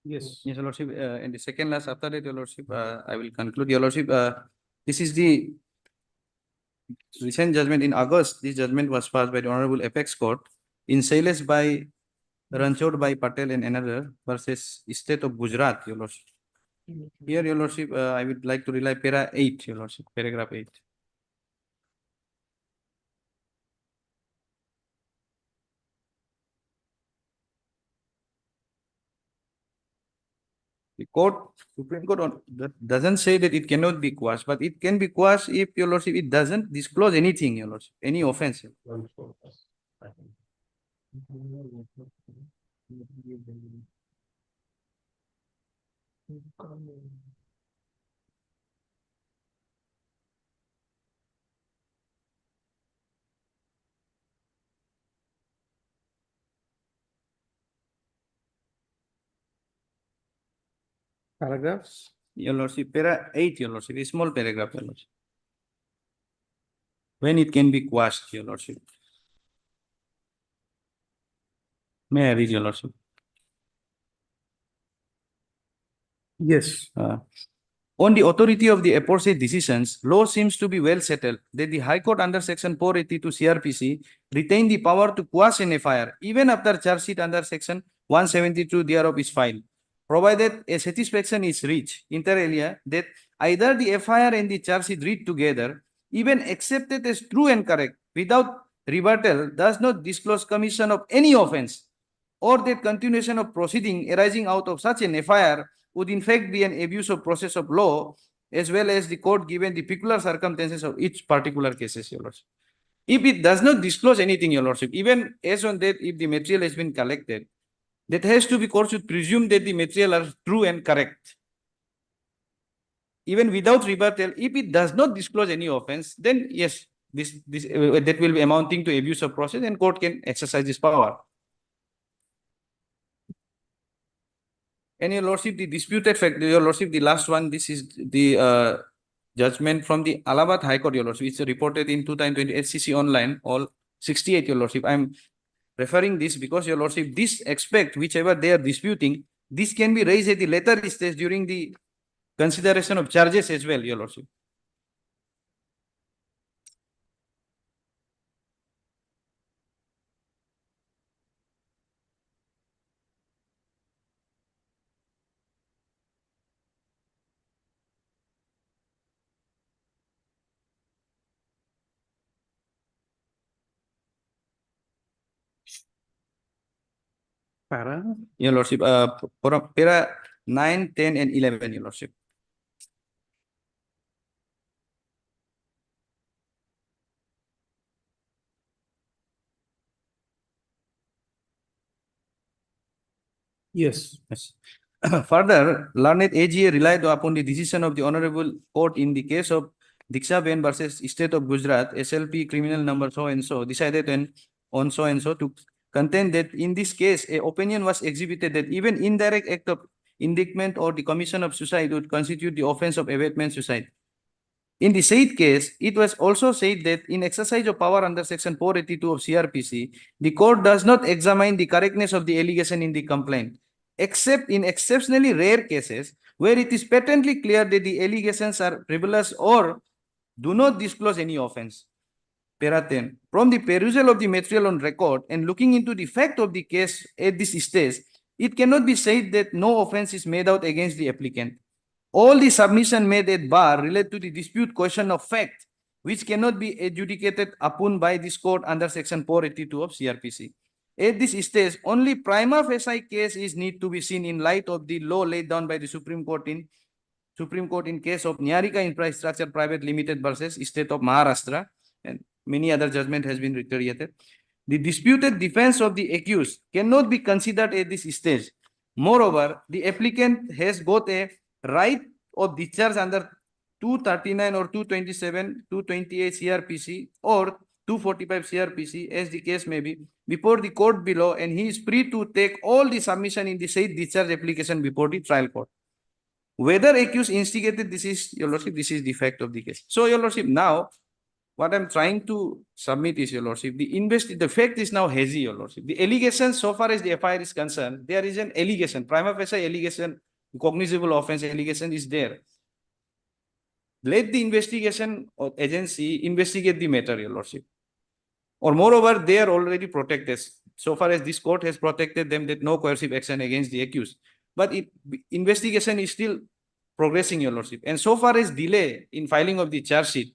Yes. Yes, Your Lordship, and the second last after that, Your Lordship, I will conclude, Your Lordship, this is the recent judgment in August. This judgment was passed by the Honorable Apex Court in Sailes by Ranchod by Patel and another versus State of Gujarat, Your Lordship. Here, Your Lordship, I would like to rely para 8, Your Lordship, paragraph 8. The court, Supreme Court doesn't say that it cannot be quashed, but it can be quashed if, Your Lordship, it doesn't disclose anything, Your Lordship, any offense. Paragraphs? Your Lordship, para 8, Your Lordship, a small paragraph, Your Lordship. When it can be quashed, Your Lordship. May I read, Your Lordship? Yes. On the authority of the aforesaid decisions, law seems to be well settled that the High Court under Section 482 CRPC retain the power to quash an FIR even after charge sheet under Section 172 thereof is filed, provided a satisfaction is reached, inter alia, that either the FIR and the charge sheet read together, even accepted as true and correct, without rebuttal, does not disclose commission of any offense, or that continuation of proceeding arising out of such an FIR would in fact be an abuse of process of law, as well as the court given the peculiar circumstances of each particular cases, Your Lordship. If it does not disclose anything, Your Lordship, even as on that, if the material has been collected, that has to be, court should presume that the material are true and correct. Even without rebuttal, if it does not disclose any offense, then yes, that will be amounting to abuse of process, and court can exercise this power. And Your Lordship, the disputed fact, Your Lordship, the last one, this is the judgment from the Allahabad High Court, Your Lordship. It's reported in 2020 SCC online, all 68, Your Lordship. I'm referring this because, Your Lordship, this aspect, whichever they are disputing, this can be raised at the later stage during the consideration of charges as well, Your Lordship. Para? Your Lordship, para 9, 10, and 11, Your Lordship. Yes. Yes. Further, learned AGA relied upon the decision of the Honorable Court in the case of Diksha Ben versus State of Gujarat, SLP criminal number so and so, decided on so and so to contend that in this case, a opinion was exhibited that even indirect act of indictment or the commission of suicide would constitute the offense of abatement suicide. In the said case, it was also said that in exercise of power under Section 482 of CRPC, the court does not examine the correctness of the allegation in the complaint, except in exceptionally rare cases where it is patently clear that the allegations are frivolous or do not disclose any offense. Para 10. From the perusal of the material on record and looking into the fact of the case at this stage, it cannot be said that no offense is made out against the applicant. All the submission made at bar relate to the dispute question of fact, which cannot be adjudicated upon by this court under Section 482 of CRPC. At this stage, only prima facie case is need to be seen in light of the law laid down by the Supreme Court in case of Nyarika Infrastructure Private Limited versus State of Maharashtra, and many other judgment has been reiterated. The disputed defense of the accused cannot be considered at this stage. Moreover, the applicant has got a right of discharge under 239 or 227, 228 CRPC or 245 CRPC, as the case may be, before the court below, and he is free to take all the submission in the said discharge application before the trial court. Whether accused instigated, this is, Your Lordship, this is the fact of the case. So, Your Lordship, now, what I'm trying to submit is, Your Lordship, the fact is now hazy, Your Lordship. The allegation, so far as the FIR is concerned, there is an allegation, prima facie allegation, cognizable offense allegation is there. Let the investigation or agency investigate the matter, Your Lordship. Or moreover, they are already protected. So far as this court has protected them, that no coercive action against the accused. But investigation is still progressing, Your Lordship. And so far as delay in filing of the charge sheet,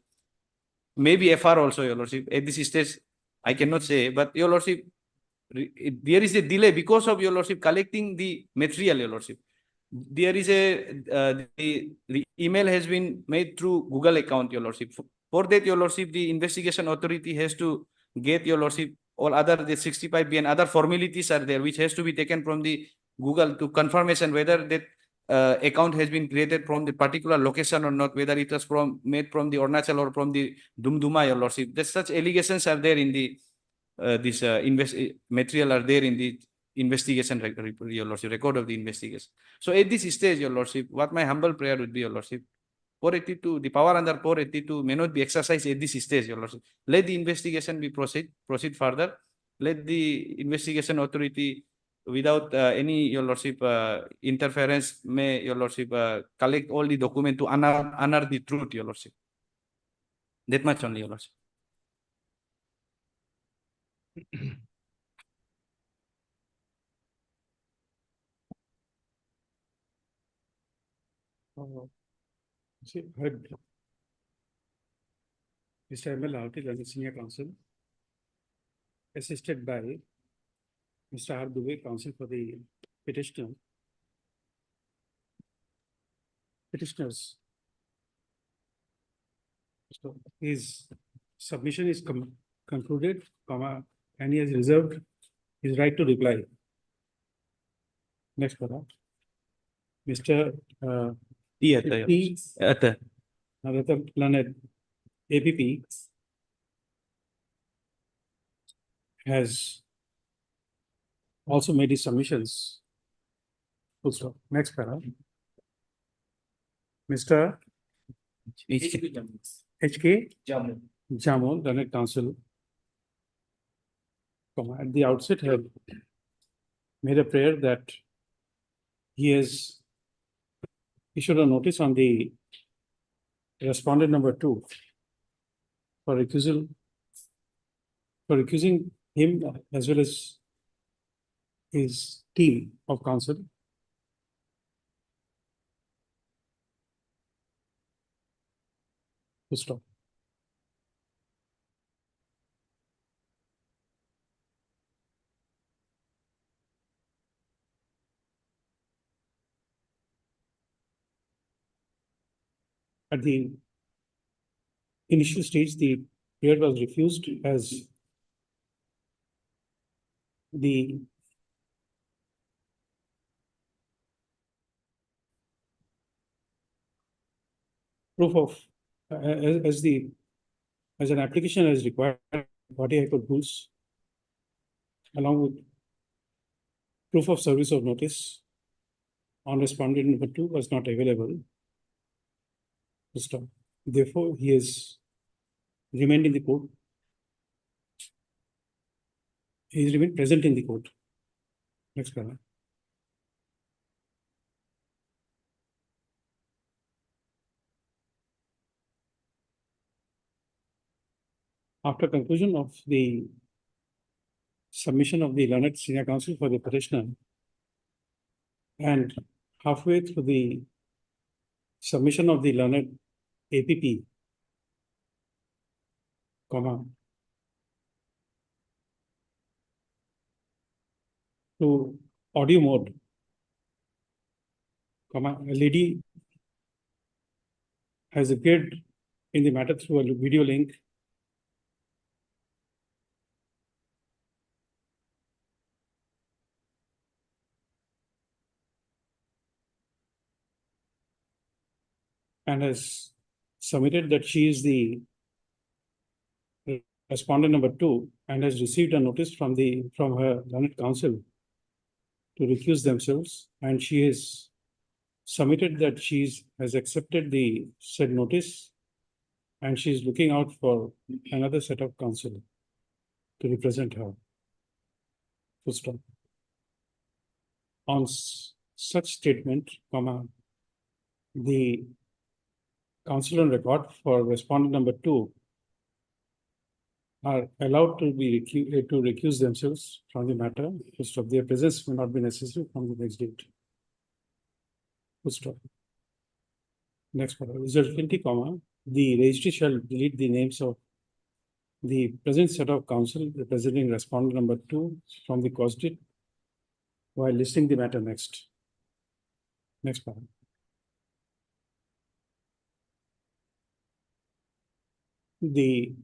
maybe FR also, Your Lordship, at this stage, I cannot say, but Your Lordship, there is a delay because of, Your Lordship, collecting the material, Your Lordship. There is the email has been made through Google account, Your Lordship. For that, Your Lordship, the investigation authority has to get, Your Lordship, all other the 65B and other formalities are there, which has to be taken from the Google to confirmation whether that account has been created from the particular location or not, whether it was made from the Arunachal or from the Dumduma, Your Lordship. That such allegations are there in the material are there in the investigation record, Your Lordship, record of the investigation. So at this stage, Your Lordship, what my humble prayer would be, Your Lordship, 482, the power under 482 may not be exercised at this stage, Your Lordship. Let the investigation be proceed further. Let the investigation authority, without any, Your Lordship, interference, may, Your Lordship, collect all the document to honor the truth, Your Lordship. That much only, Your Lordship. See, heard Mr. M.L. Lauti, the senior counsel, assisted by Mr. R. Dubey, counsel for the petitioners. So his submission is concluded, and he has reserved his right to reply. Next, Mr. Narottam Lanet, APP, has also made his submissions. Full stop. Next para. Mr. H.K. Jamul, Lanet Counsel, at the outset have made a prayer that he has issued a notice on the respondent number 2 for accusing him as well as his team of counsel to stop. At the initial stage, the prayer was refused as the proof of as an application as required body high court rules, along with proof of service of notice on respondent number 2 was not available. Stop. Therefore, he has remained in the court. He has remained present in the court. Next paragraph. After conclusion of the submission of the learned senior counsel for the petitioner and halfway through the submission of the learned APP, to audio mode, a lady has appeared in the matter through a video link and has submitted that she is the respondent number 2 and has received a notice from her learned counsel to recuse themselves, and she has submitted that she has accepted the said notice and she is looking out for another set of counsel to represent her. Full stop. On such statement, comma, the counsel on record for respondent number 2 are allowed to be to recuse themselves from the matter. Full stop. Their presence may not be necessary from the next date. Full stop. Next paragraph. Result 20, comma, the registry shall delete the names of the present set of counsel representing respondent number 2 from the cause date while listing the matter next. Next paragraph. The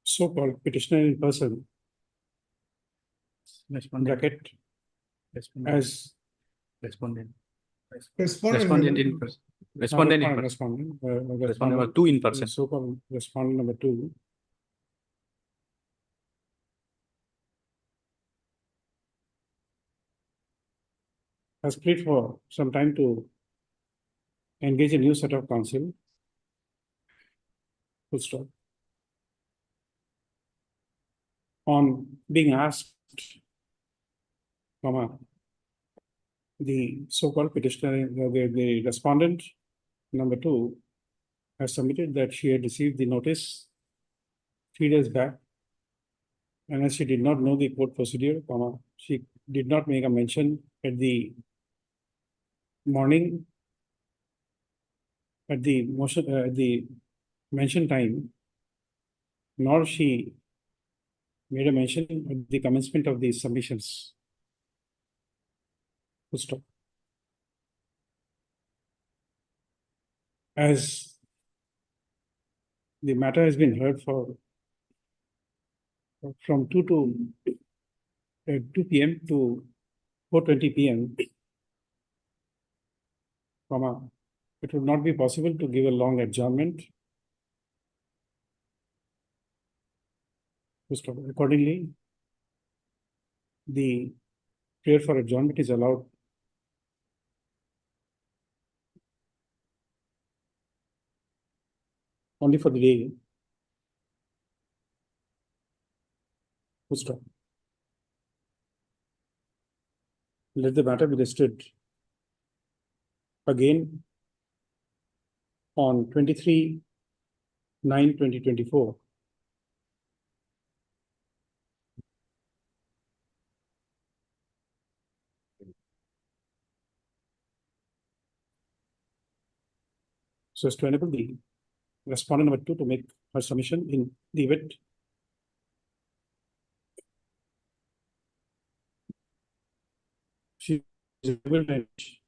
so-called petitioner in person, bracket, as Respondent. Respondent in person. Respondent in person. respondent, Respondent number 2 in person. so-called respondent number 2 has prayed for some time to engage a new set of counsel. Full stop. On being asked, comma, the so-called petitioner, the respondent number 2 has submitted that she had received the notice 3 days back, and as she did not know the court procedure, comma, she did not make a mention at the morning, at the motion, the mention time, nor she made a mention at the commencement of the submissions. Full stop. As the matter has been heard for from 2 p.m. to 4:20 p.m., comma, it would not be possible to give a long adjournment. Full stop. Accordingly, the prayer for adjournment is allowed only for the day. Full stop. Let the matter be listed again on 23/9/2024. So as to enable the respondent number 2 to make her submission in the event she is able to arrange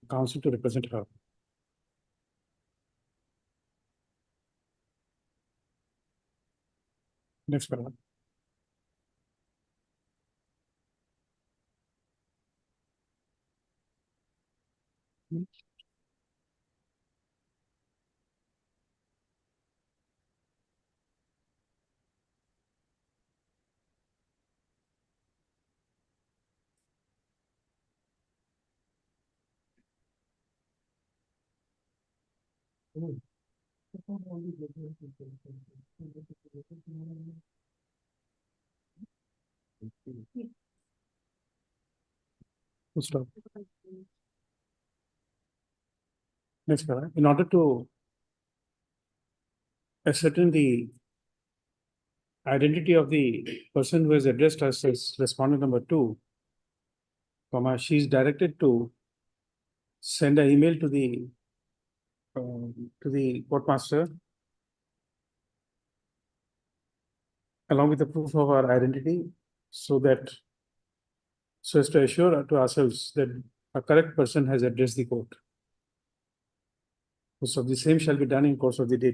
counsel to represent her. Next paragraph. Full stop. Next paragraph. In order to ascertain the identity of the person who has addressed us as respondent number 2, comma, she is directed to send an email to the court master along with the proof of our identity, so as to assure to ourselves that a correct person has addressed the court. So the same shall be done in course of the day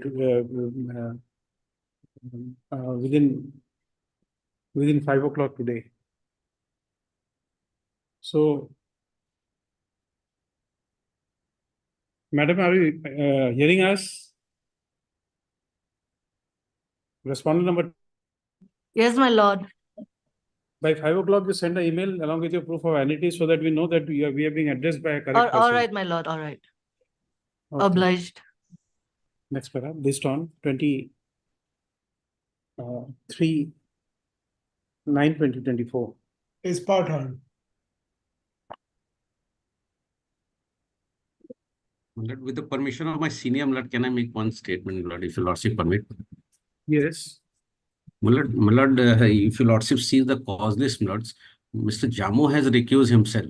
within 5 o'clock today. So, madam, are you hearing us? Respondent number. Yes, my lord. By 5 o'clock, you send an email along with your proof of identity so that we know that we are being addressed by a correct person. All right, my lord, all right. Okay. Obliged. Next paragraph, based on 23/9/2024. Is part heard. Lord, with the permission of my senior, Lord, can I make one statement, Lord, if your lordship permit? Yes. My lord, if your lordship sees the cause list, lords, Mr. Jamo has recused himself.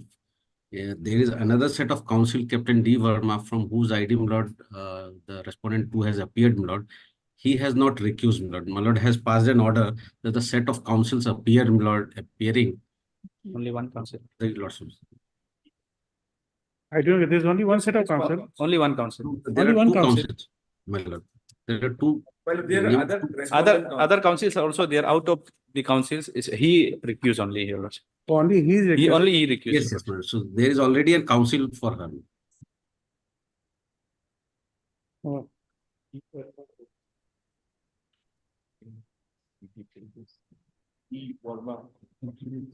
There is another set of counsel, Captain D. Verma, from whose ID, my lord, the respondent 2 has appeared, my lord. He has not recused, my lord. My lord has passed an order that the set of counsels appear, my lord, appearing. Only one council. The lordship. I don't know, there's only one set of counsel. Only one council. There Only are one two counsel. councils, my lord. There are two. Well, there are named- other councils are also there. Out of the councils, is he recused only, your lordship. Only he is He recused. only he recused. Yes, yes, my lord. So there is already a council for her. Oh.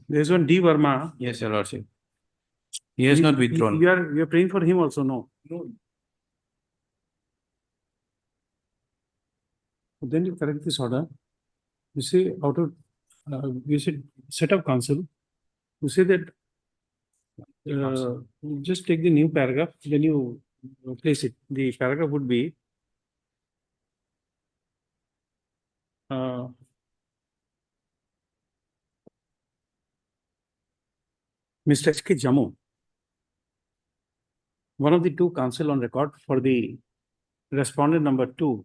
There's one D. Verma. Yes, your lordship. He has not withdrawn. We are praying for him also, no? No. Then you correct this order. You say out of, you said set of counsel. You say that, just take the new paragraph, then you place it. The paragraph would be, Mr. H.K. Jamo, one of the two counsel on record for the respondent number 2,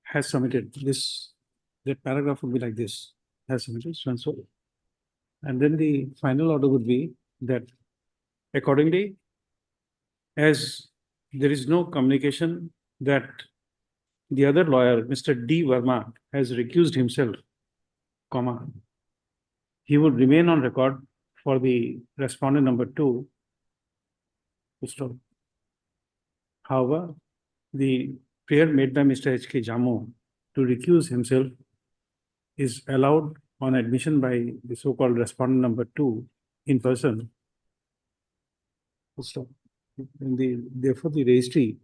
has submitted this, that paragraph would be like this, has submitted so and so. And then the final order would be that accordingly, as there is no communication that the other lawyer, Mr. D. Verma, has recused himself, comma, he would remain on record for the respondent number 2. Stop. However, the prayer made by Mr. H.K. Jamo to recuse himself is allowed on admission by the so-called respondent number 2 in person. Stop. Therefore, the registry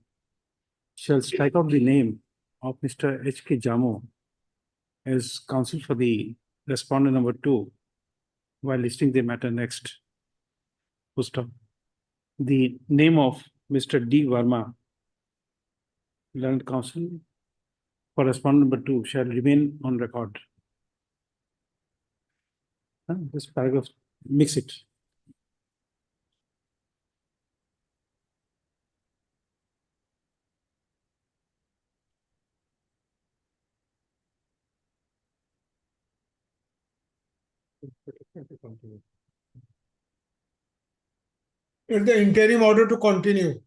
shall strike out the name of Mr. H.K. Jamo as counsel for the respondent number 2 while listing the matter next. Stop. The name of Mr. D. Verma, learned counsel for respondent number 2, shall remain on record. This paragraph, mix it. It's the interim order to continue.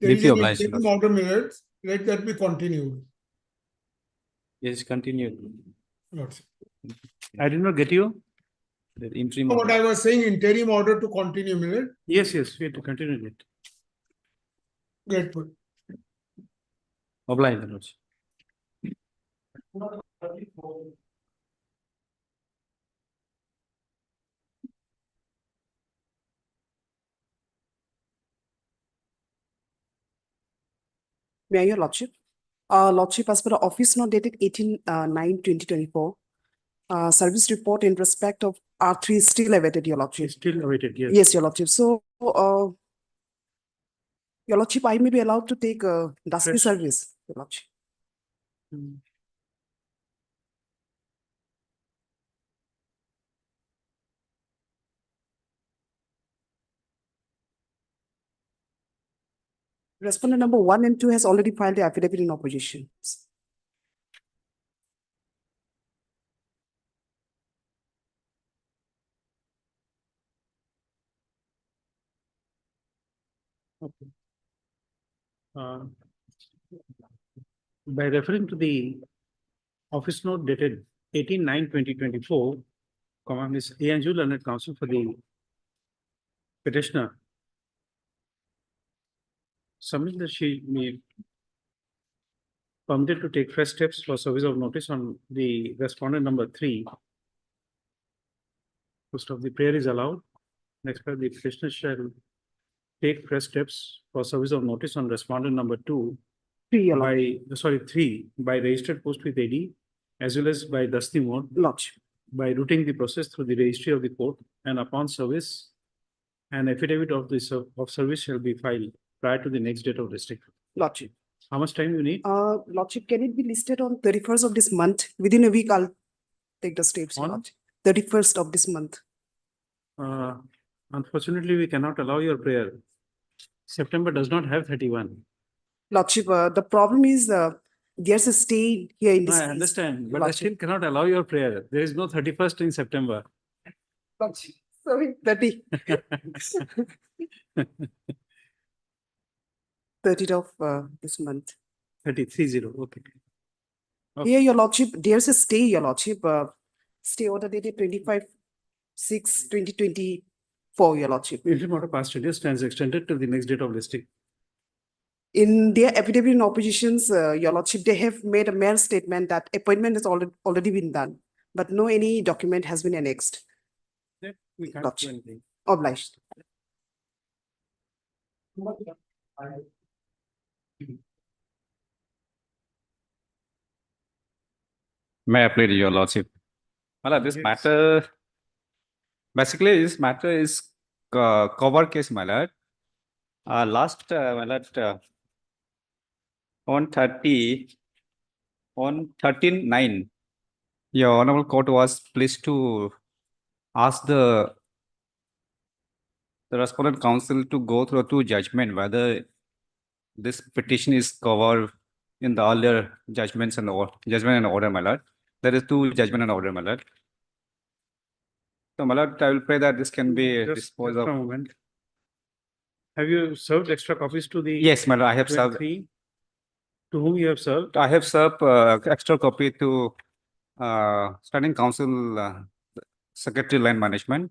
There is Deeply an obliged, interim Lord. order minutes, let that be continued. Yes, continue. Lordship. I did not get you. The interim. What order. I was saying, interim order to continue, minute, Yes, yes, we have to continue it. grateful. Obliged, lordship. May I, your lordship? Lordship, as per the office note dated 18/9/2024, service report in respect of R3 is still awaited, your lordship. Still awaited, yes. Yes, your lordship. So, your lordship, I may be allowed to take dusty Fresh. service, your lordship. Respondent number 1 and 2 has already filed the affidavit in opposition. Okay. By referring to the office note dated 18/9/2024, Ms. A. Anju, learned counsel for the petitioner, submit that she may permitted to take fresh steps for service of notice on the respondent number 3 Post of the prayer is allowed. Next, the petitioner shall take fresh steps for service of notice on respondent number 2 3, Your Lordship. by, sorry, 3 by registered post with AD as well as by dusty mode Lordship. by routing the process through the registry of the court, and upon service, an affidavit of of service shall be filed prior to the next date of district. Lordship. How much time you need? Lordship, can it be listed on 31st of this month? Within a week, I'll take the steps. Your On? Lordship. 31st of this month. Unfortunately, we cannot allow your prayer. September does not have 31. Lordship, the problem is there's a stay here in No, this. I case. understand, but I Lordship. still cannot allow your prayer. There is no 31st in September. Lordship, sorry, 30. 30th of this month. 30, okay. Okay. Here, Your Lordship, there's a stay, Your Lordship. Stay order dated 25/6/2024, Your Lordship. Interim order passed today stands extended to the next date of listing. In their affidavit in oppositions, Your Lordship, they have made a mere statement that appointment has already been done, but no any document has been annexed. Then we can't do Lordship. anything. Obliged. May I plead your lordship? Well, this Yes. matter, basically this matter is cover case, my lord. Last, my lord, on 13/9, your honorable court was pleased to ask the respondent counsel to go through two judgment, whether this petition is covered in the earlier judgments and judgment and order, my lord. There is two judgment and order, my lord. So, my lord, I will pray that this can be Just disposed a of. moment. Have you served extra copies to the? Yes, my lord, I have served. 23? To whom you have served? I have served extra copy to Standing Council, Secretary Land Management,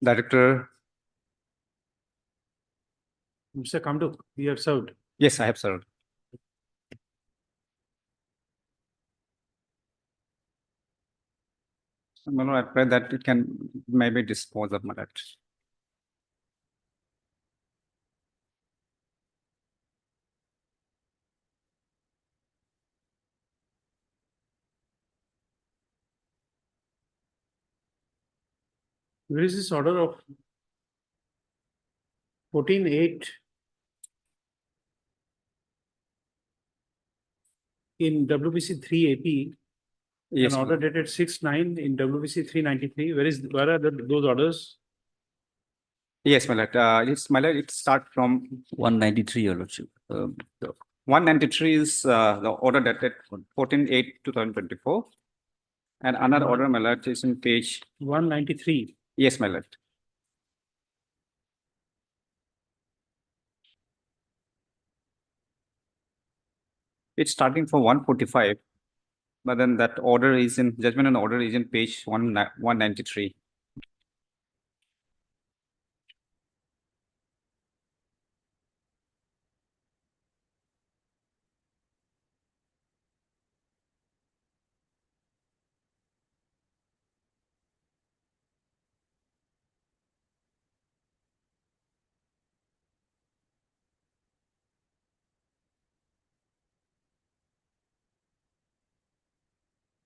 Director. Mr. Kamdu, you have served. Yes, I have served. My lord, I pray that it can maybe dispose of, my lord. Where is this order of 14/8 in WBC 3 AP? Yes, An order dated 6/9 in WBC 393. Where are those orders? Yes, my lord. It's my lord. It start from 193, your lordship. 193 is the order dated 14/8/2024, and another order, my lord, is in page 193. Yes, my lord. It's starting from 145, but then that order is in judgment and order is in page 193.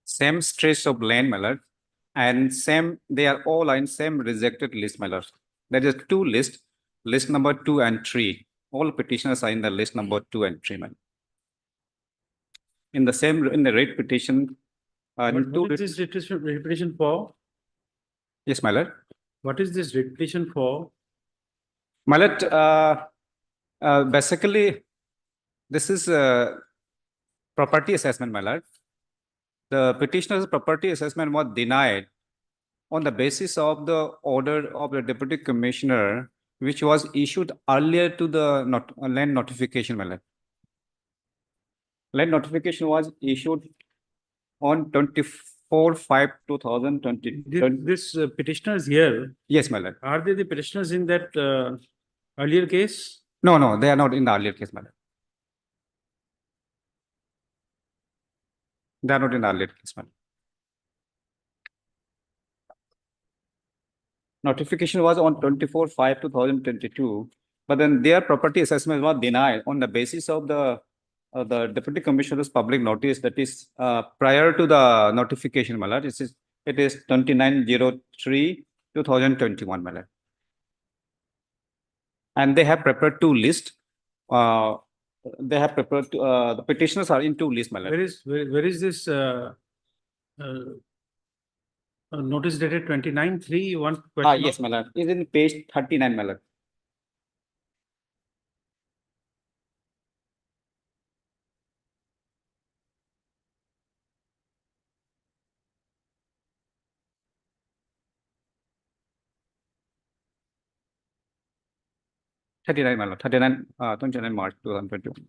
Same stretch of land, my lord, and same, they are all in same rejected list, my lord. There is two lists, list number 2 and 3. All petitioners are in the list number 2 and 3, my lord. In the same, in the rate petition. What is this repetition for? Yes, my lord. What is this repetition for? My lord, basically, this is property assessment, my lord. The petitioner's property assessment was denied on the basis of the order of the deputy commissioner, which was issued earlier to the land notification, my lord. Land notification was issued on 24/5/2020. This petitioner is here. Yes, my lord. Are they the petitioners in that earlier case? No, they are not in the earlier case, my lord. They are not in the earlier case, my lord. notification was on 24/5/2022, but then their property assessment was denied on the basis of the Deputy Commissioner's public notice, that is prior to the notification, my lord. It is 29/03/2021, my lord. And they have prepared two lists. They have prepared the petitioners are in two lists, my lord. Where is this notice dated 29/3/1? Yes, my lord. It's in page 39, my lord. My lord. 29 March 2021.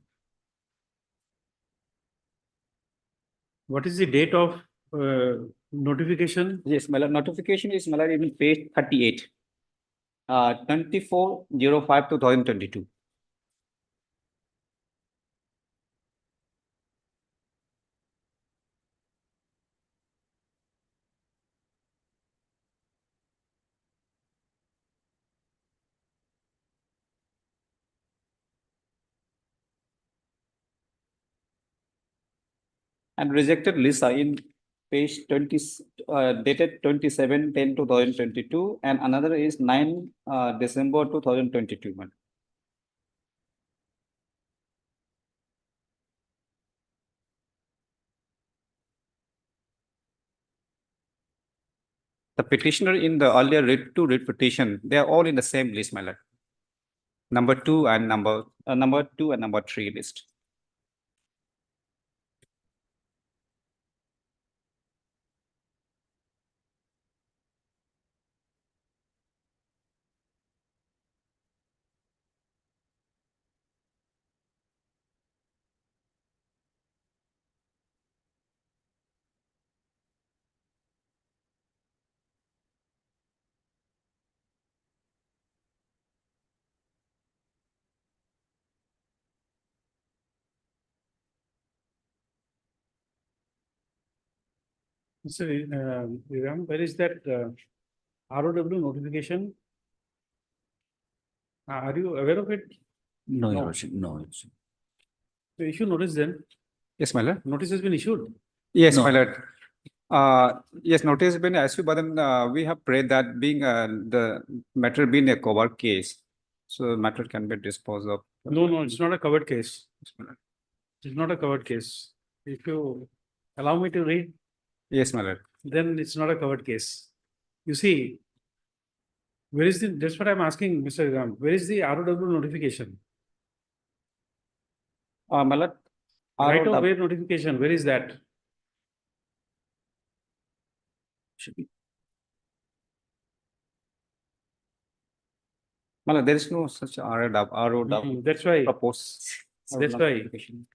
What is the date of notification? Yes, my lord. Notification is, my lord, in page 38. 24/05/2022. And rejected lists are in page 20, dated 27/10/2022, and another is 9 December 2022. man. The petitioner in the earlier writ to writ petition, they are all in the same list, my lord. Number 2 and number 3 list. Mr. Ram, where is that ROW notification? Are you aware of it? No, No. Your Lordship, no. Your Lordship. So issue notice then. Yes, my lord. Notice has been issued. Yes, No. my lord. Yes, notice has been issued, but then we have prayed that being the matter being a covered case, so matter can be disposed of. No, it's not a covered case. It's not a covered case. If you allow me to read, Yes, my lord. then it's not a covered case. You see, where is that's what I'm asking, Mr. Ram. Where is the ROW notification? My lord. Right of ROW way notification, where is that? Should be. My lord, there is no such ROW That's why. proposed. That's why. notification.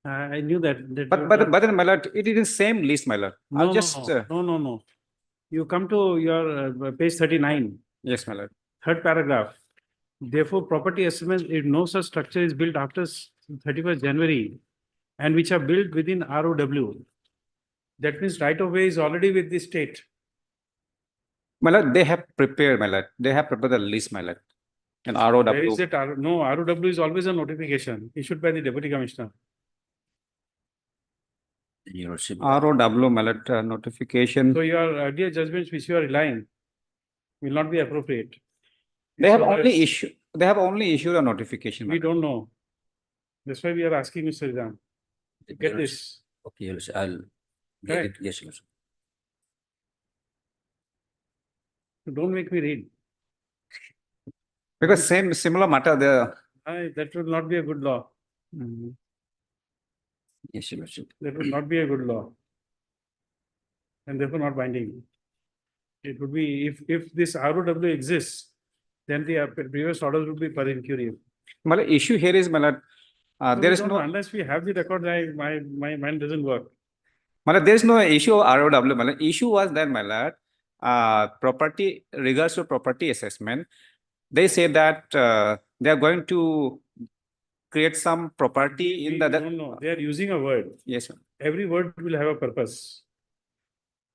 I knew that. But then, my lord, it is in same list, my lord. No, I'll just no. You come to your page 39, yes, my lord. third paragraph. Therefore, property assessment, if no such structure is built after 31st January and which are built within ROW, that means right of way is already with the state. My lord, they have prepared, my lord. They have prepared the list, my lord. And ROW. Where is it? No, ROW is always a notification issued by the Deputy Commissioner. Your Lordship. ROW, my lord, notification. So your earlier judgments which you are relying will not be appropriate. They have So only that's- issued. They have only issued a notification. my We lord. don't know. That's why we are asking Mr. Ram. Your Get Lordship. this. Okay, Your Lordship, I'll get Correct. it. Yes, Your Lordship. Don't make me read. Because similar matter there. That will not be a good law. Yes, Your Lordship. That would not be a good law. And therefore not binding. It would be, if this ROW exists, then the previous orders would be per incuria. My lord, issue here is, my lord, No, there we is don't no, know. Unless we have the record, my mind doesn't work. my lord, there is no issue of ROW. My lord. Issue was that, my lord, property, regards to property assessment, they say that they are going to create some property in We the. don't know. They are using a word. Yes, sir. Every word will have a purpose.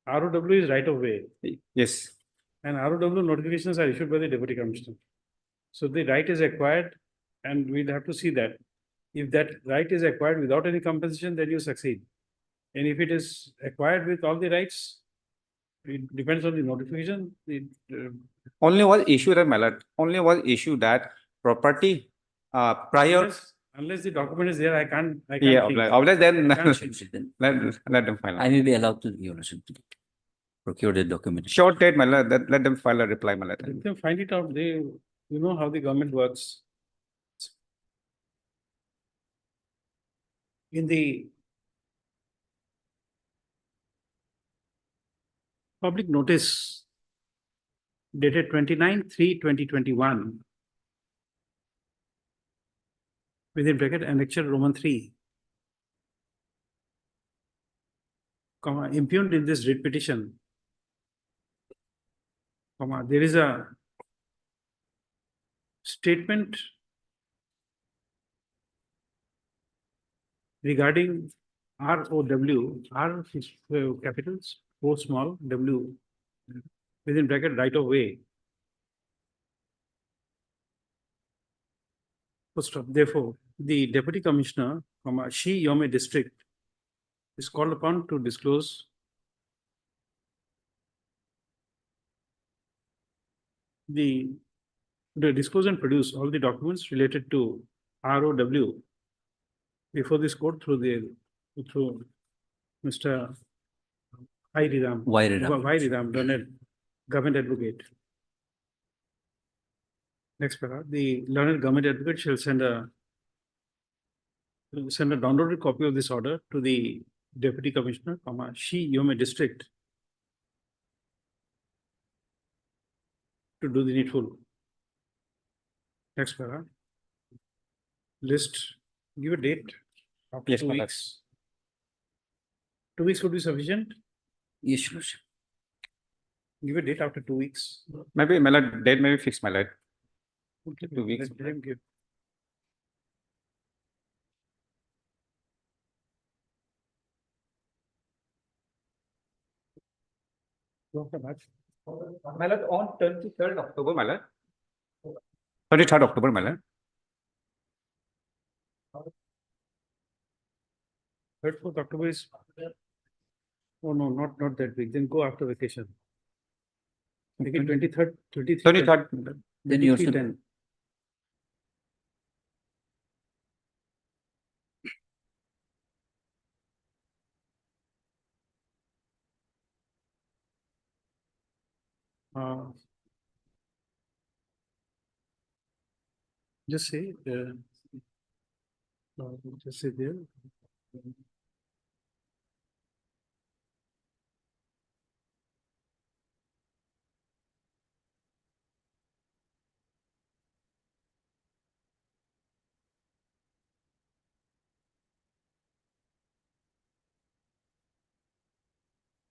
ROW is right of way. Yes, And ROW notifications are issued by the deputy commissioner. So the right is acquired and we'll have to see that. If that right is acquired without any compensation, then you succeed. And if it is acquired with all the rights, it depends on the notification. only was issue that, my lord, only was issue that property, prior. Unless the document is there, I can't. Yeah, think. obviously then, I can't think. let them file. I may be allowed to, Your Lordship, to procure the document. Short date, my lord, let them file a reply, my lord. Let them find it out. You know how the government works. In the public notice dated 29/3/2021, within bracket annexure Roman 3, comma, impugned in this writ petition, comma, there is a statement regarding ROW, R is capitals, O small, W within bracket right of way. Full stop. Therefore, the deputy commissioner, comma, Shi Yome district is called upon to disclose the disclose and produce all the documents related to ROW before this court through Mr. Vairidam, learned government advocate. Next paragraph, the learned government advocate shall send a downloaded copy of this order to the deputy commissioner, comma, Shi Yome district to do the needful. Next paragraph. List, give a date after Yes, 2 my lord. weeks. 2 weeks would be sufficient. Yes, Your Lordship. Give a date after 2 weeks. Maybe, my lord, date may be fixed, my lord. 2 weeks. Let them give. My lord, on 23rd October, my lord. 23rd October, my lord. 3rd, 4th October is. Oh no, not that week. Then go after vacation. Make it 23rd, 23rd. Then you also- 10. Just say, just say there.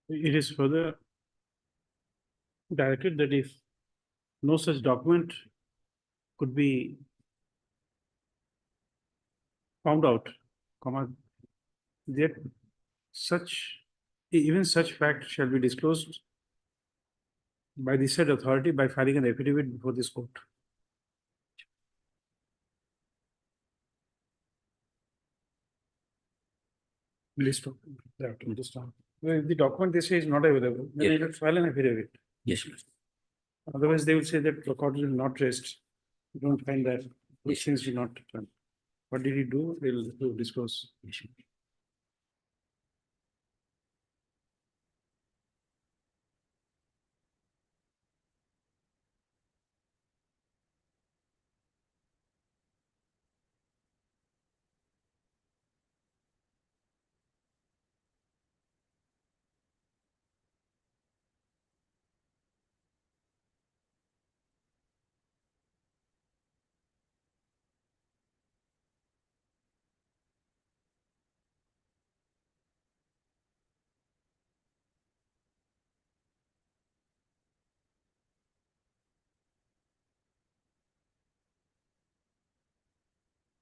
It is further directed that if no such document could be found out, comma, that even such fact shall be disclosed by the said authority by filing an affidavit before this court. List of that, list of. Well, if the document they say is not available, then Yes. they will file an affidavit. Yes, Your Lordship. Otherwise, they will say that record is not traced. You don't find that these things do not. What did he do? They'll disclose. Yes, Your Lordship.